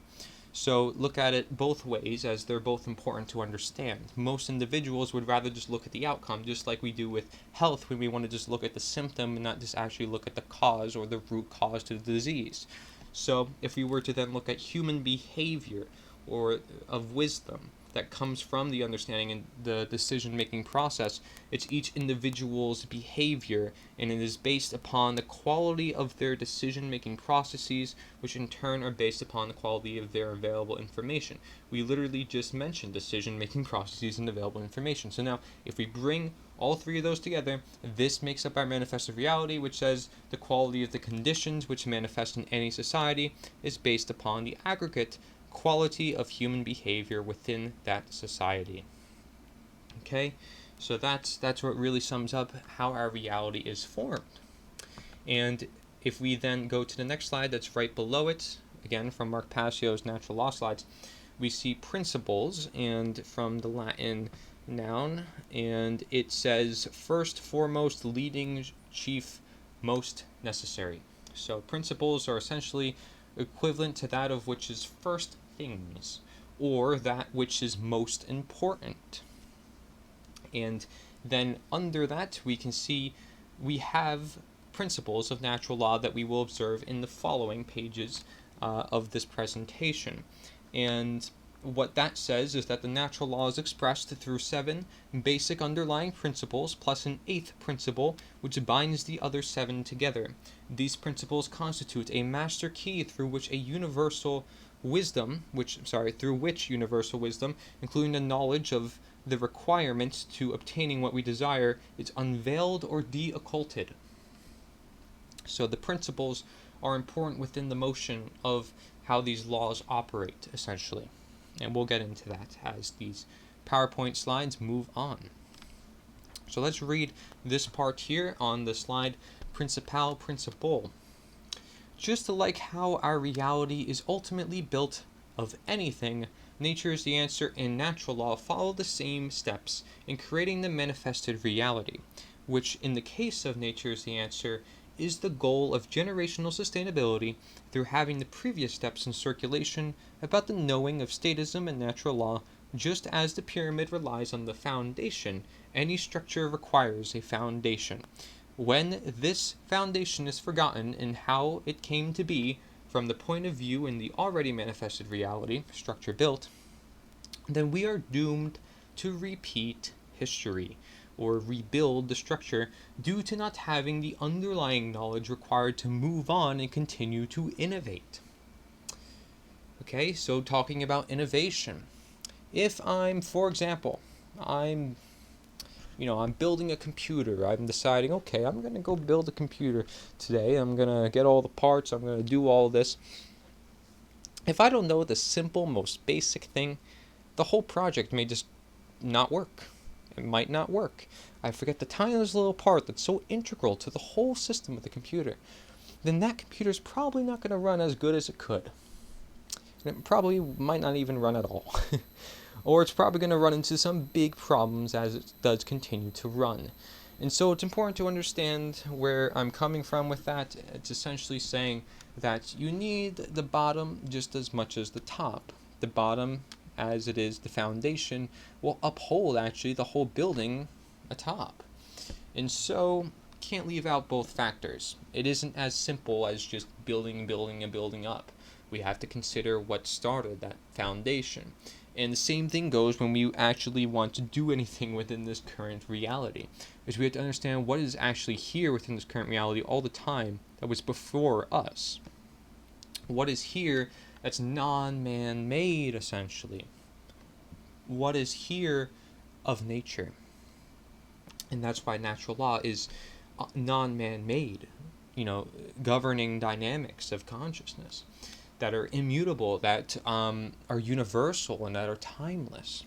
So look at it both ways, as they're both important to understand. Most individuals would rather just look at the outcome, just like we do with health when we want to just look at the symptom and not just actually look at the cause or the root cause to the disease. So if we were to then look at human behavior or of wisdom, that comes from the understanding and the decision-making process. It's each individual's behavior, and it is based upon the quality of their decision-making processes, which in turn are based upon the quality of their available information. We literally just mentioned decision-making processes and available information. So now, if we bring all three of those together, this makes up our manifested reality, which says the quality of the conditions which manifest in any society is based upon the aggregate quality of human behavior within that society. Okay, so that's what really sums up how our reality is formed. And if we then go to the next slide that's right below it, again from Mark Passio's natural law slides, we see principles, and from the Latin noun, and it says first, foremost, leading, chief, most necessary. So principles are essentially equivalent to that of which is first things, or that which is most important. And then under that we can see we have principles of natural law that we will observe in the following pages of this presentation. And what that says is that the natural law is expressed through 7 basic underlying principles plus an 8th principle which binds the other 7 together. These principles constitute a master key through which universal wisdom, including the knowledge of the requirements to obtaining what we desire, is unveiled or de-occulted. So the principles are important within the motion of how these laws operate, essentially. And we'll get into that as these PowerPoint slides move on. So let's read this part here on the slide, principle. Just like how our reality is ultimately built of anything, nature is the answer and natural law follow the same steps in creating the manifested reality, which in the case of nature is the answer is the goal of generational sustainability through having the previous steps in circulation about the knowing of statism and natural law. Just as the pyramid relies on the foundation, any structure requires a foundation. When this foundation is forgotten in how it came to be from the point of view in the already manifested reality, structure built, then we are doomed to repeat history or rebuild the structure due to not having the underlying knowledge required to move on and continue to innovate. Okay, so talking about innovation. If for example, I'm building a computer. I'm deciding, okay, I'm going to go build a computer today. I'm going to get all the parts. I'm going to do all this. If I don't know the simple, most basic thing, the whole project may just not work. It might not work. I forget the tiniest little part that's so integral to the whole system of the computer. Then that computer is probably not going to run as good as it could. And it probably might not even run at all. Or it's probably going to run into some big problems as it does continue to run. And so it's important to understand where I'm coming from with that. It's essentially saying that you need the bottom just as much as the top. The bottom, as it is the foundation, will uphold actually the whole building atop. And so can't leave out both factors. It isn't as simple as just building and building up. We have to consider what started that foundation. And the same thing goes when we actually want to do anything within this current reality. Is we have to understand what is actually here within this current reality all the time that was before us. What is here that's non-man-made, essentially. What is here of nature. And that's why natural law is non-man-made, governing dynamics of consciousness that are immutable, that are universal, and that are timeless.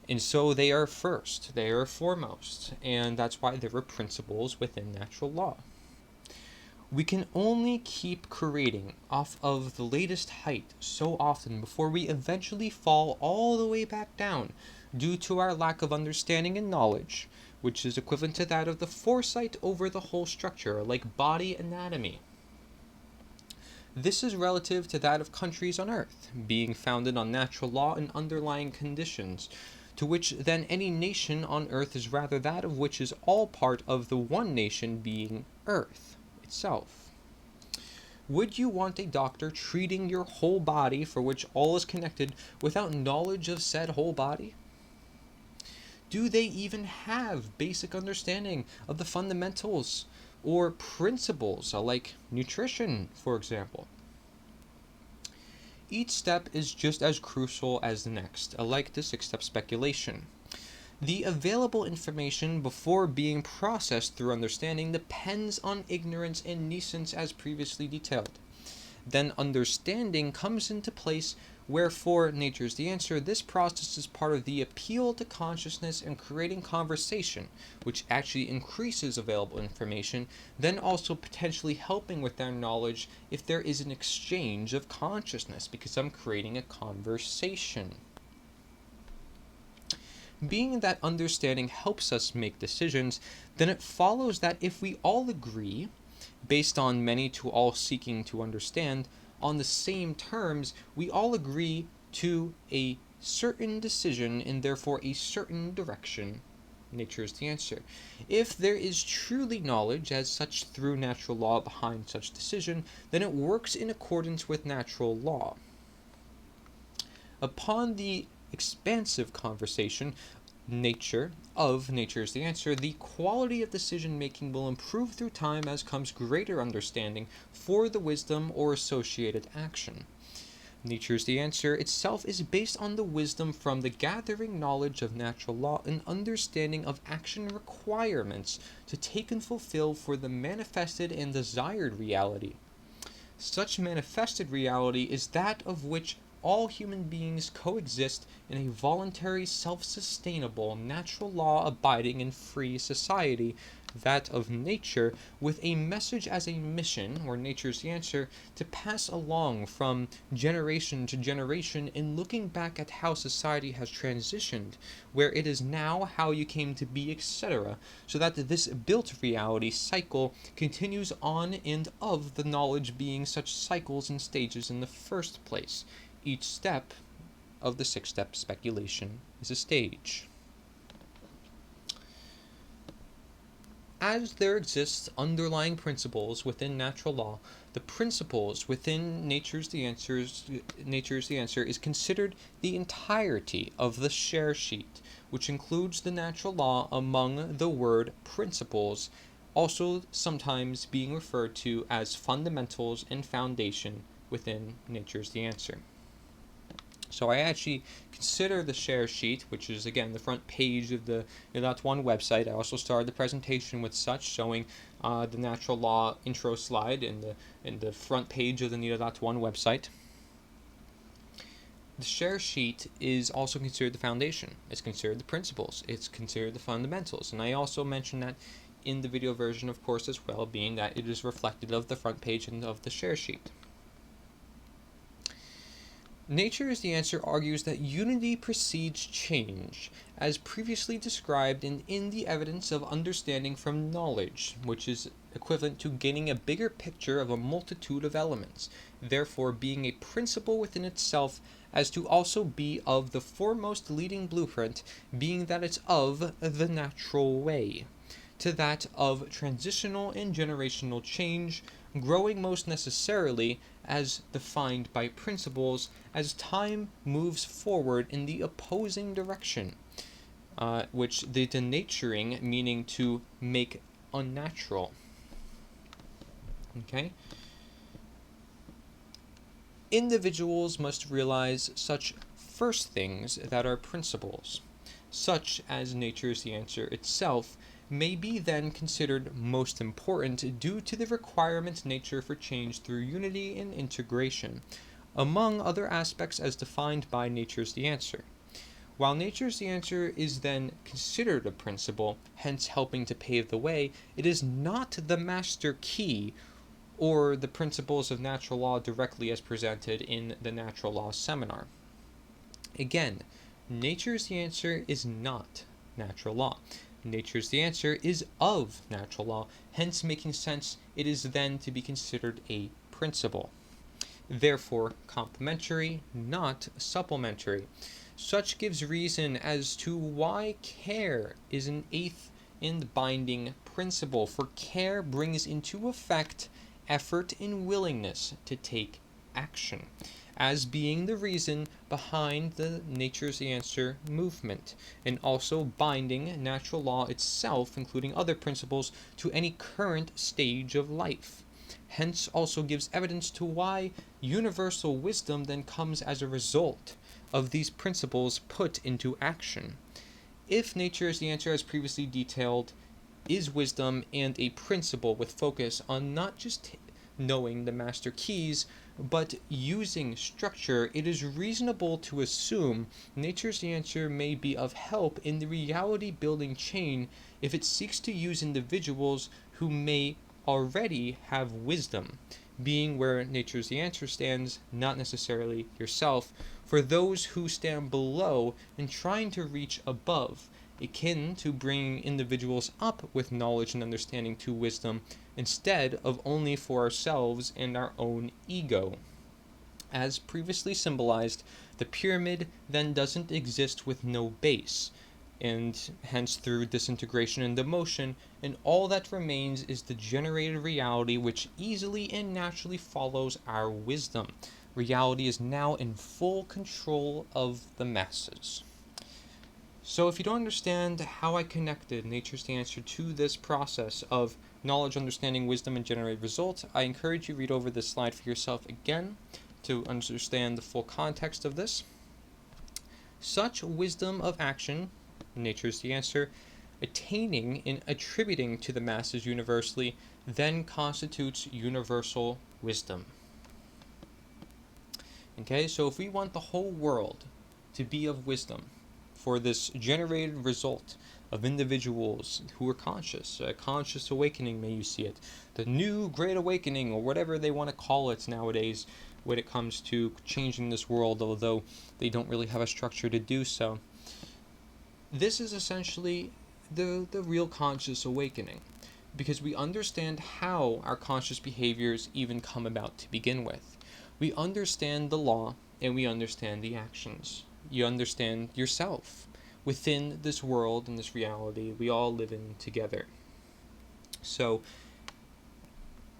And so they are first, they are foremost, and that's why there are principles within natural law. We can only keep creating off of the latest height so often before we eventually fall all the way back down due to our lack of understanding and knowledge, which is equivalent to that of the foresight over the whole structure, like body anatomy. This is relative to that of countries on Earth, being founded on natural law and underlying conditions, to which then any nation on Earth is rather that of which is all part of the one nation being Earth itself. Would you want a doctor treating your whole body, for which all is connected, without knowledge of said whole body? Do they even have basic understanding of the fundamentals or principles, like nutrition, for example? Each step is just as crucial as the next, like the 6-step speculation. The available information before being processed through understanding depends on ignorance and nescience as previously detailed. Then understanding comes into place, wherefore nature's the answer. This process is part of the appeal to consciousness and creating conversation, which actually increases available information, then also potentially helping with their knowledge if there is an exchange of consciousness, because I'm creating a conversation. Being that understanding helps us make decisions, then it follows that if we all agree, based on many to all seeking to understand, on the same terms, we all agree to a certain decision and therefore a certain direction. Nature is the answer. If there is truly knowledge as such through natural law behind such decision, then it works in accordance with natural law. Upon the expansive conversation nature is the answer, the quality of decision making will improve through time as comes greater understanding for the wisdom or associated action. Nature's the answer itself is based on the wisdom from the gathering knowledge of natural law and understanding of action requirements to take and fulfill for the manifested and desired reality. Such manifested reality is that of which all human beings coexist in a voluntary, self-sustainable, natural law abiding and free society, that of nature, with a message as a mission, or nature's the answer, to pass along from generation to generation in looking back at how society has transitioned, where it is now, how you came to be, etc., so that this built reality cycle continues on and of the knowledge being such cycles and stages in the first place. Each step of the 6-step speculation is a stage. As there exists underlying principles within natural law, the principles within nature's the answer is considered the entirety of the share sheet, which includes the natural law among the word principles, also sometimes being referred to as fundamentals and foundation within nature's the answer. So I actually consider the share sheet, which is again the front page of the nita.1 website. I also started the presentation with such, showing the natural law intro slide in the front page of the nita.1 website. The share sheet is also considered the foundation. It's considered the principles. It's considered the fundamentals. And I also mentioned that in the video version, of course, as well, being that it is reflected of the front page and of the share sheet. Nature is the answer argues that unity precedes change, as previously described in the evidence of understanding from knowledge, which is equivalent to gaining a bigger picture of a multitude of elements, therefore being a principle within itself, as to also be of the foremost leading blueprint, being that it's of the natural way, to that of transitional and generational change, growing most necessarily as defined by principles as time moves forward in the opposing direction, which the denaturing meaning to make unnatural. Okay? Individuals must realize such first things that are principles, such as nature's the answer itself, may be then considered most important due to the requirement nature for change through unity and integration, among other aspects as defined by nature's the answer. While nature's the answer is then considered a principle, hence helping to pave the way, it is not the master key or the principles of natural law directly as presented in the natural law seminar. Again, nature's the answer is not natural law. Nature's the answer is of natural law, hence making sense it is then to be considered a principle. Therefore, complementary, not supplementary. Such gives reason as to why care is an eighth and binding principle, for care brings into effect effort and willingness to take action, as being the reason behind the Nature's the Answer movement, and also binding natural law itself, including other principles, to any current stage of life. Hence also gives evidence to why universal wisdom then comes as a result of these principles put into action. If nature is the answer, as previously detailed, is wisdom and a principle with focus on not just knowing the master keys, but using structure, it is reasonable to assume nature's the answer may be of help in the reality building chain if it seeks to use individuals who may already have wisdom, being where nature's the answer stands, not necessarily yourself, for those who stand below and trying to reach above, akin to bringing individuals up with knowledge and understanding to wisdom instead of only for ourselves and our own ego. As previously symbolized, the pyramid then doesn't exist with no base, and hence through disintegration and demotion, and all that remains is the generated reality which easily and naturally follows our wisdom. Reality is now in full control of the masses. So if you don't understand how I connected nature's the answer to this process of knowledge, understanding, wisdom, and generate results, I encourage you to read over this slide for yourself again to understand the full context of this. Such wisdom of action, nature's the answer, attaining and attributing to the masses universally, then constitutes universal wisdom. Okay, so if we want the whole world to be of wisdom, for this generated result of individuals who are conscious, a conscious awakening, may you see it, the new great awakening, or whatever they want to call it nowadays when it comes to changing this world, although they don't really have a structure to do so. This is essentially the real conscious awakening, because we understand how our conscious behaviors even come about to begin with. We understand the law, and we understand the actions. You understand yourself within this world and this reality we all live in together. So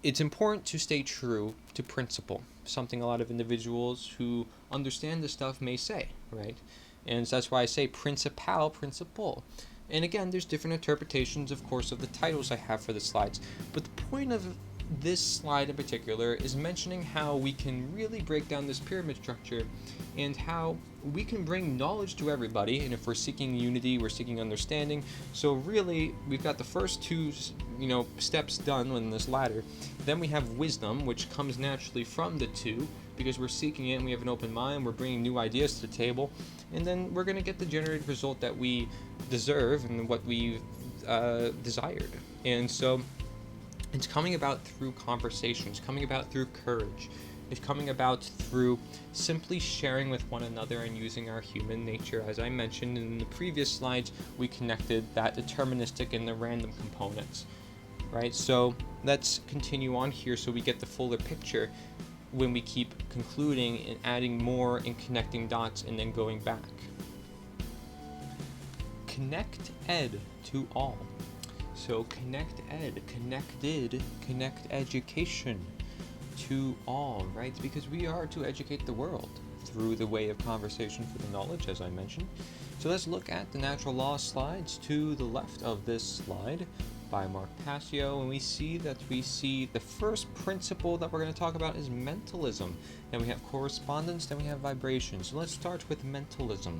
it's important to stay true to principle, something a lot of individuals who understand this stuff may say, right? And that's why I say principle. And again, there's different interpretations, of course, of the titles I have for the slides. But the point of this slide in particular is mentioning how we can really break down this pyramid structure and how we can bring knowledge to everybody. And if we're seeking unity, we're seeking understanding. So really, we've got the first two, steps done on this ladder. Then we have wisdom, which comes naturally from the two, because we're seeking it and we have an open mind. We're bringing new ideas to the table, and then we're going to get the generated result that we deserve and what we desired. And so it's coming about through conversations, coming about through courage. It's coming about through simply sharing with one another and using our human nature. As I mentioned in the previous slides, we connected that deterministic and the random components, right? So let's continue on here so we get the fuller picture when we keep concluding and adding more and connecting dots and then going back. Connect ed to all. So connect ed, connected, connect education to all, right? Because we are to educate the world through the way of conversation for the knowledge, as I mentioned. So let's look at the natural law slides to the left of this slide by Mark Passio, and we see the first principle that we're going to talk about is mentalism. Then we have correspondence, then we have vibration. So let's start with mentalism.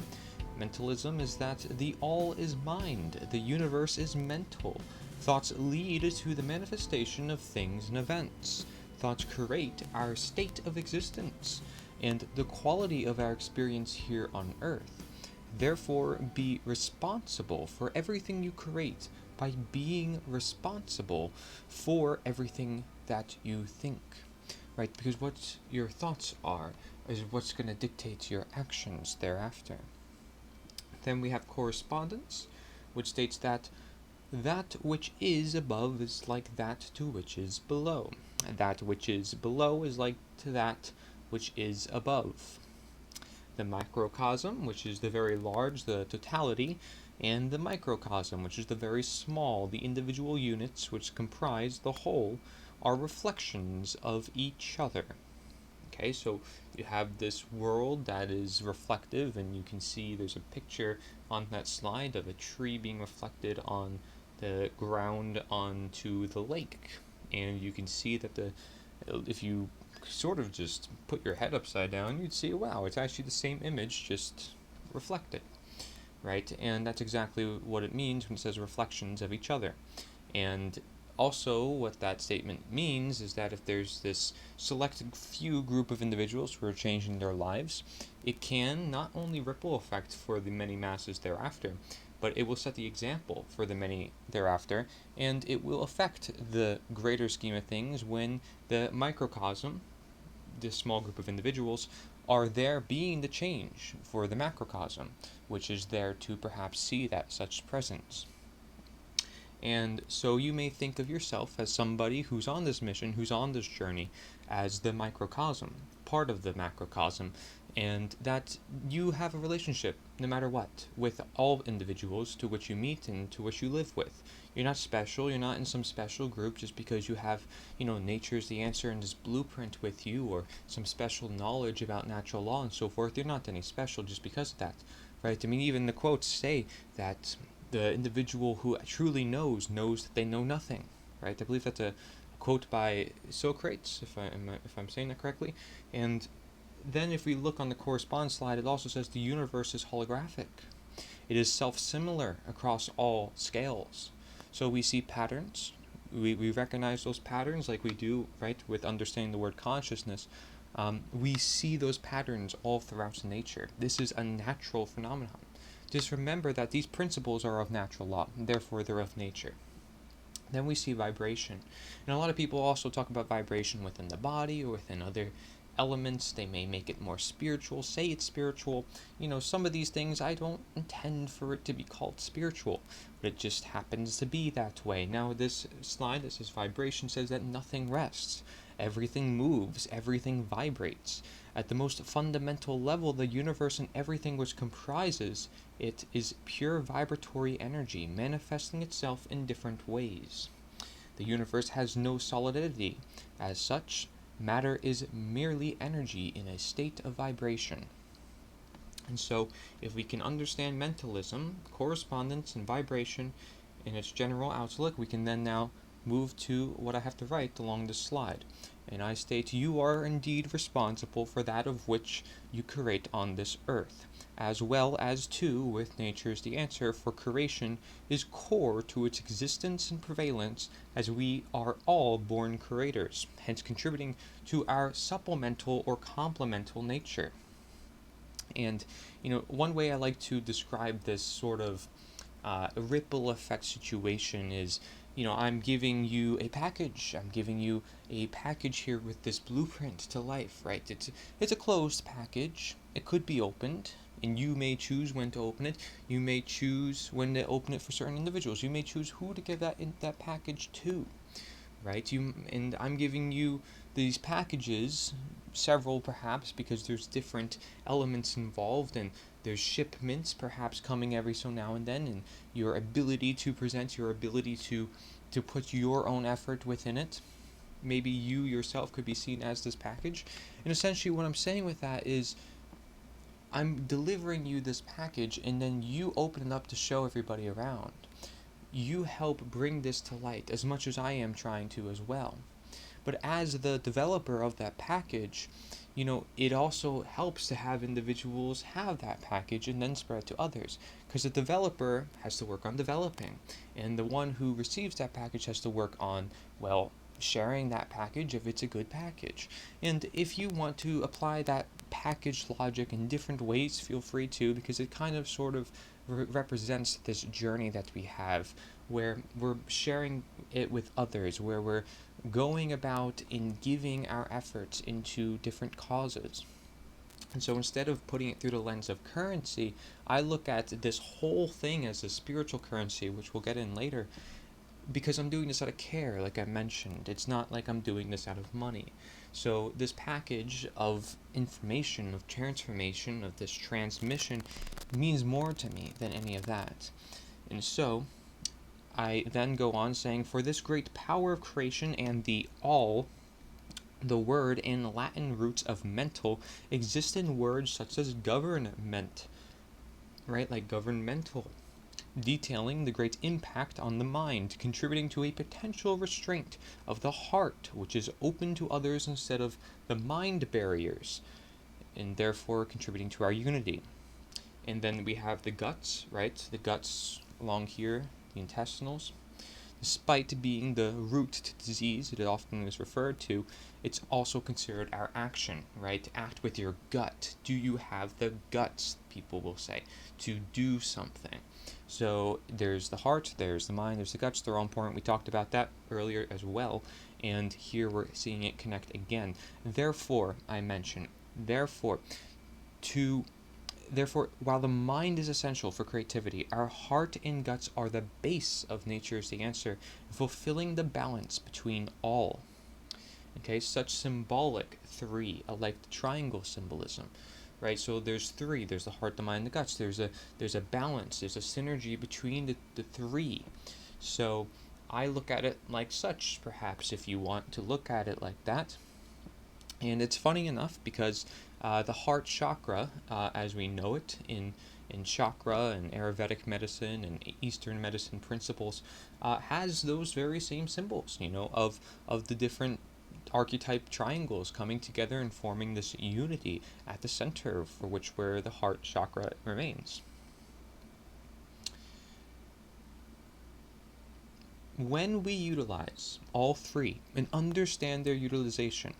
Mentalism is that the all is mind, the universe is mental. Thoughts lead to the manifestation of things and events. Thoughts create our state of existence and the quality of our experience here on Earth. Therefore, be responsible for everything you create by being responsible for everything that you think, right? Because what your thoughts are is what's going to dictate your actions thereafter. Then we have correspondence, which states that which is above is like that to which is below. That which is below is like to that which is above. The macrocosm, which is the very large, the totality, and the microcosm, which is the very small, the individual units which comprise the whole, are reflections of each other. Okay, so you have this world that is reflective, and you can see there's a picture on that slide of a tree being reflected on the ground onto the lake. And you can see that if you sort of just put your head upside down, you'd see, wow, it's actually the same image, just reflected, right? And that's exactly what it means when it says reflections of each other. And also, what that statement means is that if there's this selected few group of individuals who are changing their lives, it can not only ripple effect for the many masses thereafter, but it will set the example for the many thereafter, and it will affect the greater scheme of things when the microcosm, this small group of individuals, are there being the change for the macrocosm, which is there to perhaps see that such presence. And so you may think of yourself as somebody who's on this mission, who's on this journey, as the microcosm, part of the macrocosm, and that you have a relationship, no matter what, with all individuals to which you meet and to which you live with. You're not special, you're not in some special group just because you have, nature's the answer and this blueprint with you, or some special knowledge about natural law and so forth. You're not any special just because of that, right? I mean, even the quotes say that the individual who truly knows that they know nothing, right? I believe that's a quote by Socrates, if I'm saying that correctly. And then if we look on the corresponding slide, it also says the universe is holographic. It is self-similar across all scales. So we see patterns. We recognize those patterns like we do, right, with understanding the word consciousness. We see those patterns all throughout nature. This is a natural phenomenon. Just remember that these principles are of natural law, and therefore they're of nature. Then we see vibration. And a lot of people also talk about vibration within the body or within other elements. They may make it more spiritual, say it's spiritual. Some of these things I don't intend for it to be called spiritual, but it just happens to be that way. Now this slide that says vibration says that nothing rests. Everything moves, everything vibrates. At the most fundamental level, the universe and everything which comprises it is pure vibratory energy, manifesting itself in different ways. The universe has no solidity. As such, matter is merely energy in a state of vibration. And so, if we can understand mentalism, correspondence, and vibration in its general outlook, we can then now move to what I have to write along this slide. And I state, you are indeed responsible for that of which you create on this earth, as well as too with nature's the answer, for creation is core to its existence and prevalence, as we are all born creators, hence contributing to our supplemental or complemental nature. And, one way I like to describe this sort of ripple effect situation is, I'm giving you a package. I'm giving you a package here with this blueprint to life, right? It's a closed package. It could be opened, and you may choose when to open it. You may choose when to open it for certain individuals. You may choose who to give that package to, right? And I'm giving you these packages, several perhaps, because there's different elements involved, and there's shipments perhaps coming every so now and then, and your ability to present, your ability to put your own effort within it. Maybe you yourself could be seen as this package. And essentially what I'm saying with that is, I'm delivering you this package, and then you open it up to show everybody around. You help bring this to light as much as I am trying to as well. But as the developer of that package, it also helps to have individuals have that package and then spread to others. Because the developer has to work on developing, and the one who receives that package has to work on, sharing that package if it's a good package. And if you want to apply that package logic in different ways, feel free to, because it kind of sort of represents this journey that we have, where we're sharing it with others, where we're going about in giving our efforts into different causes. And so instead of putting it through the lens of currency, I look at this whole thing as a spiritual currency, which we'll get in later, because I'm doing this out of care, like I mentioned. It's not like I'm doing this out of money. So this package of information, of transformation, of this transmission means more to me than any of that. And so I then go on saying, for this great power of creation and the all, the word and Latin roots of mental exist in words such as government, right? Like governmental, detailing the great impact on the mind, contributing to a potential restraint of the heart, which is open to others instead of the mind barriers, and therefore contributing to our unity. And then we have the guts, right? The guts along here, the intestinals. Despite being the root to disease, it often is referred to, it's also considered our action, right? Act with your gut. Do you have the guts, people will say, to do something? So there's the heart, there's the mind, there's the guts. They're all important. We talked about that earlier as well. And here we're seeing it connect again. Therefore, I mention, therefore, while the mind is essential for creativity, our heart and guts are the base of nature's the answer, fulfilling the balance between all. Okay, such symbolic three, like the triangle symbolism, right? So there's three. There's the heart, the mind, the guts. There's a balance. There's a synergy between the three. So I look at it like such, perhaps, if you want to look at it like that. And it's funny enough because the heart chakra, as we know it in chakra and Ayurvedic medicine and Eastern medicine principles, has those very same symbols, of the different archetype triangles coming together and forming this unity at the center, for which where the heart chakra remains. When we utilize all three and understand their utilization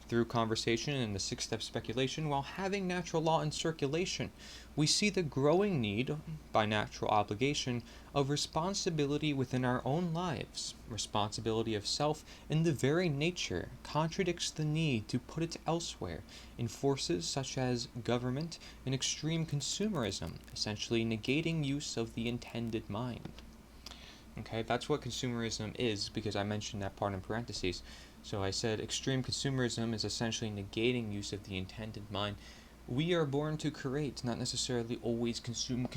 through conversation and the six-step speculation, while having natural law in circulation, we see the growing need, by natural obligation, of responsibility within our own lives. Responsibility of self in the very nature contradicts the need to put it elsewhere in forces such as government and extreme consumerism, essentially negating use of the intended mind. Okay, that's what consumerism is, because I mentioned that part in parentheses. So I said extreme consumerism is essentially negating use of the intended mind. We are born to create, not necessarily always consume.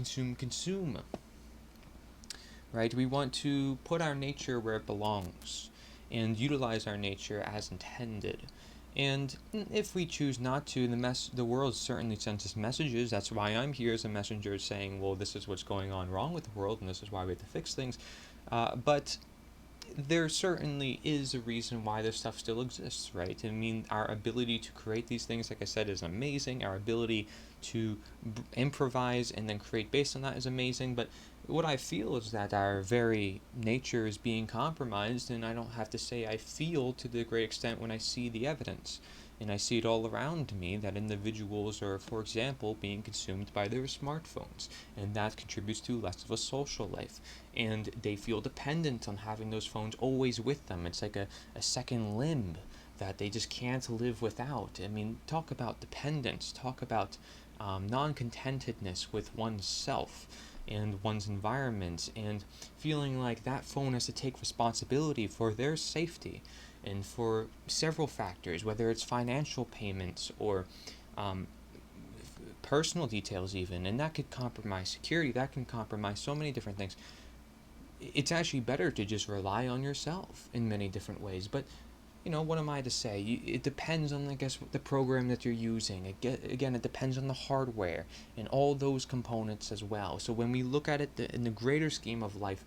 Right? We want to put our nature where it belongs and utilize our nature as intended. And if we choose not to, the world certainly sends us messages. That's why I'm here as a messenger saying, well, this is what's going on wrong with the world, and this is why we have to fix things. But there certainly is a reason why this stuff still exists, right? I mean, our ability to create these things, like I said, is amazing. Our ability to improvise and then create based on that is amazing. But what I feel is that our very nature is being compromised, and I don't have to say I feel to the great extent when I see the evidence. And I see it all around me that individuals are, for example, being consumed by their smartphones, and that contributes to less of a social life. And they feel dependent on having those phones always with them. It's like a second limb that they just can't live without. I mean, talk about dependence, talk about non-contentedness with oneself and one's environment, and feeling like that phone has to take responsibility for their safety and for several factors, whether it's financial payments or personal details even, and that could compromise security, that can compromise so many different things. It's actually better to just rely on yourself in many different ways. But what am I to say? It depends on, I guess, the program that you're using. Again, it depends on the hardware and all those components as well. So when we look at it in the greater scheme of life,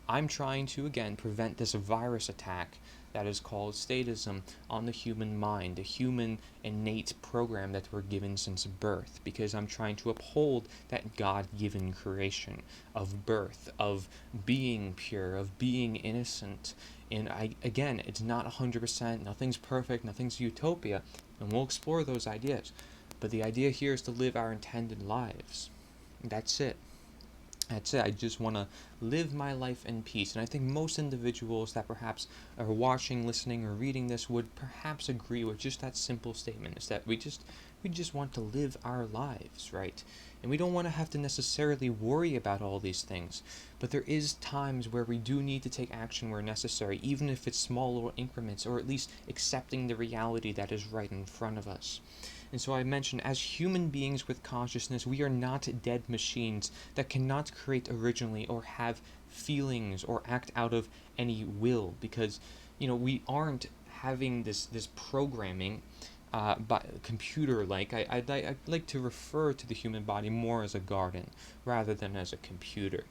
I'm trying to, again, prevent this virus attack that is called statism on the human mind, the human innate program that we're given since birth, because I'm trying to uphold that God-given creation of birth, of being pure, of being innocent. And again, it's not 100%, nothing's perfect, nothing's utopia, and we'll explore those ideas. But the idea here is to live our intended lives. That's it. That's it. I just want to live my life in peace. And I think most individuals that perhaps are watching, listening, or reading this would perhaps agree with just that simple statement, is that we just want to live our lives, right? And we don't want to have to necessarily worry about all these things. But there is times where we do need to take action where necessary, even if it's small little increments, or at least accepting the reality that is right in front of us. And so I mentioned, as human beings with consciousness, we are not dead machines that cannot create originally or have feelings or act out of any will, because we aren't having this programming by computer like. I like to refer to the human body more as a garden rather than as a computer.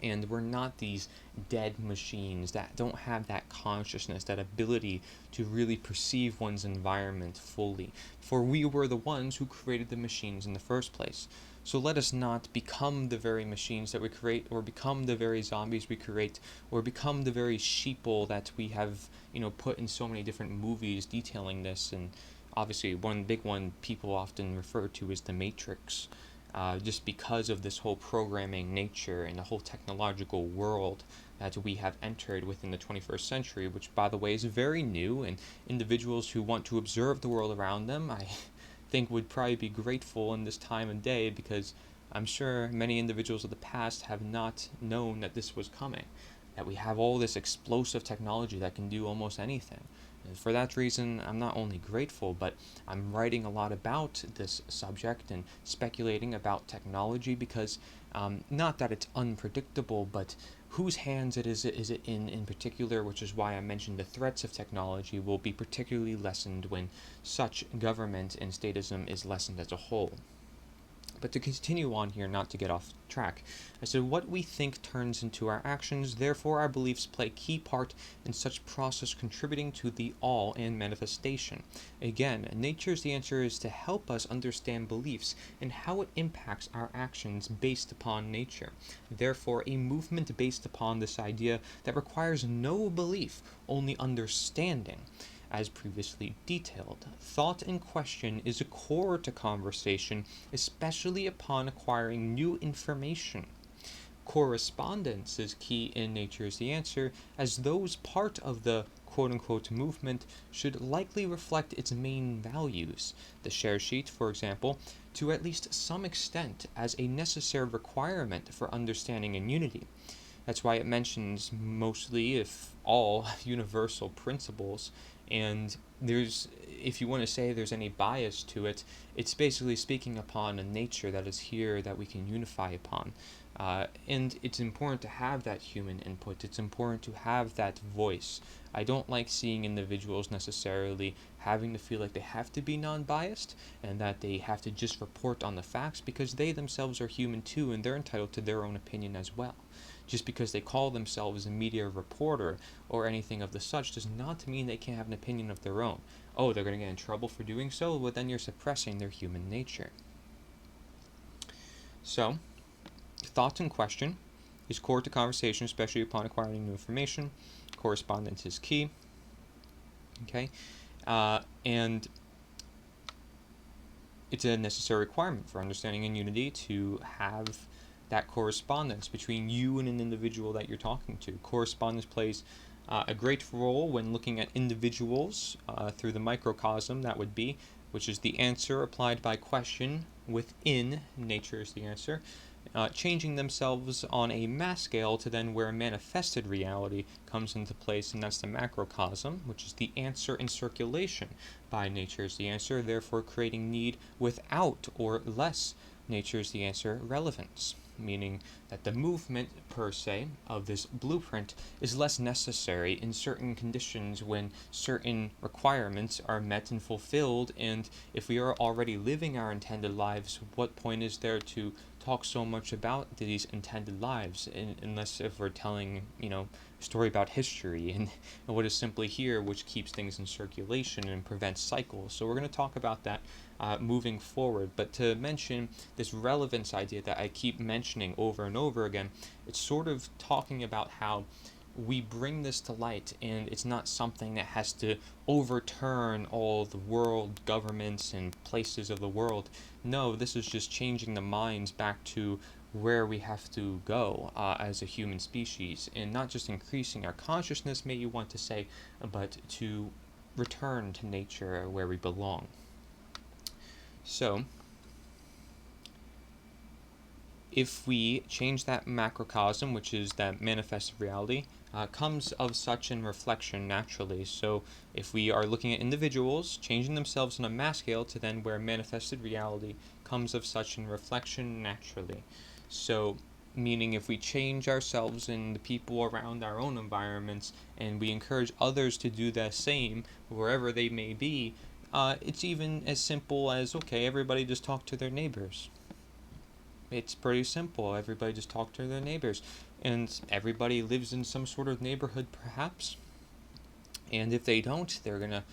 And we're not these dead machines that don't have that consciousness, that ability to really perceive one's environment fully. For we were the ones who created the machines in the first place. So let us not become the very machines that we create, or become the very zombies we create, or become the very sheeple that we have, put in so many different movies detailing this. And obviously, one big one people often refer to is the Matrix. Just because of this whole programming nature and the whole technological world that we have entered within the 21st century, which, by the way, is very new, and individuals who want to observe the world around them, I think, would probably be grateful in this time and day, because I'm sure many individuals of the past have not known that this was coming, that we have all this explosive technology that can do almost anything. And for that reason, I'm not only grateful, but I'm writing a lot about this subject and speculating about technology, because not that it's unpredictable, but whose hands is it in particular, which is why I mentioned the threats of technology will be particularly lessened when such government and statism is lessened as a whole. But to continue on here, not to get off track, I said what we think turns into our actions, therefore our beliefs play a key part in such process, contributing to the all and manifestation. Again, nature's the answer is to help us understand beliefs and how it impacts our actions based upon nature. Therefore, a movement based upon this idea that requires no belief, only understanding. As previously detailed, thought and question is a core to conversation, especially upon acquiring new information. Correspondence is key in Nature is the Answer, as those part of the quote-unquote movement should likely reflect its main values. The share sheet, for example, to at least some extent as a necessary requirement for understanding and unity. That's why it mentions mostly, if all, universal principles. And if you want to say there's any bias to it, it's basically speaking upon a nature that is here that we can unify upon. And it's important to have that human input. It's important to have that voice. I don't like seeing individuals necessarily having to feel like they have to be non-biased and that they have to just report on the facts, because they themselves are human too, and they're entitled to their own opinion as well. Just because they call themselves a media reporter or anything of the such does not mean they can't have an opinion of their own. Oh, they're going to get in trouble for doing so? Well, then you're suppressing their human nature. So, thought and question is core to conversation, especially upon acquiring new information. Correspondence is key. Okay? And it's a necessary requirement for understanding and unity to have that correspondence between you and an individual that you're talking to. Correspondence plays a great role when looking at individuals through the microcosm, that would be, which is the answer applied by question within Nature is the Answer, changing themselves on a mass scale to then where manifested reality comes into place, and that's the macrocosm, which is the answer in circulation by Nature is the Answer, therefore creating need without or less Nature is the Answer relevance, meaning that the movement per se of this blueprint is less necessary in certain conditions when certain requirements are met and fulfilled. And if we are already living our intended lives, what point is there to talk so much about these intended lives, unless if we're telling a story about history and what is simply here, which keeps things in circulation and prevents cycles. So we're going to talk about that moving forward. But to mention this relevance idea that I keep mentioning over and over again, it's sort of talking about how we bring this to light, and it's not something that has to overturn all the world governments and places of the world. No, this is just changing the minds back to where we have to go as a human species, and not just increasing our consciousness, may you want to say, but to return to nature where we belong. So, if we change that macrocosm, which is that manifested reality, comes of such in reflection naturally. So if we are looking at individuals changing themselves on a mass scale to then where manifested reality comes of such in reflection naturally. So meaning if we change ourselves and the people around our own environments and we encourage others to do the same wherever they may be, it's even as simple as, okay, everybody just talk to their neighbors. It's pretty simple. Everybody just talk to their neighbors. And everybody lives in some sort of neighborhood, perhaps. And if they don't, they're going to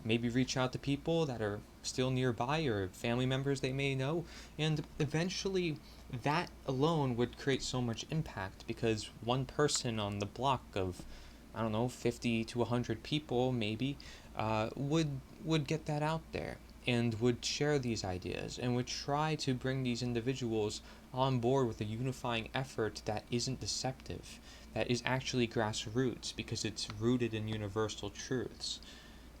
maybe reach out to people that are still nearby or family members they may know. And eventually, that alone would create so much impact, because one person on the block of, I don't know, 50 to 100 people maybe, would get that out there and would share these ideas and would try to bring these individuals on board with a unifying effort that isn't deceptive, that is actually grassroots because it's rooted in universal truths.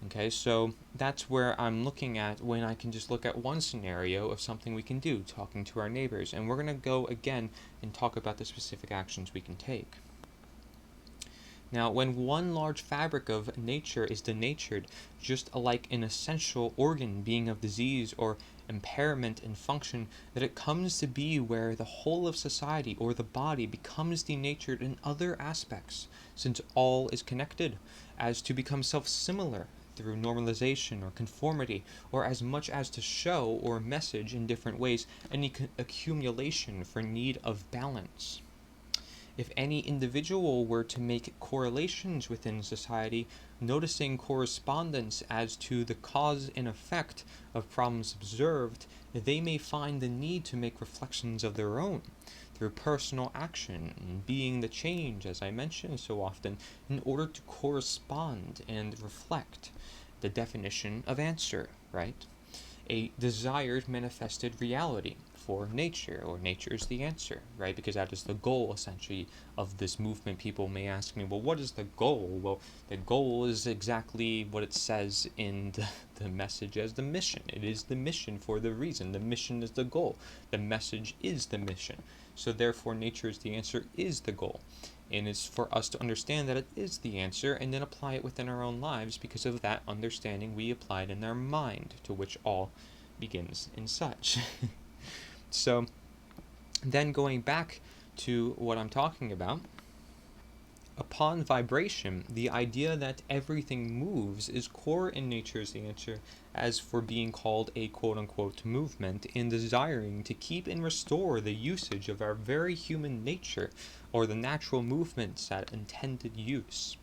Okay, so that's where I'm looking at when I can just look at one scenario of something we can do, talking to our neighbors. And we're going to go again and talk about the specific actions we can take. Now, when one large fabric of nature is denatured, just like an essential organ being of disease or impairment in function, that it comes to be where the whole of society or the body becomes denatured in other aspects, since all is connected, as to become self-similar through normalization or conformity, or as much as to show or message in different ways any accumulation for need of balance. If any individual were to make correlations within society, noticing correspondence as to the cause and effect of problems observed, they may find the need to make reflections of their own, through personal action, and being the change, as I mentioned so often, in order to correspond and reflect the definition of answer, right? A desired manifested reality for nature, or nature is the answer, right? Because that is the goal, essentially, of this movement. People may ask me, well, what is the goal? Well, the goal is exactly what it says in the message as the mission. It is the mission for the reason. The mission is the goal. The message is the mission. So therefore, nature is the answer is the goal. And it's for us to understand that it is the answer and then apply it within our own lives. Because of that understanding, we apply it in our mind, to which all begins in such. So then going back to what I'm talking about, upon vibration, the idea that everything moves is core in nature's answer, as for being called a quote-unquote movement, in desiring to keep and restore the usage of our very human nature, or the natural movements at intended use.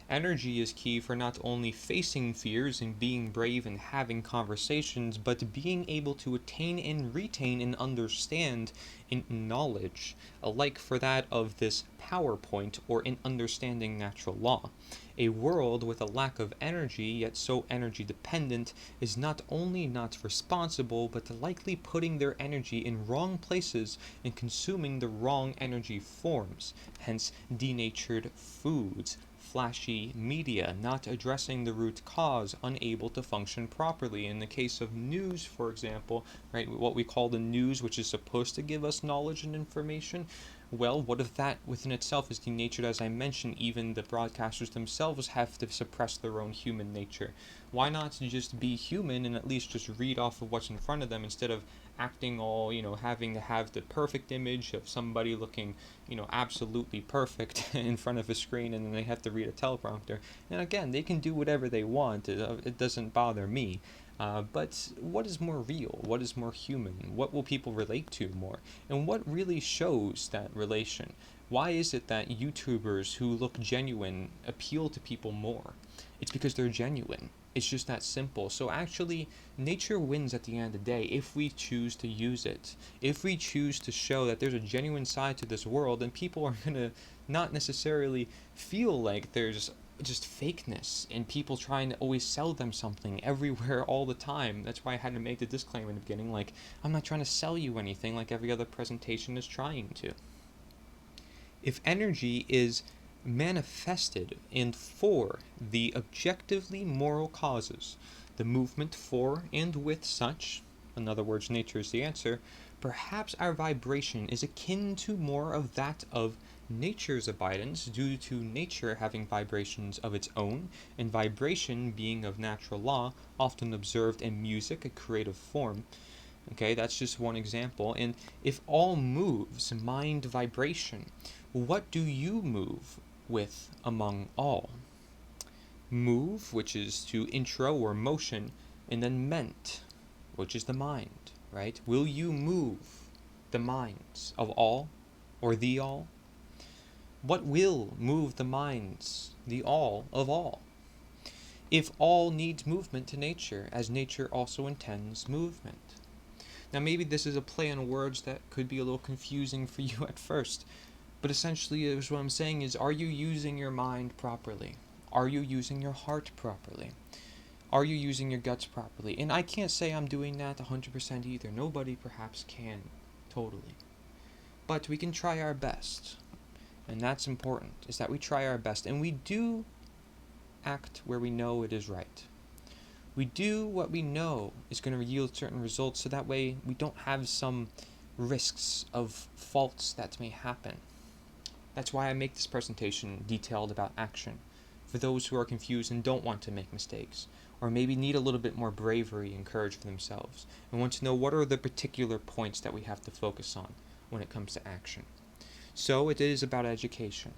Energy is key for not only facing fears and being brave and having conversations, but being able to attain and retain and understand in knowledge, alike for that of this PowerPoint or in understanding natural law. A world with a lack of energy, yet so energy dependent, is not only not responsible, but likely putting their energy in wrong places and consuming the wrong energy forms, hence denatured foods, flashy media, not addressing the root cause, unable to function properly. In the case of news, for example, right, what we call the news, which is supposed to give us knowledge and information, well, what if that within itself is denatured? As I mentioned, even the broadcasters themselves have to suppress their own human nature. Why not just be human and at least just read off of what's in front of them, instead of acting all, having to have the perfect image of somebody looking, absolutely perfect in front of a screen, and then they have to read a teleprompter. And again, they can do whatever they want. It doesn't bother me. But what is more real? What is more human? What will people relate to more? And what really shows that relation? Why is it that YouTubers who look genuine appeal to people more? It's because they're genuine. It's just that simple. So actually, nature wins at the end of the day if we choose to use it. If we choose to show that there's a genuine side to this world, then people are going to not necessarily feel like there's just fakeness and people trying to always sell them something everywhere all the time. That's why I had to make the disclaimer in the beginning, like, I'm not trying to sell you anything like every other presentation is trying to. If energy is manifested and for the objectively moral causes, the movement for and with such, in other words, nature is the answer, perhaps our vibration is akin to more of that of nature's abidance, due to nature having vibrations of its own, and vibration being of natural law, often observed in music, a creative form. Okay, that's just one example. And if all moves mind vibration, what do you move with among all? Move, which is to intro or motion, and then ment, which is the mind, right? Will you move the minds of all or the all? What will move the minds, the all of all? If all needs movement to nature, as nature also intends movement. Now maybe this is a play on words that could be a little confusing for you at first, but essentially what I'm saying is, are you using your mind properly? Are you using your heart properly? Are you using your guts properly? And I can't say I'm doing that 100% either. Nobody perhaps can, totally. But we can try our best. And that's important, is that we try our best. And we do act where we know it is right. We do what we know is going to yield certain results, so that way we don't have some risks of faults that may happen. That's why I make this presentation detailed about action, for those who are confused and don't want to make mistakes, or maybe need a little bit more bravery and courage for themselves, and want to know what are the particular points that we have to focus on when it comes to action. So it is about education,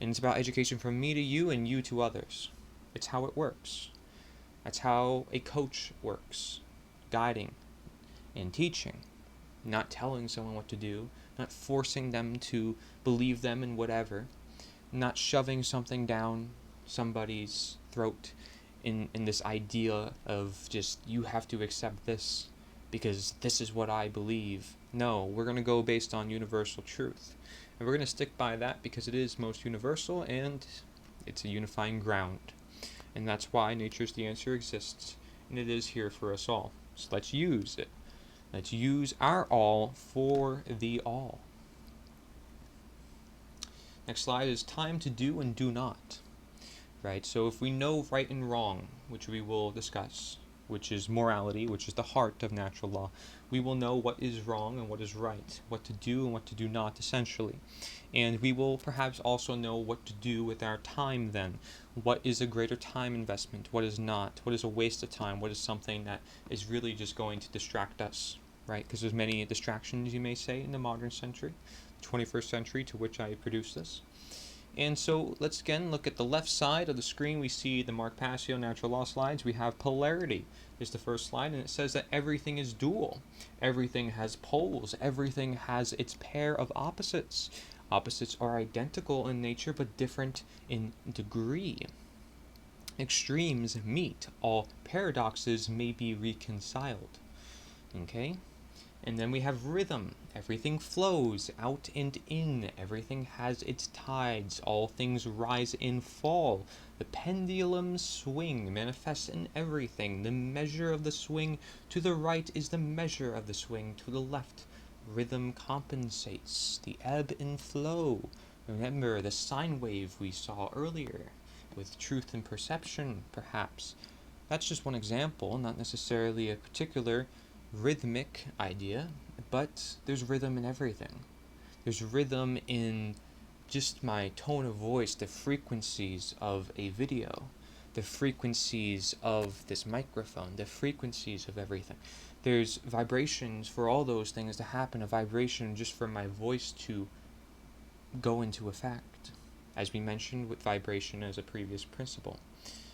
and it's about education from me to you and you to others. It's how it works. That's how a coach works, guiding and teaching, not telling someone what to do, not forcing them to believe them in whatever, not shoving something down somebody's throat in this idea of just, you have to accept this because this is what I believe. No, we're going to go based on universal truth. And we're going to stick by that because it is most universal and it's a unifying ground. And that's why Nature's the Answer exists, and it is here for us all. So let's use it. Let's use our all for the all. Next slide is time to do and do not. Right? So if we know right and wrong, which we will discuss, which is morality, which is the heart of natural law, we will know what is wrong and what is right, what to do and what to do not, essentially. And we will perhaps also know what to do with our time then. What is a greater time investment? What is not? What is a waste of time? What is something that is really just going to distract us, right? Because there's many distractions, you may say, in the modern century, 21st century, to which I produce this. And so let's again look at the left side of the screen. We see the Mark Passio natural law slides. We have polarity is the first slide, and it says that everything is dual. Everything has poles. Everything has its pair of opposites. Opposites are identical in nature but different in degree. Extremes meet. All paradoxes may be reconciled. Okay? And then we have rhythm. Everything flows out and in. Everything has its tides. All things rise and fall. The pendulum swing manifests in everything. The measure of the swing to the right is the measure of the swing to the left. Rhythm compensates the ebb and flow. Remember the sine wave we saw earlier with truth and perception, perhaps. That's just one example, not necessarily a particular rhythmic idea, but there's rhythm in everything. There's rhythm in just my tone of voice, the frequencies of a video, the frequencies of this microphone, the frequencies of everything. There's vibrations for all those things to happen, a vibration just for my voice to go into effect, as we mentioned with vibration as a previous principle.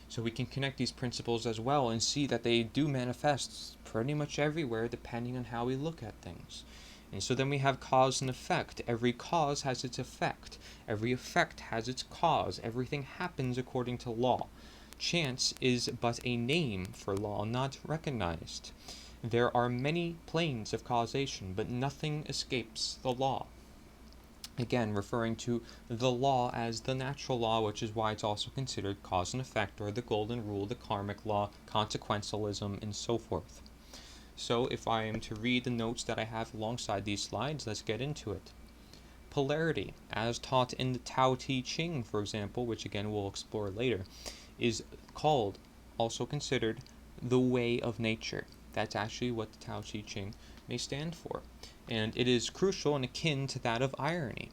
So we can connect these principles as well and see that they do manifest pretty much everywhere depending on how we look at things. And so then we have cause and effect. Every cause has its effect. Every effect has its cause. Everything happens according to law. Chance is but a name for law not recognized. There are many planes of causation, but nothing escapes the law. Again, referring to the law as the natural law, which is why it's also considered cause and effect, or the golden rule, the karmic law, consequentialism, and so forth. So if I am to read the notes that I have alongside these slides, let's get into it. Polarity, as taught in the Tao Te Ching, for example, which again we'll explore later, is called, also considered, the way of nature. That's actually what the Tao Te Ching may stand for, and it is crucial and akin to that of irony.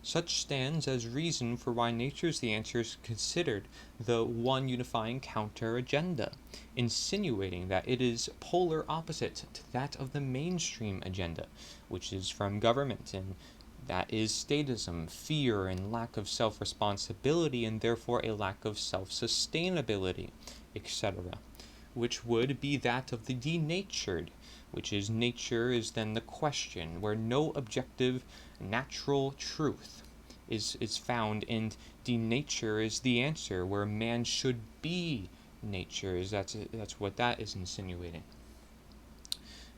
Such stands as reason for why nature is the answer is considered the one unifying counter-agenda, insinuating that it is polar opposite to that of the mainstream agenda, which is from government, and that is statism, fear, and lack of self-responsibility, and therefore a lack of self-sustainability, etc., which would be that of the denatured, which is nature is then the question, where no objective natural truth is found, and denature is the answer, where man should be nature. That's what that is insinuating.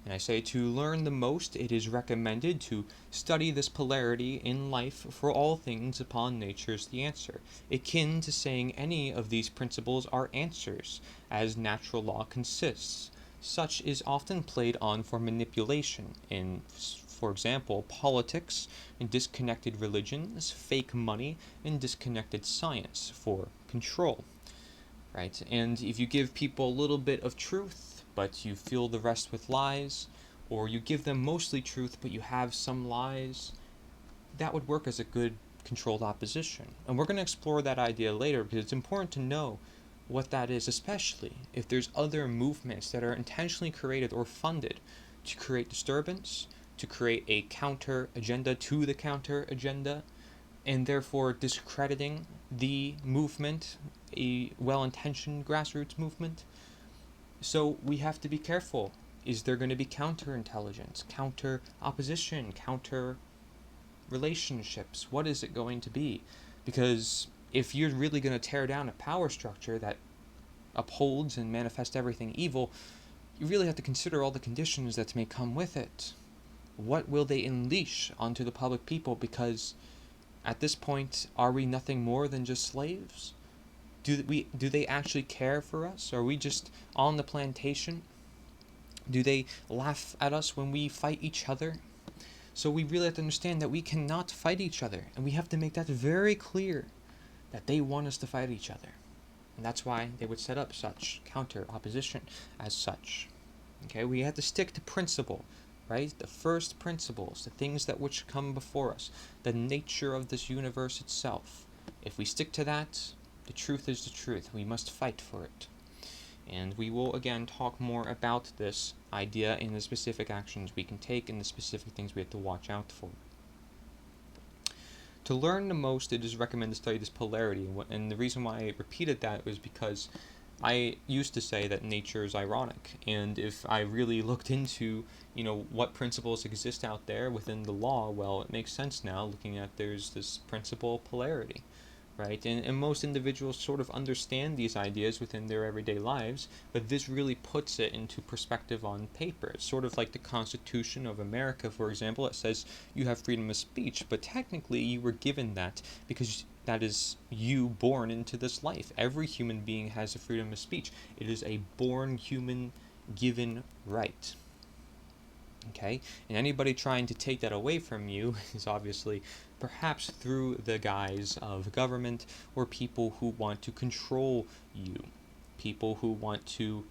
And I say, to learn the most, it is recommended to study this polarity in life, for all things upon nature is the answer, akin to saying any of these principles are answers, as natural law consists. Such is often played on for manipulation in, for example, politics, and disconnected religions, fake money, and disconnected science for control. Right? And if you give people a little bit of truth, but you fill the rest with lies, or you give them mostly truth, but you have some lies, that would work as a good controlled opposition. And we're going to explore that idea later, because it's important to know what that is, especially if there's other movements that are intentionally created or funded to create disturbance, to create a counter agenda to the counter agenda, and therefore discrediting the movement, a well-intentioned grassroots movement. So we have to be careful. Is there going to be counterintelligence, counter opposition, counter relationships? What is it going to be? Because if you're really going to tear down a power structure that upholds and manifests everything evil, you really have to consider all the conditions that may come with it. What will they unleash onto the public people? Because at this point, are we nothing more than just slaves? Do they actually care for us? Are we just on the plantation? Do they laugh at us when we fight each other? So we really have to understand that we cannot fight each other, and we have to make that very clear, that they want us to fight each other. And that's why they would set up such counter opposition as such. Okay, we have to stick to principle, right? The first principles, the things that which come before us, the nature of this universe itself. If we stick to that, the truth is the truth. We must fight for it. And we will again talk more about this idea in the specific actions we can take and the specific things we have to watch out for. To learn the most, it is recommended to study this polarity. And the reason why I repeated that was because I used to say that nature is ironic. And if I really looked into, what principles exist out there within the law, well, it makes sense now looking at there's this principle polarity. Right? And most individuals sort of understand these ideas within their everyday lives, but this really puts it into perspective on paper. It's sort of like the Constitution of America, for example. It says you have freedom of speech, but technically you were given that because that is you born into this life. Every human being has a freedom of speech. It is a born human given right. Okay? And anybody trying to take that away from you is obviously perhaps through the guise of government or people who want to control you, people who want to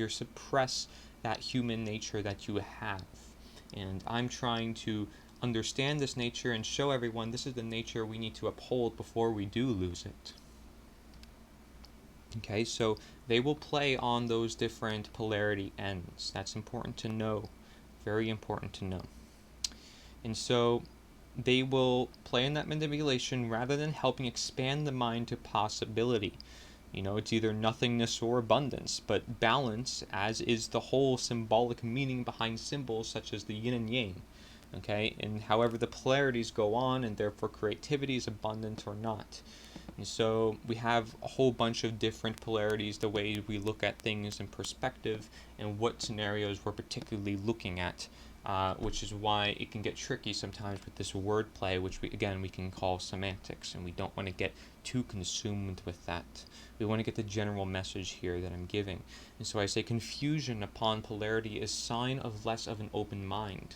suppress that human nature that you have. And I'm trying to understand this nature and show everyone this is the nature we need to uphold before we do lose it. Okay, so they will play on those different polarity ends. That's important to know. Very important to know. And so they will play in that manipulation rather than helping expand the mind to possibility. It's either nothingness or abundance, but balance, as is the whole symbolic meaning behind symbols such as the yin and yang. Okay, and however the polarities go on, and therefore creativity is abundant or not. And so we have a whole bunch of different polarities, the way we look at things in perspective, and what scenarios we're particularly looking at. Which is why it can get tricky sometimes with this wordplay, which we can call semantics, and we don't want to get too consumed with that. We want to get the general message here that I'm giving. And so I say confusion upon polarity is sign of less of an open mind.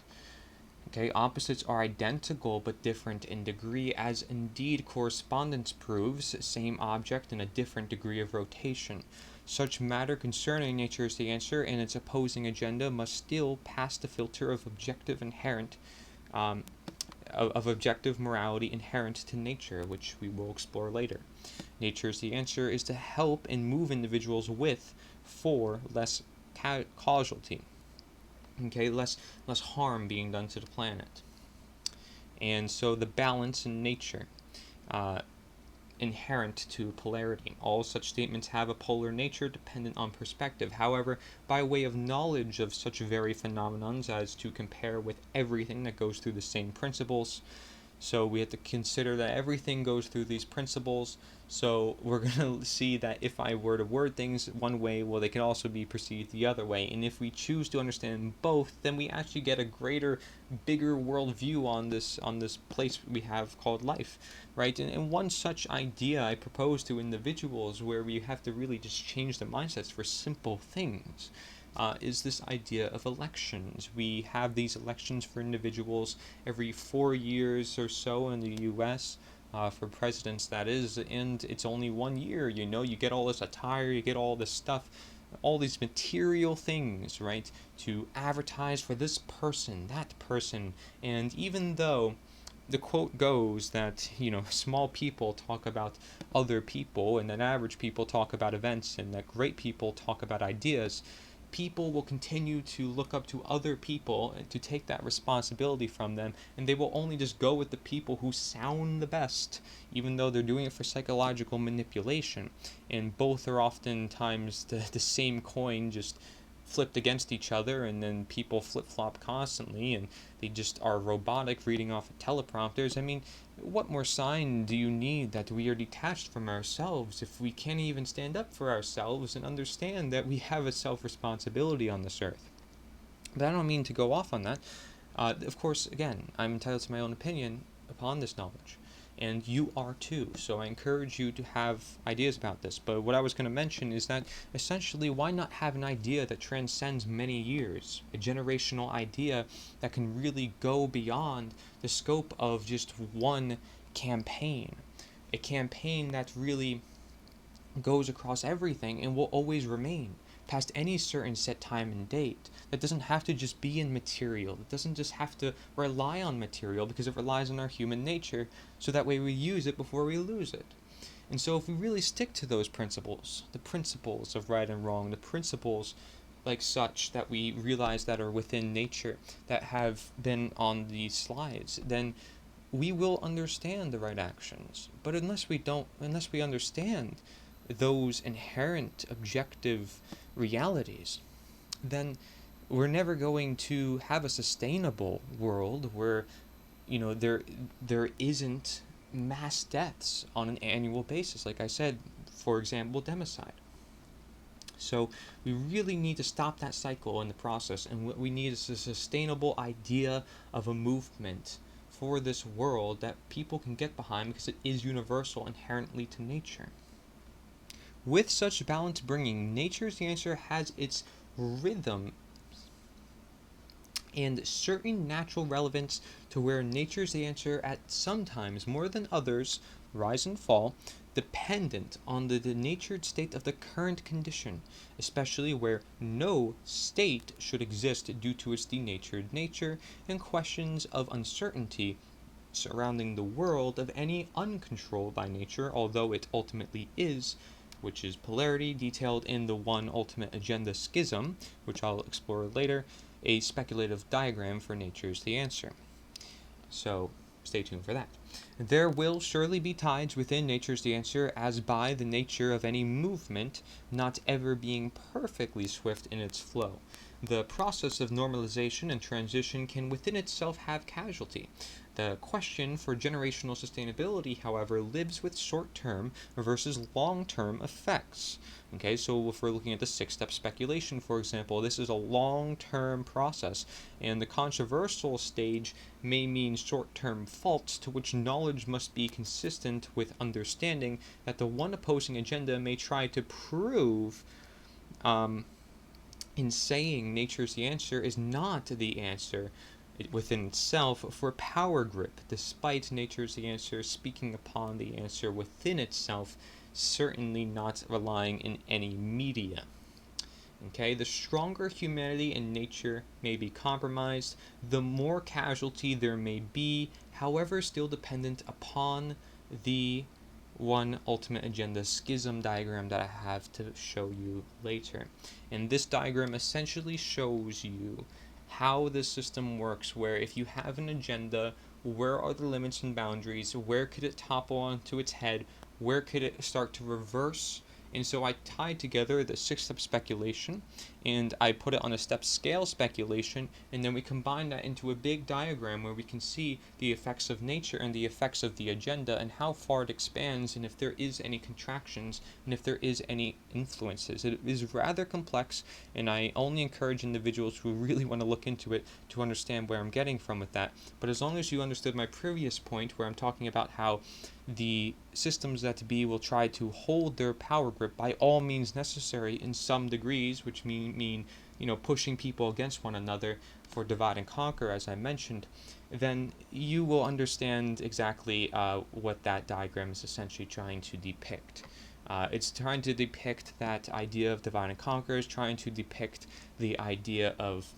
Okay, opposites are identical but different in degree, as indeed correspondence proves, same object in a different degree of rotation. Such matter concerning nature is the answer, and its opposing agenda must still pass the filter of um, objective morality inherent to nature, which we will explore later. Nature is the answer is to help and move individuals with, for less causality. Okay, less harm being done to the planet. And so the balance in nature, inherent to polarity. All such statements have a polar nature dependent on perspective. However, by way of knowledge of such very phenomenons as to compare with everything that goes through the same principles, so we have to consider that everything goes through these principles. So we're going to see that if I were to word things one way, well, they can also be perceived the other way. And if we choose to understand both, then we actually get a greater, bigger worldview on this place we have called life, right? And one such idea I propose to individuals, where we have to really just change their mindsets for simple things, is this idea of elections. We have these elections for individuals every 4 years or so in the U.S., for presidents, that is, and it's only 1 year. You get all this attire, you get all this stuff, all these material things, right, to advertise for this person, that person. And even though the quote goes that, small people talk about other people, and that average people talk about events, and that great people talk about ideas, people will continue to look up to other people to take that responsibility from them, and they will only just go with the people who sound the best, even though they're doing it for psychological manipulation. And both are oftentimes the same coin, just flipped against each other, and then people flip-flop constantly, and they just are robotic, reading off of teleprompters. I mean, what more sign do you need that we are detached from ourselves if we can't even stand up for ourselves and understand that we have a self-responsibility on this earth? But I don't mean to go off on that. Of course, again, I'm entitled to my own opinion upon this knowledge, and you are too. So I encourage you to have ideas about this. But what I was going to mention is that essentially, why not have an idea that transcends many years, a generational idea that can really go beyond the scope of just one campaign, a campaign that really goes across everything and will always remain past any certain set time and date. That doesn't have to just be in material. It doesn't just have to rely on material, because it relies on our human nature, so that way we use it before we lose it. And so if we really stick to those principles, the principles of right and wrong, the principles like such that we realize that are within nature, that have been on these slides, then we will understand the right actions. But unless we understand those inherent objective realities, then we're never going to have a sustainable world where there isn't mass deaths on an annual basis. Like I said, for example, democide. So we really need to stop that cycle in the process, and what we need is a sustainable idea of a movement for this world that people can get behind, because it is universal inherently to nature. With such balance bringing, nature's the answer has its rhythm and certain natural relevance to where nature's the answer at sometimes more than others rise and fall, dependent on the denatured state of the current condition, especially where no state should exist due to its denatured nature, and questions of uncertainty surrounding the world of any uncontrolled by nature, although it ultimately is, which is polarity, detailed in the One Ultimate Agenda Schism, which I'll explore later, a speculative diagram for nature's the answer. So stay tuned for that. There will surely be tides within nature's the answer, as by the nature of any movement not ever being perfectly swift in its flow. The process of normalization and transition can within itself have casualty. The question for generational sustainability, however, lives with short-term versus long-term effects. Okay, so if we're looking at the 6-step speculation, for example, this is a long-term process, and the controversial stage may mean short-term faults to which knowledge must be consistent with understanding that the one opposing agenda may try to prove in saying nature's the answer is not the answer within itself for power grip, despite nature's the answer speaking upon the answer within itself certainly not relying in any media. Okay, the stronger humanity and nature may be compromised, the more casualty there may be, however, still dependent upon the one ultimate agenda schism diagram that I have to show you later. And this diagram essentially shows you how the system works, where if you have an agenda, where are the limits and boundaries, where could it topple onto its head, where could it start to reverse. And so I tied together the 6-step speculation, and I put it on a step scale speculation, and then we combine that into a big diagram where we can see the effects of nature and the effects of the agenda and how far it expands, and if there is any contractions and if there is any influences. It is rather complex, and I only encourage individuals who really want to look into it to understand where I'm getting from with that. But as long as you understood my previous point where I'm talking about how the systems that be will try to hold their power grip by all means necessary in some degrees, which mean pushing people against one another for divide and conquer, as I mentioned, then you will understand exactly what that diagram is essentially trying to depict. It's trying to depict that idea of divide and conquer, is trying to depict the idea of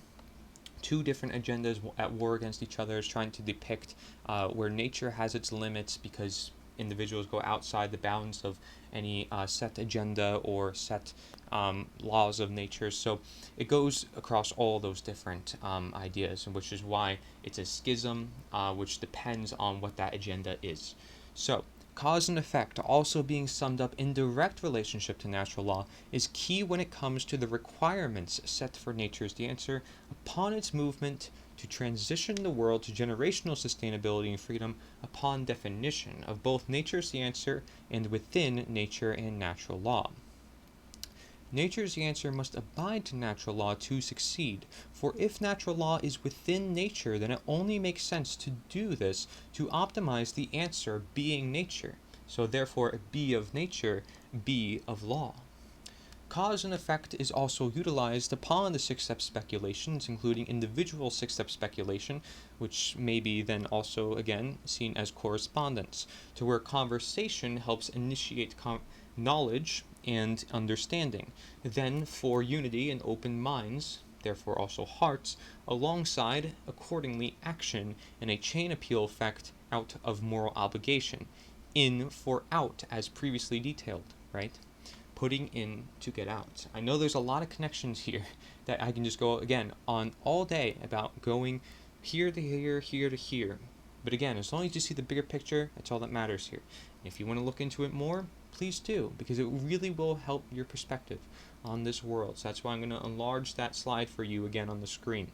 two different agendas at war against each other, is trying to depict where nature has its limits because individuals go outside the bounds of any set agenda or set laws of nature. So it goes across all those different ideas, which is why it's a schism, which depends on what that agenda is. So cause and effect, also being summed up in direct relationship to natural law, is key when it comes to the requirements set for nature's the answer upon its movement to transition the world to generational sustainability and freedom upon definition of both nature's the answer and within nature and natural law. Nature's the answer must abide to natural law to succeed, for if natural law is within nature, then it only makes sense to do this to optimize the answer being nature. So therefore, be of nature, be of law. Cause and effect is also utilized upon the 6-step speculations, including individual 6-step speculation, which may be then also, again, seen as correspondence, to where conversation helps initiate knowledge and understanding. Then, for unity and open minds, therefore also hearts, alongside, accordingly, action and a chain appeal effect out of moral obligation. In for out, as previously detailed, right? Putting in to get out. I know there's a lot of connections here that I can just go again on all day about going here to here, here to here. But again, as long as you see the bigger picture, that's all that matters here. And if you want to look into it more, please do, because it really will help your perspective on this world. So that's why I'm going to enlarge that slide for you again on the screen.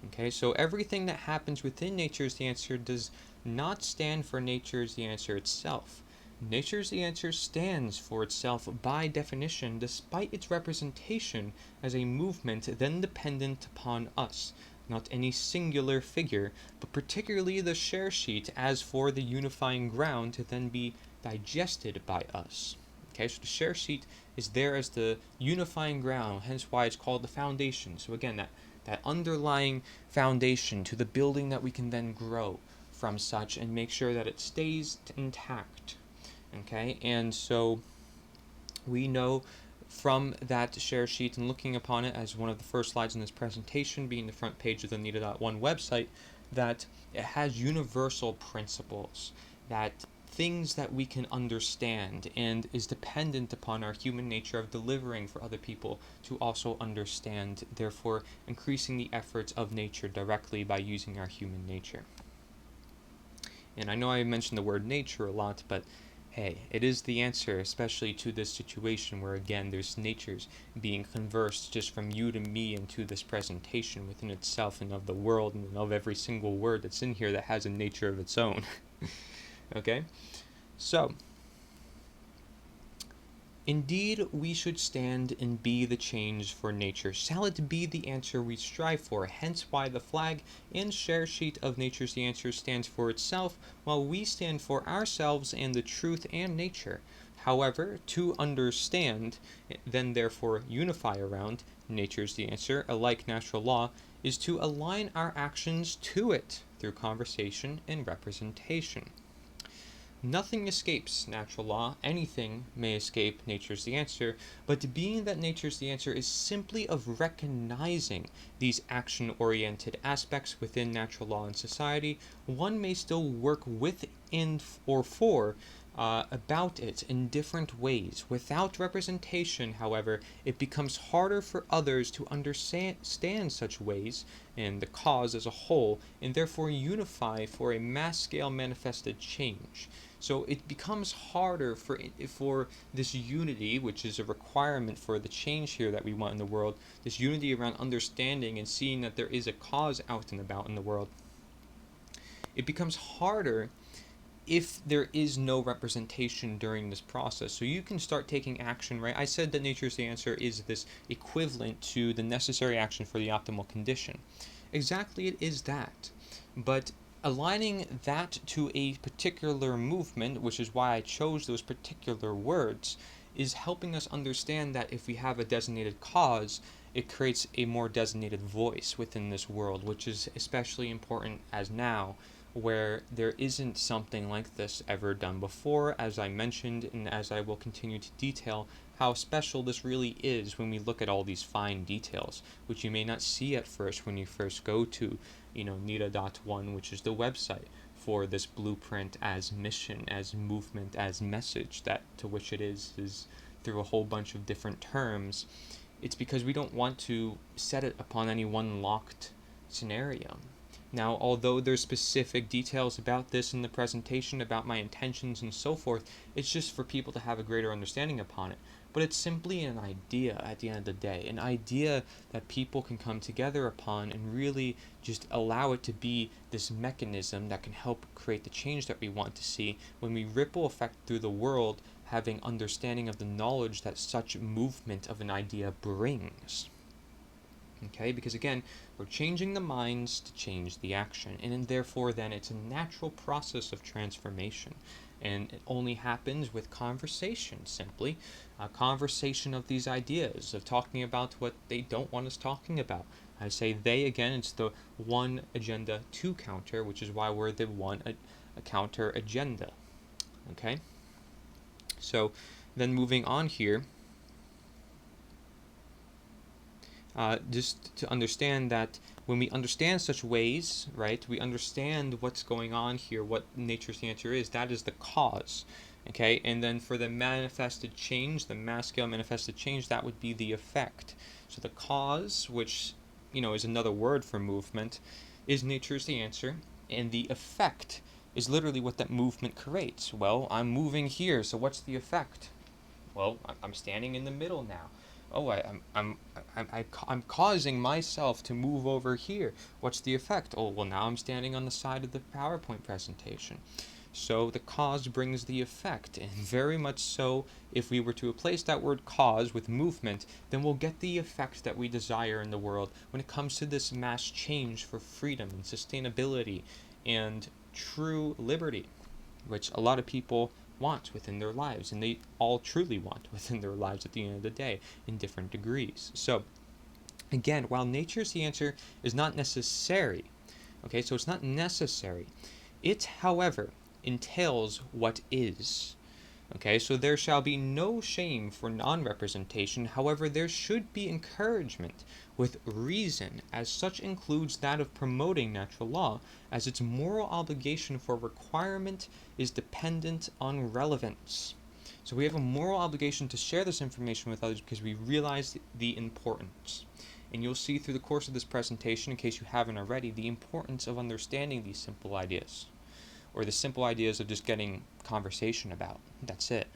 Okay, so everything that happens within nature's the answer does not stand for nature's the answer itself. Nature's the answer stands for itself by definition, despite its representation as a movement then dependent upon us, not any singular figure, but particularly the share sheet as for the unifying ground to then be digested by us. Okay, so the share sheet is there as the unifying ground, hence why it's called the foundation. So again, that underlying foundation to the building that we can then grow from such and make sure that it stays intact. Okay, and so we know from that share sheet and looking upon it as one of the first slides in this presentation, being the front page of the nita.1 website, that it has universal principles, that things that we can understand and is dependent upon our human nature of delivering for other people to also understand, therefore increasing the efforts of nature directly by using our human nature. And I know I mentioned the word nature a lot, but hey, it is the answer, especially to this situation where, again, there's natures being conversed just from you to me and to this presentation within itself and of the world and of every single word that's in here that has a nature of its own. Okay? So, indeed, we should stand and be the change for nature. Shall it be the answer we strive for? Hence why the flag and share sheet of Nature's the Answer stands for itself, while we stand for ourselves and the truth and nature. However, to understand, then therefore unify around Nature's the Answer, alike natural law, is to align our actions to it through conversation and representation. Nothing escapes natural law. Anything may escape nature's the answer, but being that nature's the answer is simply of recognizing these action-oriented aspects within natural law and society, one may still work within or for about it in different ways. Without representation, however, it becomes harder for others to understand such ways and the cause as a whole, and therefore unify for a mass-scale manifested change. So it becomes harder for this unity, which is a requirement for the change here that we want in the world, this unity around understanding and seeing that there is a cause out and about in the world. It becomes harder if there is no representation during this process. So you can start taking action, right? I said that nature's the answer is this equivalent to the necessary action for the optimal condition. Exactly, it is that. But aligning that to a particular movement, which is why I chose those particular words, is helping us understand that if we have a designated cause, it creates a more designated voice within this world, which is especially important as now, where there isn't something like this ever done before, as I mentioned, and as I will continue to detail how special this really is when we look at all these fine details, which you may not see at first when you first go to, nita.1, which is the website for this blueprint as mission, as movement, as message, that to which it is through a whole bunch of different terms. It's because we don't want to set it upon any one locked scenario. Now, although there's specific details about this in the presentation, about my intentions and so forth, it's just for people to have a greater understanding upon it. But it's simply an idea at the end of the day, an idea that people can come together upon and really just allow it to be this mechanism that can help create the change that we want to see when we ripple effect through the world, having understanding of the knowledge that such movement of an idea brings. Okay, because again, we're changing the minds to change the action, and therefore then it's a natural process of transformation, and it only happens with conversation, simply a conversation of these ideas, of talking about what they don't want us talking about. I say they again, it's the one agenda, two counter, which is why we're the one a counter agenda. Okay, so then moving on here, just to understand that when we understand such ways, right, we understand what's going on here, what nature's the answer is, that is the cause. Okay, and then for the manifested change, the mass scale manifested change, that would be the effect. So the cause, which is another word for movement, is nature's the answer, and the effect is literally what that movement creates. Well, I'm moving here, so what's the effect? Well, I'm standing in the middle now. Oh, I'm causing myself to move over here. What's the effect? Oh, well, now I'm standing on the side of the PowerPoint presentation. So the cause brings the effect, and very much so, if we were to replace that word cause with movement, then we'll get the effect that we desire in the world when it comes to this mass change for freedom and sustainability and true liberty, which a lot of people want within their lives, and they all truly want within their lives at the end of the day in different degrees. So again, while nature's the answer is not necessary, okay, so it's not necessary, it, however, entails what is. Okay, so there shall be no shame for non-representation. However, there should be encouragement with reason, as such includes that of promoting natural law, as its moral obligation for requirement is dependent on relevance. So we have a moral obligation to share this information with others because we realize the importance. And you'll see through the course of this presentation, in case you haven't already, the importance of understanding these simple ideas, or the simple ideas of just getting conversation about. That's it,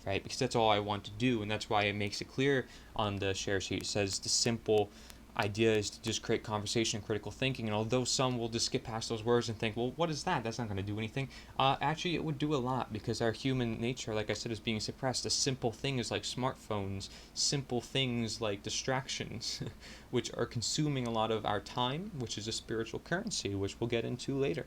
right? Because that's all I want to do, and that's why it makes it clear on the share sheet. It says the simple idea is to just create conversation and critical thinking, and although some will just skip past those words and think, well, what is that? That's not going to do anything. Actually, it would do a lot, because our human nature, like I said, is being suppressed. A simple thing is like smartphones, simple things like distractions, which are consuming a lot of our time, which is a spiritual currency, which we'll get into later.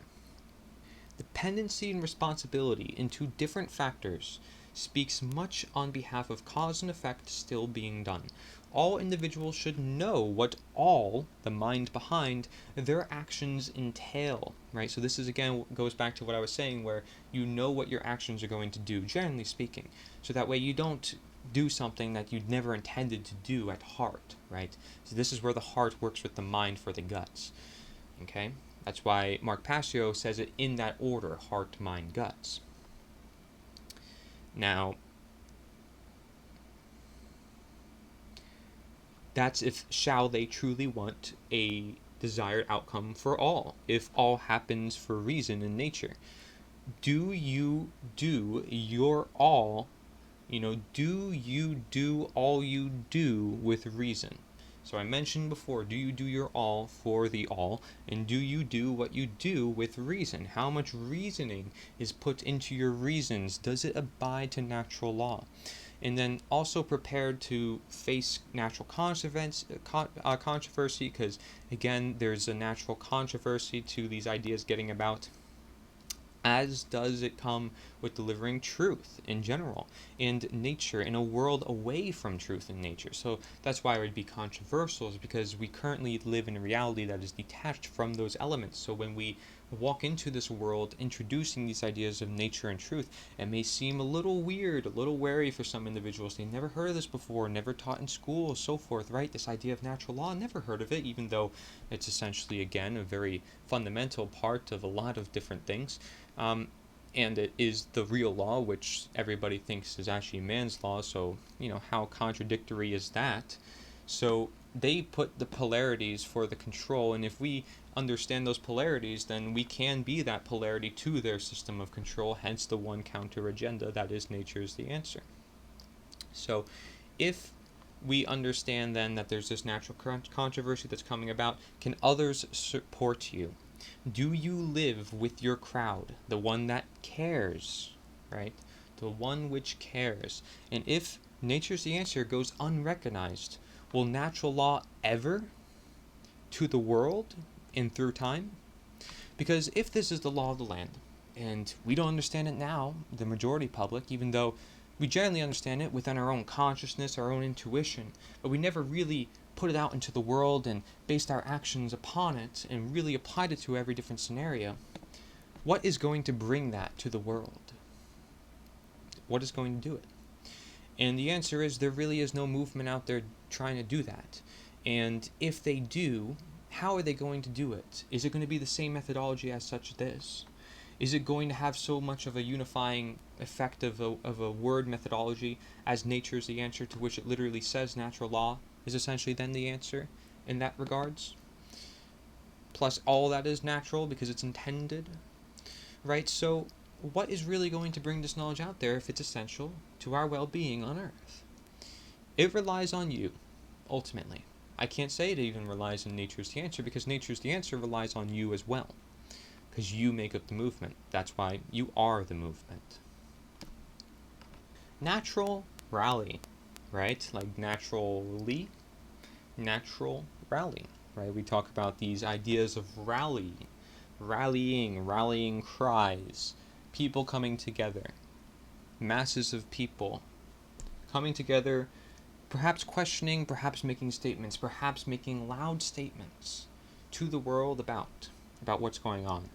Dependency and responsibility into different factors speaks much on behalf of cause and effect still being done. All individuals should know what all the mind behind their actions entail, right? So this is, again, goes back to what I was saying, where you know what your actions are going to do, generally speaking. So that way you don't do something that you'd never intended to do at heart, right? So this is where the heart works with the mind for the guts, okay? That's why Mark Passio says it in that order: heart, mind, guts. Now, that's if shall they truly want a desired outcome for all, if all happens for reason in nature. Do you do your all, do you do all you do with reason? So I mentioned before, do you do your all for the all, and do you do what you do with reason? How much reasoning is put into your reasons? Does it abide to natural law? And then also prepared to face natural controversy, because again, there's a natural controversy to these ideas getting about, as does it come with delivering truth in general and nature in a world away from truth and nature. So that's why it would be controversial, is because we currently live in a reality that is detached from those elements. So when we walk into this world introducing these ideas of nature and truth, it may seem a little weird, a little wary for some individuals. They never heard of this before, never taught in school, so forth, right? This idea of natural law, never heard of it, even though it's essentially, again, a very fundamental part of a lot of different things. And it is the real law, which everybody thinks is actually man's law, so, how contradictory is that? So they put the polarities for the control, and if we understand those polarities, then we can be that polarity to their system of control, hence the one counter agenda, that is nature is the answer. So if we understand then that there's this natural controversy that's coming about, can others support you? Do you live with your crowd, the one that cares, right? The one which cares. And if nature's the answer goes unrecognized, will natural law ever to the world and through time? Because if this is the law of the land, and we don't understand it now, the majority public, even though we generally understand it within our own consciousness, our own intuition, but we never really put it out into the world and based our actions upon it and really applied it to every different scenario, what is going to bring that to the world? What is going to do it? And the answer is there really is no movement out there trying to do that. And if they do, how are they going to do it? Is it going to be the same methodology as such as this? Is it going to have so much of a unifying effect of a word methodology as nature is the answer, to which it literally says natural law is essentially then the answer in that regards? Plus all that is natural because it's intended, right? So what is really going to bring this knowledge out there if it's essential to our well-being on Earth? It relies on you, ultimately. I can't say it even relies on nature's the answer, because nature's the answer relies on you as well, because you make up the movement. That's why you are the movement. Natural rally, right? Like naturally, natural rally, right? We talk about these ideas of rallying cries, people coming together, masses of people coming together, perhaps questioning, perhaps making statements, perhaps making loud statements to the world about what's going on.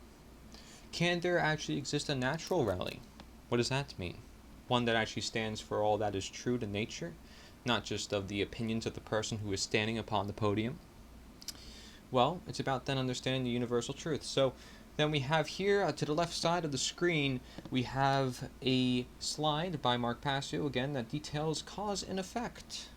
Can there actually exist a natural rally? What does that mean? One that actually stands for all that is true to nature, not just of the opinions of the person who is standing upon the podium? Well, it's about then understanding the universal truth. So then we have here to the left side of the screen, we have a slide by Mark Passio, again, that details cause and effect.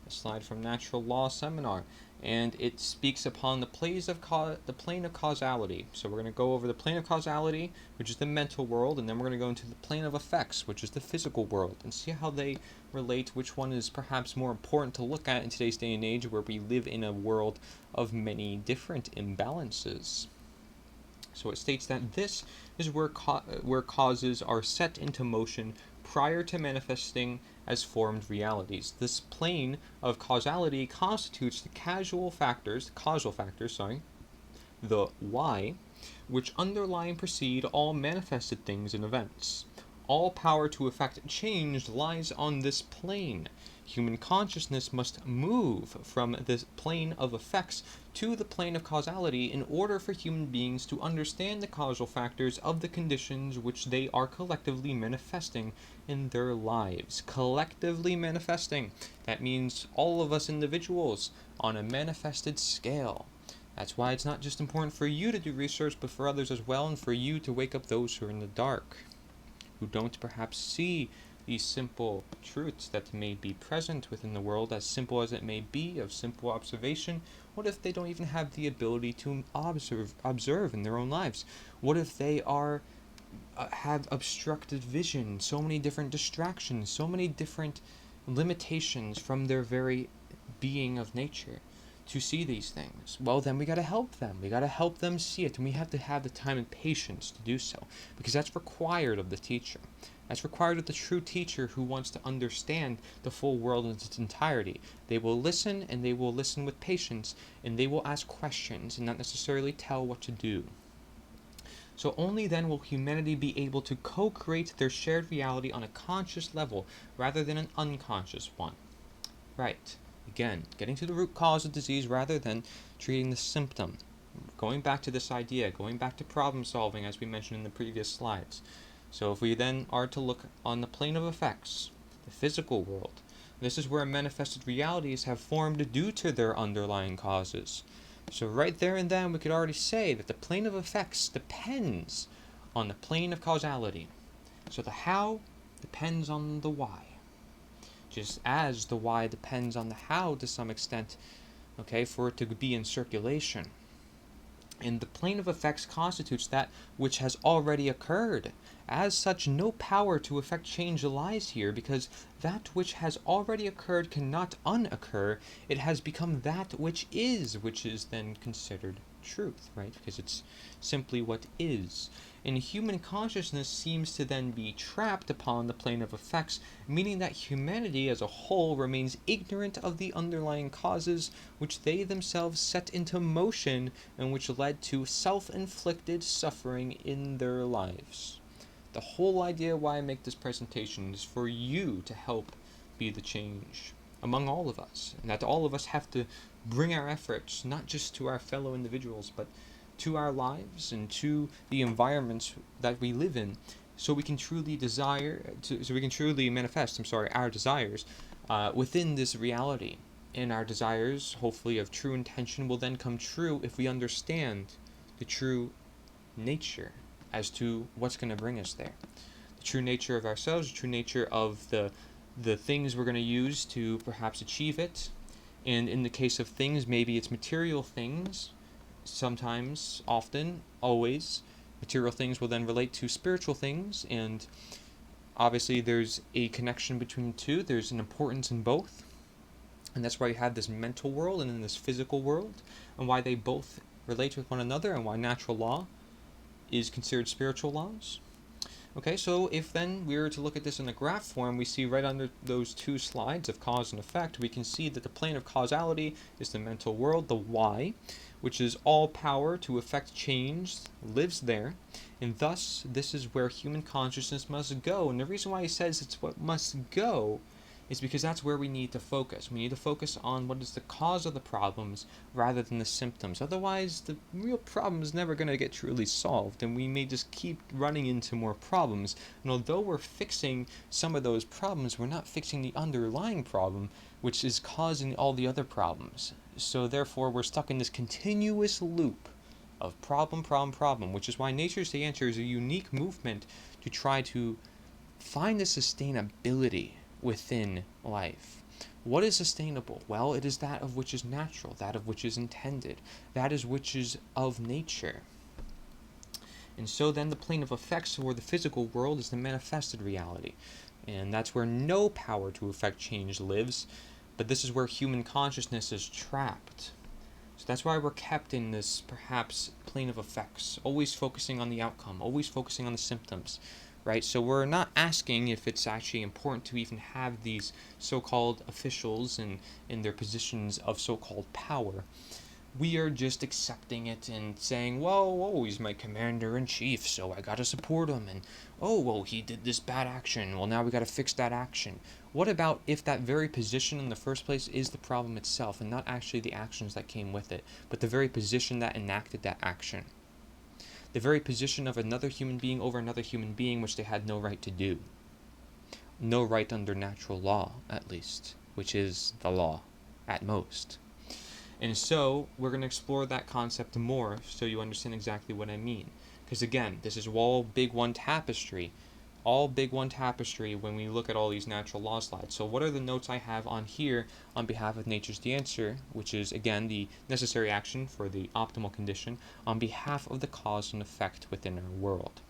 A slide from Natural Law Seminar. And it speaks upon the plane of causality. So we're going to go over the plane of causality, which is the mental world, and then we're going to go into the plane of effects, which is the physical world, and see how they relate, which one is perhaps more important to look at in today's day and age, where we live in a world of many different imbalances. So it states that this is where causes are set into motion prior to manifesting as formed realities. This plane of causality constitutes the causal factors, the why, which underlie and precede all manifested things and events. All power to effect change lies on this plane. Human consciousness must move from this plane of effects to the plane of causality in order for human beings to understand the causal factors of the conditions which they are collectively manifesting in their lives. Collectively manifesting. That means all of us individuals on a manifested scale. That's why it's not just important for you to do research, but for others as well, and for you to wake up those who are in the dark, who don't perhaps see these simple truths that may be present within the world, as simple as it may be, of simple observation. What if they don't even have the ability to observe in their own lives? What if they have obstructed vision, so many different distractions, so many different limitations from their very being of nature to see these things? Well, then we got to help them. We got to help them see it, and we have to have the time and patience to do so, because that's required of the teacher. That's required of the true teacher who wants to understand the full world in its entirety. They will listen, and they will listen with patience, and they will ask questions and not necessarily tell what to do. So only then will humanity be able to co-create their shared reality on a conscious level rather than an unconscious one. Right. Again, getting to the root cause of disease rather than treating the symptom. Going back to this idea, going back to problem solving as we mentioned in the previous slides. So if we then are to look on the plane of effects, the physical world, this is where manifested realities have formed due to their underlying causes. So right there and then we could already say that the plane of effects depends on the plane of causality. So the how depends on the why. Just as the why depends on the how to some extent, okay, for it to be in circulation. And the plane of effects constitutes that which has already occurred. As such, no power to effect change lies here, because that which has already occurred cannot unoccur. It has become that which is then considered truth, right? Because it's simply what is. And human consciousness seems to then be trapped upon the plane of effects, meaning that humanity as a whole remains ignorant of the underlying causes which they themselves set into motion and which led to self-inflicted suffering in their lives. The whole idea why I make this presentation is for you to help be the change among all of us, and that all of us have to bring our efforts not just to our fellow individuals, but to our lives and to the environments that we live in, so we can truly manifest our desires within this reality. And our desires, hopefully of true intention, will then come true if we understand the true nature as to what's going to bring us there. The true nature of ourselves, the true nature of the things we're going to use to perhaps achieve it. And in the case of things, maybe it's material things. Sometimes, often, always, material things will then relate to spiritual things, and obviously there's a connection between the two. There's an importance in both, and that's why you have this mental world and then this physical world, and why they both relate with one another, and why natural law is considered spiritual laws. Okay, so if then we were to look at this in a graph form, we see right under those two slides of cause and effect, we can see that the plane of causality is the mental world, the Y, which is all power to effect change, lives there, and thus this is where human consciousness must go. And the reason why he says it's what must go is because that's where we need to focus. We need to focus on what is the cause of the problems rather than the symptoms. Otherwise, the real problem is never going to get truly solved, and we may just keep running into more problems. And although we're fixing some of those problems, we're not fixing the underlying problem, which is causing all the other problems. So therefore, we're stuck in this continuous loop of problem, which is why Nature's the Answer is a unique movement to try to find the sustainability within life. What is sustainable? Well, it is that of which is natural, that of which is intended, that is which is of nature. And so then the plane of effects, or the physical world, is the manifested reality. And that's where no power to effect change lives, but this is where human consciousness is trapped. So that's why we're kept in this, perhaps, plane of effects, always focusing on the outcome, always focusing on the symptoms. Right? So we're not asking if it's actually important to even have these so-called officials in their positions of so-called power. we are just accepting it and saying, well, oh, he's my commander-in-chief, so I gotta support him, and oh, well, he did this bad action, well, now we gotta fix that action. What about if that very position in the first place is the problem itself, and not actually the actions that came with it, but the very position that enacted that action? The very position of another human being over another human being, which they had no right to do. No right under natural law, at least, which is the law, at most. And so we're going to explore that concept more so you understand exactly what I mean. Because again, this is all big one tapestry. All big one tapestry when we look at all these natural law slides. So what are the notes I have on here on behalf of Nature's the Answer, which is again the necessary action for the optimal condition on behalf of the cause and effect within our world.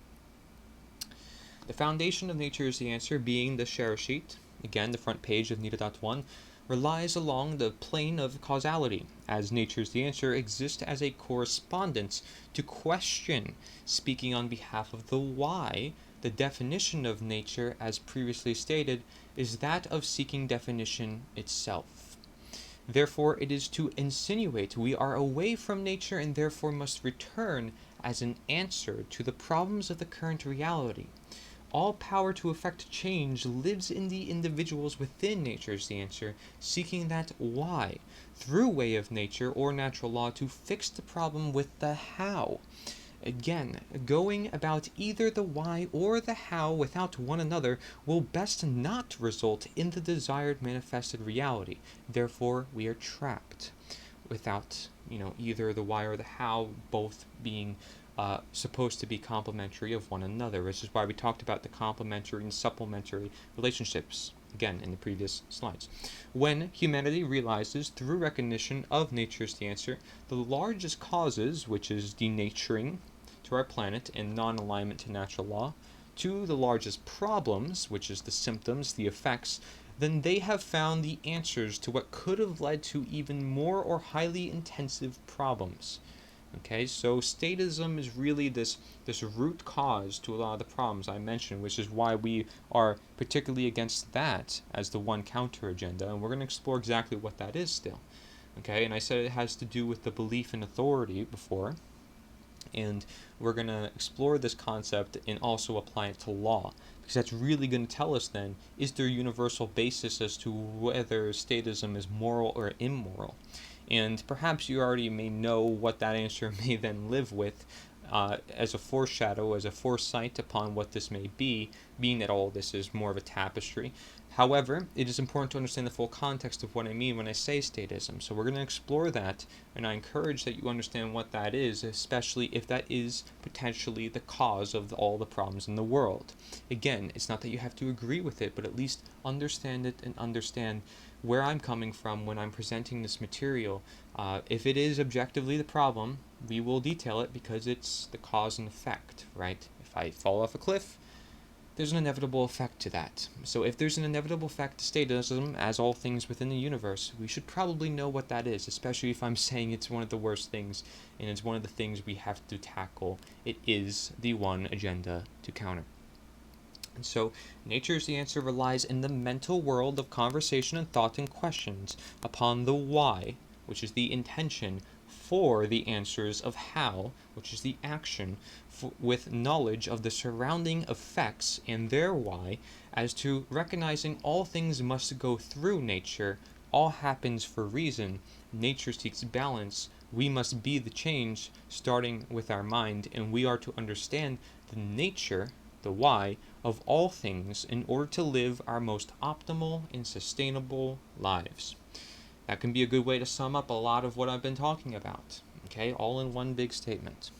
The foundation of Nature is the Answer being the share sheet, again the front page of nita.1, relies along the plane of causality, as Nature's the Answer exists as a correspondence to question, speaking on behalf of the why. The definition of nature, as previously stated, is that of seeking definition itself. Therefore, it is to insinuate we are away from nature and therefore must return as an answer to the problems of the current reality. All power to effect change lives in the individuals within Nature's the Answer, seeking that why, through way of nature or natural law, to fix the problem with the how. Again, going about either the why or the how without one another will best not result in the desired manifested reality. Therefore, we are trapped without, either the why or the how both being supposed to be complementary of one another. This is why we talked about the complementary and supplementary relationships, again, in the previous slides. When humanity realizes, through recognition of Nature's the Answer, the largest causes, which is denaturing to our planet and non-alignment to natural law, to the largest problems, which is the symptoms, the effects, then they have found the answers to what could have led to even more or highly intensive problems. Okay, so statism is really this root cause to a lot of the problems I mentioned, which is why we are particularly against that as the one counter agenda, and we're going to explore exactly what that is still. Okay, and I said it has to do with the belief in authority before, and we're going to explore this concept and also apply it to law, because that's really going to tell us then, is there a universal basis as to whether statism is moral or immoral? And perhaps you already may know what that answer may then live with as a foreshadow, as a foresight upon what this may be, being that all this is more of a tapestry. However, it is important to understand the full context of what I mean when I say statism. So we're going to explore that, and I encourage that you understand what that is, especially if that is potentially the cause of all the problems in the world. Again, it's not that you have to agree with it, but at least understand it and understand where I'm coming from when I'm presenting this material. If it is objectively the problem, we will detail it because it's the cause and effect, right? If I fall off a cliff, there's an inevitable effect to that. So if there's an inevitable effect to statism, as all things within the universe, we should probably know what that is, especially if I'm saying it's one of the worst things, and it's one of the things we have to tackle. It is the one agenda to counter. And so, Nature's the Answer relies in the mental world of conversation and thought and questions upon the why, which is the intention, for the answers of how, which is the action, with knowledge of the surrounding effects and their why, as to recognizing all things must go through nature, all happens for reason, nature seeks balance, we must be the change, starting with our mind, and we are to understand the nature, the why, of all things in order to live our most optimal and sustainable lives. That can be a good way to sum up a lot of what I've been talking about, okay, all in one big statement.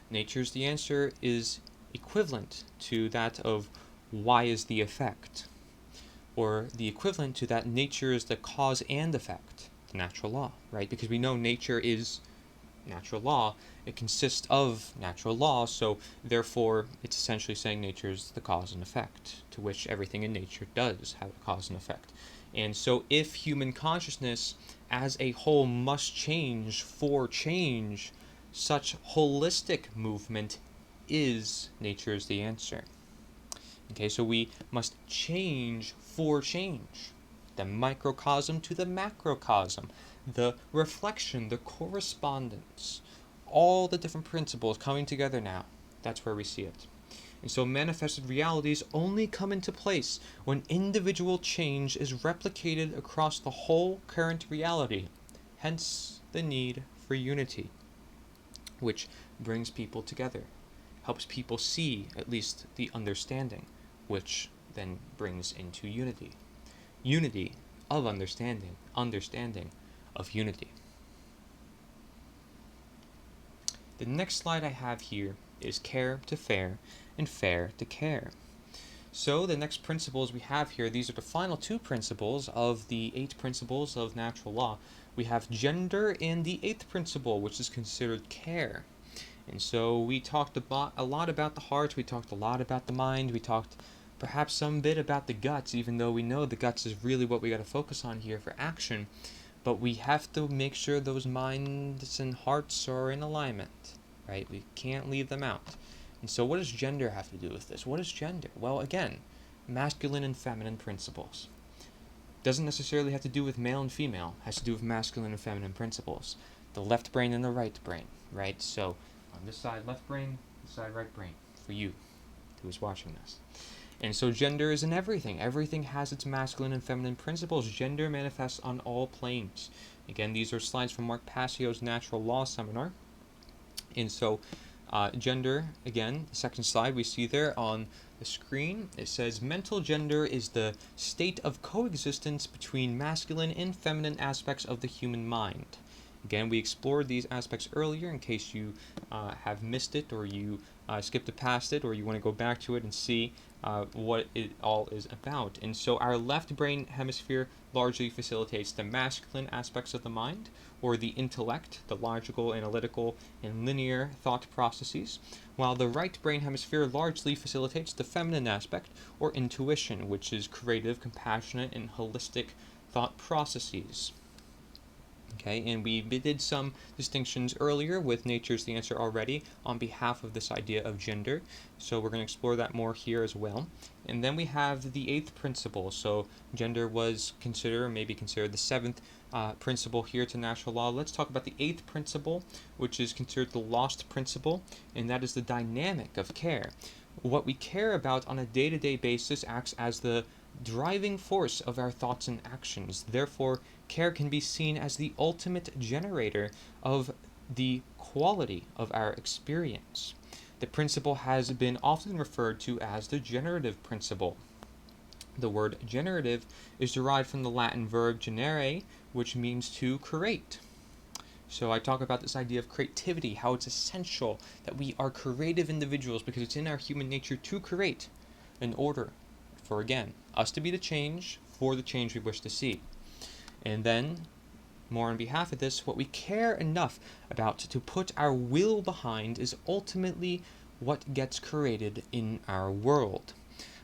Nature's the Answer is equivalent to that of why is the effect, or the equivalent to that nature is the cause and effect, the natural law, right? Because we know nature is natural law, it consists of natural law, so therefore it's essentially saying nature is the cause and effect, to which everything in nature does have a cause and effect. And so if human consciousness as a whole must change for change, such holistic movement is Nature's the Answer. Okay, so we must change for change. The microcosm to the macrocosm. the reflection, the correspondence, all the different principles coming together now. That's where we see it. And so manifested realities only come into place when individual change is replicated across the whole current reality. Hence the need for unity, which brings people together, helps people see at least the understanding, which then brings into unity. Unity of understanding, understanding of unity. The next slide I have here is care to fair and fair to care. So the next principles we have here, these are the final two principles of the 8 principles of natural law. We have gender and the 8th principle, which is considered care. And so we talked a lot about the heart, we talked a lot about the mind, we talked perhaps some bit about the guts, even though we know the guts is really what we got to focus on here for action. But we have to make sure those minds and hearts are in alignment, right? We can't leave them out. And so what does gender have to do with this? What is gender? Well, again, masculine and feminine principles. Doesn't necessarily have to do with male and female. It has to do with masculine and feminine principles. The left brain and the right brain, right? So on this side, left brain, this side, right brain, for you who is watching this. And so gender is in everything. Everything has its masculine and feminine principles. Gender manifests on all planes. Again, these are slides from Mark Passio's Natural Law Seminar. And so gender, again, the second slide we see there on the screen, it says mental gender is the state of coexistence between masculine and feminine aspects of the human mind. Again, we explored these aspects earlier in case you have missed it, or you skipped past it, or you want to go back to it and see what it all is about. And so our left brain hemisphere largely facilitates the masculine aspects of the mind, or the intellect, the logical, analytical, and linear thought processes, while the right brain hemisphere largely facilitates the feminine aspect, or intuition, which is creative, compassionate, and holistic thought processes. Okay, and we did some distinctions earlier with Nature's the Answer already on behalf of this idea of gender, so we're going to explore that more here as well. And then we have the 8th principle. So gender was considered, maybe considered the 7th principle here to natural law. Let's talk about the 8th principle, which is considered the lost principle, and that is the dynamic of care. What we care about on a day-to-day basis acts as the driving force of our thoughts and actions. Therefore, care can be seen as the ultimate generator of the quality of our experience. The principle has been often referred to as the generative principle. The word generative is derived from the Latin verb generare, which means to create. So I talk about this idea of creativity, how it's essential that we are creative individuals because it's in our human nature to create in order for, again, us to be the change for the change we wish to see. And then, more on behalf of this, what we care enough about to put our will behind is ultimately what gets created in our world.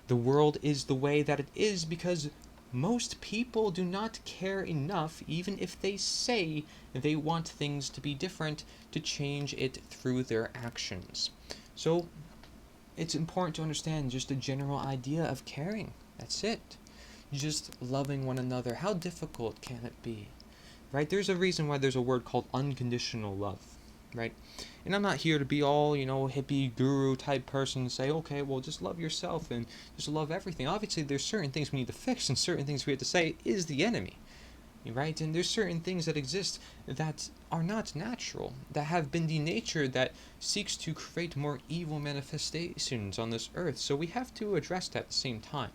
The world is the way that it is because most people do not care enough, even if they say they want things to be different, to change it through their actions. So it's important to understand just a general idea of caring. That's it. Just loving one another. How difficult can it be? Right? There's a reason why there's a word called unconditional love. Right? And I'm not here to be all, hippie guru type person and say, okay, well, just love yourself and just love everything. Obviously, there's certain things we need to fix and certain things we have to say is the enemy. Right? And there's certain things that exist that are not natural, that have been denatured, that seeks to create more evil manifestations on this earth. So we have to address that at the same time.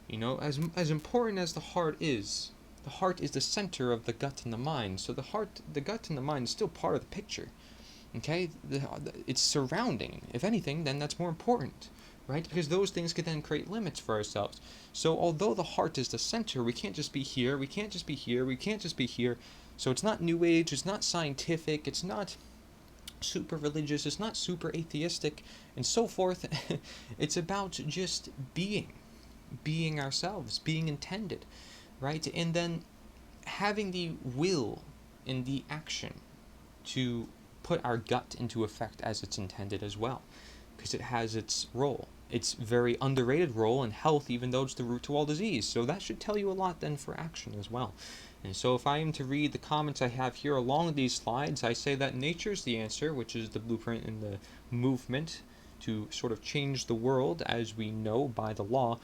As important as the heart is the center of the gut and the mind. So the gut and the mind is still part of the picture. Okay? It's surrounding. If anything, then that's more important. Right? Because those things could then create limits for ourselves. So although the heart is the center, we can't just be here, we can't just be here, we can't just be here. So it's not New Age, it's not scientific, it's not super religious, it's not super atheistic, and so forth. It's about just being ourselves, being intended, right? And then having the will and the action to put our gut into effect as it's intended as well, because it has its role. It's very underrated role in health, even though it's the root to all disease. So that should tell you a lot then for action as well. And so if I am to read the comments I have here along these slides, I say that nature's the answer, which is the blueprint and the movement to sort of change the world as we know by the law.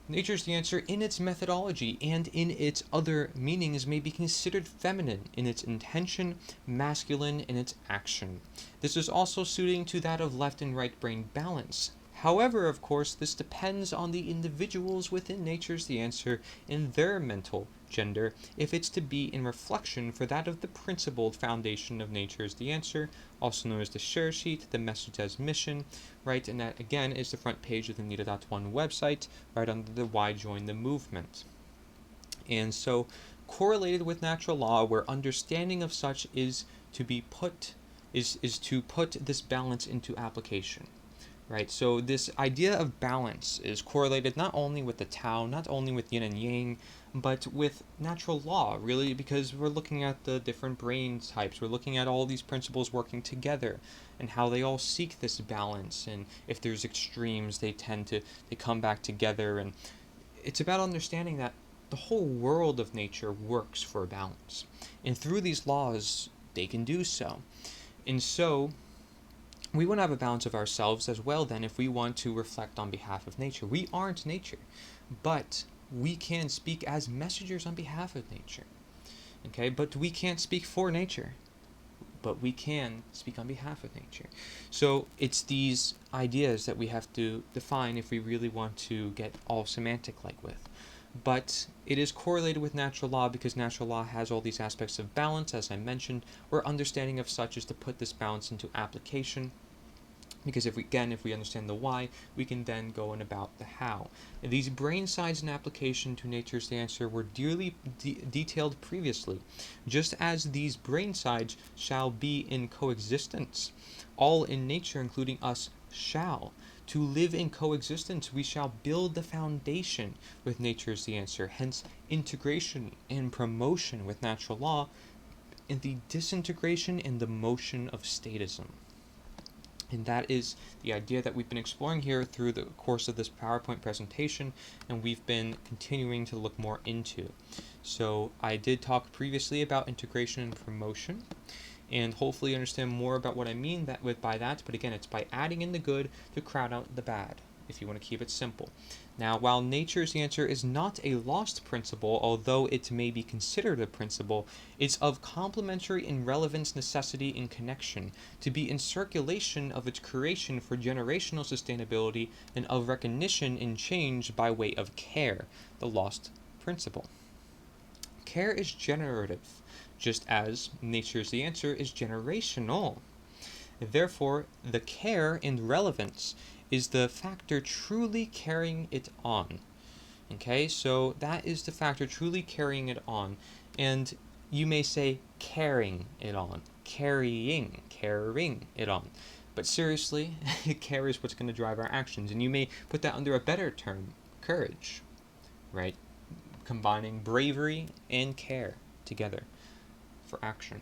Nature's the answer in its methodology and in its other meanings may be considered feminine in its intention, masculine in its action. This is also suiting to that of left and right brain balance. However, of course, this depends on the individuals within Nature's the Answer in their mental gender, if it's to be in reflection for that of the principled foundation of Nature's the Answer, also known as the share sheet, the message as mission, right? And that, again, is the front page of the nita.one website, right under the Why Join the Movement. And so, correlated with natural law, where understanding of such is to be put, is to put this balance into application. Right, so this idea of balance is correlated not only with the Tao, not only with yin and yang, but with natural law, really, because we're looking at the different brain types. We're looking at all these principles working together and how they all seek this balance. And if there's extremes, they come back together. And it's about understanding that the whole world of nature works for a balance. And through these laws, they can do so. And so, we want to have a balance of ourselves as well then if we want to reflect on behalf of nature. We aren't nature, but we can speak as messengers on behalf of nature. Okay, but we can't speak for nature, but we can speak on behalf of nature. So it's these ideas that we have to define if we really want to get all semantic like with. But it is correlated with natural law because natural law has all these aspects of balance, as I mentioned, where understanding of such is to put this balance into application. Because if we understand the why, we can then go on about the how. And these brain sides in application to Nature's the Answer were dearly detailed previously, just as these brain sides shall be in coexistence. All in nature, including us, shall. To live in coexistence, we shall build the foundation with Nature's the Answer, hence integration and promotion with natural law, and the disintegration and the motion of statism. And that is the idea that we've been exploring here through the course of this PowerPoint presentation, and we've been continuing to look more into. So I did talk previously about integration and promotion, and hopefully you understand more about what I mean by that. But again, it's by adding in the good to crowd out the bad, if you want to keep it simple. Now, while Nature's the Answer is not a lost principle, although it may be considered a principle, it's of complementary and relevance, necessity, and connection to be in circulation of its creation for generational sustainability and of recognition and change by way of care, the lost principle. Care is generative, just as Nature's the Answer is generational. Therefore, the care and relevance is the factor truly carrying it on. Okay, so that is the factor truly carrying it on. And you may say carrying it on, carrying it on. But seriously, care is what's going to drive our actions. And you may put that under a better term, courage, right? Combining bravery and care together for action.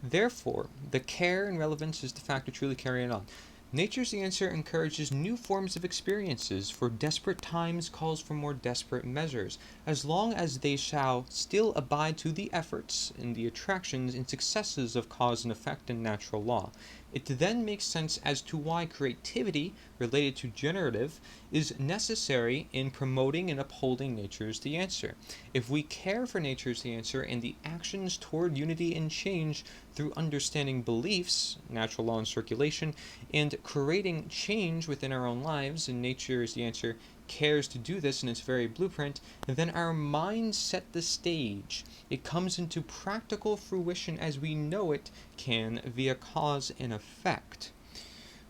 Therefore, the care and relevance is the factor truly carrying it on. Nature's the Answer encourages new forms of experiences, for desperate times calls for more desperate measures, as long as they shall still abide to the efforts and the attractions and successes of cause and effect in natural law. It then makes sense as to why creativity, related to generative, is necessary in promoting and upholding Nature's the Answer. If we care for Nature's the Answer and the actions toward unity and change through understanding beliefs, natural law and circulation, and creating change within our own lives, and Nature's the Answer cares to do this in its very blueprint, then our minds set the stage. It comes into practical fruition as we know it can via cause and effect.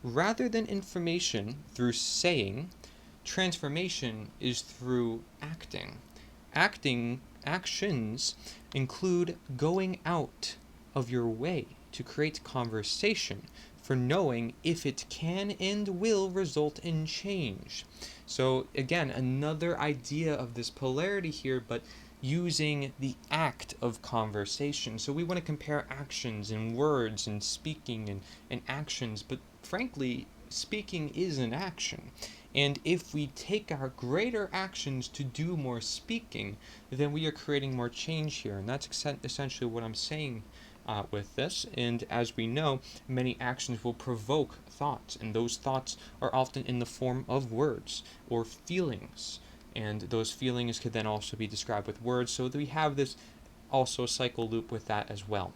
Rather than information through saying, transformation is through acting. Actions include going out of your way to create conversation for knowing if it can and will result in change. So again, another idea of this polarity here, but using the act of conversation. So we want to compare actions and words and speaking and actions, but frankly, speaking is an action. And if we take our greater actions to do more speaking, then we are creating more change here. And that's essentially what I'm saying with this. And as we know, many actions will provoke thoughts, and those thoughts are often in the form of words or feelings. And those feelings could then also be described with words, so that we have this also cycle loop with that as well.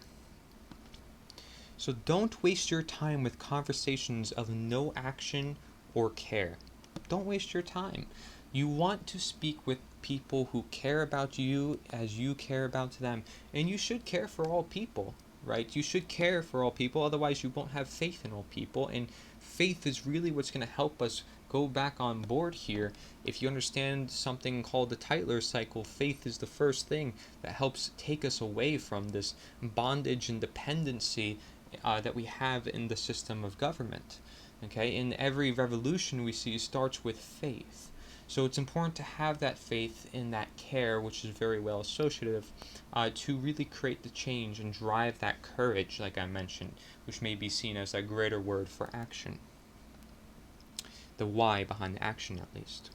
So don't waste your time with conversations of no action or care. Don't waste your time. You want to speak with people who care about you as you care about them. And you should care for all people, right? You should care for all people, otherwise you won't have faith in all people. And faith is really what's going to help us go back on board here. If you understand something called the Tytler cycle, faith is the first thing that helps take us away from this bondage and dependency that we have in the system of government. Okay, in every revolution we see starts with faith. So it's important to have that faith in that care, which is very well associative, to really create the change and drive that courage, like I mentioned, which may be seen as a greater word for action. The why behind the action, at least.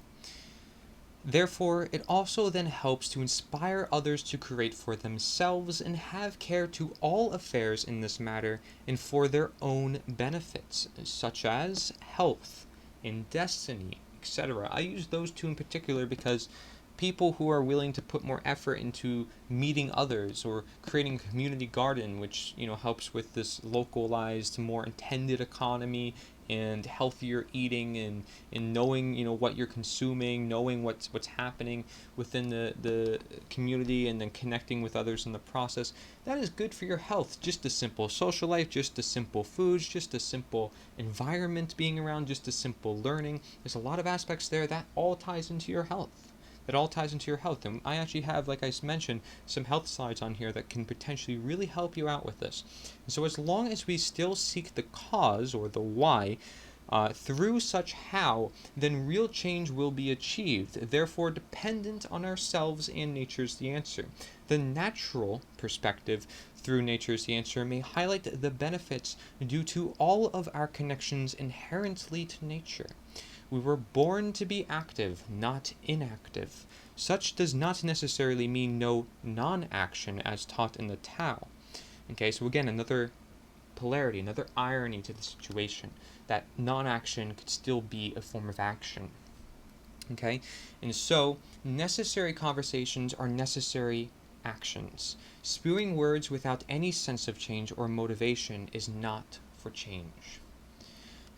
Therefore, it also then helps to inspire others to create for themselves and have care to all affairs in this matter and for their own benefits, such as health and destiny, etc. I use those two in particular because people who are willing to put more effort into meeting others or creating a community garden, which helps with this localized, more intended economy and healthier eating and knowing what you're consuming, knowing what's happening within the community, and then connecting with others in the process. That is good for your health. Just a simple social life, just a simple foods, just a simple environment being around, just a simple learning. There's a lot of aspects there that all ties into your health. And I actually have, like I mentioned, some health slides on here that can potentially really help you out with this. And so as long as we still seek the cause, or the why, through such how, then real change will be achieved, therefore dependent on ourselves and nature's the answer. The natural perspective through nature's the answer may highlight the benefits due to all of our connections inherently to nature. We were born to be active, not inactive. Such does not necessarily mean no non-action as taught in the Tao. Okay, so again, another polarity, another irony to the situation, that non-action could still be a form of action. Okay, and so necessary conversations are necessary actions. Spewing words without any sense of change or motivation is not for change.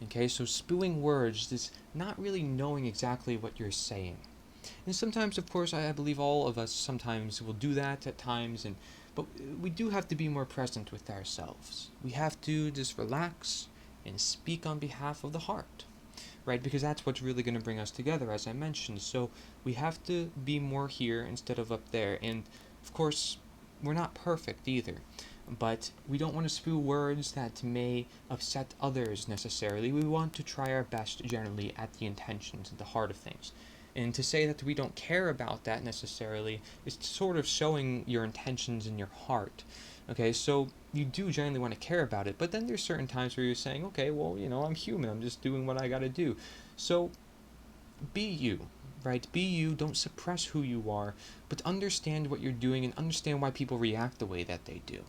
Okay, so spewing words is not really knowing exactly what you're saying. And sometimes, of course, I believe all of us sometimes will do that at times, but we do have to be more present with ourselves. We have to just relax and speak on behalf of the heart, right? Because that's what's really going to bring us together, as I mentioned. So we have to be more here instead of up there. And of course, we're not perfect either. But we don't want to spew words that may upset others necessarily. We want to try our best generally at the intentions, at the heart of things. And to say that we don't care about that necessarily is sort of showing your intentions in your heart. Okay, so you do generally want to care about it, but then there's certain times where you're saying, okay, well, I'm human, I'm just doing what I gotta do. So be you, right? Be you, don't suppress who you are, but understand what you're doing and understand why people react the way that they do.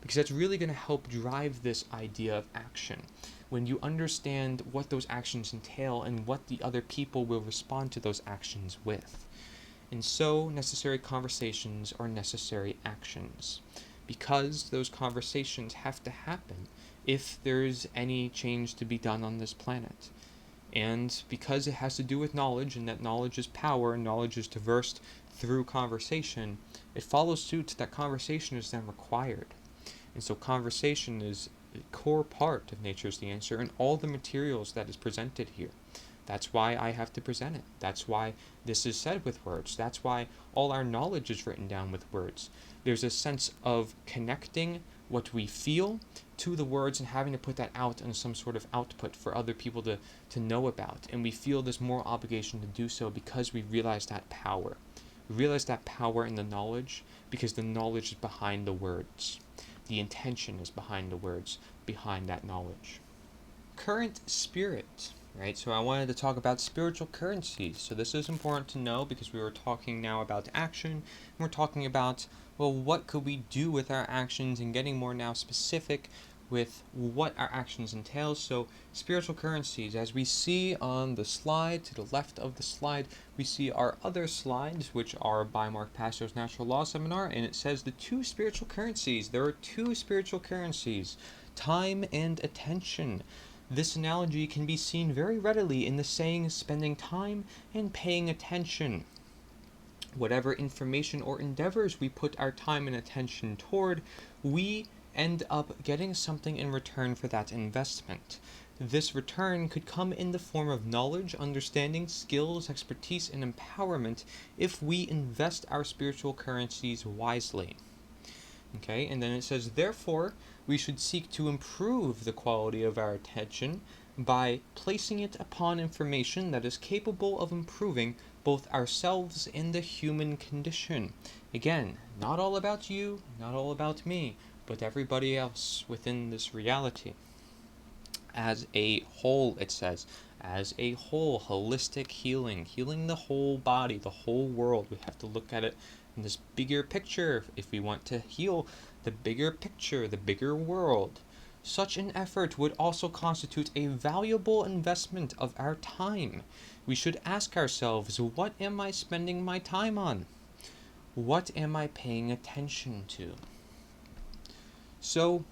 Because that's really going to help drive this idea of action. When you understand what those actions entail and what the other people will respond to those actions with. And so, necessary conversations are necessary actions. Because those conversations have to happen if there's any change to be done on this planet. And because it has to do with knowledge, and that knowledge is power, and knowledge is traversed through conversation, it follows suit that conversation is then required. And so conversation is a core part of Nature's the Answer and all the materials that is presented here. That's why I have to present it. That's why this is said with words. That's why all our knowledge is written down with words. There's a sense of connecting what we feel to the words and having to put that out in some sort of output for other people to know about. And we feel this moral obligation to do so because we realize that power. We realize that power in the knowledge because the knowledge is behind the words. The intention is behind the words, behind that knowledge. Current spirit. right? So I wanted to talk about spiritual currencies. So this is important to know because we were talking now about action, and we're talking about, well, what could we do with our actions, and getting more now specific with what our actions entail. So spiritual currencies, as we see on the slide to the left of the slide, we see our other slides, which are by Mark Passio's Natural Law Seminar, and it says the two spiritual currencies. There are two spiritual currencies: time and attention. This analogy can be seen very readily in the saying spending time and paying attention. Whatever information or endeavors we put our time and attention toward, we end up getting something in return for that investment. This return could come in the form of knowledge, understanding, skills, expertise, and empowerment if we invest our spiritual currencies wisely. Okay, and then it says, therefore, we should seek to improve the quality of our attention by placing it upon information that is capable of improving both ourselves and the human condition. Again, not all about you, not all about me, but everybody else within this reality. As a whole, it says, as a whole, holistic healing, healing the whole body, the whole world. We have to look at it in this bigger picture if we want to heal the bigger picture, the bigger world. Such an effort would also constitute a valuable investment of our time. We should ask ourselves, what am I spending my time on? What am I paying attention to? So,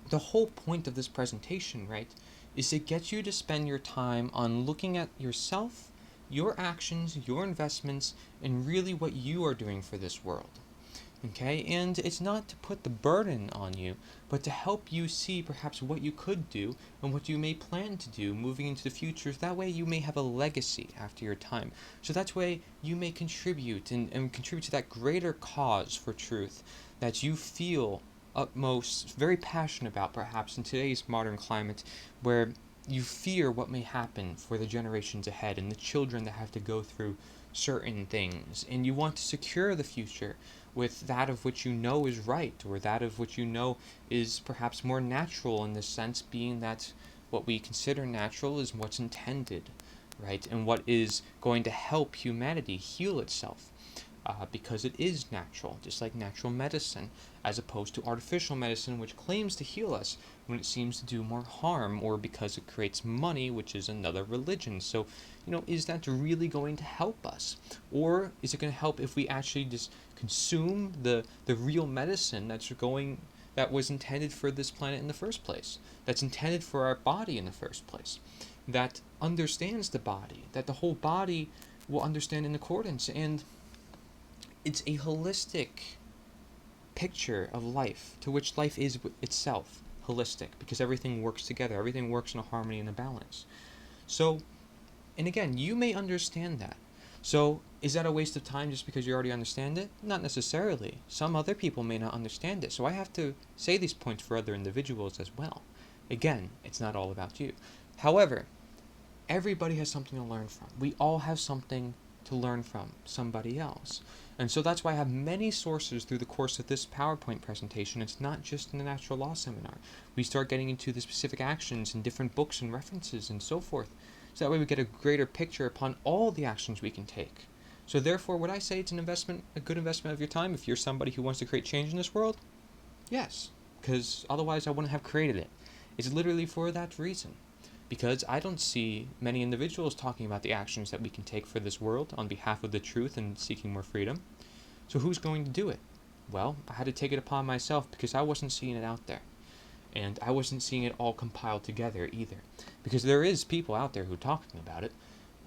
the whole point of this presentation, right, is to get you to spend your time on looking at yourself, your actions, your investments, and really what you are doing for this world. Okay, and it's not to put the burden on you, but to help you see perhaps what you could do and what you may plan to do moving into the future. That way you may have a legacy after your time. So that way you may contribute and contribute to that greater cause for truth that you feel utmost very passionate about, perhaps in today's modern climate, where you fear what may happen for the generations ahead and the children that have to go through certain things, and you want to secure the future with that of which you know is right, or that of which you know is perhaps more natural, in this sense being that what we consider natural is what's intended, right, and what is going to help humanity heal itself. Because it is natural, just like natural medicine, as opposed to artificial medicine, which claims to heal us when it seems to do more harm, or because it creates money, which is another religion. So, is that really going to help us? Or is it going to help if we actually just consume the real medicine that was intended for this planet in the first place, that's intended for our body in the first place, that understands the body, that the whole body will understand in accordance, and it's a holistic picture of life, to which life is itself holistic, because everything works together, everything works in a harmony and a balance. So, and again, you may understand that. So, is that a waste of time just because you already understand it? Not necessarily. Some other people may not understand it, so I have to say these points for other individuals as well. Again, it's not all about you. However, everybody has something to learn from. We all have something to learn from somebody else. And so that's why I have many sources through the course of this PowerPoint presentation. It's not just in the Natural Law Seminar. We start getting into the specific actions in different books and references and so forth. So that way we get a greater picture upon all the actions we can take. So therefore, would I say it's an investment, a good investment of your time if you're somebody who wants to create change in this world? Yes, because otherwise I wouldn't have created it. It's literally for that reason. Because I don't see many individuals talking about the actions that we can take for this world on behalf of the truth and seeking more freedom. So who's going to do it? Well, I had to take it upon myself because I wasn't seeing it out there. And I wasn't seeing it all compiled together either. Because there is people out there who are talking about it,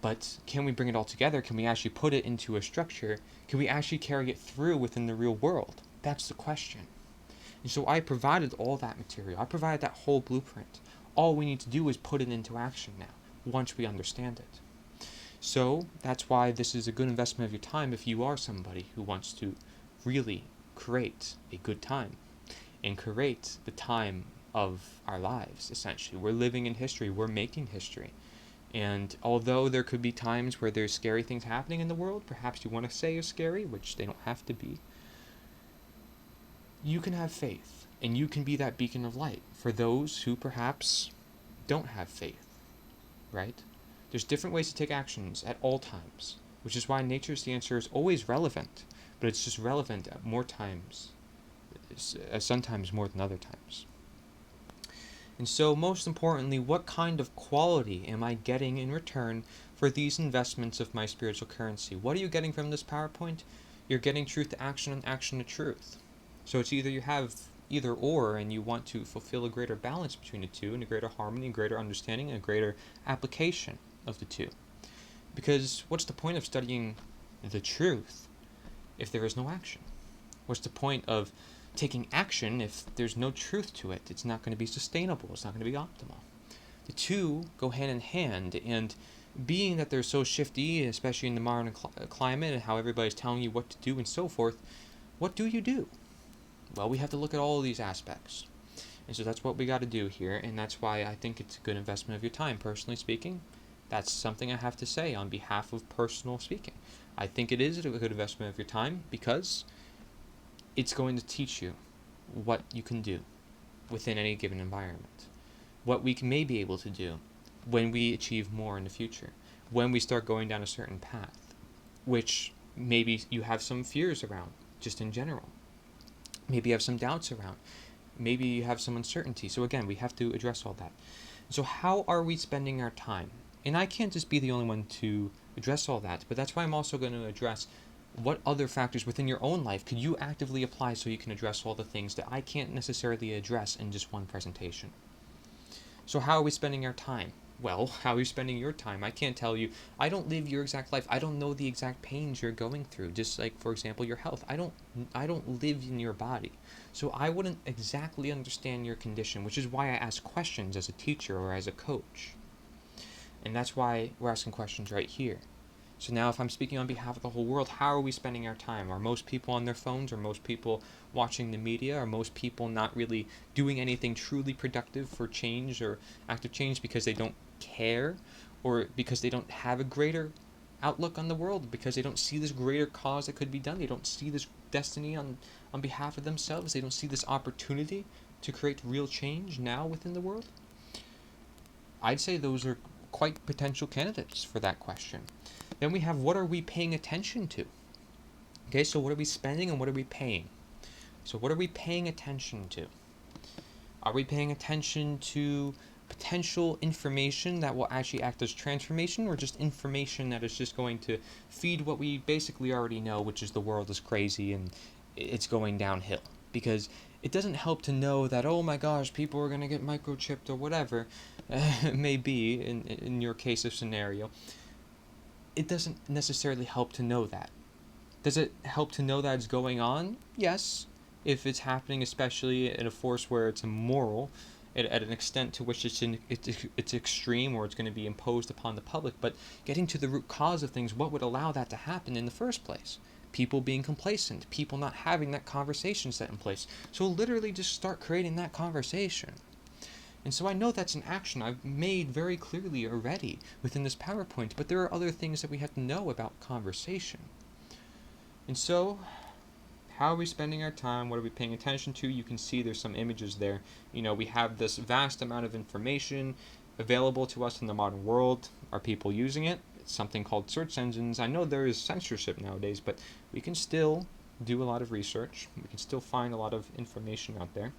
but can we bring it all together? Can we actually put it into a structure? Can we actually carry it through within the real world? That's the question. And so I provided all that material. I provided that whole blueprint. All we need to do is put it into action now, once we understand it. So that's why this is a good investment of your time if you are somebody who wants to really create a good time and create the time of our lives, essentially. We're living in history. We're making history. And although there could be times where there's scary things happening in the world, perhaps you want to say are scary, which they don't have to be, you can have faith, and you can be that beacon of light for those who perhaps don't have faith. right? There's different ways to take actions at all times, which is why nature's the answer is always relevant, but it's just relevant at more times, sometimes more than other times. And so, most importantly, what kind of quality am I getting in return for these investments of my spiritual currency? What are you getting from this PowerPoint? You're getting truth to action and action to truth. So it's either you have either or, and you want to fulfill a greater balance between the two, and a greater harmony, a greater understanding, and a greater application of the two. Because what's the point of studying the truth if there is no action? What's the point of taking action if there's no truth to it? It's not going to be sustainable. It's not going to be optimal. The two go hand in hand, and being that they're so shifty, especially in the modern climate and how everybody's telling you what to do and so forth, what do you do? Well, we have to look at all of these aspects. And so that's what we got to do here, and that's why I think it's a good investment of your time, personally speaking. That's something I have to say on behalf of personal speaking. I think it is a good investment of your time because it's going to teach you what you can do within any given environment, what we may be able to do when we achieve more in the future, when we start going down a certain path, which maybe you have some fears around, just in general. Maybe you have some doubts around. Maybe you have some uncertainty. So again, we have to address all that. So how are we spending our time? And I can't just be the only one to address all that, but that's why I'm also going to address what other factors within your own life could you actively apply so you can address all the things that I can't necessarily address in just one presentation. So how are we spending our time? Well, how are you spending your time? I can't tell you. I don't live your exact life. I don't know the exact pains you're going through. Just like, for example, your health. I don't live in your body. So I wouldn't exactly understand your condition, which is why I ask questions as a teacher or as a coach. And that's why we're asking questions right here. So now if I'm speaking on behalf of the whole world, how are we spending our time? Are most people on their phones? Are most people watching the media? Are most people not really doing anything truly productive for change or active change because they don't care, or because they don't have a greater outlook on the world, because they don't see this greater cause that could be done? They don't see this destiny on behalf of themselves. They don't see this opportunity to create real change now within the world? I'd say those are quite potential candidates for that question. Then we have, what are we paying attention to? Okay, so what are we spending and what are we paying? So what are we paying attention to? Are we paying attention to potential information that will actually act as transformation, or just information that is just going to feed what we basically already know, which is the world is crazy and it's going downhill? Because it doesn't help to know that, oh my gosh, people are going to get microchipped or whatever it may be in your case of scenario. It doesn't necessarily help to know that. Does it help to know that it's going on? Yes, if it's happening, especially in a force where it's immoral, at an extent to which it's extreme, or it's going to be imposed upon the public. But getting to the root cause of things, what would allow that to happen in the first place? People being complacent, people not having that conversation set in place. So literally just start creating that conversation. And so I know that's an action I've made very clearly already within this PowerPoint, but there are other things that we have to know about conversation. And so, how are we spending our time? What are we paying attention to? You can see there's some images there. We have this vast amount of information available to us in the modern world. Are people using it? It's something called search engines. I know there is censorship nowadays, but we can still do a lot of research. We can still find a lot of information out there.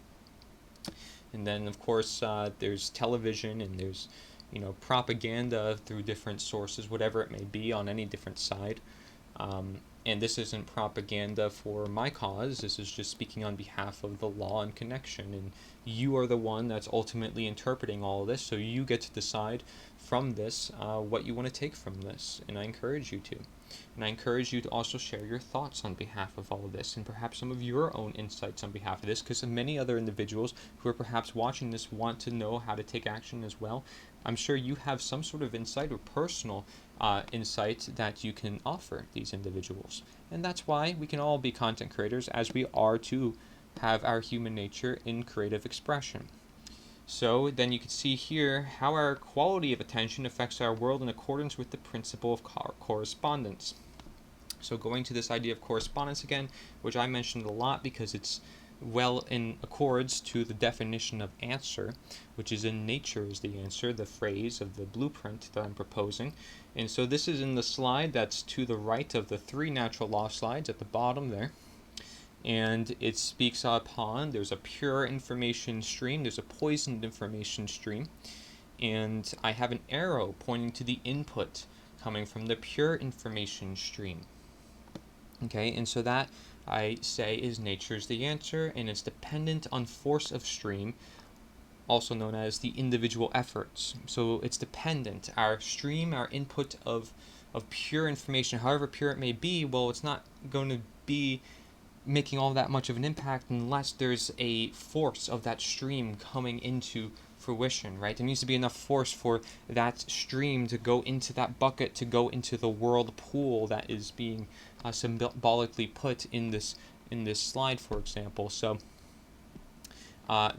And then, of course, there's television, and there's, propaganda through different sources, whatever it may be, on any different side. And this isn't propaganda for my cause. This is just speaking on behalf of the law and connection. And you are the one that's ultimately interpreting all of this, so you get to decide from this what you want to take from this. And I encourage you to. And I encourage you to also share your thoughts on behalf of all of this, and perhaps some of your own insights on behalf of this, because many other individuals who are perhaps watching this want to know how to take action as well. I'm sure you have some sort of insight or personal insight that you can offer these individuals. And that's why we can all be content creators, as we are to have our human nature in creative expression. So then you can see here how our quality of attention affects our world in accordance with the principle of correspondence. So going to this idea of correspondence again, which I mentioned a lot because it's well in accords to the definition of answer, which is in nature is the answer, the phrase of the blueprint that I'm proposing. And so this is in the slide that's to the right of the 3 natural law slides at the bottom there. And it speaks upon, there's a pure information stream, there's a poisoned information stream, and I have an arrow pointing to the input coming from the pure information stream. Okay, and so that I say is nature's the answer, and it's dependent on force of stream, also known as the individual efforts. So it's dependent. Our stream, our input of pure information, however pure it may be, well, it's not going to be making all that much of an impact unless there's a force of that stream coming into fruition, right? There needs to be enough force for that stream to go into that bucket, to go into the whirlpool that is being symbolically put in this slide, for example. So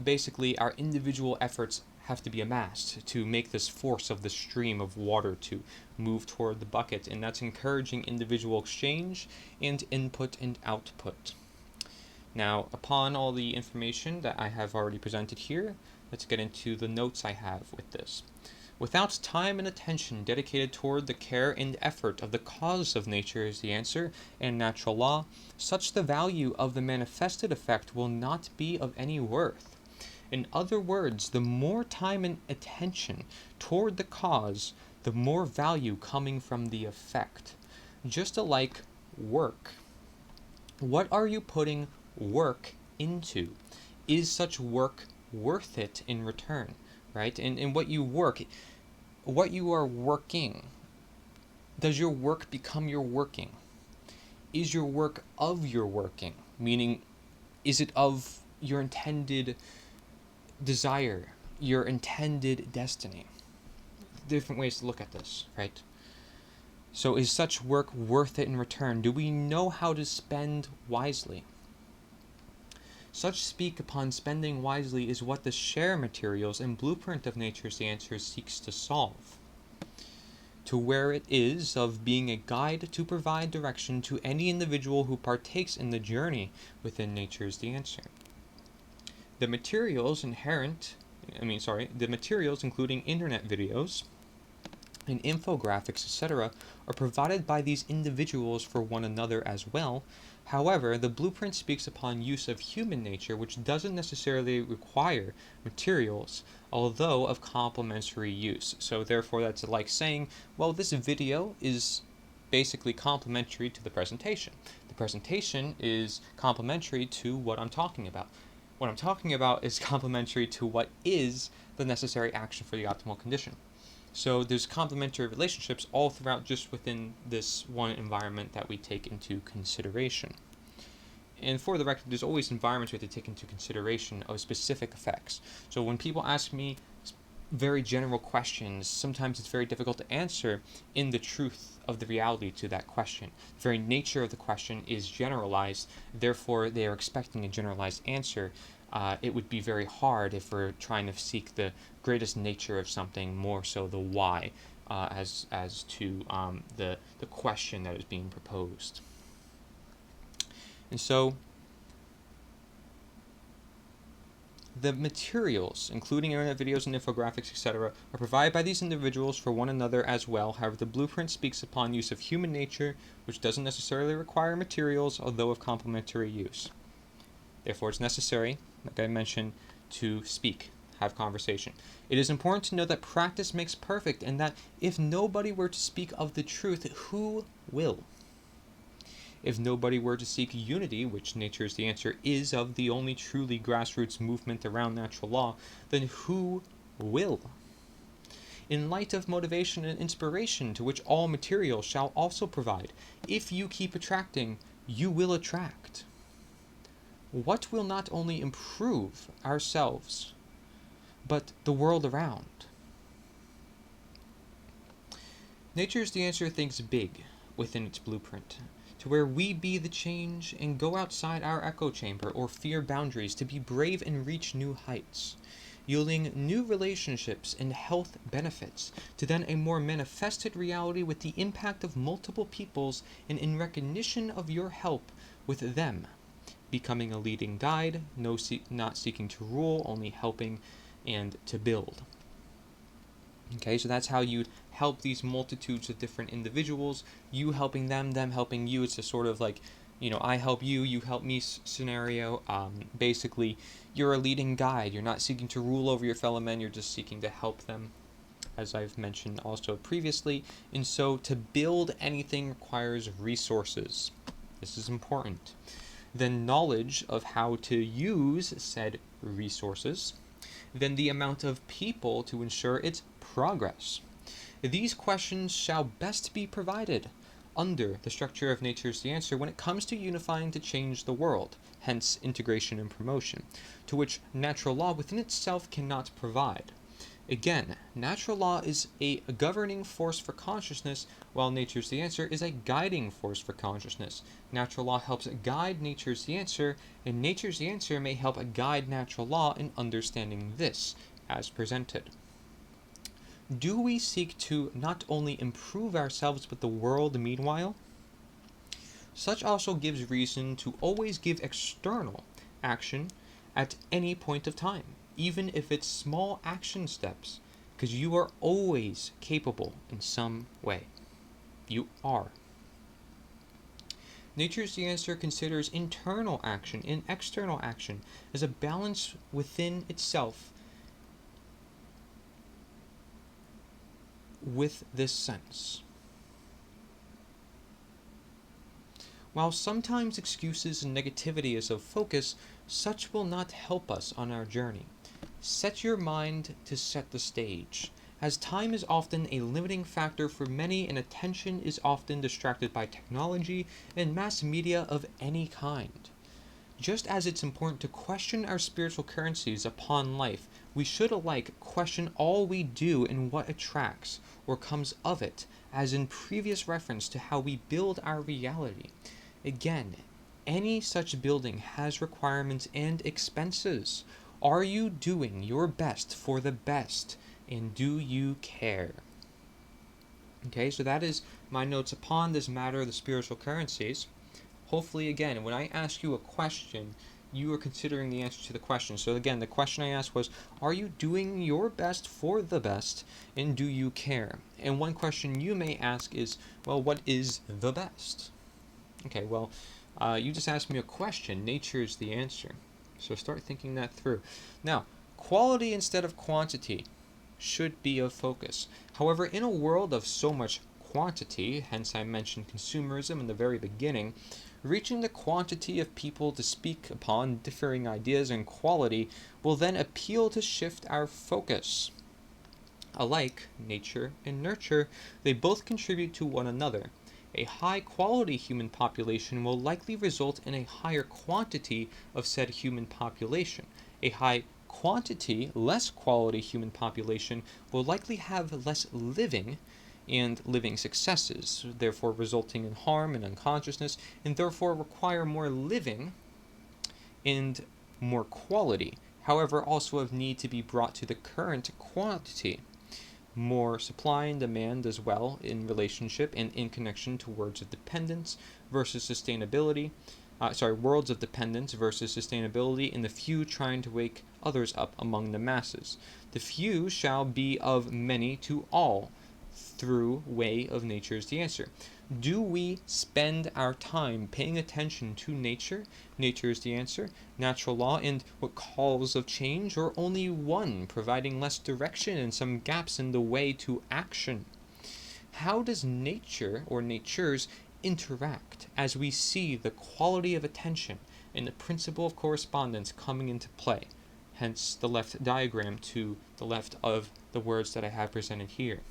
basically our individual efforts have to be amassed to make this force of the stream of water to move toward the bucket, and that's encouraging individual exchange and input and output. Now, upon all the information that I have already presented here, let's get into the notes I have with this. Without time and attention dedicated toward the care and effort of the cause of nature is the answer and natural law, such the value of the manifested effect will not be of any worth. In other words, the more time and attention toward the cause, the more value coming from the effect. Just like work. What are you putting work into? Is such work worth it in return, right? And what you are working, does your work become your working? Is your work of your working? Meaning, is it of your intended desire, your intended destiny? Different ways to look at this, right? So is such work worth it in return? Do we know how to spend wisely? Such speak upon spending wisely is what the share materials and blueprint of nature's answer seeks to solve. To where it is of being a guide to provide direction to any individual who partakes in the journey within nature's the answer. The materials including internet videos and infographics, etc., are provided by these individuals for one another as well. However, the blueprint speaks upon use of human nature, which doesn't necessarily require materials, although of complementary use. So therefore, that's like saying, well, this video is basically complementary to the presentation. The presentation is complementary to what I'm talking about. What I'm talking about is complementary to what is the necessary action for the optimal condition. So there's complementary relationships all throughout just within this one environment that we take into consideration. And for the record, there's always environments we have to take into consideration of specific effects. So when people ask me very general questions, sometimes it's very difficult to answer in the truth of the reality to that question. The very nature of the question is generalized, therefore they are expecting a generalized answer. It would be very hard if we're trying to seek the greatest nature of something, more so the why, as to the question that is being proposed. And so the materials, including internet videos and infographics, etc., are provided by these individuals for one another as well. However, the blueprint speaks upon use of human nature, which doesn't necessarily require materials, although of complementary use. Therefore, it's necessary, like I mentioned, to speak, have conversation. It is important to know that practice makes perfect, and that if nobody were to speak of the truth, who will? If nobody were to seek unity, which nature is the answer is of the only truly grassroots movement around natural law, then who will? In light of motivation and inspiration to which all material shall also provide, if you keep attracting, you will attract. What will not only improve ourselves, but the world around? Nature's the answer thinks big within its blueprint, to where we be the change and go outside our echo chamber or fear boundaries to be brave and reach new heights, yielding new relationships and health benefits, to then a more manifested reality with the impact of multiple peoples and in recognition of your help with them, becoming a leading guide, not seeking to rule, only helping and to build. Okay, so that's how you'd help these multitudes of different individuals, you helping them helping you. It's a sort of like, I help you, you help me scenario. Basically, you're a leading guide. You're not seeking to rule over your fellow men, you're just seeking to help them, as I've mentioned also previously. And so to build anything requires resources. This is important. The knowledge of how to use said resources, then the amount of people to ensure its progress. These questions shall best be provided under the structure of Nature's the Answer when it comes to unifying to change the world, hence integration and promotion, to which natural law within itself cannot provide. Again, natural law is a governing force for consciousness, while Nature's the Answer is a guiding force for consciousness. Natural law helps guide Nature's the Answer, and Nature's the Answer may help guide natural law in understanding this, as presented. Do we seek to not only improve ourselves but the world meanwhile? Such also gives reason to always give external action at any point of time, even if it's small action steps, because you are always capable in some way. You are. Nature's the Answer considers internal action and external action as a balance within itself with this sense. While sometimes excuses and negativity is of focus, such will not help us on our journey. Set your mind to set the stage, as time is often a limiting factor for many and attention is often distracted by technology and mass media of any kind. Just as it's important to question our spiritual currencies upon life, we should alike question all we do and what attracts or comes of it, as in previous reference to how we build our reality. Again, any such building has requirements and expenses. Are you doing your best for the best, and do you care? Okay, so that is my notes upon this matter of the spiritual currencies. Hopefully, again, when I ask you a question, you are considering the answer to the question. So again, the question I asked was, are you doing your best for the best, and do you care? And one question you may ask is, well, what is the best? Okay, well, you just asked me a question. Nature is the answer. So start thinking that through. Now, quality instead of quantity should be of focus. However, in a world of so much quantity, hence I mentioned consumerism in the very beginning, reaching the quantity of people to speak upon differing ideas and quality will then appeal to shift our focus. Alike, nature and nurture, they both contribute to one another. A high-quality human population will likely result in a higher quantity of said human population. A high-quantity, less-quality human population will likely have less living and living successes, therefore resulting in harm and unconsciousness, and therefore require more living and more quality, however also of need to be brought to the current quantity. More supply and demand as well in relationship and in connection to words of dependence versus sustainability. Worlds of dependence versus sustainability, and the few trying to wake others up among the masses. The few shall be of many to all, through way of Nature's the Answer. Do we spend our time paying attention to nature, Nature's the Answer, natural law, and what calls of change, or only one, providing less direction and some gaps in the way to action? How does nature or natures interact as we see the quality of attention and the principle of correspondence coming into play? Hence the left diagram to the left of the words that I have presented here.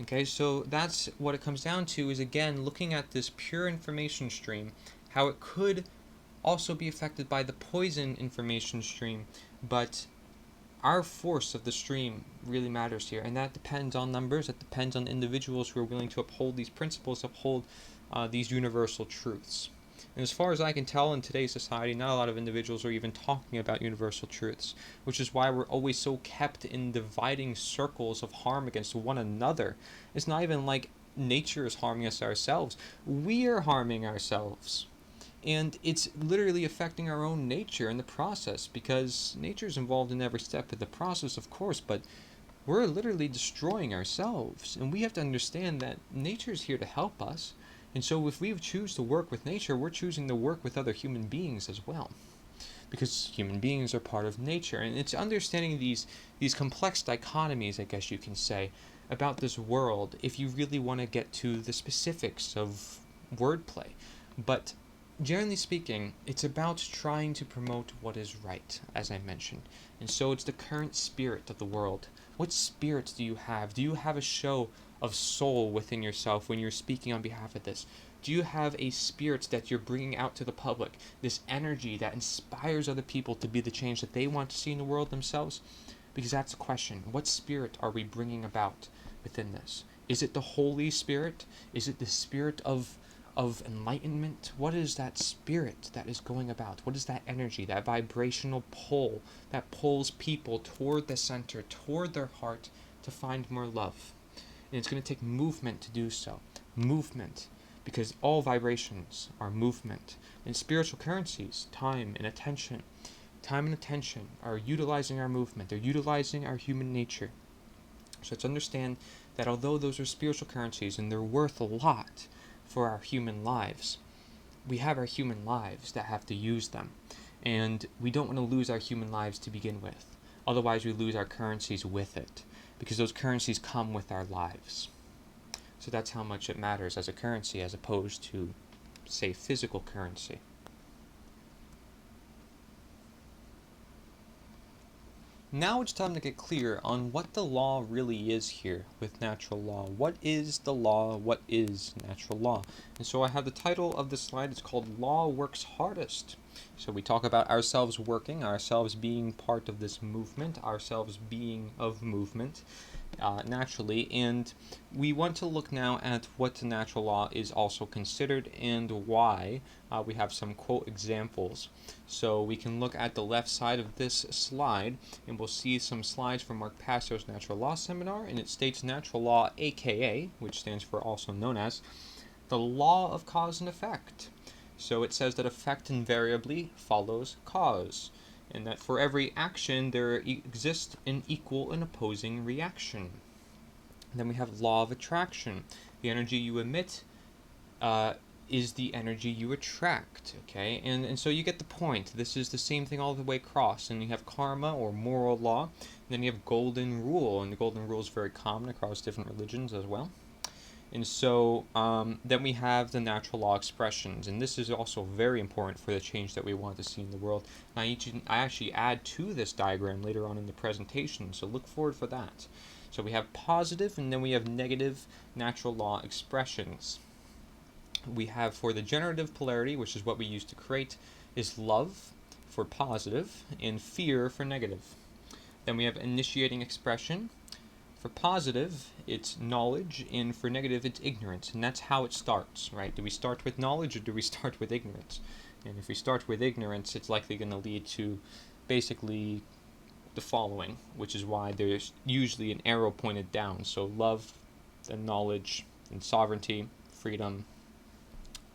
Okay, so that's what it comes down to, is again looking at this pure information stream, how it could also be affected by the poison information stream, but our force of the stream really matters here, and that depends on numbers, it depends on individuals who are willing to uphold these principles, uphold these universal truths. And as far as I can tell, in today's society, not a lot of individuals are even talking about universal truths, which is why we're always so kept in dividing circles of harm against one another. It's not even like nature is harming us ourselves. We are harming ourselves. And it's literally affecting our own nature in the process, because nature is involved in every step of the process, of course, but we're literally destroying ourselves. And we have to understand that nature is here to help us. And so if we choose to work with nature, we're choosing to work with other human beings as well, because human beings are part of nature. And it's understanding these complex dichotomies, I guess you can say, about this world, if you really want to get to the specifics of wordplay. But generally speaking, it's about trying to promote what is right, as I mentioned. And so it's the current spirit of the world. What spirit do you have? Do you have a show of soul within yourself when you're speaking on behalf of this? Do you have a spirit that you're bringing out to the public? This energy that inspires other people to be the change that they want to see in the world themselves? Because that's the question. What spirit are we bringing about within this? Is it the Holy Spirit? Is it the spirit of enlightenment? What is that spirit that is going about? What is that energy, that vibrational pull that pulls people toward the center, toward their heart, to find more love? And it's going to take movement to do so. Movement, because all vibrations are movement. And spiritual currencies, time and attention, are utilizing our movement. They're utilizing our human nature. So let's understand that although those are spiritual currencies and they're worth a lot for our human lives, we have our human lives that have to use them. And we don't want to lose our human lives to begin with. Otherwise, we lose our currencies with it, because those currencies come with our lives. So that's how much it matters as a currency, as opposed to, say, physical currency. Now it's time to get clear on what the law really is here with natural law. What is the law? What is natural law? And so I have the title of this slide. It's called Law Works Hardest. So we talk about ourselves working, ourselves being part of this movement, ourselves being of movement naturally. And we want to look now at what the natural law is also considered and why. We have some quote examples. So we can look at the left side of this slide, and we'll see some slides from Mark Passio's Natural Law Seminar, and it states natural law, aka, which stands for also known as, the law of cause and effect. So it says that effect invariably follows cause, and that for every action there exists an equal and opposing reaction. And then we have law of attraction. The energy you emit is the energy you attract, okay? And so you get the point. This is the same thing all the way across. And you have karma, or moral law. And then you have golden rule, and the golden rule is very common across different religions as well. And so then we have the natural law expressions, and this is also very important for the change that we want to see in the world. And I actually add to this diagram later on in the presentation, so look forward for that. So we have positive, and then we have negative natural law expressions. We have, for the generative polarity, which is what we use to create, is love for positive and fear for negative. Then we have initiating expression. For positive, it's knowledge, and for negative, it's ignorance. And that's how it starts, right? Do we start with knowledge, or do we start with ignorance? And if we start with ignorance, it's likely going to lead to basically the following, which is why there's usually an arrow pointed down. So love, then knowledge, and sovereignty, freedom,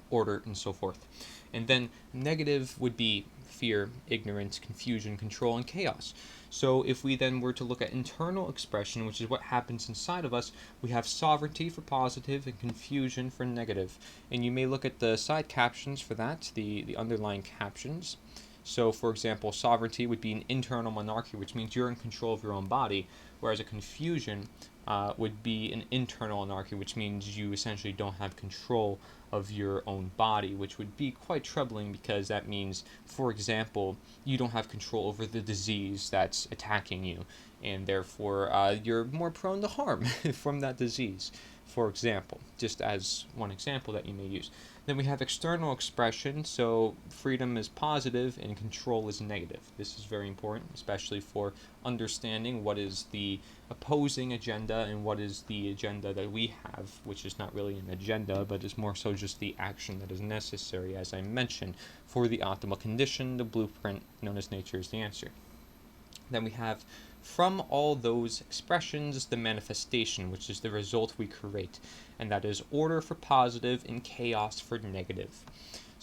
order, and so forth. And then negative would be fear, ignorance, confusion, control, and chaos. So if we then were to look at internal expression, which is what happens inside of us, we have sovereignty for positive and confusion for negative. And you may look at the side captions for that, the underlying captions. So for example, sovereignty would be an internal monarchy, which means you're in control of your own body, whereas a confusion would be an internal anarchy, which means you essentially don't have control of your own body, which would be quite troubling, because that means, for example, you don't have control over the disease that's attacking you, and therefore you're more prone to harm from that disease, for example, just as one example that you may use. Then we have external expression, so freedom is positive and control is negative. This is very important, especially for understanding what is the opposing agenda and what is the agenda that we have, which is not really an agenda, but is more so just the action that is necessary, as I mentioned, for the optimal condition, the blueprint known as nature is the answer. Then we have, from all those expressions, the manifestation, which is the result we create, and that is order for positive and chaos for negative.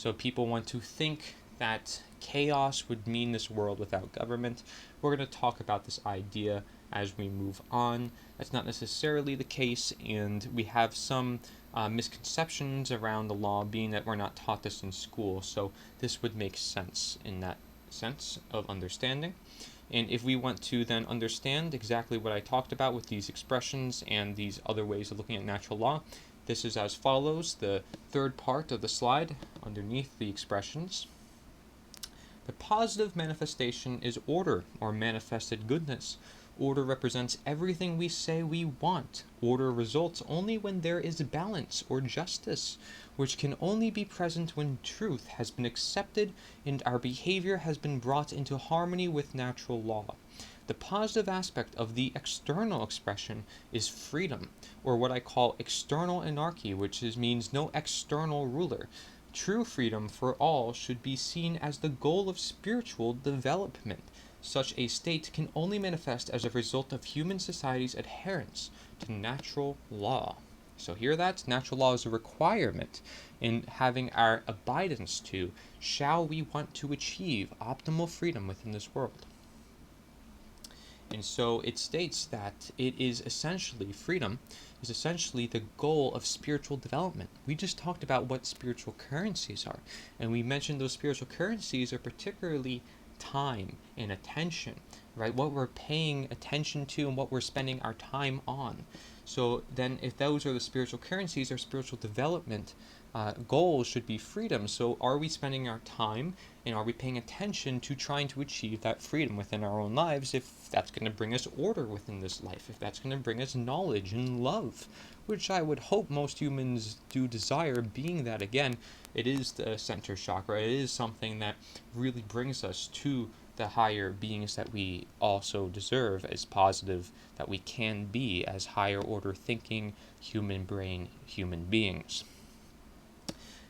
So people want to think that chaos would mean this world without government. We're going to talk about this idea as we move on. That's not necessarily the case, and we have some misconceptions around the law, being that we're not taught this in school. So this would make sense in that sense of understanding. And if we want to then understand exactly what I talked about with these expressions and these other ways of looking at natural law, this is as follows, the third part of the slide underneath the expressions. The positive manifestation is order, or manifested goodness. Order represents everything we say we want. Order results only when there is balance or justice, which can only be present when truth has been accepted and our behavior has been brought into harmony with natural law. The positive aspect of the external expression is freedom, or what I call external anarchy, which means no external ruler. True freedom for all should be seen as the goal of spiritual development. Such a state can only manifest as a result of human society's adherence to natural law. So here that's natural law is a requirement in having our abidance to, shall we want to achieve optimal freedom within this world. And so it states that it is essentially, freedom is essentially the goal of spiritual development. We just talked about what spiritual currencies are, and we mentioned those spiritual currencies are particularly time and attention, right? What we're paying attention to and what we're spending our time on. So then if those are the spiritual currencies, our spiritual development goals should be freedom. So are we spending our time and are we paying attention to trying to achieve that freedom within our own lives, if that's going to bring us order within this life, if that's going to bring us knowledge and love, which I would hope most humans do desire, being that, again, it is the center chakra. It is something that really brings us to the higher beings that we also deserve as positive, that we can be as higher order thinking, human brain, human beings.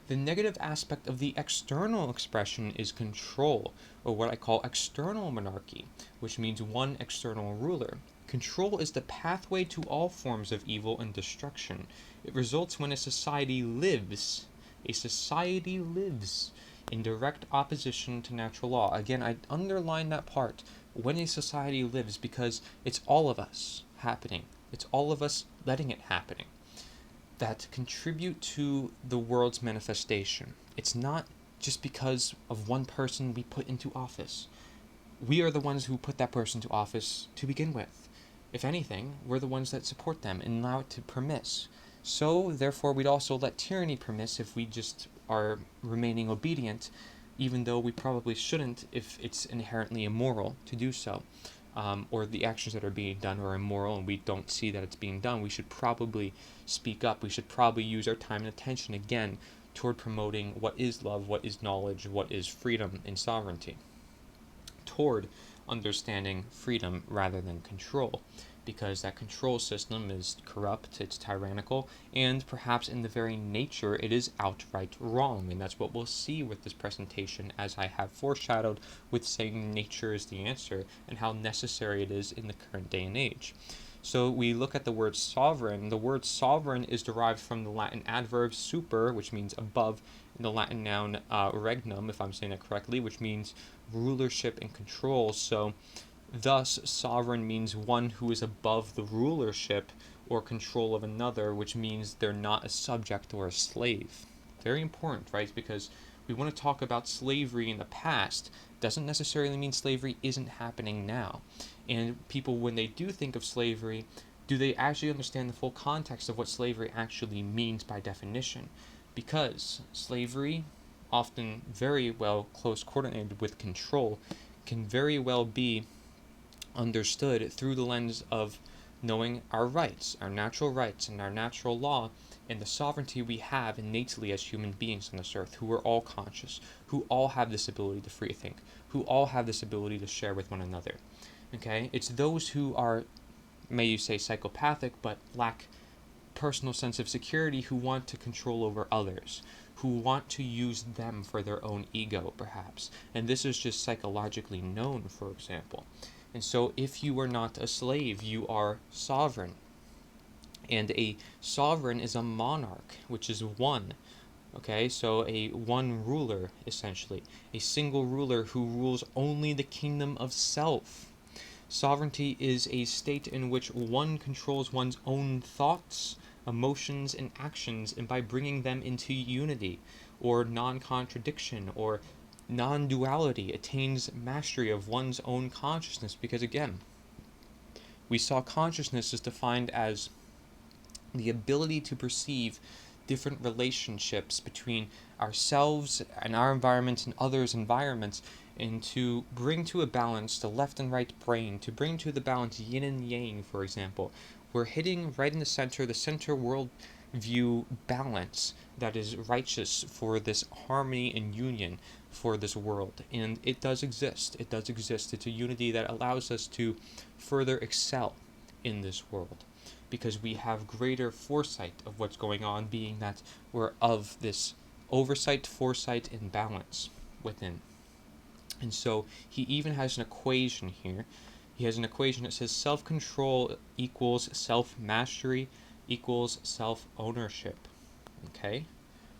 The negative aspect of the external expression is control, or what I call external monarchy, which means one external ruler. Control is the pathway to all forms of evil and destruction. It results when a society lives in direct opposition to natural law. Again, I underline that part, when a society lives, because it's all of us happening. It's all of us letting it happening that contribute to the world's manifestation. It's not just because of one person we put into office. We are the ones who put that person to office to begin with. If anything, we're the ones that support them and allow it to permiss. So, therefore, we'd also let tyranny permiss if we just are remaining obedient, even though we probably shouldn't if it's inherently immoral to do so. Or the actions that are being done are immoral and we don't see that it's being done, we should probably speak up. We should probably use our time and attention again toward promoting what is love, what is knowledge, what is freedom and sovereignty, toward understanding freedom rather than control, because that control system is corrupt, it's tyrannical, and perhaps in the very nature it is outright wrong. And that's what we'll see with this presentation, as I have foreshadowed with saying nature is the answer and how necessary it is in the current day and age. So we look at the word sovereign. The word sovereign is derived from the Latin adverb super, which means above, and the Latin noun regnum, if I'm saying it correctly, which means rulership and control. So thus, sovereign means one who is above the rulership or control of another, which means they're not a subject or a slave. Very important, right? Because we want to talk about slavery in the past. Doesn't necessarily mean slavery isn't happening now. And people, when they do think of slavery, do they actually understand the full context of what slavery actually means by definition? Because slavery, often very well close coordinated with control, can very well be understood through the lens of knowing our rights and our natural law, and the sovereignty we have innately as human beings on this earth, who are all conscious, who all have this ability to free think, who all have this ability to share with one another. Okay? It's those who are, may you say, psychopathic, but lack personal sense of security, who want to control over others, who want to use them for their own ego, perhaps. And this is just psychologically known, for example. And so if you are not a slave, you are sovereign. And a sovereign is a monarch, which is one, Okay, so a one ruler, essentially, a single ruler who rules only the kingdom of self. Sovereignty is a state in which one controls one's own thoughts, emotions, and actions, and by bringing them into unity, or non-contradiction, or non-duality, attains mastery of one's own consciousness. Because again, we saw consciousness is defined as the ability to perceive different relationships between ourselves and our environment and others' environments, and to bring to a balance the left and right brain, to bring to the balance yin and yang, for example. We're hitting right in the center world view balance that is righteous for this harmony and union for this world. And it does exist. It does exist. It's a unity that allows us to further excel in this world, because we have greater foresight of what's going on, being that we're of this oversight, foresight, and balance within. And so he even has an equation here. He has an equation that says self-control equals self-mastery equals self-ownership. Okay?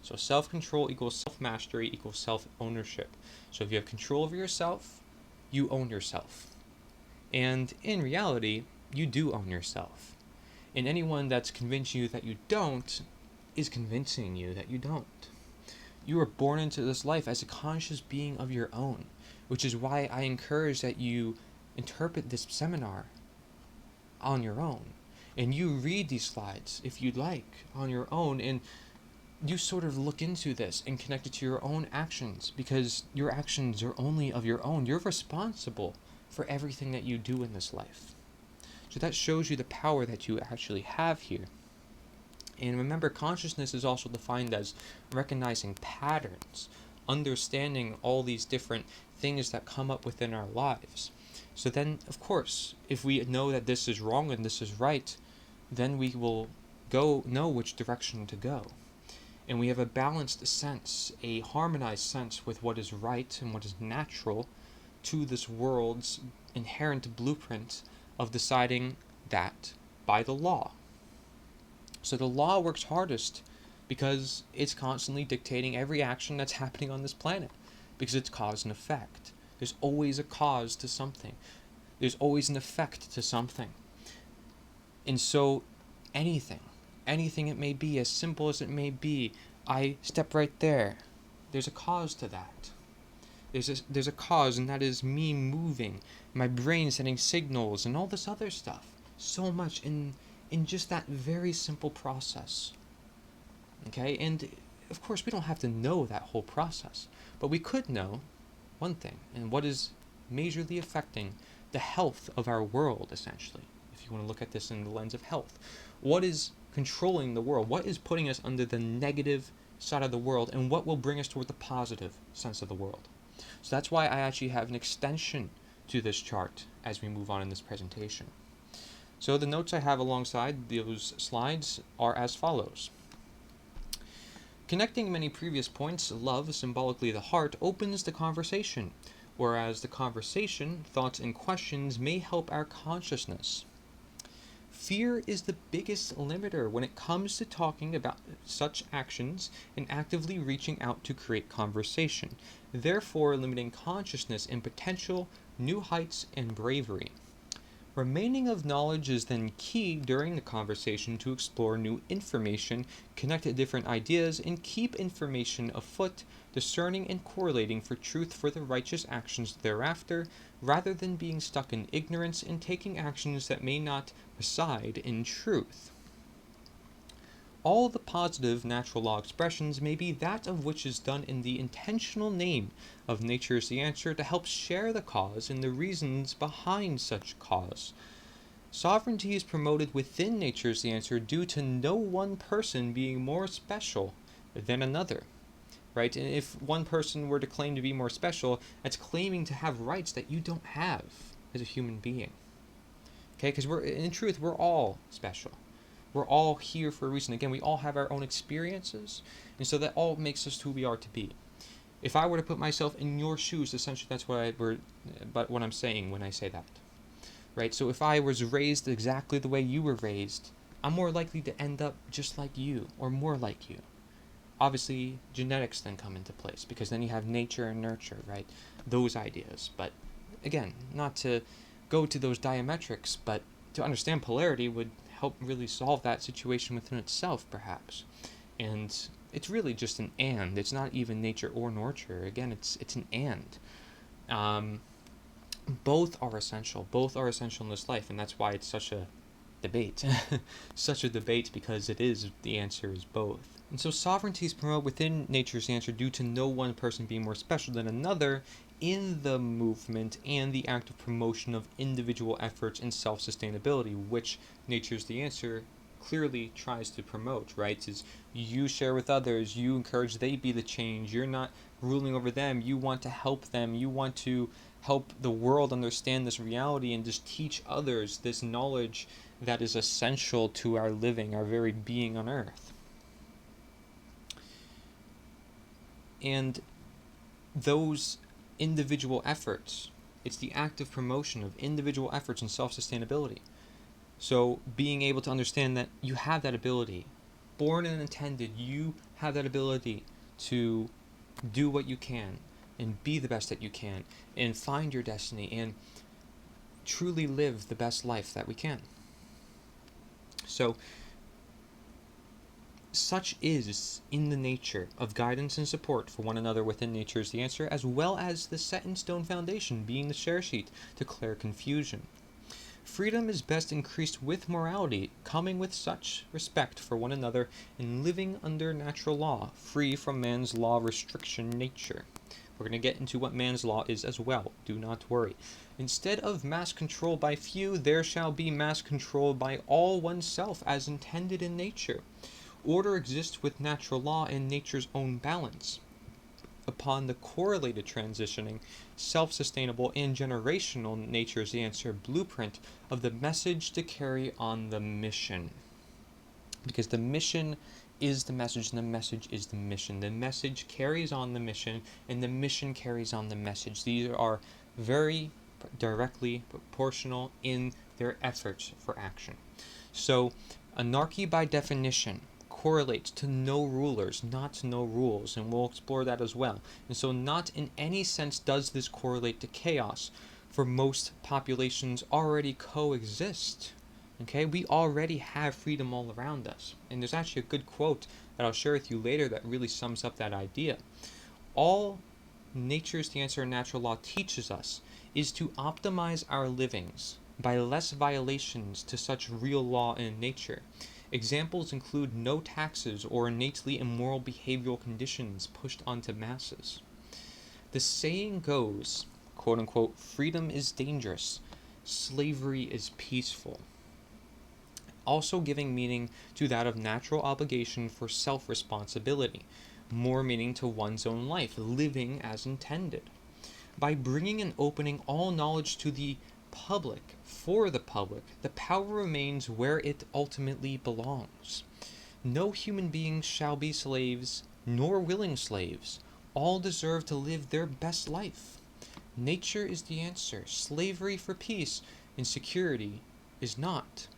So self-control equals self-mastery equals self-ownership. So if you have control over yourself, you own yourself. And in reality, you do own yourself. And anyone that's convincing you that you don't is convincing you that you don't. You were born into this life as a conscious being of your own, which is why I encourage that you interpret this seminar on your own. And you read these slides, if you'd like, on your own, and you sort of look into this and connect it to your own actions, because your actions are only of your own. You're responsible for everything that you do in this life. So that shows you the power that you actually have here. And remember, consciousness is also defined as recognizing patterns, understanding all these different things that come up within our lives. So then, of course, if we know that this is wrong and this is right, then we will know which direction to go. And we have a balanced sense, a harmonized sense with what is right and what is natural to this world's inherent blueprint of deciding that by the law. So the law works hardest because it's constantly dictating every action that's happening on this planet, because it's cause and effect. There's always a cause to something. There's always an effect to something. And so anything it may be, as simple as it may be, I step right there. There's a cause to that. There's a cause, and that is me moving, my brain sending signals, and all this other stuff. So much in just that very simple process. Okay? And of course, we don't have to know that whole process, but we could know one thing, and what is majorly affecting the health of our world, essentially, if you want to look at this in the lens of health. What is controlling the world? What is putting us under the negative side of the world, and what will bring us toward the positive sense of the world? So that's why I actually have an extension to this chart as we move on in this presentation. So the notes I have alongside those slides are as follows. Connecting many previous points, love, symbolically the heart, opens the conversation, whereas the conversation, thoughts, and questions may help our consciousness. Fear is the biggest limiter when it comes to talking about such actions and actively reaching out to create conversation, therefore limiting consciousness in potential new heights and bravery. Remaining of knowledge is then key during the conversation to explore new information, connect different ideas, and keep information afoot, discerning and correlating for truth for the righteous actions thereafter, rather than being stuck in ignorance and taking actions that may not reside in truth. All the positive natural law expressions may be that of which is done in the intentional name of nature is the answer to help share the cause and the reasons behind such cause. Sovereignty is promoted within nature is the answer due to no one person being more special than another. Right? And if one person were to claim to be more special, that's claiming to have rights that you don't have as a human being. Okay? Because in truth, we're all special. We're all here for a reason. Again, we all have our own experiences, and so that all makes us who we are to be. If I were to put myself in your shoes, essentially that's what I'm saying when I say that. Right? So if I was raised exactly the way you were raised, I'm more likely to end up just like you, or more like you. obviously genetics then come into place, because then you have nature and nurture, right? Those ideas. But again, not to go to those diametrics, but to understand polarity would help really solve that situation within itself, perhaps. And it's really just an and. It's not even nature or nurture. Again, it's an and. Both are essential. Both are essential in this life, and that's why it's such a debate. Such a debate, because the answer is both. And so sovereignty is promoted within nature's answer due to no one person being more special than another in the movement and the active promotion of individual efforts and self-sustainability, which nature's the answer clearly tries to promote, right? Is you share with others, you encourage they be the change, you're not ruling over them, you want to help them, you want to help the world understand this reality and just teach others this knowledge that is essential to our living, our very being on earth. And those individual efforts, it's the active promotion of individual efforts and self-sustainability. So being able to understand that you have that ability, born and intended, you have that ability to do what you can and be the best that you can and find your destiny and truly live the best life that we can. So such is in the nature of guidance and support for one another within nature is the answer, as well as the set in stone foundation being the share sheet to clear confusion. Freedom is best increased with morality, coming with such respect for one another and living under natural law, free from man's law restriction nature. We're going to get into what man's law is as well, do not worry. Instead of mass control by few, there shall be mass control by all oneself as intended in nature. Order exists with natural law and nature's own balance. Upon the correlated transitioning, self-sustainable and generational nature is the answer blueprint of the message to carry on the mission. Because the mission is the message and the message is the mission. The message carries on the mission and the mission carries on the message. These are very directly proportional in their efforts for action. So anarchy by definition correlates to no rulers, not to no rules, and we'll explore that as well. And so not in any sense does this correlate to chaos, for most populations already coexist. Okay, we already have freedom all around us. And there's actually a good quote that I'll share with you later that really sums up that idea. All nature's the answer and natural law teaches us is to optimize our livings by less violations to such real law in nature. Examples include no taxes or innately immoral behavioral conditions pushed onto masses. The saying goes, quote unquote, freedom is dangerous, slavery is peaceful. Also giving meaning to that of natural obligation for self-responsibility, more meaning to one's own life, living as intended. By bringing and opening all knowledge to the public, for the public, the power remains where it ultimately belongs. No human beings shall be slaves, nor willing slaves. All deserve to live their best life. Nature is the answer. Slavery for peace and security is not.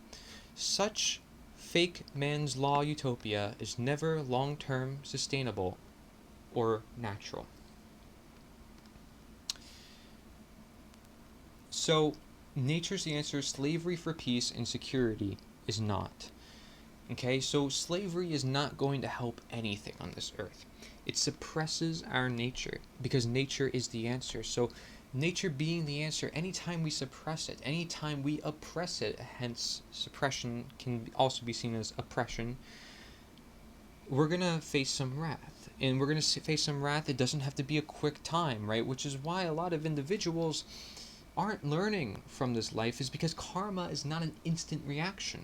Such fake man's law utopia is never long-term sustainable or natural. So, nature's the answer, slavery for peace and security is not. Okay, so slavery is not going to help anything on this earth. It suppresses our nature, because nature is the answer. So, nature being the answer, anytime we suppress it, anytime we oppress it, hence suppression can also be seen as oppression, we're going to face some wrath. And we're going to face some wrath. It doesn't have to be a quick time, right? Which is why a lot of individuals aren't learning from this life, is because karma is not an instant reaction.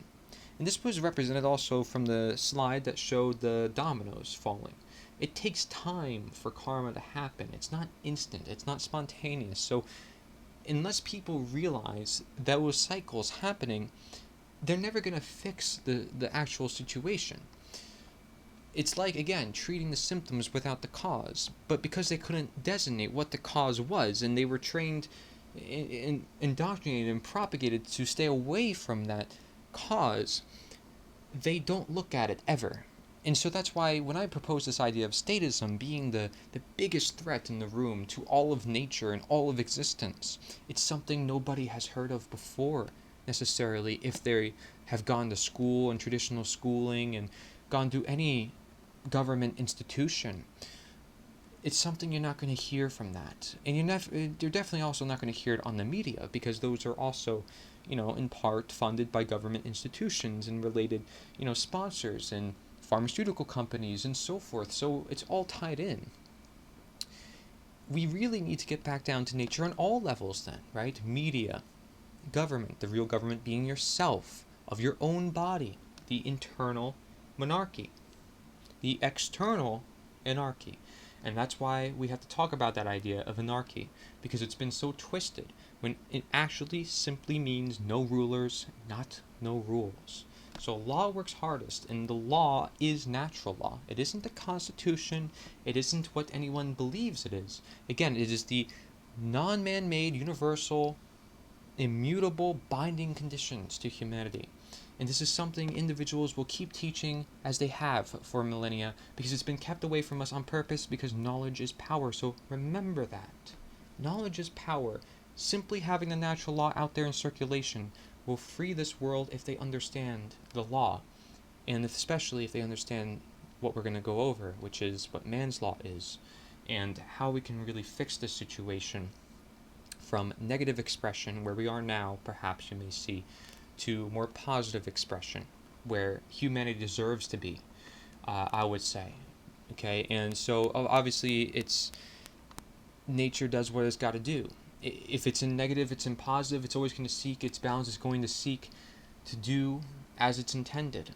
And this was represented also from the slide that showed the dominoes falling. It takes time for karma to happen. It's not instant. It's not spontaneous. So unless people realize those cycles happening, they're never going to fix the actual situation. It's like, again, treating the symptoms without the cause. But because they couldn't designate what the cause was, and they were trained, indoctrinated, and propagated to stay away from that cause, they don't look at it ever. And so that's why when I propose this idea of statism being the biggest threat in the room to all of nature and all of existence, it's something nobody has heard of before necessarily if they have gone to school and traditional schooling and gone to any government institution. It's something you're not going to hear from that. And you're definitely also not going to hear it on the media, because those are also, in part funded by government institutions and related, sponsors and pharmaceutical companies and so forth. So it's all tied in. We really need to get back down to nature on all levels then, right? Media, government, the real government being yourself, of your own body, the internal monarchy, the external anarchy. And that's why we have to talk about that idea of anarchy, because it's been so twisted when it actually simply means no rulers, not no rules. So law works hardest, and the law is natural law. It isn't the Constitution. It isn't what anyone believes it is. Again, it is the non-man-made, universal, immutable, binding conditions to humanity. And this is something individuals will keep teaching as they have for millennia, because it's been kept away from us on purpose, because knowledge is power. So remember that. Knowledge is power. Simply having the natural law out there in circulation will free this world if they understand the law, and especially if they understand what we're going to go over, which is what man's law is, and how we can really fix this situation from negative expression, where we are now, perhaps you may see, to more positive expression, where humanity deserves to be, I would say. Okay, and so obviously it's nature does what it's got to do. If it's in negative, it's in positive, it's always going to seek its balance, it's going to seek to do as it's intended.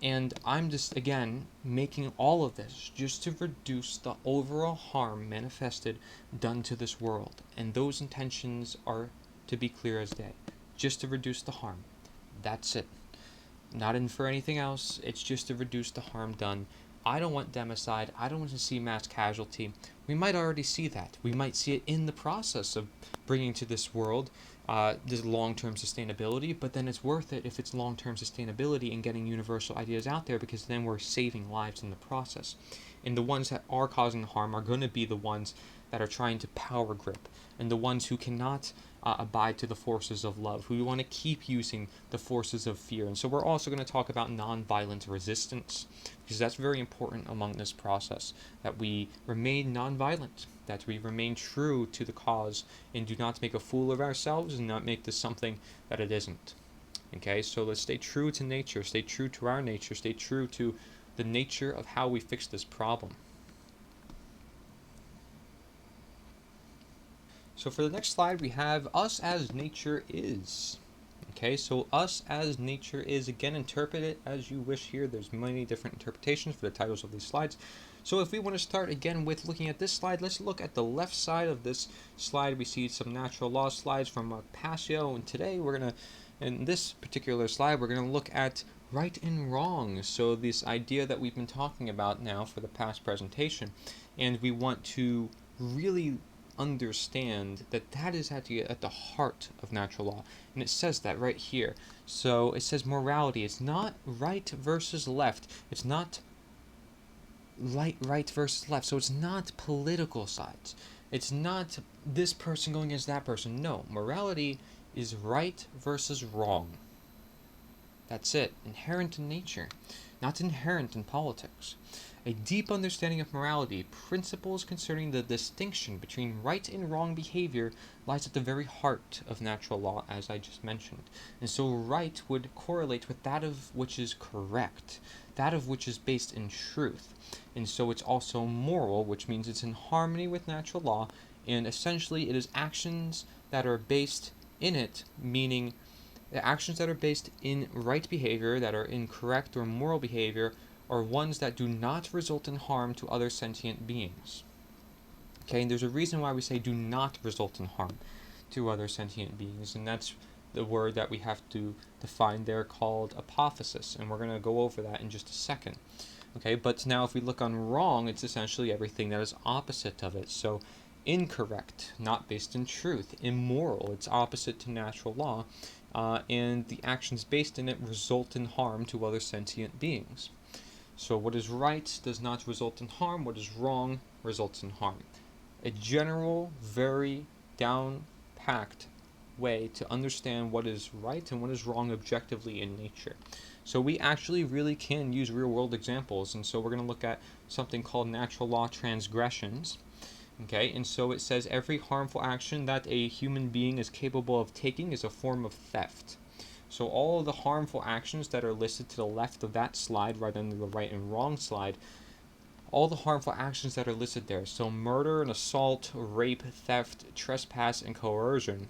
And I'm just, again, making all of this just to reduce the overall harm manifested done to this world. And those intentions are to be clear as day. Just to reduce the harm. That's it. Not in for anything else. It's just to reduce the harm done. I don't want democide. I don't want to see mass casualty. We might already see that. We might see it in the process of bringing to this world this long-term sustainability, but then it's worth it if it's long-term sustainability and getting universal ideas out there, because then we're saving lives in the process. And the ones that are causing harm are going to be the ones that are trying to power grip, and the ones who cannot abide to the forces of love, who want to keep using the forces of fear. And so we're also going to talk about nonviolent resistance, because that's very important among this process, that we remain nonviolent, that we remain true to the cause and do not make a fool of ourselves and not make this something that it isn't. Okay, so let's stay true to nature, stay true to our nature, stay true to the nature of how we fix this problem. So for the next slide, we have us as nature is. Okay, so us as nature is, again, interpret it as you wish here. There's many different interpretations for the titles of these slides. So if we want to start again with looking at this slide, let's look at the left side of this slide. We see some natural law slides from Passio, and today we're going to, in this particular slide, we're going to look at right and wrong. So this idea that we've been talking about now for the past presentation, and we want to really understand that that is at the heart of natural law, and it says that right here. So it says morality. It's not right versus left. It's not right versus left. So it's not political sides. It's not this person going against that person. No, morality is right versus wrong. That's it. Inherent in nature, not inherent in politics. A deep understanding of morality, principles concerning the distinction between right and wrong behavior, lies at the very heart of natural law, as I just mentioned. And so right would correlate with that of which is correct, that of which is based in truth. And so it's also moral, which means it's in harmony with natural law, and essentially it is actions that are based in it, meaning the actions that are based in right behavior, that are in correct or moral behavior, are ones that do not result in harm to other sentient beings. Okay, and there's a reason why we say do not result in harm to other sentient beings, and that's the word that we have to define there, called apophysis, and we're going to go over that in just a second. Okay, but now if we look on wrong, it's essentially everything that is opposite of it. So incorrect, not based in truth. Immoral, it's opposite to natural law, and the actions based in it result in harm to other sentient beings. So what is right does not result in harm. What is wrong results in harm. A general, very down-packed way to understand what is right and what is wrong objectively in nature. So we actually really can use real-world examples, and so we're going to look at something called natural law transgressions. Okay, and so it says every harmful action that a human being is capable of taking is a form of theft. So all of the harmful actions that are listed to the left of that slide rather than the right and wrong slide, all the harmful actions that are listed there, so murder and assault, rape, theft, trespass, and coercion,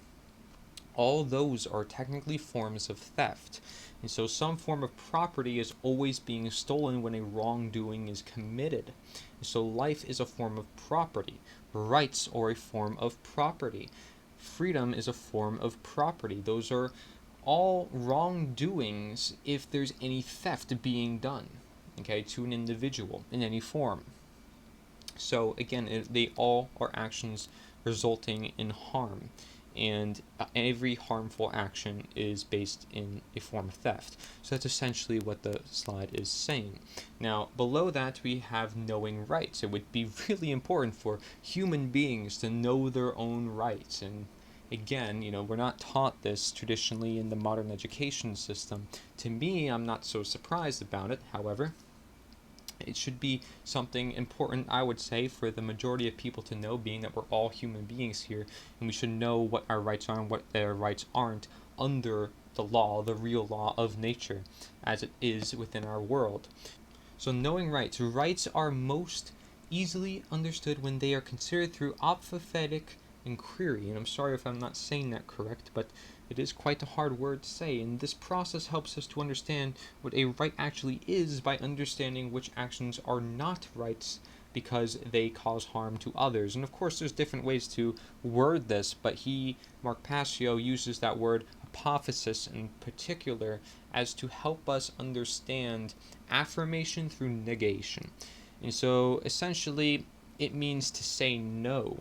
all those are technically forms of theft. And so some form of property is always being stolen when a wrongdoing is committed. And so life is a form of property. Rights are a form of property. Freedom is a form of property. Those are all wrongdoings if there's any theft being done, okay, to an individual in any form. So again, they all are actions resulting in harm, and every harmful action is based in a form of theft. So that's essentially what the slide is saying. Now, below that we have knowing rights. It would be really important for human beings to know their own rights, and again, we're not taught this traditionally in the modern education system. To me, I'm not so surprised about it. However, it should be something important, I would say, for the majority of people to know, being that we're all human beings here, and we should know what our rights are and what their rights aren't under the law, the real law of nature, as it is within our world. So knowing rights. Rights are most easily understood when they are considered through apathetic inquiry, and I'm sorry if I'm not saying that correct, but it is quite a hard word to say, and this process helps us to understand what a right actually is by understanding which actions are not rights because they cause harm to others. And of course there's different ways to word this, but Mark Passio, uses that word apophasis in particular as to help us understand affirmation through negation. And so essentially it means to say no,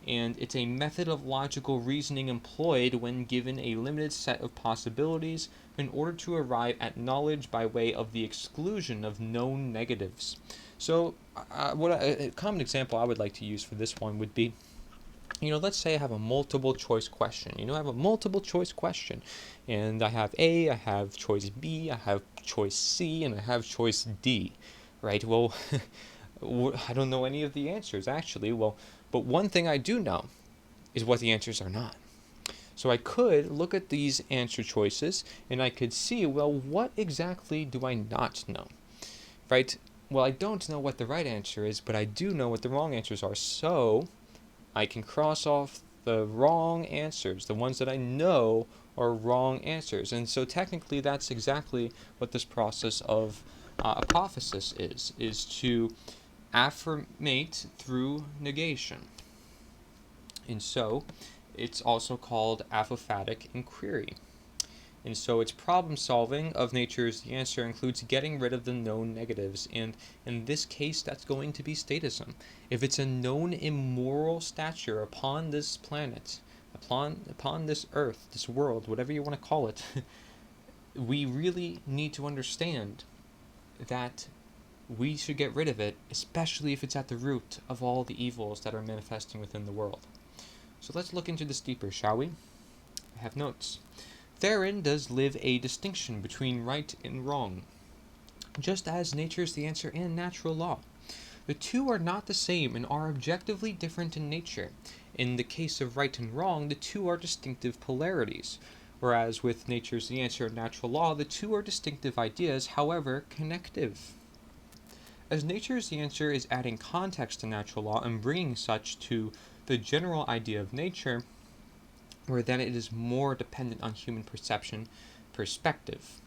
and it's a method of logical reasoning employed when given a limited set of possibilities in order to arrive at knowledge by way of the exclusion of known negatives. So a common example I would like to use for this one would be, let's say I have a multiple choice question. I have a multiple choice question, and I have A, I have choice B, I have choice C, and I have choice D, right? Well, I don't know any of the answers, actually. But one thing I do know is what the answers are not. So I could look at these answer choices, and I could see, well, what exactly do I not know, right? Well, I don't know what the right answer is, but I do know what the wrong answers are. So I can cross off the wrong answers, the ones that I know are wrong answers. And so technically that's exactly what this process of apophasis is to affirmate through negation. And so it's also called apophatic inquiry. And so its problem solving of nature's the answer includes getting rid of the known negatives, and in this case that's going to be statism. If it's a known immoral stature upon this planet, upon this earth, this world, whatever you want to call it, we really need to understand that we should get rid of it, especially if it's at the root of all the evils that are manifesting within the world. So let's look into this deeper, shall we? I have notes. Therein does live a distinction between right and wrong, just as nature is the answer and natural law. The two are not the same and are objectively different in nature. In the case of right and wrong, the two are distinctive polarities, whereas with nature's the answer and natural law, the two are distinctive ideas, however connective. As nature's the answer is adding context to natural law and bringing such to the general idea of nature, where then it is more dependent on human perspective.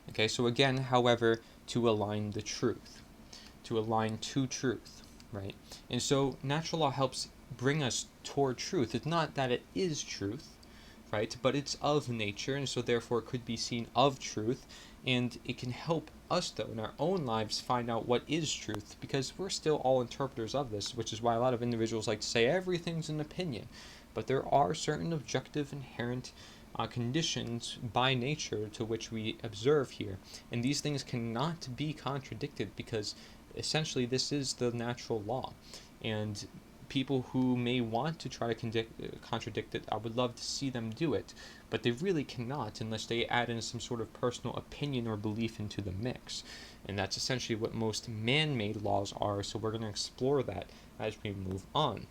Okay, so again, however, to align the truth, to align to truth, right? And so natural law helps bring us toward truth. It's not that it is truth, right? But it's of nature, and so therefore it could be seen of truth, and it can help us, though, in our own lives find out what is truth, because we're still all interpreters of this, which is why a lot of individuals like to say everything's an opinion. But there are certain objective, inherent conditions by nature to which we observe here. And these things cannot be contradicted because essentially this is the natural law. And people who may want to try to contradict it, I would love to see them do it, but they really cannot unless they add in some sort of personal opinion or belief into the mix. And that's essentially what most man-made laws are, so we're going to explore that as we move on.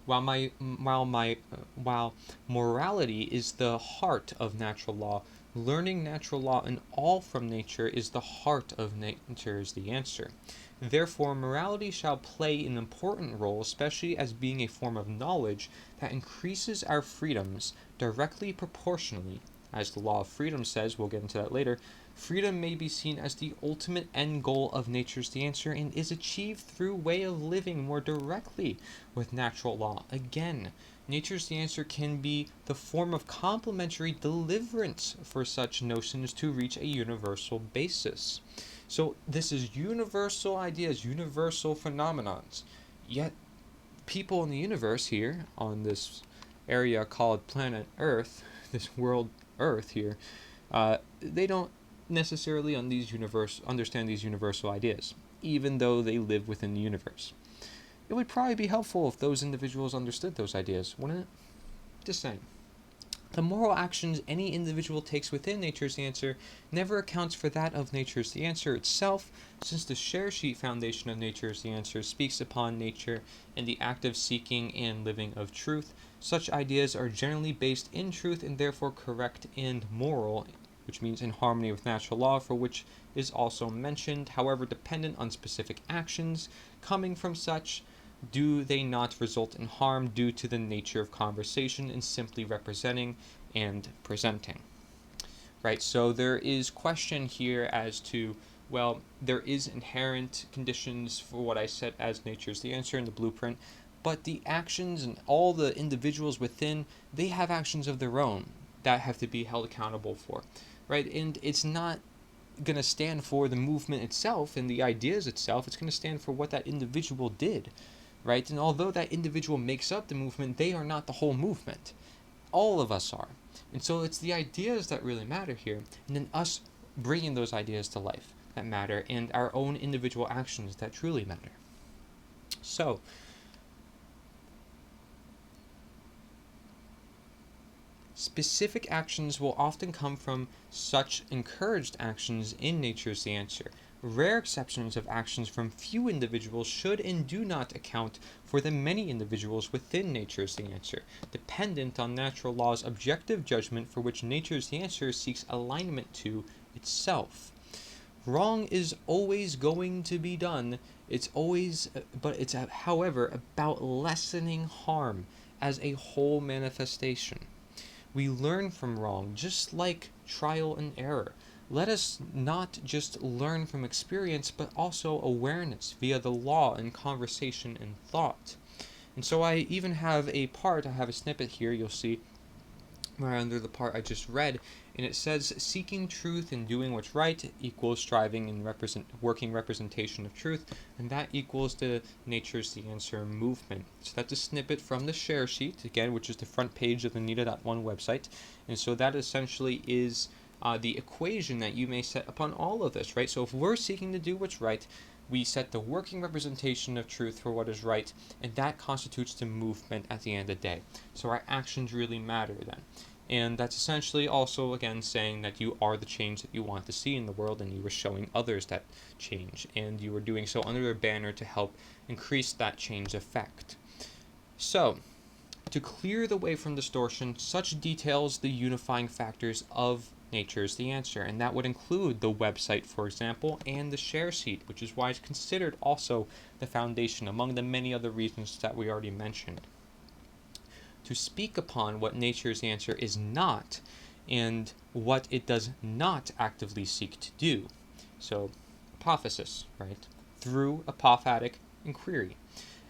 While morality is the heart of natural law, learning natural law and all from nature is the heart of nature is the answer. Therefore, morality shall play an important role, especially as being a form of knowledge that increases our freedoms directly proportionally. As the law of freedom says, we'll get into that later, freedom may be seen as the ultimate end goal of nature's the answer and is achieved through way of living more directly with natural law. Again, nature's the answer can be the form of complementary deliverance for such notions to reach a universal basis. So this is universal ideas, universal phenomenons. Yet people in the universe here on this area called planet Earth, this world Earth here, they don't necessarily understand these universal ideas, even though they live within the universe. It would probably be helpful if those individuals understood those ideas, wouldn't it? Just saying. The moral actions any individual takes within nature's the answer never accounts for that of nature's the answer itself, since the share sheet foundation of nature's the answer speaks upon nature and the act of seeking and living of truth. Such ideas are generally based in truth and therefore correct and moral, which means in harmony with natural law, for which is also mentioned, however dependent on specific actions coming from such, do they not result in harm due to the nature of conversation and simply representing and presenting? Right, so there is question here as to, well, there is inherent conditions for what I said as nature's the answer in the blueprint, but the actions and all the individuals within, they have actions of their own that have to be held accountable for, right? And it's not going to stand for the movement itself and the ideas itself, it's going to stand for what that individual did. Right? And although that individual makes up the movement, they are not the whole movement. All of us are. And so it's the ideas that really matter here, and then us bringing those ideas to life that matter, and our own individual actions that truly matter. So, specific actions will often come from such encouraged actions in nature's the answer. Rare exceptions of actions from few individuals should and do not account for the many individuals within nature's the answer, dependent on natural law's objective judgment for which nature's the answer seeks alignment to itself. Wrong is always going to be done. But it's however about lessening harm as a whole manifestation. We learn from wrong, just like trial and error. Let us not just learn from experience, but also awareness via the law and conversation and thought. And so I even have a snippet here, you'll see, right under the part I just read, and it says, seeking truth and doing what's right equals striving and working representation of truth, and that equals the nature's the answer movement. So that's a snippet from the share sheet, again, which is the front page of the nita.one website, and so that essentially is the equation that you may set upon all of this, right? So if we're seeking to do what's right, we set the working representation of truth for what is right, and that constitutes the movement at the end of the day. So our actions really matter then. And that's essentially also, again, saying that you are the change that you want to see in the world, and you are showing others that change, and you are doing so under a banner to help increase that change effect. So, to clear the way from distortion, such details the unifying factors of nature's the answer, and that would include the website, for example, and the share sheet, which is why it's considered also the foundation among the many other reasons that we already mentioned. To speak upon what nature's answer is not and what it does not actively seek to do. So, apophasis, right? Through apophatic inquiry.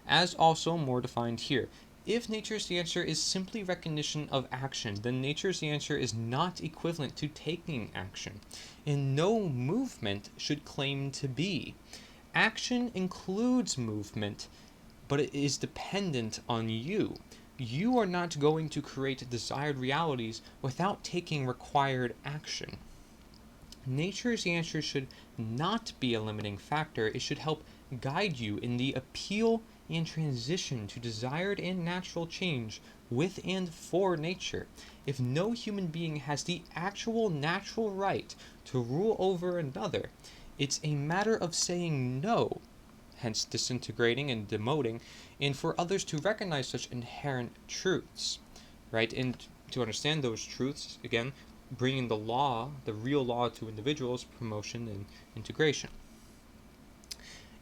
As also more defined here. If nature's the answer is simply recognition of action, then nature's the answer is not equivalent to taking action, and no movement should claim to be. Action includes movement, but it is dependent on you. you are not going to create desired realities without taking required action. Nature's answer should not be a limiting factor. It should help guide you in the appeal and transition to desired and natural change with and for nature. If no human being has the actual natural right to rule over another, it's a matter of saying no, hence disintegrating and demoting, and for others to recognize such inherent truths, right? And to understand those truths, again, bringing the law, the real law, to individuals, promotion and integration.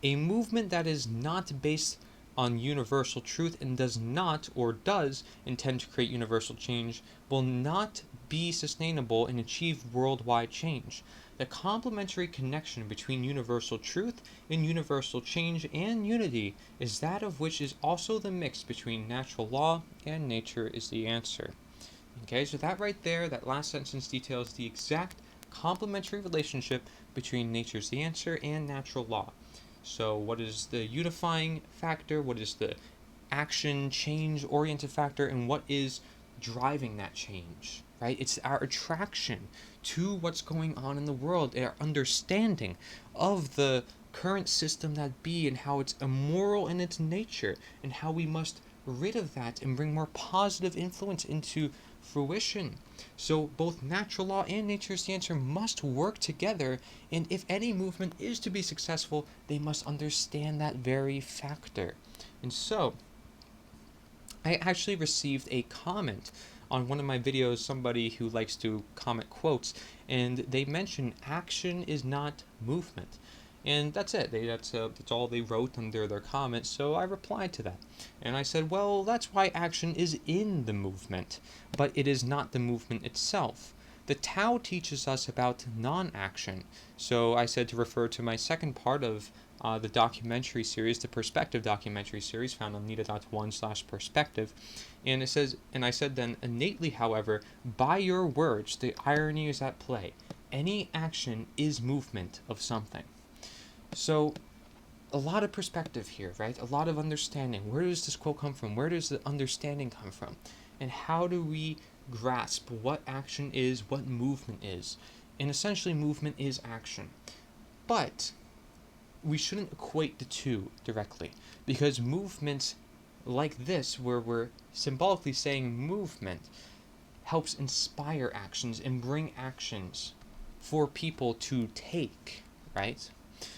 A movement that is not based on universal truth and does not or does intend to create universal change will not be sustainable and achieve worldwide change. The complementary connection between universal truth and universal change and unity is that of which is also the mix between natural law and nature is the answer. Okay, so that right there, that last sentence details the exact complementary relationship between nature's the answer and natural law. So what is the unifying factor, what is the action change oriented factor, and what is driving that change, right? It's our attraction to what's going on in the world, our understanding of the current system that be and how it's immoral in its nature and how we must rid of that and bring more positive influence into fruition. So both natural law and nature's the answer must work together, and if any movement is to be successful, they must understand that very factor. And so I actually received a comment on one of my videos, somebody who likes to comment quotes, and they mentioned action is not movement. And that's it. That's all they wrote under their comment. So I replied to that. And I said, well, that's why action is in the movement, but it is not the movement itself. The Tao teaches us about non-action. So I said to refer to my second part of the documentary series, the Perspective documentary series found on nita.one/perspective. And it says, and I said then, innately, however, by your words, the irony is at play. Any action is movement of something. So, a lot of perspective here, right? A lot of understanding. Where does this quote come from? Where does the understanding come from? And how do we grasp what action is, what movement is? And essentially, movement is action. But we shouldn't equate the two directly, because movements like this, where we're symbolically saying movement, helps inspire actions and bring actions for people to take, right?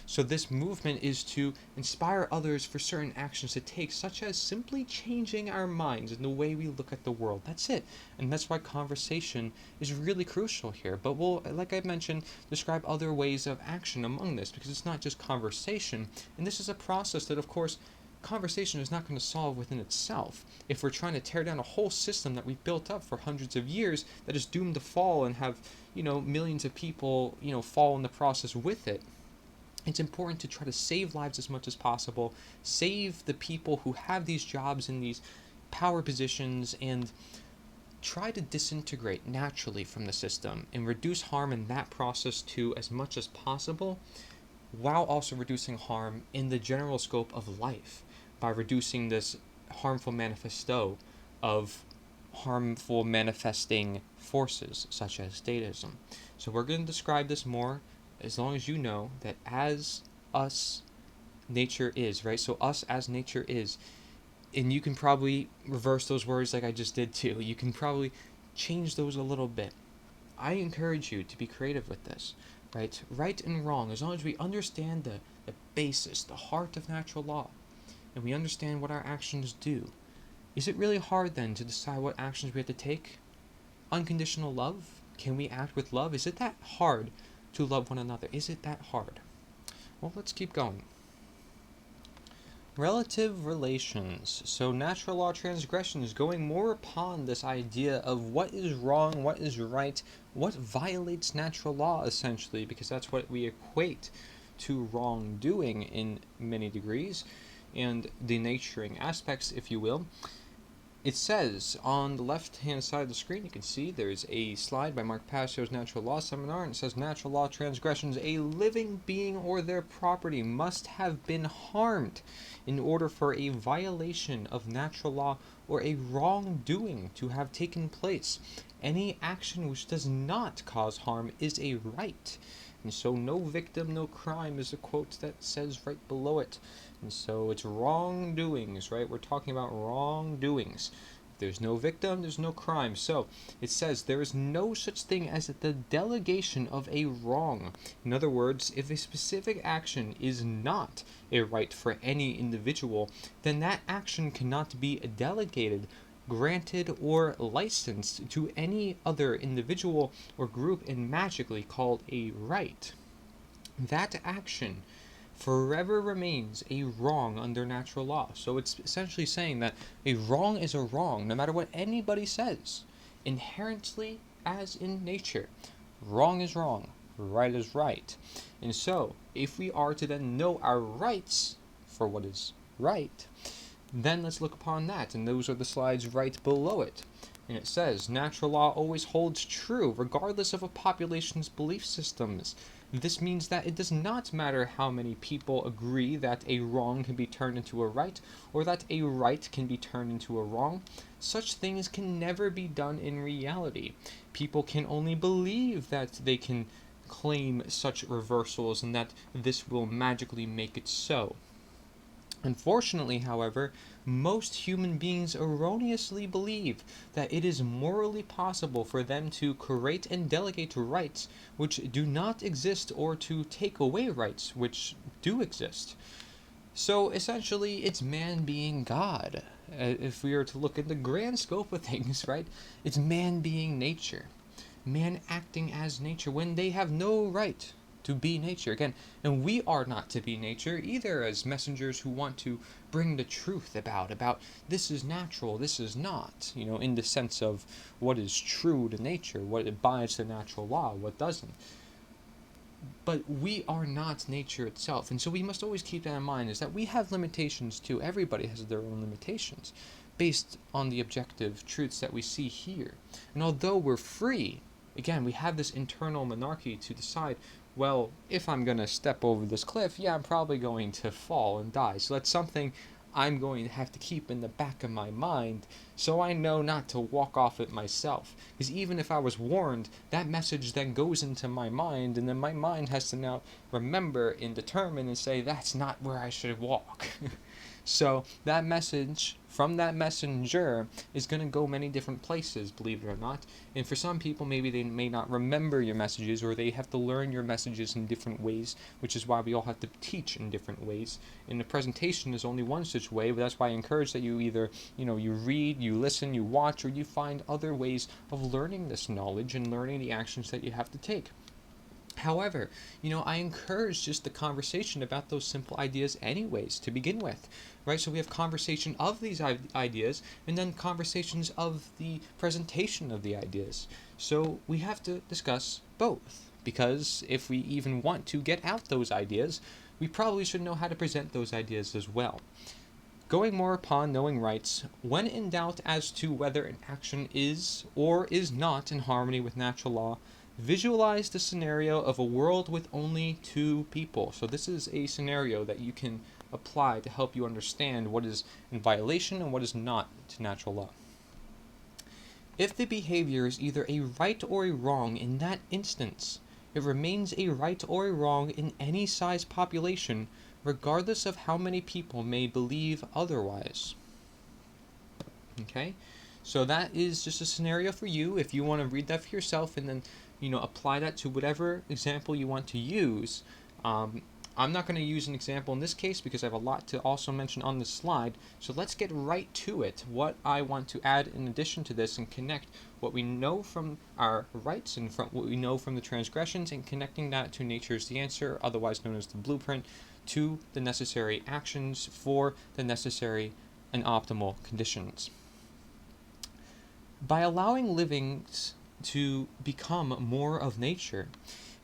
So this movement is to inspire others for certain actions to take, such as simply changing our minds and the way we look at the world. That's it. And that's why conversation is really crucial here. But we'll, like I mentioned, describe other ways of action among this, because it's not just conversation. And this is a process that, of course, conversation is not going to solve within itself. If we're trying to tear down a whole system that we've built up for hundreds of years that is doomed to fall and have, millions of people, fall in the process with it, it's important to try to save lives as much as possible, save the people who have these jobs in these power positions, and try to disintegrate naturally from the system and reduce harm in that process too as much as possible, while also reducing harm in the general scope of life by reducing this harmful manifesto of harmful manifesting forces such as statism. So we're going to describe this more, as long as you know that as us, nature is, right? So us as nature is. And you can probably reverse those words like I just did too. You can probably change those a little bit. I encourage you to be creative with this, right? Right and wrong, as long as we understand the basis, the heart of natural law, and we understand what our actions do. Is it really hard then to decide what actions we have to take? Unconditional love? Can we act with love? Is it that hard to love one another? Is it that hard? Well, let's keep going. Relative relations. So natural law transgression is going more upon this idea of what is wrong, what is right, what violates natural law, essentially, because that's what we equate to wrongdoing in many degrees, and the naturing aspects, if you will. It says on the left-hand side of the screen, you can see there's a slide by Mark Passio's Natural Law Seminar, and it says natural law transgressions: a living being or their property must have been harmed in order for a violation of natural law or a wrongdoing to have taken place. Any action which does not cause harm is a right. And so no victim, no crime is a quote that says right below it. And so it's wrongdoings, right? We're talking about wrongdoings. If there's no victim, there's no crime. So it says there is no such thing as the delegation of a wrong. In other words, if a specific action is not a right for any individual, then that action cannot be delegated, granted, or licensed to any other individual or group and magically called a right. That action forever remains a wrong under natural law. So it's essentially saying that a wrong is a wrong, no matter what anybody says, inherently as in nature. Wrong is wrong, right is right. And so, if we are to then know our rights for what is right, then let's look upon that, and those are the slides right below it. And it says, natural law always holds true, regardless of a population's belief systems. This means that it does not matter how many people agree that a wrong can be turned into a right, or that a right can be turned into a wrong. Such things can never be done in reality. People can only believe that they can claim such reversals and that this will magically make it so. Unfortunately, however, most human beings erroneously believe that it is morally possible for them to create and delegate rights which do not exist, or to take away rights which do exist. So essentially, it's man being God. If we are to look at the grand scope of things, right? It's man being nature. Man acting as nature when they have no right to be nature. Again, and we are not to be nature either, as messengers who want to bring the truth about this is natural, this is not, in the sense of what is true to nature, what abides to natural law, what doesn't. But we are not nature itself, and so we must always keep that in mind, is that we have limitations too. Everybody has their own limitations based on the objective truths that we see here. And although we're free, again, we have this internal monarchy to decide, well, if I'm going to step over this cliff, yeah, I'm probably going to fall and die. So that's something I'm going to have to keep in the back of my mind, so I know not to walk off it myself. Because even if I was warned, that message then goes into my mind, and then my mind has to now remember and determine and say, that's not where I should walk. So that message from that messenger is going to go many different places, believe it or not. And for some people, maybe they may not remember your messages, or they have to learn your messages in different ways, which is why we all have to teach in different ways. And the presentation is only one such way, but that's why I encourage that you either, you read, you listen, you watch, or you find other ways of learning this knowledge and learning the actions that you have to take. However, I encourage just the conversation about those simple ideas anyways, to begin with, right? So we have conversation of these ideas, and then conversations of the presentation of the ideas. So we have to discuss both, because if we even want to get out those ideas, we probably should know how to present those ideas as well. Going more upon knowing rights, when in doubt as to whether an action is or is not in harmony with natural law, visualize the scenario of a world with only two people. So this is a scenario that you can apply to help you understand what is in violation and what is not to natural law. If the behavior is either a right or a wrong in that instance, it remains a right or a wrong in any size population, regardless of how many people may believe otherwise. Okay? So that is just a scenario for you. If you want to read that for yourself and then apply that to whatever example you want to use. I'm not going to use an example in this case because I have a lot to also mention on this slide. So let's get right to it. What I want to add in addition to this, and connect what we know from our rights and from what we know from the transgressions, and connecting that to nature's the answer, otherwise known as the blueprint, to the necessary actions for the necessary and optimal conditions. By allowing livings to become more of nature,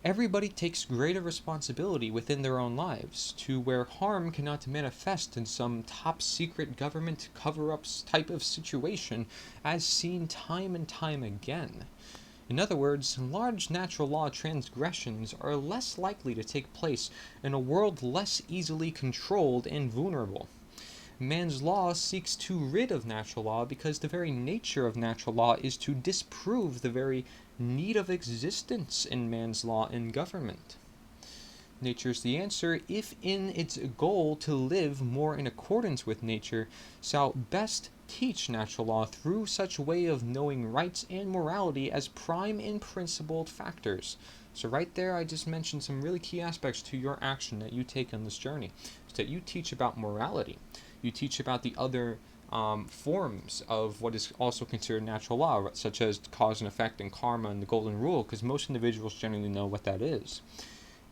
Everybody takes greater responsibility within their own lives, to where harm cannot manifest in some top secret government cover-ups type of situation, as seen time and time again. In other words, large natural law transgressions are less likely to take place in a world less easily controlled and vulnerable. Man's law seeks to rid of natural law because the very nature of natural law is to disprove the very need of existence in man's law and government. Nature's the answer, if in its goal to live more in accordance with nature, shall best teach natural law through such way of knowing rights and morality as prime and principled factors. So right there I just mentioned some really key aspects to your action that you take on this journey. So that you teach about morality. You teach about the other forms of what is also considered natural law, such as cause and effect and karma and the golden rule, because most individuals generally know what that is.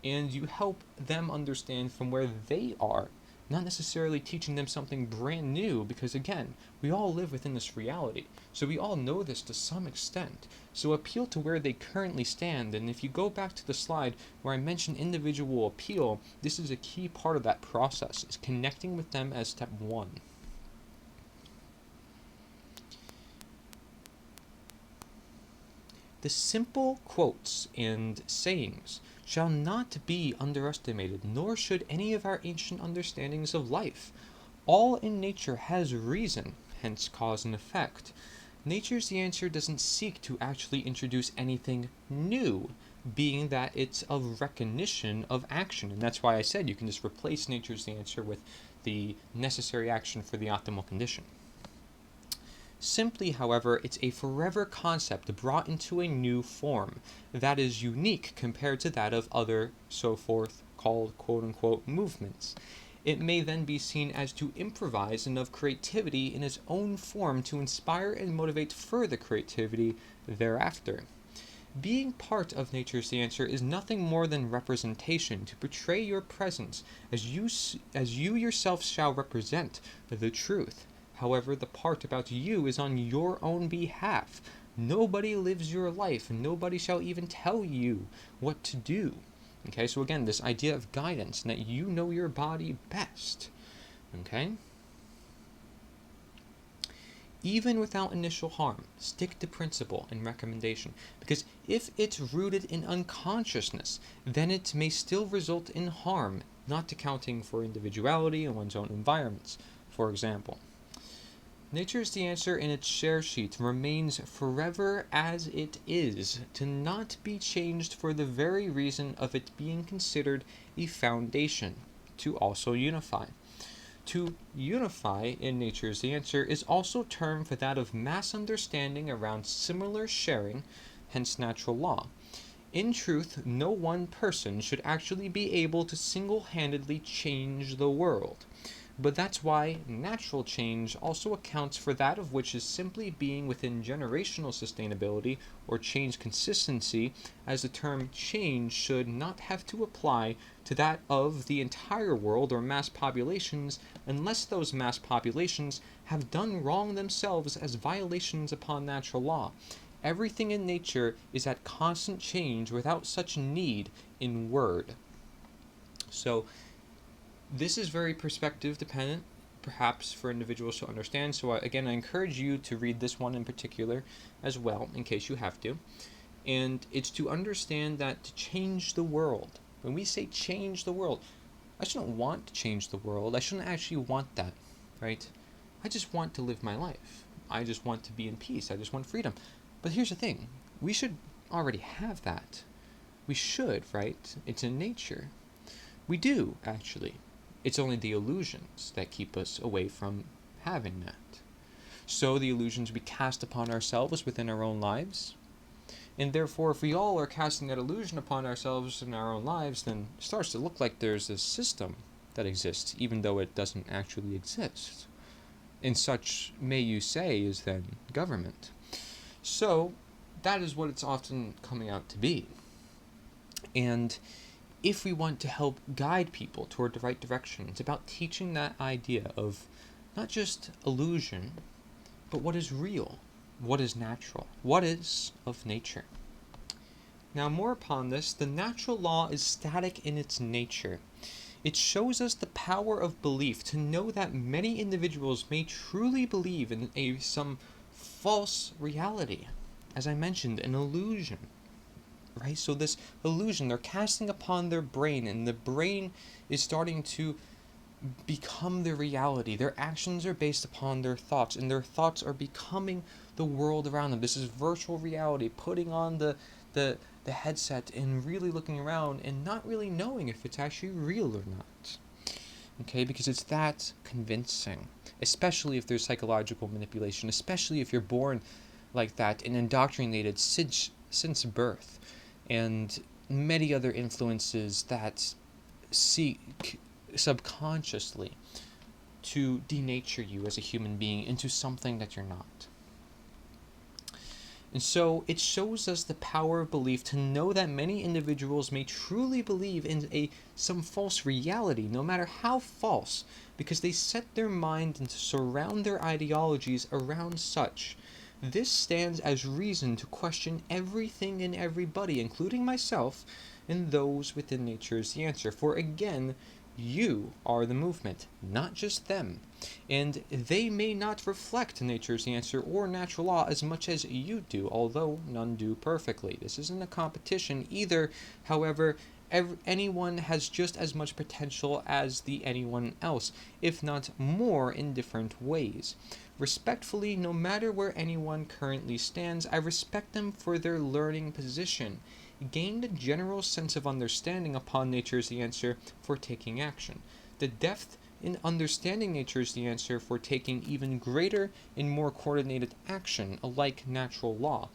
And you help them understand from where they are, not necessarily teaching them something brand new, because again, we all live within this reality, so we all know this to some extent. So appeal to where they currently stand, and if you go back to the slide where I mentioned individual appeal, this is a key part of that process, is connecting with them as step one. The simple quotes and sayings shall not be underestimated, nor should any of our ancient understandings of life. All in nature has reason, hence cause and effect. Nature's the answer doesn't seek to actually introduce anything new, being that it's a recognition of action. And that's why I said you can just replace nature's the answer with the necessary action for the optimal condition. Simply, however, it's a forever concept brought into a new form that is unique compared to that of other so forth called quote-unquote movements. It may then be seen as to improvise and of creativity in its own form to inspire and motivate further creativity thereafter. Being part of nature's the answer is nothing more than representation, to portray your presence as you yourself shall represent the truth. However, the part about you is on your own behalf. Nobody lives your life, and nobody shall even tell you what to do. Okay, so again, this idea of guidance, and that you know your body best. Okay? Even without initial harm, stick to principle and recommendation, because if it's rooted in unconsciousness, then it may still result in harm, not accounting for individuality and one's own environments, for example. Nature's the answer in its share sheet remains forever as it is, to not be changed for the very reason of it being considered a foundation, to also unify. To unify in nature's the answer is also termed for that of mass understanding around similar sharing, hence natural law. In truth, no one person should actually be able to single-handedly change the world. But that's why natural change also accounts for that of which is simply being within generational sustainability or change consistency, as the term change should not have to apply to that of the entire world or mass populations unless those mass populations have done wrong themselves as violations upon natural law. Everything in nature is at constant change without such need in word. So this is very perspective dependent, perhaps for individuals to understand. So again, I encourage you to read this one in particular as well, in case you have to. And it's to understand that to change the world, when we say change the world, I shouldn't want to change the world. I shouldn't actually want that, right? I just want to live my life. I just want to be in peace. I just want freedom. But here's the thing. We should already have that. We should, right? It's in nature. We do, actually. It's only the illusions that keep us away from having that. So the illusions we cast upon ourselves within our own lives. And therefore, if we all are casting that illusion upon ourselves in our own lives, then it starts to look like there's this system that exists, even though it doesn't actually exist. And such, may you say, is then government. So that is what it's often coming out to be. And if we want to help guide people toward the right direction, it's about teaching that idea of not just illusion, but what is real, what is natural, what is of nature. Now, more upon this, the natural law is static in its nature. It shows us the power of belief to know that many individuals may truly believe in some false reality. As I mentioned, an illusion. Right? So this illusion they're casting upon their brain, and the brain is starting to become their reality. Their actions are based upon their thoughts, and their thoughts are becoming the world around them. This is virtual reality, putting on the headset and really looking around and not really knowing if it's actually real or not. Okay, because it's that convincing, especially if there's psychological manipulation, especially if you're born like that and indoctrinated since birth, and many other influences that seek subconsciously to denature you as a human being into something that you're not. And so it shows us the power of belief to know that many individuals may truly believe in some false reality, no matter how false, because they set their mind and to surround their ideologies around such. This stands as reason to question everything and everybody, including myself, and those within Nature is the Answer. For again, you are the movement, not just them. And they may not reflect Nature's Answer or natural law as much as you do, although none do perfectly. This isn't a competition either. However, anyone has just as much potential as the anyone else, if not more, in different ways. Respectfully, no matter where anyone currently stands, I respect them for their learning position. Gained a general sense of understanding upon Nature's the Answer for taking action. The depth in understanding Nature's the Answer for taking even greater and more coordinated action, alike natural law.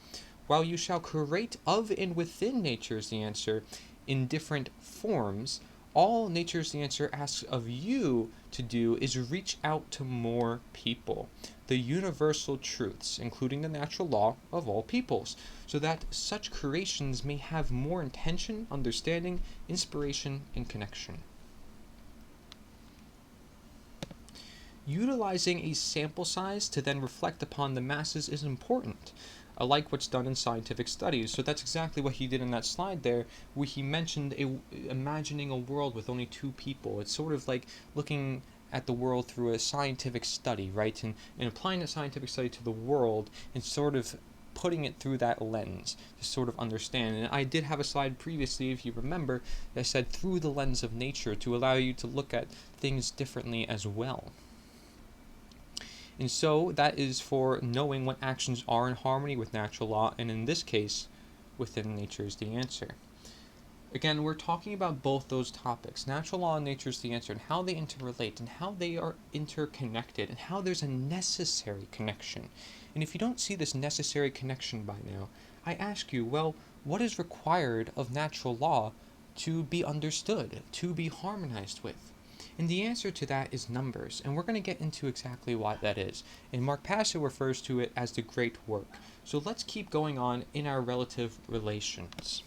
While you shall create of and within Nature's the Answer in different forms, all Nature's the Answer asks of you to do is reach out to more people, the universal truths, including the natural law of all peoples, so that such creations may have more intention, understanding, inspiration, and connection. Utilizing a sample size to then reflect upon the masses is important, like what's done in scientific studies. So that's exactly what he did in that slide there, where he mentioned imagining a world with only 2 people. It's sort of like looking at the world through a scientific study, right? And applying a scientific study to the world and sort of putting it through that lens to sort of understand. And I did have a slide previously, if you remember, that said through the lens of nature to allow you to look at things differently as well. And so that is for knowing what actions are in harmony with natural law, and in this case, within Nature is the Answer. Again, we're talking about both those topics, natural law and Nature is the Answer, and how they interrelate, and how they are interconnected, and how there's a necessary connection. And if you don't see this necessary connection by now, I ask you, well, what is required of natural law to be understood, to be harmonized with? And the answer to that is numbers, and we're going to get into exactly what that is. And Mark Passio refers to it as the great work. So let's keep going on in our relative relations.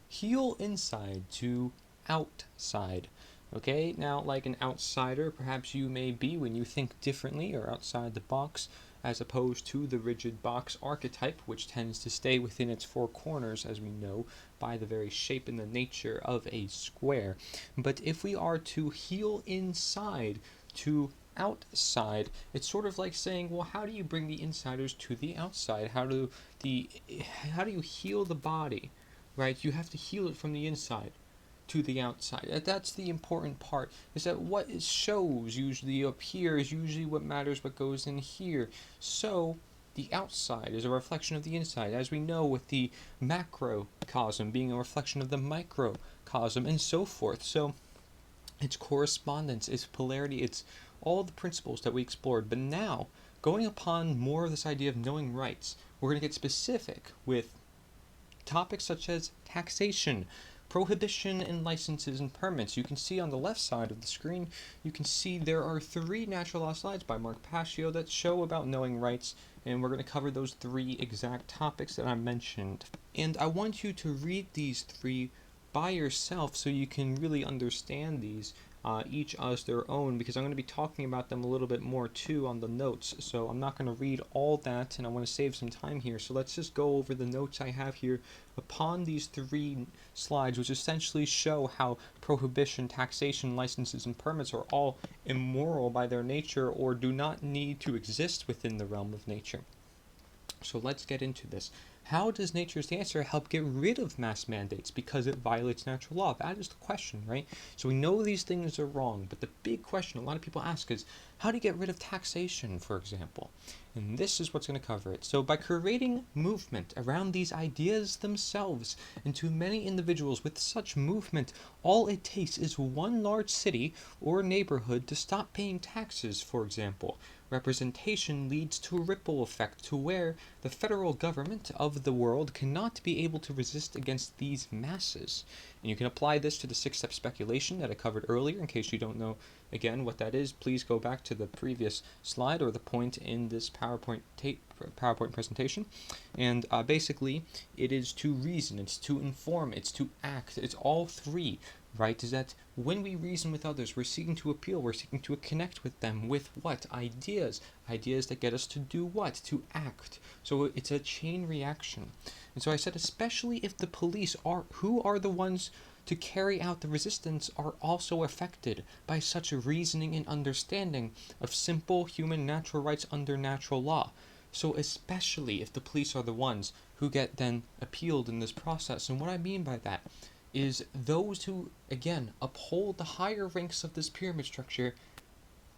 Heal inside to outside. Okay, now like an outsider, perhaps you may be when you think differently or outside the box, as opposed to the rigid box archetype, which tends to stay within its 4 corners, as we know, by the very shape and the nature of a square. But if we are to heal inside to outside, it's sort of like saying, well, how do you bring the insiders to the outside? How do you heal the body, right? You have to heal it from the inside to the outside. That's the important part, is that what it shows usually up here is usually what matters, what goes in here. So the outside is a reflection of the inside, as we know, with the macrocosm being a reflection of the microcosm, and so forth. So it's correspondence, it's polarity, it's all the principles that we explored. But now, going upon more of this idea of knowing rights, we're going to get specific with topics such as taxation, prohibition, and licenses and permits. You can see on the left side of the screen, you can see there are 3 natural law slides by Mark Passio that show about knowing rights, and we're going to cover those 3 exact topics that I mentioned. And I want you to read these 3 by yourself so you can really understand these each as their own, because I'm going to be talking about them a little bit more too on the notes. So I'm not going to read all that, and I want to save some time here. So let's just go over the notes I have here upon these 3 slides, which essentially show how prohibition, taxation, licenses, and permits are all immoral by their nature or do not need to exist within the realm of nature. So let's get into this. How does Nature's the Answer help get rid of mass mandates because it violates natural law? That is the question, right? So we know these things are wrong, but the big question a lot of people ask is, how do you get rid of taxation, for example? And this is what's going to cover it. So by creating movement around these ideas themselves, and to many individuals with such movement, all it takes is one large city or neighborhood to stop paying taxes, for example. Representation leads to a ripple effect to where the federal government of the world cannot be able to resist against these masses. And you can apply this to the 6-step speculation that I covered earlier. In case you don't know, again, what that is, please go back to the previous slide or the point in this PowerPoint presentation. And basically, it is to reason, it's to inform, it's to act, it's all 3. Right, is that when we reason with others, we're seeking to appeal, we're seeking to connect with them with what? Ideas that get us to do what? To act. So it's a chain reaction. And so I said, especially if the police who are the ones to carry out the resistance are also affected by such a reasoning and understanding of simple human natural rights under natural law. So especially if the police are the ones who get then appealed in this process. And what I mean by that is those who, again, uphold the higher ranks of this pyramid structure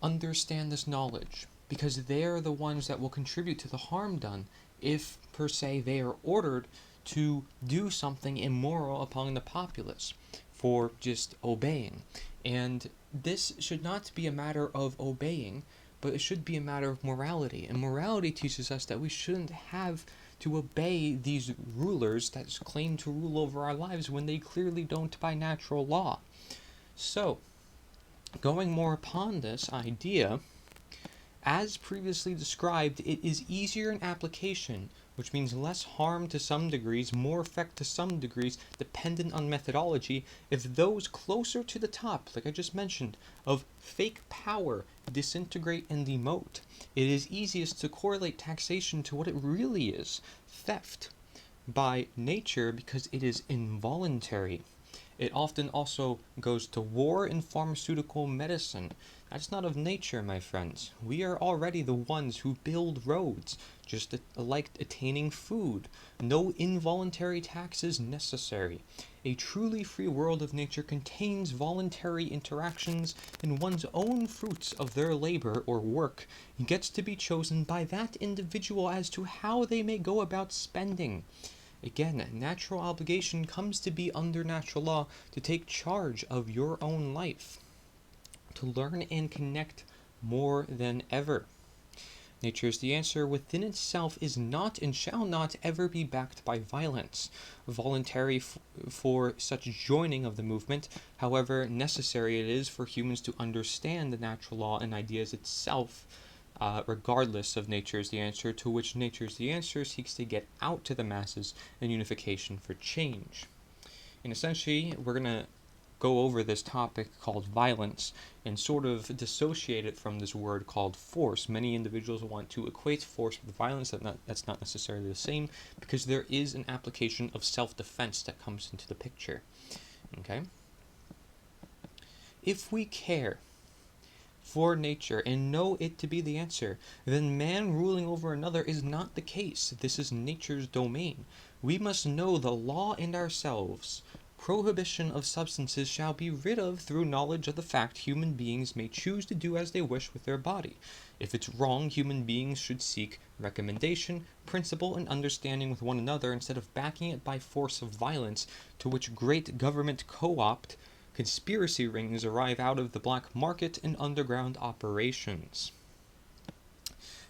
understand this knowledge, because they are the ones that will contribute to the harm done if, per se, they are ordered to do something immoral upon the populace for just obeying. And this should not be a matter of obeying, but it should be a matter of morality. And morality teaches us that we shouldn't have to obey these rulers that claim to rule over our lives when they clearly don't by natural law. So, going more upon this idea, as previously described, it is easier in application, which means less harm to some degrees, more effect to some degrees, dependent on methodology, if those closer to the top, like I just mentioned, of fake power disintegrate and demote. It is easiest to correlate taxation to what it really is, theft, by nature, because it is involuntary. It often also goes to war and pharmaceutical medicine. That's not of nature, my friends. We are already the ones who build roads, just like attaining food. No involuntary tax is necessary. A truly free world of nature contains voluntary interactions, and one's own fruits of their labor or work gets to be chosen by that individual as to how they may go about spending. Again, natural obligation comes to be under natural law to take charge of your own life, to learn and connect more than ever. Nature's the Answer within itself is not and shall not ever be backed by violence. Voluntary for such joining of the movement, however necessary it is for humans to understand the natural law and ideas itself, regardless of Nature's the Answer, to which Nature's the Answer seeks to get out to the masses and unification for change. And essentially, we're going to go over this topic called violence and sort of dissociate it from this word called force. Many individuals want to equate force with violence. That's not necessarily the same, because there is an application of self-defense that comes into the picture. Okay? If we care for nature and know it to be the answer, then man ruling over another is not the case. This is nature's domain. We must know the law and ourselves. Prohibition of substances shall be rid of through knowledge of the fact human beings may choose to do as they wish with their body. If it's wrong, human beings should seek recommendation, principle, and understanding with one another instead of backing it by force of violence, to which great government co-opt conspiracy rings arrive out of the black market and underground operations.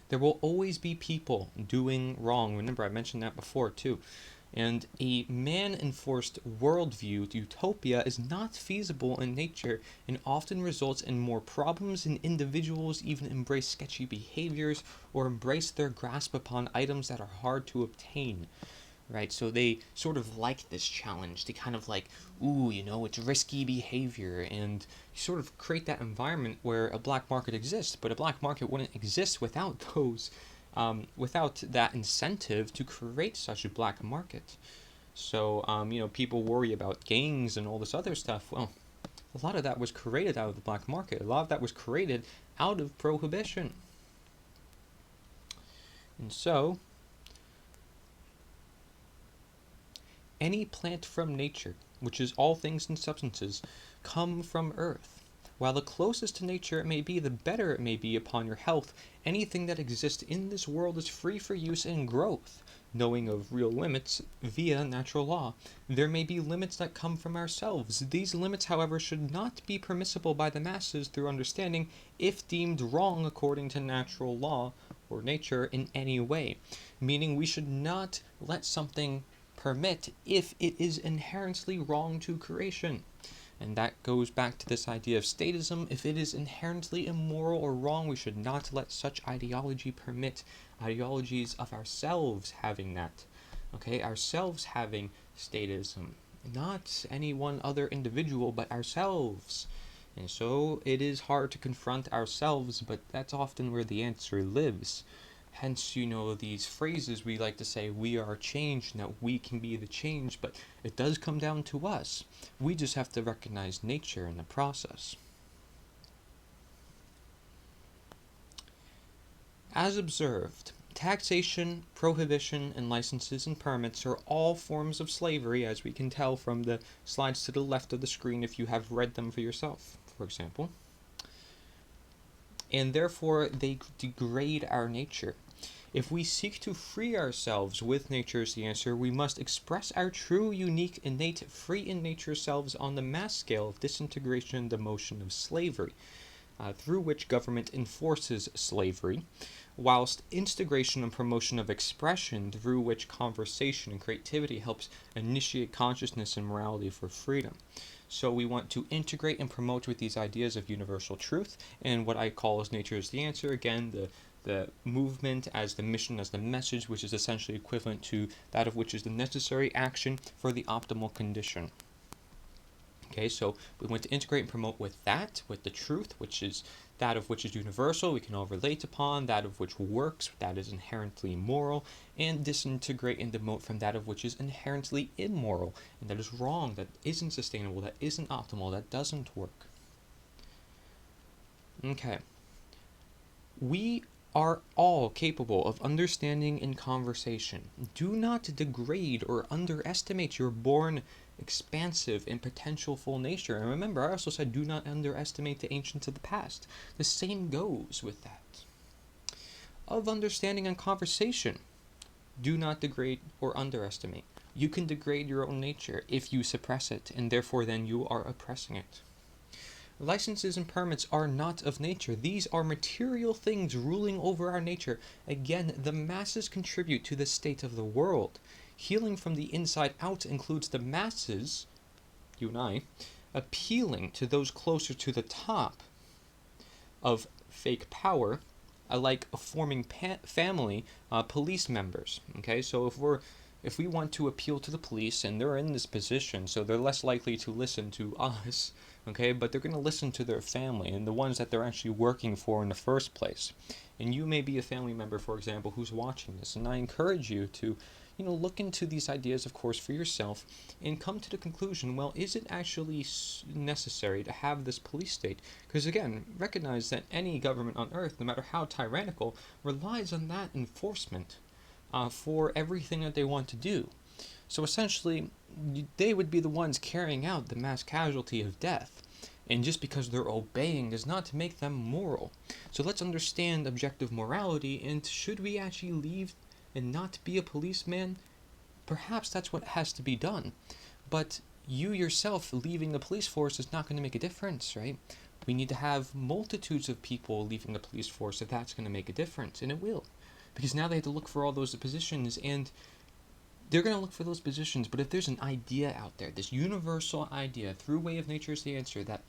There will always be people doing wrong. Remember, I mentioned that before too. And a man-enforced worldview, utopia, is not feasible in nature and often results in more problems, and individuals even embrace sketchy behaviors or embrace their grasp upon items that are hard to obtain. right? So they sort of like this challenge. They kind of like, ooh, it's risky behavior, and you sort of create that environment where a black market exists, but a black market wouldn't exist without without that incentive to create such a black market. So, people worry about gangs and all this other stuff. Well, a lot of that was created out of the black market. A lot of that was created out of prohibition. And so, any plant from nature, which is all things and substances, come from earth. While the closest to nature it may be, the better it may be upon your health, anything that exists in this world is free for use and growth, knowing of real limits via natural law. There may be limits that come from ourselves. These limits, however, should not be permissible by the masses through understanding if deemed wrong according to natural law or nature in any way. Meaning we should not let something permit if it is inherently wrong to creation. And that goes back to this idea of statism. If it is inherently immoral or wrong, we should not let such ideology permit ideologies of ourselves having that. Okay, ourselves having statism. Not any one other individual, but ourselves. And so it is hard to confront ourselves, but that's often where the answer lives. Hence, these phrases we like to say, we are changed, and that we can be the change, but it does come down to us. We just have to recognize nature in the process. As observed, taxation, prohibition, and licenses and permits are all forms of slavery, as we can tell from the slides to the left of the screen if you have read them for yourself, for example. And therefore, they degrade our nature. If we seek to free ourselves with nature as the answer, we must express our true, unique, innate, free in nature selves on the mass scale of disintegration and demotion of slavery, through which government enforces slavery, whilst instigation and promotion of expression, through which conversation and creativity helps initiate consciousness and morality for freedom. So we want to integrate and promote with these ideas of universal truth, and what I call as nature is the answer, again, the movement as the mission, as the message, which is essentially equivalent to that of which is the necessary action for the optimal condition. Okay, so we want to integrate and promote with that, with the truth, which is that of which is universal, we can all relate upon, that of which works, that is inherently moral, and disintegrate and demote from that of which is inherently immoral, and that is wrong, that isn't sustainable, that isn't optimal, that doesn't work. Okay. We are all capable of understanding in conversation. Do not degrade or underestimate your born expansive and potentialful nature. And remember, I also said do not underestimate the ancients of the past. The same goes with that. Of understanding and conversation, do not degrade or underestimate. You can degrade your own nature if you suppress it, and therefore then you are oppressing it. Licenses and permits are not of nature. These are material things ruling over our nature. Again, the masses contribute to the state of the world. Healing from the inside out includes the masses, you and I, appealing to those closer to the top of fake power, like forming family police members. Okay, so if we want to appeal to the police and they're in this position, so they're less likely to listen to us, okay, but they're going to listen to their family and the ones that they're actually working for in the first place. And you may be a family member, for example, who's watching this, and I encourage you to look into these ideas, of course, for yourself and come to the conclusion, well, is it actually necessary to have this police state? Because again, recognize that any government on earth, no matter how tyrannical, relies on that enforcement for everything that they want to do. So essentially, they would be the ones carrying out the mass casualty of death. And just because they're obeying does not make them moral. So let's understand objective morality, and should we actually leave and not be a policeman? Perhaps that's what has to be done. But you yourself leaving the police force is not going to make a difference, right? We need to have multitudes of people leaving the police force if that's going to make a difference, and it will. Because now they have to look for all those positions, and they're going to look for those positions, but if there's an idea out there, this universal idea, through way of nature is the answer, that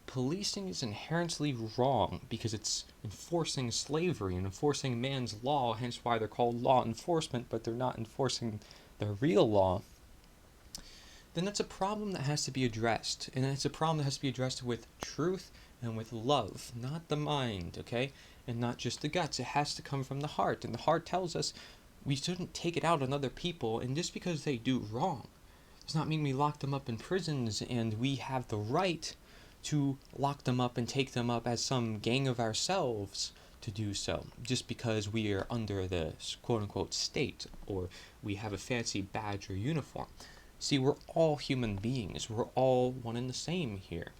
policing is inherently wrong because it's enforcing slavery and enforcing man's law, hence why they're called law enforcement, but they're not enforcing the real law, then that's a problem that has to be addressed. And it's a problem that has to be addressed with truth and with love, not the mind, okay? And not just the guts. It has to come from the heart. And the heart tells us we shouldn't take it out on other people. And just because they do wrong does not mean we lock them up in prisons and we have the right to lock them up and take them up as some gang of ourselves to do so, just because we are under the quote-unquote state or we have a fancy badge or uniform. See, we're all human beings. We're all one and the same here.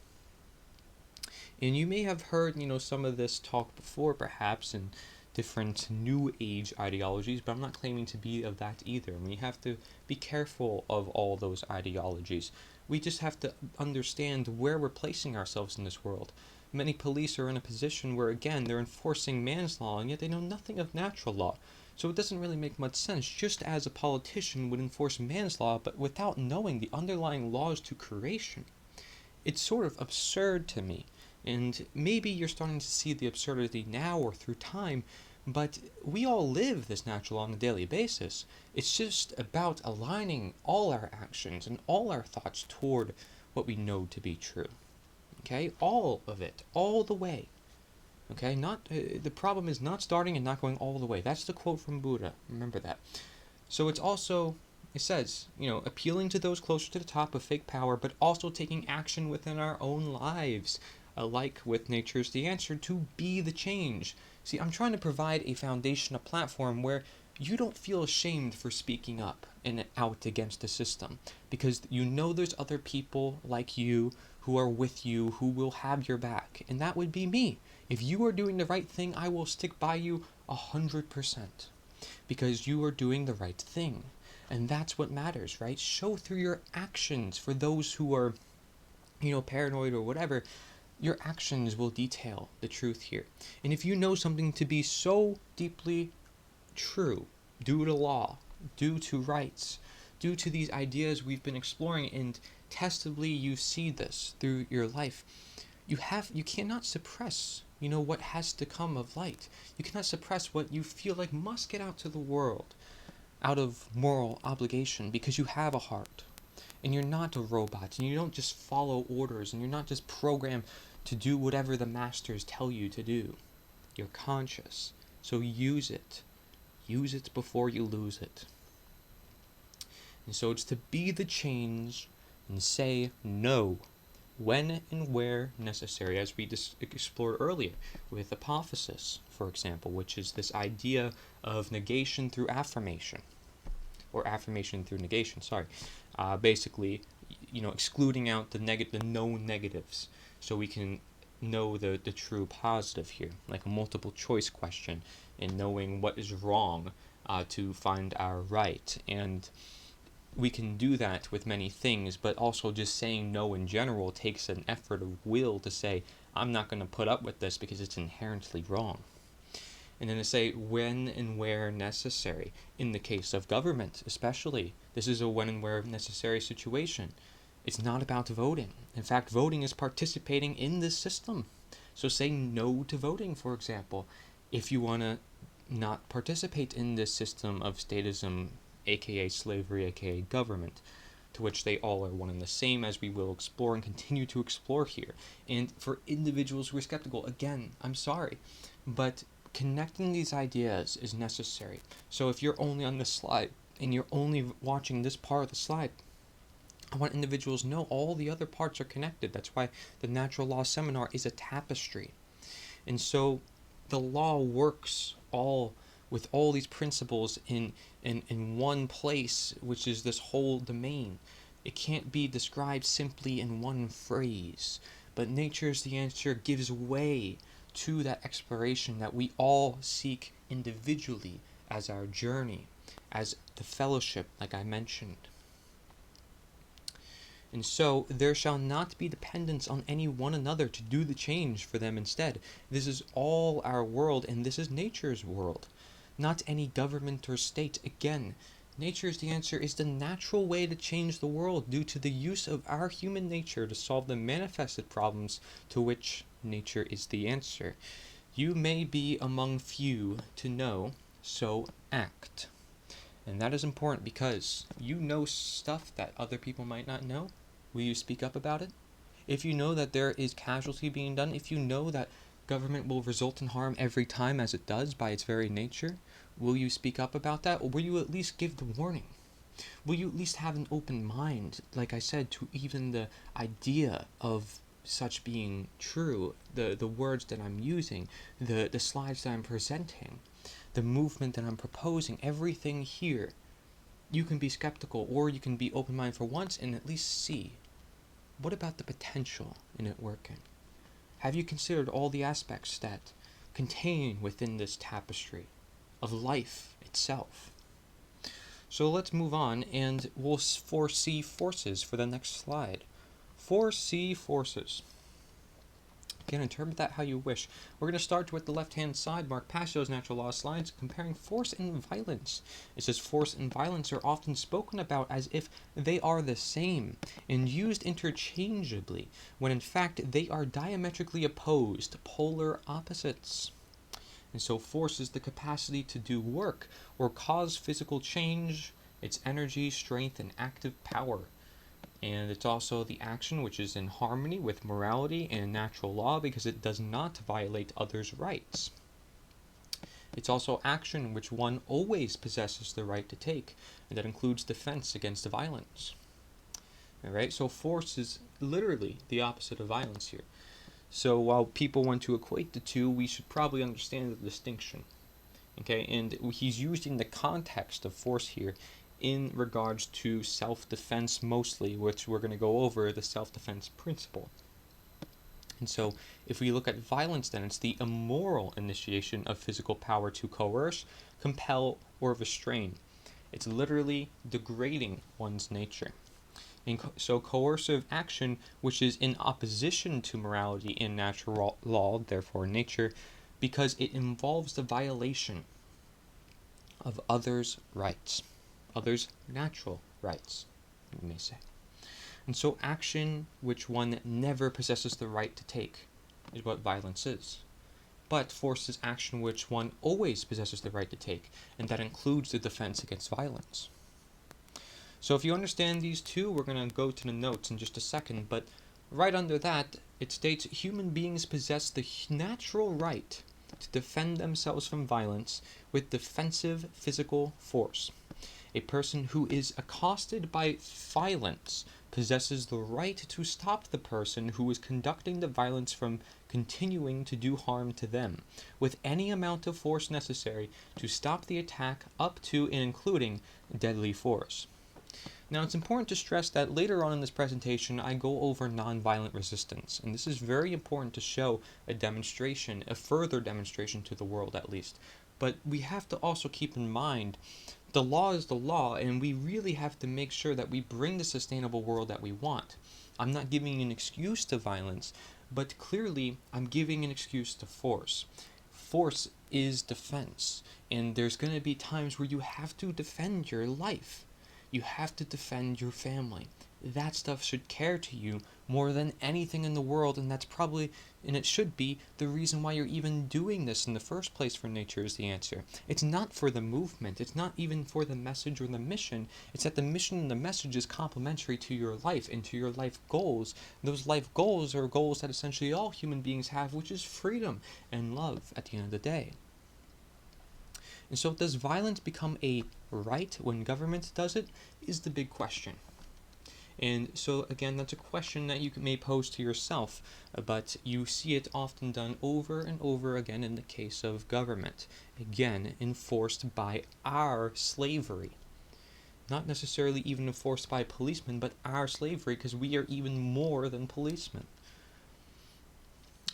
And you may have heard, some of this talk before, perhaps, in different new age ideologies, but I'm not claiming to be of that either. We have to be careful of all those ideologies. We just have to understand where we're placing ourselves in this world. Many police are in a position where, again, they're enforcing man's law, and yet they know nothing of natural law. So it doesn't really make much sense, just as a politician would enforce man's law, but without knowing the underlying laws to creation. It's sort of absurd to me. And maybe you're starting to see the absurdity now or through time, but we all live this natural law on a daily basis. It's just about aligning all our actions and all our thoughts toward what we know to be true. Okay? All of it. All the way. Okay? The problem is not starting and not going all the way. That's the quote from Buddha. Remember that. So it's also, it says, appealing to those closer to the top of fake power, but also taking action within our own lives. Alike with nature's the answer to be the change. See, I'm trying to provide a foundation, a platform where you don't feel ashamed for speaking up and out against the system, because there's other people like you who are with you, who will have your back, and that would be me. If you are doing the right thing, I will stick by you 100%, because you are doing the right thing, and that's what matters, right? Show through your actions. For those who are, paranoid or whatever, your actions will detail the truth here. And if you know something to be so deeply true, due to law, due to rights, due to these ideas we've been exploring, and testably you see this through your life, you cannot suppress, what has to come of light. You cannot suppress what you feel like must get out to the world out of moral obligation, because you have a heart. And you're not a robot, and you don't just follow orders, and you're not just programmed to do whatever the masters tell you to do. You're conscious, so use it. Use it before you lose it. And so it's to be the change and say no when and where necessary, as we explored earlier with apophysis, for example, which is this idea of negation through affirmation, or affirmation through negation, basically, excluding out the known negatives, so we can know the true positive here, like a multiple choice question, and knowing what is wrong to find our right. And we can do that with many things, but also just saying no in general takes an effort of will to say, I'm not going to put up with this because it's inherently wrong. And then to say when and where necessary. In the case of government, especially, this is a when and where necessary situation. It's not about voting. In fact, voting is participating in this system. So say no to voting, for example, if you want to not participate in this system of statism, aka slavery, aka government, to which they all are one and the same, as we will explore and continue to explore here. And for individuals who are skeptical, again, I'm sorry, but connecting these ideas is necessary. So if you're only on this slide and you're only watching this part of the slide, I want individuals to know all the other parts are connected. That's why the Natural Law Seminar is a tapestry. And so the law works with all these principles in one place, which is this whole domain. It can't be described simply in one phrase, but nature's the answer gives way to that exploration that we all seek individually as our journey, as the fellowship, like I mentioned. And so there shall not be dependence on any one another to do the change for them instead. This is all our world, and this is nature's world, not any government or state. Again, nature's the answer is the natural way to change the world due to the use of our human nature to solve the manifested problems to which nature is the answer. You may be among few to know, so act. And that is important because you know stuff that other people might not know. Will you speak up about it? If you know that there is casualty being done, if you know that government will result in harm every time as it does by its very nature, will you speak up about that, or will you at least give the warning? Will you at least have an open mind, like I said, to even the idea of such being true, the words that I'm using, the slides that I'm presenting, the movement that I'm proposing, everything here? You can be skeptical or you can be open minded for once and at least see, what about the potential in it working? Have you considered all the aspects that contain within this tapestry of life itself? So let's move on and we'll foresee forces for the next slide. Foresee forces. Again, interpret that how you wish. We're going to start with the left-hand side, Mark Passio's natural law slides, comparing force and violence. It says force and violence are often spoken about as if they are the same and used interchangeably, when in fact they are diametrically opposed, polar opposites. And so force is the capacity to do work or cause physical change, its energy, strength, and active power. And it's also the action which is in harmony with morality and natural law because it does not violate others' rights. It's also action which one always possesses the right to take, and that includes defense against violence. Alright, so force is literally the opposite of violence here. So while people want to equate the two, we should probably understand the distinction. Okay, and he's using the context of force here in regards to self-defense mostly, which we're going to go over the self-defense principle. And so if we look at violence, then it's the immoral initiation of physical power to coerce, compel, or restrain. It's literally degrading one's nature. And so coercive action, which is in opposition to morality and natural law, therefore nature, because it involves the violation of others' rights. Others' natural rights, you may say. And so action which one never possesses the right to take is what violence is. But force is action which one always possesses the right to take, and that includes the defense against violence. So if you understand these two, we're going to go to the notes in just a second, but right under that, it states human beings possess the natural right to defend themselves from violence with defensive physical force. A person who is accosted by violence possesses the right to stop the person who is conducting the violence from continuing to do harm to them, with any amount of force necessary to stop the attack up to and including deadly force. Now, it's important to stress that later on in this presentation, I go over nonviolent resistance, and this is very important to show a demonstration, a further demonstration to the world at least. But we have to also keep in mind the law is the law, and we really have to make sure that we bring the sustainable world that we want. I'm not giving an excuse to violence, but clearly I'm giving an excuse to force. Force is defense, and there's going to be times where you have to defend your life. You have to defend your family. That stuff should care to you more than anything in the world, and that's probably, and it should be, the reason why you're even doing this in the first place. For nature is the answer. It's not for the movement. It's not even for the message or the mission. It's that the mission and the message is complementary to your life and to your life goals. Those life goals are goals that essentially all human beings have, which is freedom and love at the end of the day. And so does violence become a right when government does it, is the big question. And so again, that's a question that you may pose to yourself, but you see it often done over and over again in the case of government, again enforced by our slavery. Not necessarily even enforced by policemen, but our slavery, because we are even more than policemen.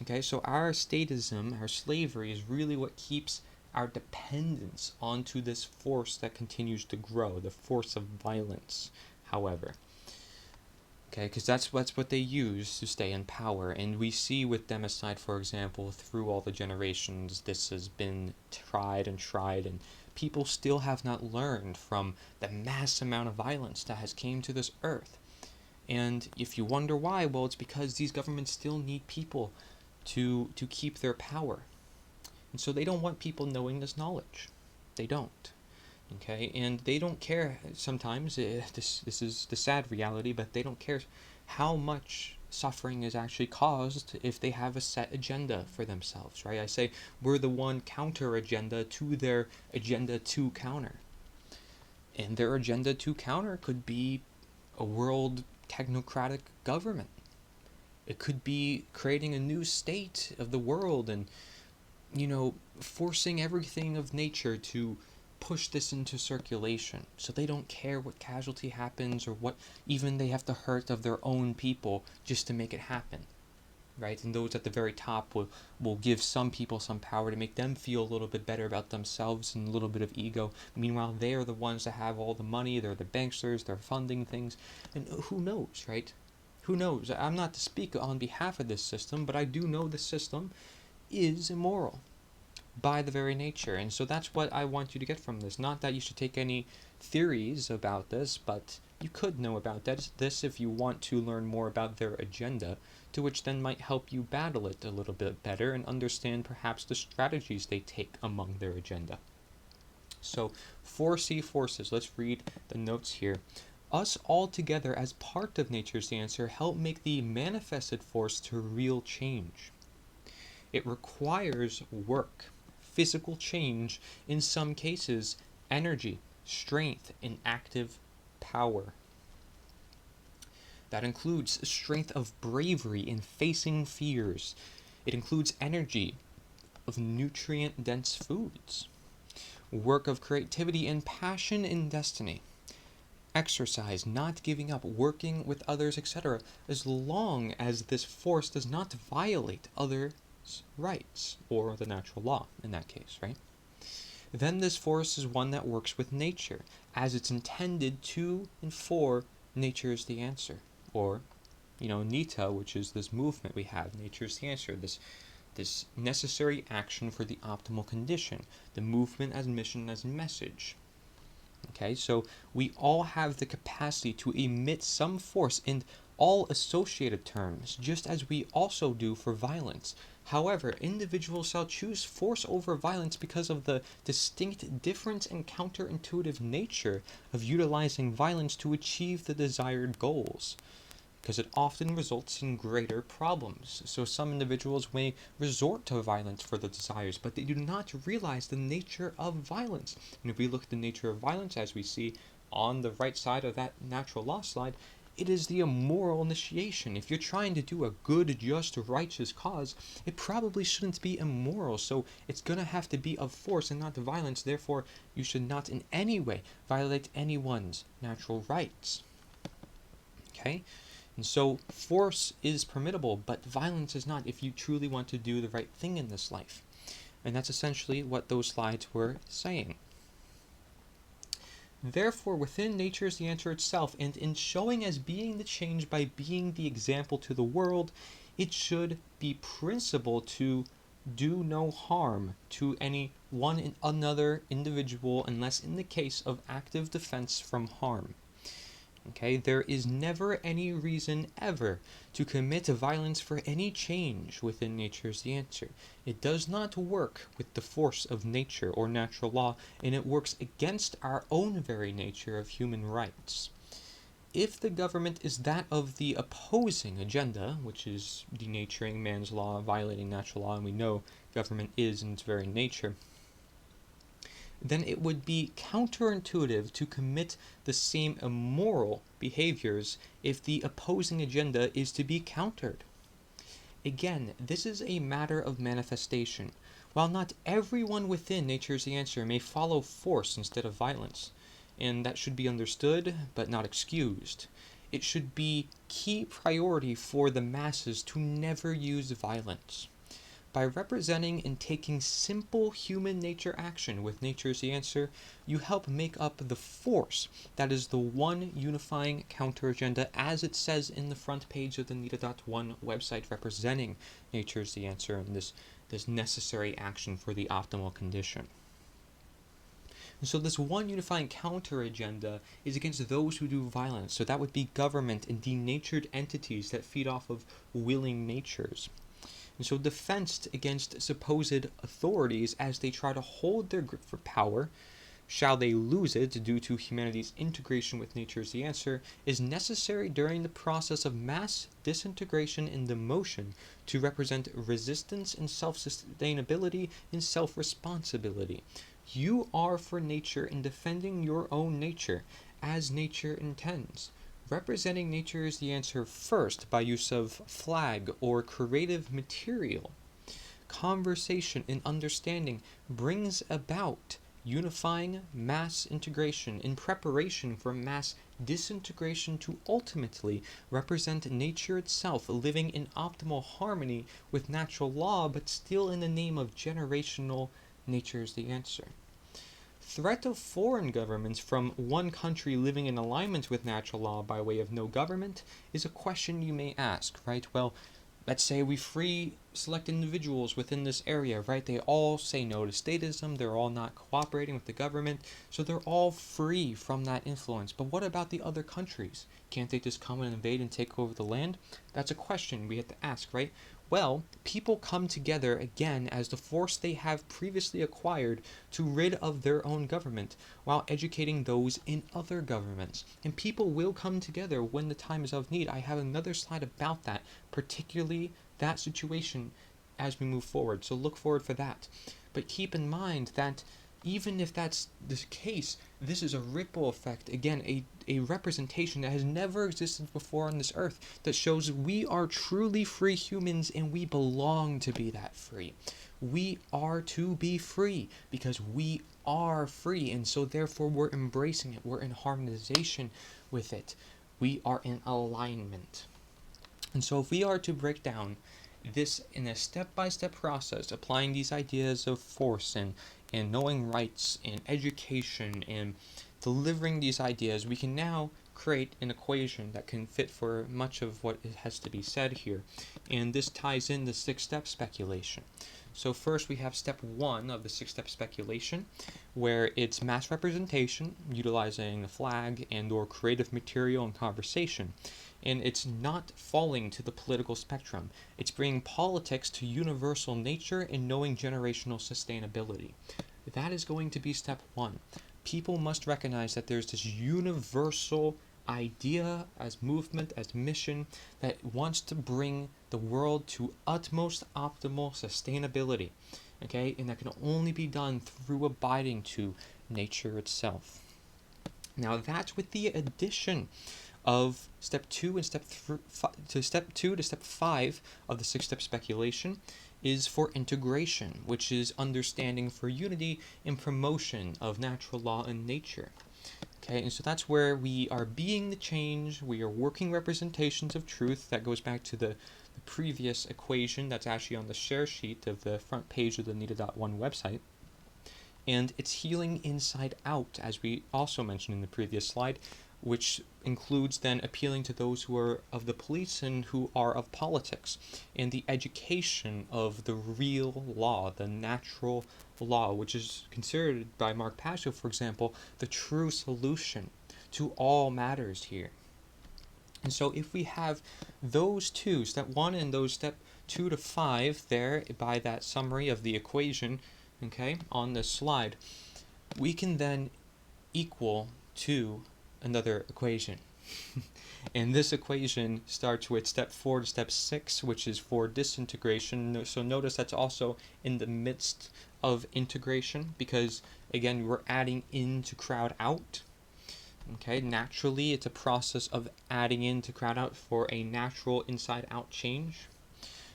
Okay, so our statism, our slavery, is really what keeps our dependence onto this force that continues to grow, the force of violence, however. Okay, because that's what they use to stay in power. And we see with democide, for example, through all the generations, this has been tried, and people still have not learned from the mass amount of violence that has came to this earth. And if you wonder why, well, it's because these governments still need people to keep their power. And so they don't want people knowing this knowledge. They don't. Okay, and they don't care sometimes. This is the sad reality, but they don't care how much suffering is actually caused if they have a set agenda for themselves, right? I say we're the one counter agenda to their agenda to counter. And their agenda to counter could be a world technocratic government. It could be creating a new state of the world and, forcing everything of nature to push this into circulation. So they don't care what casualty happens or what even they have to hurt of their own people just to make it happen. Right? And those at the very top will give some people some power to make them feel a little bit better about themselves and a little bit of ego. Meanwhile, they are the ones that have all the money, they're the banksters, they're funding things. And who knows, right? Who knows? I'm not to speak on behalf of this system, but I do know the system is immoral by the very nature. And so that's what I want you to get from this. Not that you should take any theories about this, but you could know about this if you want to learn more about their agenda, to which then might help you battle it a little bit better and understand perhaps the strategies they take among their agenda. So 4C forces, let's read the notes here. Us all together as part of nature's answer help make the manifested force to real change. It requires work, physical change, in some cases, energy, strength, and active power. That includes strength of bravery in facing fears. It includes energy of nutrient-dense foods, work of creativity and passion in destiny, exercise, not giving up, working with others, etc., as long as this force does not violate others' rights, or the natural law in that case, right? Then this force is one that works with nature, as it's intended to and for nature's the answer, or nita, which is this movement we have, nature's the answer, this necessary action for the optimal condition, the movement as mission as message. Okay, so we all have the capacity to emit some force in all associated terms, just as we also do for violence. However, individuals shall choose force over violence because of the distinct difference and counterintuitive nature of utilizing violence to achieve the desired goals, because it often results in greater problems. So some individuals may resort to violence for the desires, but they do not realize the nature of violence. And if we look at the nature of violence, as we see on the right side of that natural law slide, it is the immoral initiation. If you're trying to do a good, just, righteous cause, it probably shouldn't be immoral. So it's going to have to be of force and not violence. Therefore, you should not in any way violate anyone's natural rights. Okay? And so force is permittable, but violence is not if you truly want to do the right thing in this life. And that's essentially what those slides were saying. Therefore, within nature is the answer itself, and in showing as being the change by being the example to the world, it should be principle to do no harm to any one another individual unless in the case of active defense from harm. Okay, there is never any reason ever to commit violence for any change within nature's the answer. It does not work with the force of nature or natural law, and it works against our own very nature of human rights. If the government is that of the opposing agenda, which is denaturing man's law, violating natural law, and we know government is in its very nature, then it would be counterintuitive to commit the same immoral behaviors if the opposing agenda is to be countered. Again, this is a matter of manifestation. While not everyone within nature's the answer may follow force instead of violence, and that should be understood but not excused, it should be key priority for the masses to never use violence. By representing and taking simple human nature action with nature's the answer, you help make up the force that is the one unifying counter agenda, as it says in the front page of the nita.1 website, representing nature's the answer and this necessary action for the optimal condition. And so this one unifying counter agenda is against those who do violence. So that would be government and denatured entities that feed off of willing natures. And so defense against supposed authorities as they try to hold their grip for power, shall they lose it due to humanity's integration with nature is the answer, is necessary during the process of mass disintegration in the motion to represent resistance and self-sustainability and self-responsibility. You are for nature in defending your own nature, as nature intends. Representing nature is the answer first by use of flag or creative material. Conversation and understanding brings about unifying mass integration in preparation for mass disintegration to ultimately represent nature itself living in optimal harmony with natural law, but still in the name of generational nature is the answer. Threat of foreign governments from one country living in alignment with natural law by way of no government is a question you may ask, right? Well, let's say we free select individuals within this area, right? They all say no to statism, they're all not cooperating with the government, so they're all free from that influence. But what about the other countries? Can't they just come and invade and take over the land? That's a question we have to ask, right? Well, people come together again as the force they have previously acquired to rid of their own government while educating those in other governments. And people will come together when the time is of need. I have another slide about that, particularly that situation as we move forward. So look forward for that. But keep in mind that even if that's the case, this is a ripple effect. Again, a representation that has never existed before on this earth that shows we are truly free humans and we belong to be that free. We are to be free because we are free, and so therefore we're embracing it. We're in harmonization with it. We are in alignment. And so if we are to break down this in a step-by-step process, applying these ideas of force and knowing rights and education and delivering these ideas, we can now create an equation that can fit for much of what has to be said here. And this ties in the 6-step speculation. So first we have step 1 of the 6-step speculation, where it's mass representation utilizing the flag and or creative material and conversation. And it's not falling to the political spectrum. It's bringing politics to universal nature and knowing generational sustainability. That is going to be step 1. People must recognize that there's this universal idea as movement, as mission, that wants to bring the world to utmost optimal sustainability. Okay? And that can only be done through abiding to nature itself. Now that's with the addition of step 2 and step 2 to step 5 of the 6-step speculation is for integration, which is understanding for unity and promotion of natural law and nature. Okay, and so that's where we are being the change, we are working representations of truth. That goes back to the previous equation that's actually on the share sheet of the front page of the nita.1 website. And it's healing inside out, as we also mentioned in the previous slide, which includes then appealing to those who are of the police and who are of politics, and the education of the real law, the natural law, which is considered by Mark Passio, for example, the true solution to all matters here. And so if we have those two, step 1 and those step 2 to 5 there by that summary of the equation, okay, on this slide, we can then equal to another equation. And this equation starts with step 4 to step 6, which is for disintegration. So notice that's also in the midst of integration, because again, we're adding in to crowd out. Okay, naturally it's a process of adding in to crowd out for a natural inside out change.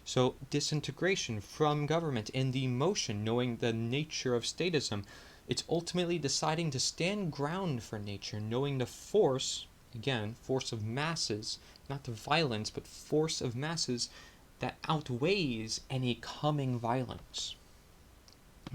So disintegration from government and the emotion, knowing the nature of statism. It's ultimately deciding to stand ground for nature, knowing the force, again, force of masses, not the violence, but force of masses that outweighs any coming violence.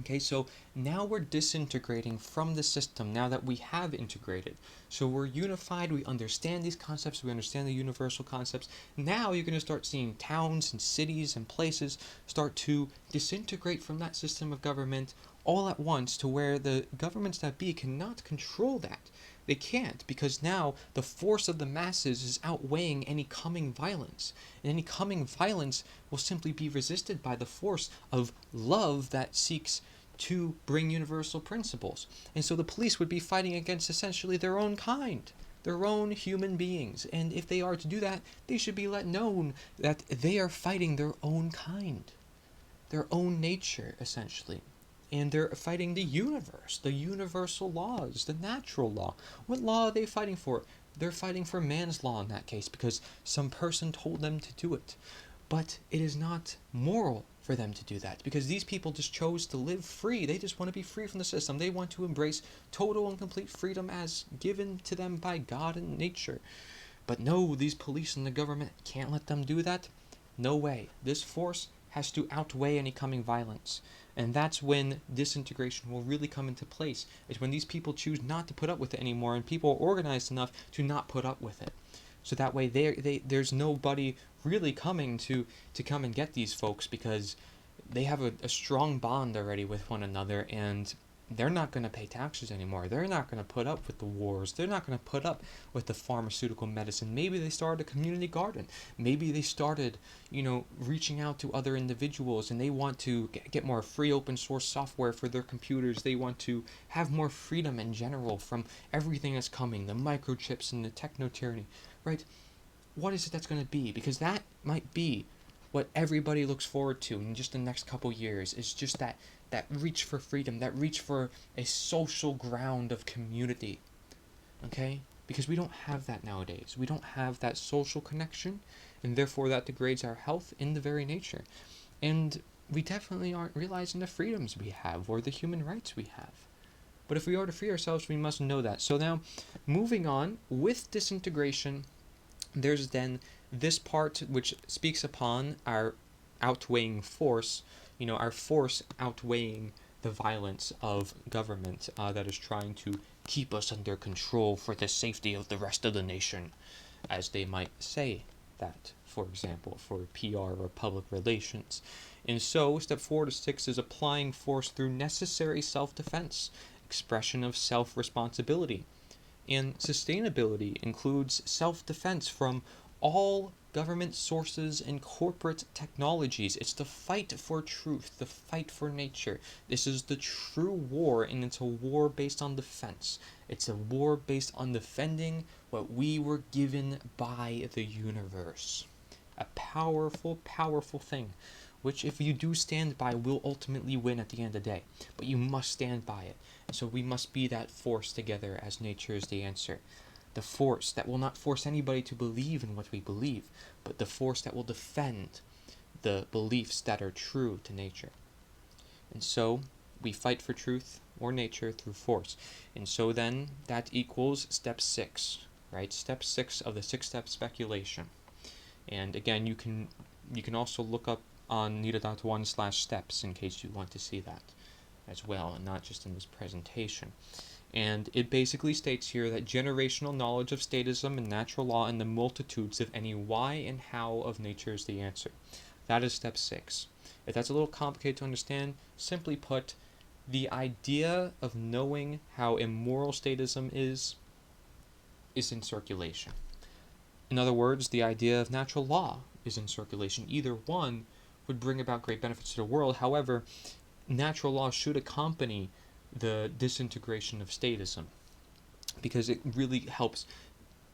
Okay, so now we're disintegrating from the system now that we have integrated. So we're unified, we understand these concepts, we understand the universal concepts. Now you're going to start seeing towns and cities and places start to disintegrate from that system of government all at once, to where the governments that be cannot control that. They can't, because now the force of the masses is outweighing any coming violence. And any coming violence will simply be resisted by the force of love that seeks to bring universal principles. And so the police would be fighting against essentially their own kind, their own human beings. And if they are to do that, they should be let known that they are fighting their own kind, their own nature, essentially. And they're fighting the universe, the universal laws, the natural law. What law are they fighting for? They're fighting for man's law in that case, because some person told them to do it. But it is not moral for them to do that, because these people just chose to live free. They just want to be free from the system. They want to embrace total and complete freedom as given to them by God and nature. But no, these police and the government can't let them do that. No way. This force has to outweigh any coming violence. And that's when disintegration will really come into place, is when these people choose not to put up with it anymore, and people are organized enough to not put up with it. So that way there's nobody really coming to come and get these folks, because they have a strong bond already with one another, and they're not going to pay taxes anymore. They're not going to put up with the wars. They're not going to put up with the pharmaceutical medicine. Maybe they started a community garden. Maybe they started, reaching out to other individuals, and they want to get more free open source software for their computers. They want to have more freedom in general from everything that's coming, the microchips and the techno-tyranny, right? What is it that's going to be? Because that might be what everybody looks forward to in just the next couple years, is just that reach for freedom, that reach for a social ground of community, okay? Because we don't have that nowadays. We don't have that social connection, and therefore that degrades our health in the very nature. And we definitely aren't realizing the freedoms we have or the human rights we have. But if we are to free ourselves, we must know that. So now, moving on, with disintegration, there's then this part which speaks upon our outweighing force, our force outweighing the violence of government that is trying to keep us under control for the safety of the rest of the nation, as they might say that, for example, for PR or public relations. And so, step 4 to 6 is applying force through necessary self-defense, expression of self-responsibility. And sustainability includes self-defense from all government sources and corporate technologies. It's the fight for truth, the fight for nature. This is the true war, and it's a war based on defense. It's a war based on defending what we were given by the universe. A powerful, powerful thing, which if you do stand by will ultimately win at the end of the day. But you must stand by it. So we must be that force together, as nature is the answer. The force that will not force anybody to believe in what we believe, but the force that will defend the beliefs that are true to nature. And so we fight for truth or nature through force. And so then that equals step 6, right? Step 6 of the 6-step speculation. And again, you can also look up on nita.1/steps in case you want to see that as well, and not just in this presentation. And it basically states here that generational knowledge of statism and natural law and the multitudes of any why and how of nature is the answer. That is step 6. If that's a little complicated to understand, simply put, the idea of knowing how immoral statism is in circulation. In other words, the idea of natural law is in circulation. Either one would bring about great benefits to the world. However, natural law should accompany the disintegration of statism, because it really helps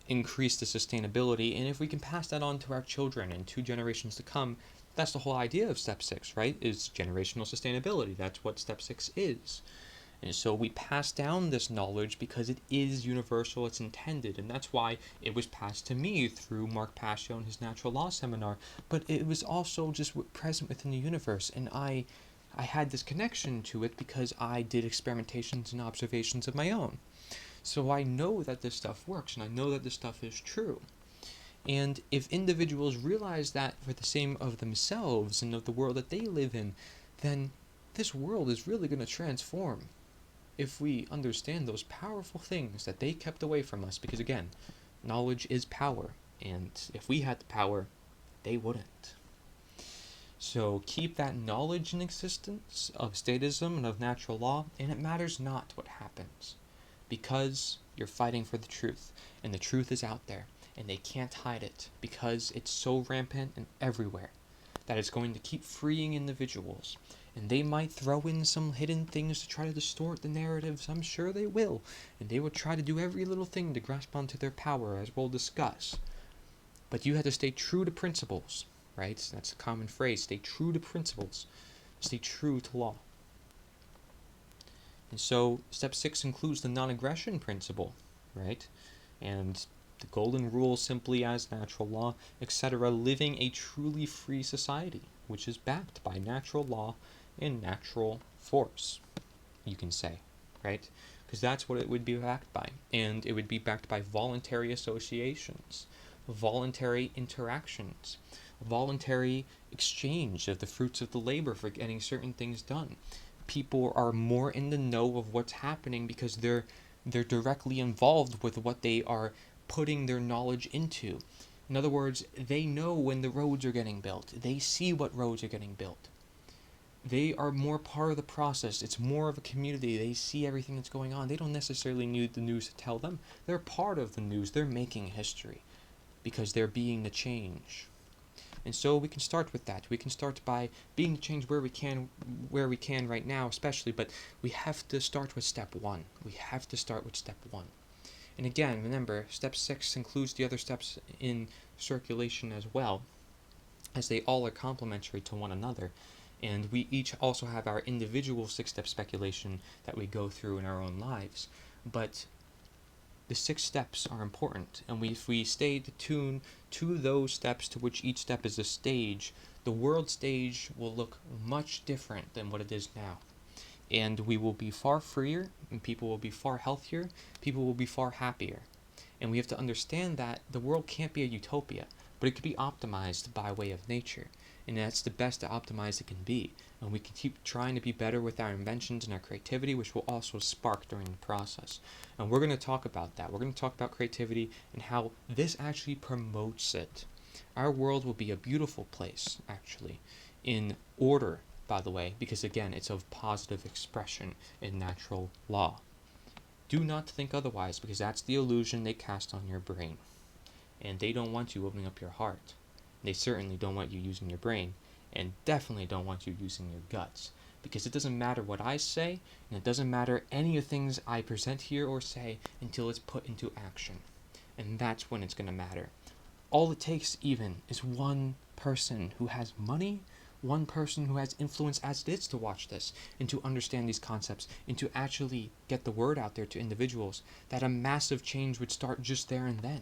increase the sustainability. And if we can pass that on to our children and 2 generations to come, that's the whole idea of step 6, right? Is generational sustainability. That's what step 6 is. And so we pass down this knowledge because it is universal, it's intended, and that's why it was passed to me through Mark Passio and his natural law seminar. But it was also just present within the universe, and I had this connection to it because I did experimentations and observations of my own. So I know that this stuff works, and I know that this stuff is true. And if individuals realize that for the same of themselves and of the world that they live in, then this world is really going to transform if we understand those powerful things that they kept away from us. Because again, knowledge is power, and if we had the power, they wouldn't. So keep that knowledge in existence of statism and of natural law, and it matters not what happens, because you're fighting for the truth, and the truth is out there, and they can't hide it, because it's so rampant and everywhere that it's going to keep freeing individuals. And they might throw in some hidden things to try to distort the narratives. I'm sure they will. And they will try to do every little thing to grasp onto their power, as we'll discuss. But you have to stay true to principles, right? That's a common phrase. Stay true to principles. Stay true to law. And so step 6 includes the non-aggression principle, right? And the golden rule simply as natural law, etc., living a truly free society, which is backed by natural law and natural force, you can say, right? Because that's what it would be backed by. And it would be backed by voluntary associations, voluntary interactions, voluntary exchange of the fruits of the labor for getting certain things done. People are more in the know of what's happening because they're directly involved with what they are putting their knowledge into. In other words, they know when the roads are getting built. They see what roads are getting built. They are more part of the process. It's more of a community. They see everything that's going on. They don't necessarily need the news to tell them. They're part of the news. They're making history because they're being the change. And so we can start with that. We can start by being the change where we can right now, especially, but we have to start with step 1. We have to start with step 1. And again, remember, step 6 includes the other steps in circulation as well, as they all are complementary to one another. And we each also have our individual 6-step speculation that we go through in our own lives. But the 6 steps are important, and if we stay tuned to those steps, to which each step is a stage, the world stage will look much different than what it is now. And we will be far freer, and people will be far healthier, people will be far happier. And we have to understand that the world can't be a utopia, but it could be optimized by way of nature. And that's the best optimized it can be. And we can keep trying to be better with our inventions and our creativity, which will also spark during the process. And we're going to talk about that. We're going to talk about creativity and how this actually promotes it. Our world will be a beautiful place, actually, in order, by the way, because again, it's of positive expression in natural law. Do not think otherwise, because that's the illusion they cast on your brain. And they don't want you opening up your heart. They certainly don't want you using your brain, and definitely don't want you using your guts. Because it doesn't matter what I say, and it doesn't matter any of the things I present here or say until it's put into action. And that's when it's going to matter. All it takes even is one person who has money, one person who has influence as it is to watch this, and to understand these concepts, and to actually get the word out there to individuals, that a massive change would start just there and then.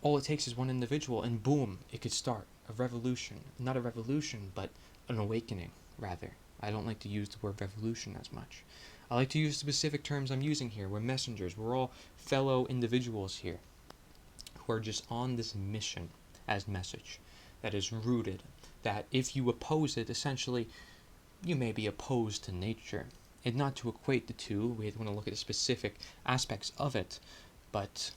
All it takes is one individual, and boom, it could start a revolution. Not a revolution, but an awakening, rather. I don't like to use the word revolution as much. I like to use specific terms I'm using here. We're messengers. We're all fellow individuals here who are just on this mission as message that is rooted, that if you oppose it, essentially, you may be opposed to nature. And not to equate the two, we want to look at the specific aspects of it, but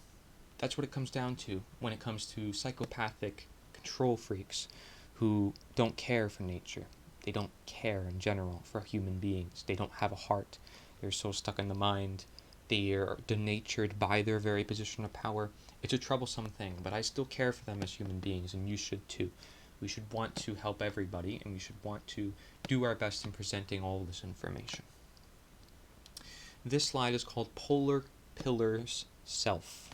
that's what it comes down to when it comes to psychopathic control freaks who don't care for nature. They don't care in general for human beings. They don't have a heart. They're so stuck in the mind. They are denatured by their very position of power. It's a troublesome thing, but I still care for them as human beings, and you should too. We should want to help everybody, and we should want to do our best in presenting all this information. This slide is called Polar Pillars Self.